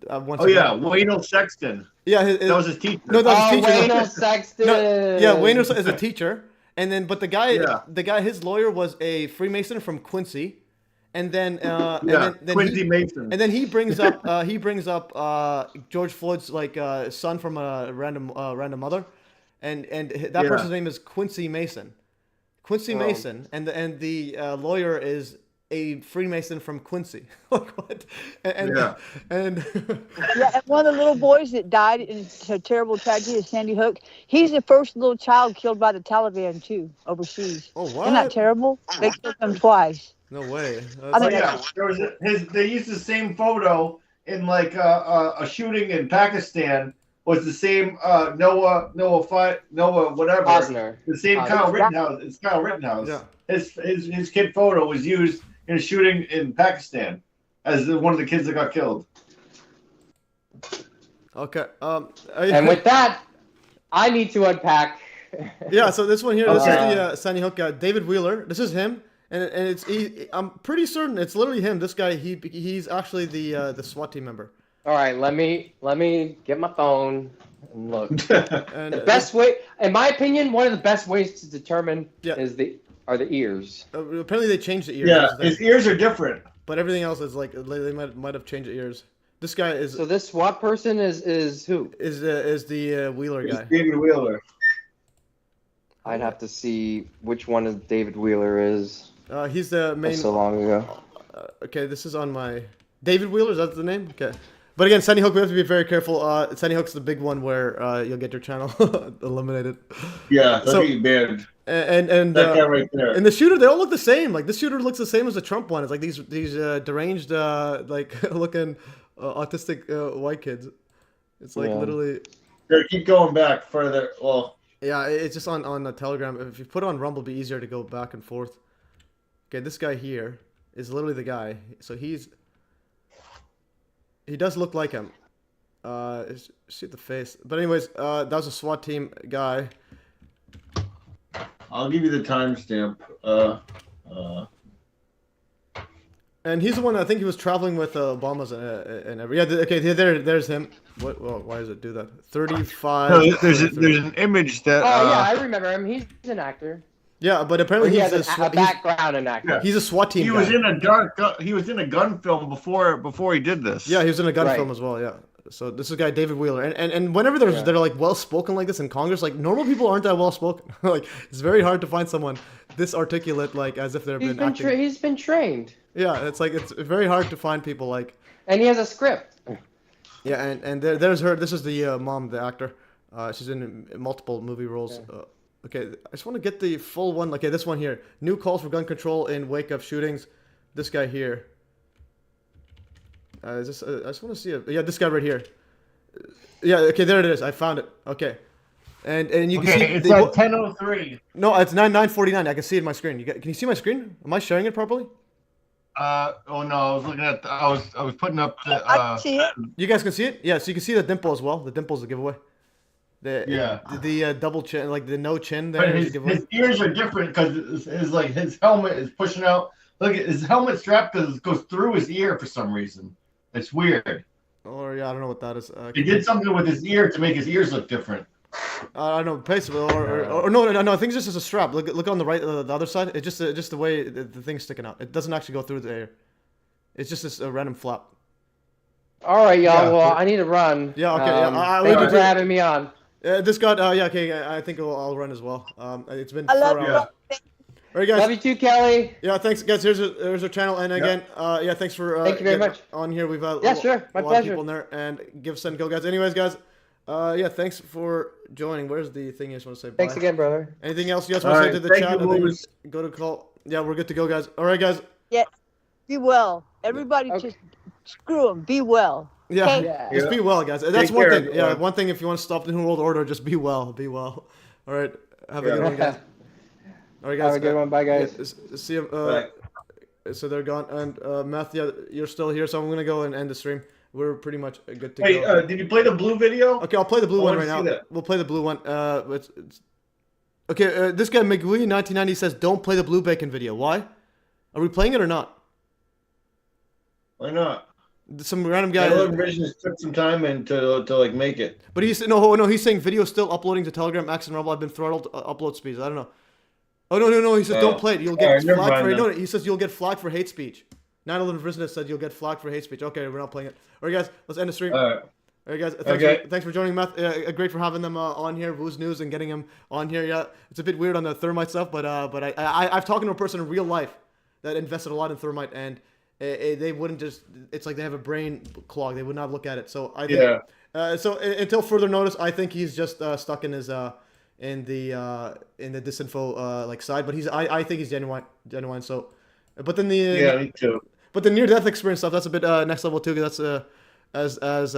Wayno Sexton. Yeah, that was his teacher. No, that was his teacher. Wayno Sexton. Wayno is a teacher, and then but the guy, his lawyer was a Freemason from Quincy, and then Quincy Mason, and then he brings up George Floyd's like son from a random mother. And that person's name is Quincy Mason. Mason, and the lawyer is a Freemason from Quincy. Like what? And and one of the little boys that died in a terrible tragedy at Sandy Hook, he's the first little child killed by the Taliban too, overseas. Oh, what? Isn't that terrible? They killed him twice. No way. They used the same photo in like a shooting in Pakistan. Was the same Noah whatever. Osner. The same Kyle Rittenhouse. It's Kyle Rittenhouse. Yeah. His kid photo was used in a shooting in Pakistan as one of the kids that got killed. Okay. And with that, I need to unpack. Yeah. So this one here, this is the Sandy Hook guy, David Wheeler. This is him, and I'm pretty certain it's literally him. This guy, he's actually the SWAT team member. All right, let me get my phone and look. And the best way, in my opinion, one of the best ways to determine are the ears. Apparently, they changed the ears. Yeah, his ears are different. But everything else is like they might have changed the ears. This guy is. So this SWAT person is who? Is the Wheeler guy? David Wheeler. I'd have to see which one of David Wheeler is. He's the main. So long ago. Okay, this is on my David Wheeler. Is that the name? Okay. But again, Sandy Hook, we have to be very careful. Sandy Hook's the big one where you'll get your channel eliminated. Yeah, that'd be banned. And that guy right there. And the shooter, they all look the same. Like this shooter looks the same as the Trump one. It's like these deranged, like looking autistic white kids. It's like literally. Here, keep going back further. Well. Yeah, it's just on the Telegram. If you put it on Rumble, it'll be easier to go back and forth. Okay, this guy here is literally the guy. So he does look like him. See the face. But anyways, that was a SWAT team guy. I'll give you the timestamp. And he's the one I think he was traveling with Obama's and every. Yeah. Okay. There's him. What? Well, why does it do that? 35. No, there's an image that. Oh yeah, I remember him. He's an actor. Yeah, but apparently he has a background in acting. Yeah. He's a SWAT team. He guy. was in a gun film before he did this. Yeah, he was in a gun film as well. Yeah. So this is guy David Wheeler, and whenever they're like well spoken like this in Congress, like normal people aren't that well spoken. Like it's very hard to find someone this articulate, like as if they've been acting. He's been trained. Yeah, it's very hard to find people like. And he has a script. Yeah, and there's her. This is the mom, the actor. She's in multiple movie roles. Okay, I just want to get the full one. Okay, this one here. New calls for gun control in wake of shootings. This guy here. I just want to see it. Yeah, this guy right here. Yeah, okay, there it is. I found it. Okay. And you can see it's at 10:03. No, it's 9:49. I can see it on my screen. Can you see my screen? Am I sharing it properly? Oh no, I was looking at. I was putting up the. I can see it. You guys can see it? Yeah, so you can see the dimple as well. The dimple's a giveaway. The double chin, like the no chin there. But his ears are different because his helmet is pushing out. Look at his helmet strap because it goes through his ear for some reason. It's weird. Or yeah, I don't know what that is. He did something with his ear to make his ears look different. I don't know, basically, or no. I think it's just as a strap. Look on the right, the other side. It's just the way the thing's sticking out. It doesn't actually go through the air. It's just this random flap. All right, y'all. Well, I need to run. Yeah. Okay. Thank you for having me on. This got. Yeah. Okay. I think I'll run as well. It's been. I love 4 you. hours. All right, guys. Love you too, Kelly. Yeah. Thanks, guys. Here's our channel, and again, yeah. Thanks for. Thank you very much. On here, we've yeah, sure. My a lot pleasure. of people in there, and give send go, guys. Anyways, guys. Yeah, thanks for joining. Where's the thing you just want to say? Bye. Thanks again, brother. Anything else you guys want to say to the chat? Go to call. Yeah, we're good to go, guys. All right, guys. Yeah. Be well. Everybody just screw them. Be well. Yeah. Okay? Just be well, guys. That's one thing. Yeah, one thing. If you want to stop the New World Order, just be well. Be well. All right. Have a good one, guys. All right, guys. Have a good one. Bye, guys. See you. So they're gone. And Math, yeah, you're still here, so I'm gonna go and end the stream. We're pretty much good to go. Did you play the blue video? Okay, I'll play the blue one right now. We'll play the blue one. Okay, this guy McGwee1990 says don't play the blue bacon video. Why? Are we playing it or not? Why not? Some random guy. Just took some time and to like make it. But he's no. He's saying video still uploading to Telegram. Axe and Rumble. I've been throttled upload speeds. I don't know. Oh no. He says don't play it. You'll get flagged for. No, he says you'll get flagged for hate speech. 9/11 Business said you'll get flagged for hate speech. Okay, we're not playing it. All right, guys, let's end the stream. All right, guys, thanks for joining, Matt. Great for having them on here, Wooz News, and getting them on here. Yeah, it's a bit weird on the thermite stuff, but I've talked to a person in real life that invested a lot in thermite, and they wouldn't just. It's like they have a brain clog. They would not look at it. So I think. So until further notice, I think he's just stuck in his in the disinfo like side, but I think he's genuine. So, but then the me too. But the near-death experience stuff, that's a bit next level too. That's as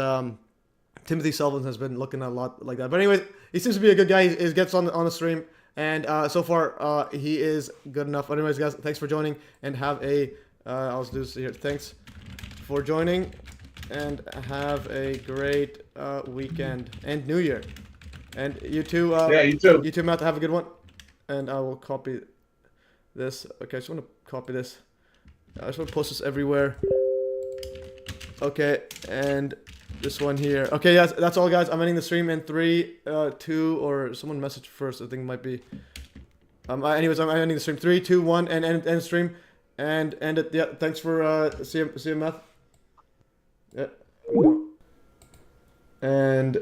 Timothy Sullivan has been looking at a lot like that. But anyways, he seems to be a good guy. He gets on the stream, and so far he is good enough. Anyways, guys, thanks for joining, and have a I'll do this here. Thanks for joining, and have a great weekend and New Year. And you too. You too. You too, Matt. Have a good one. And I will copy this. Okay, I just want to copy this. I just want to post this everywhere. Okay, and this one here. Okay, yes, that's all, guys. I'm ending the stream in 3, 2, or someone messaged first. I think it might be. Anyways, I'm ending the stream. 3, 2, 1, and end stream, and end it. Yeah, thanks for see you, Matt. Yeah. And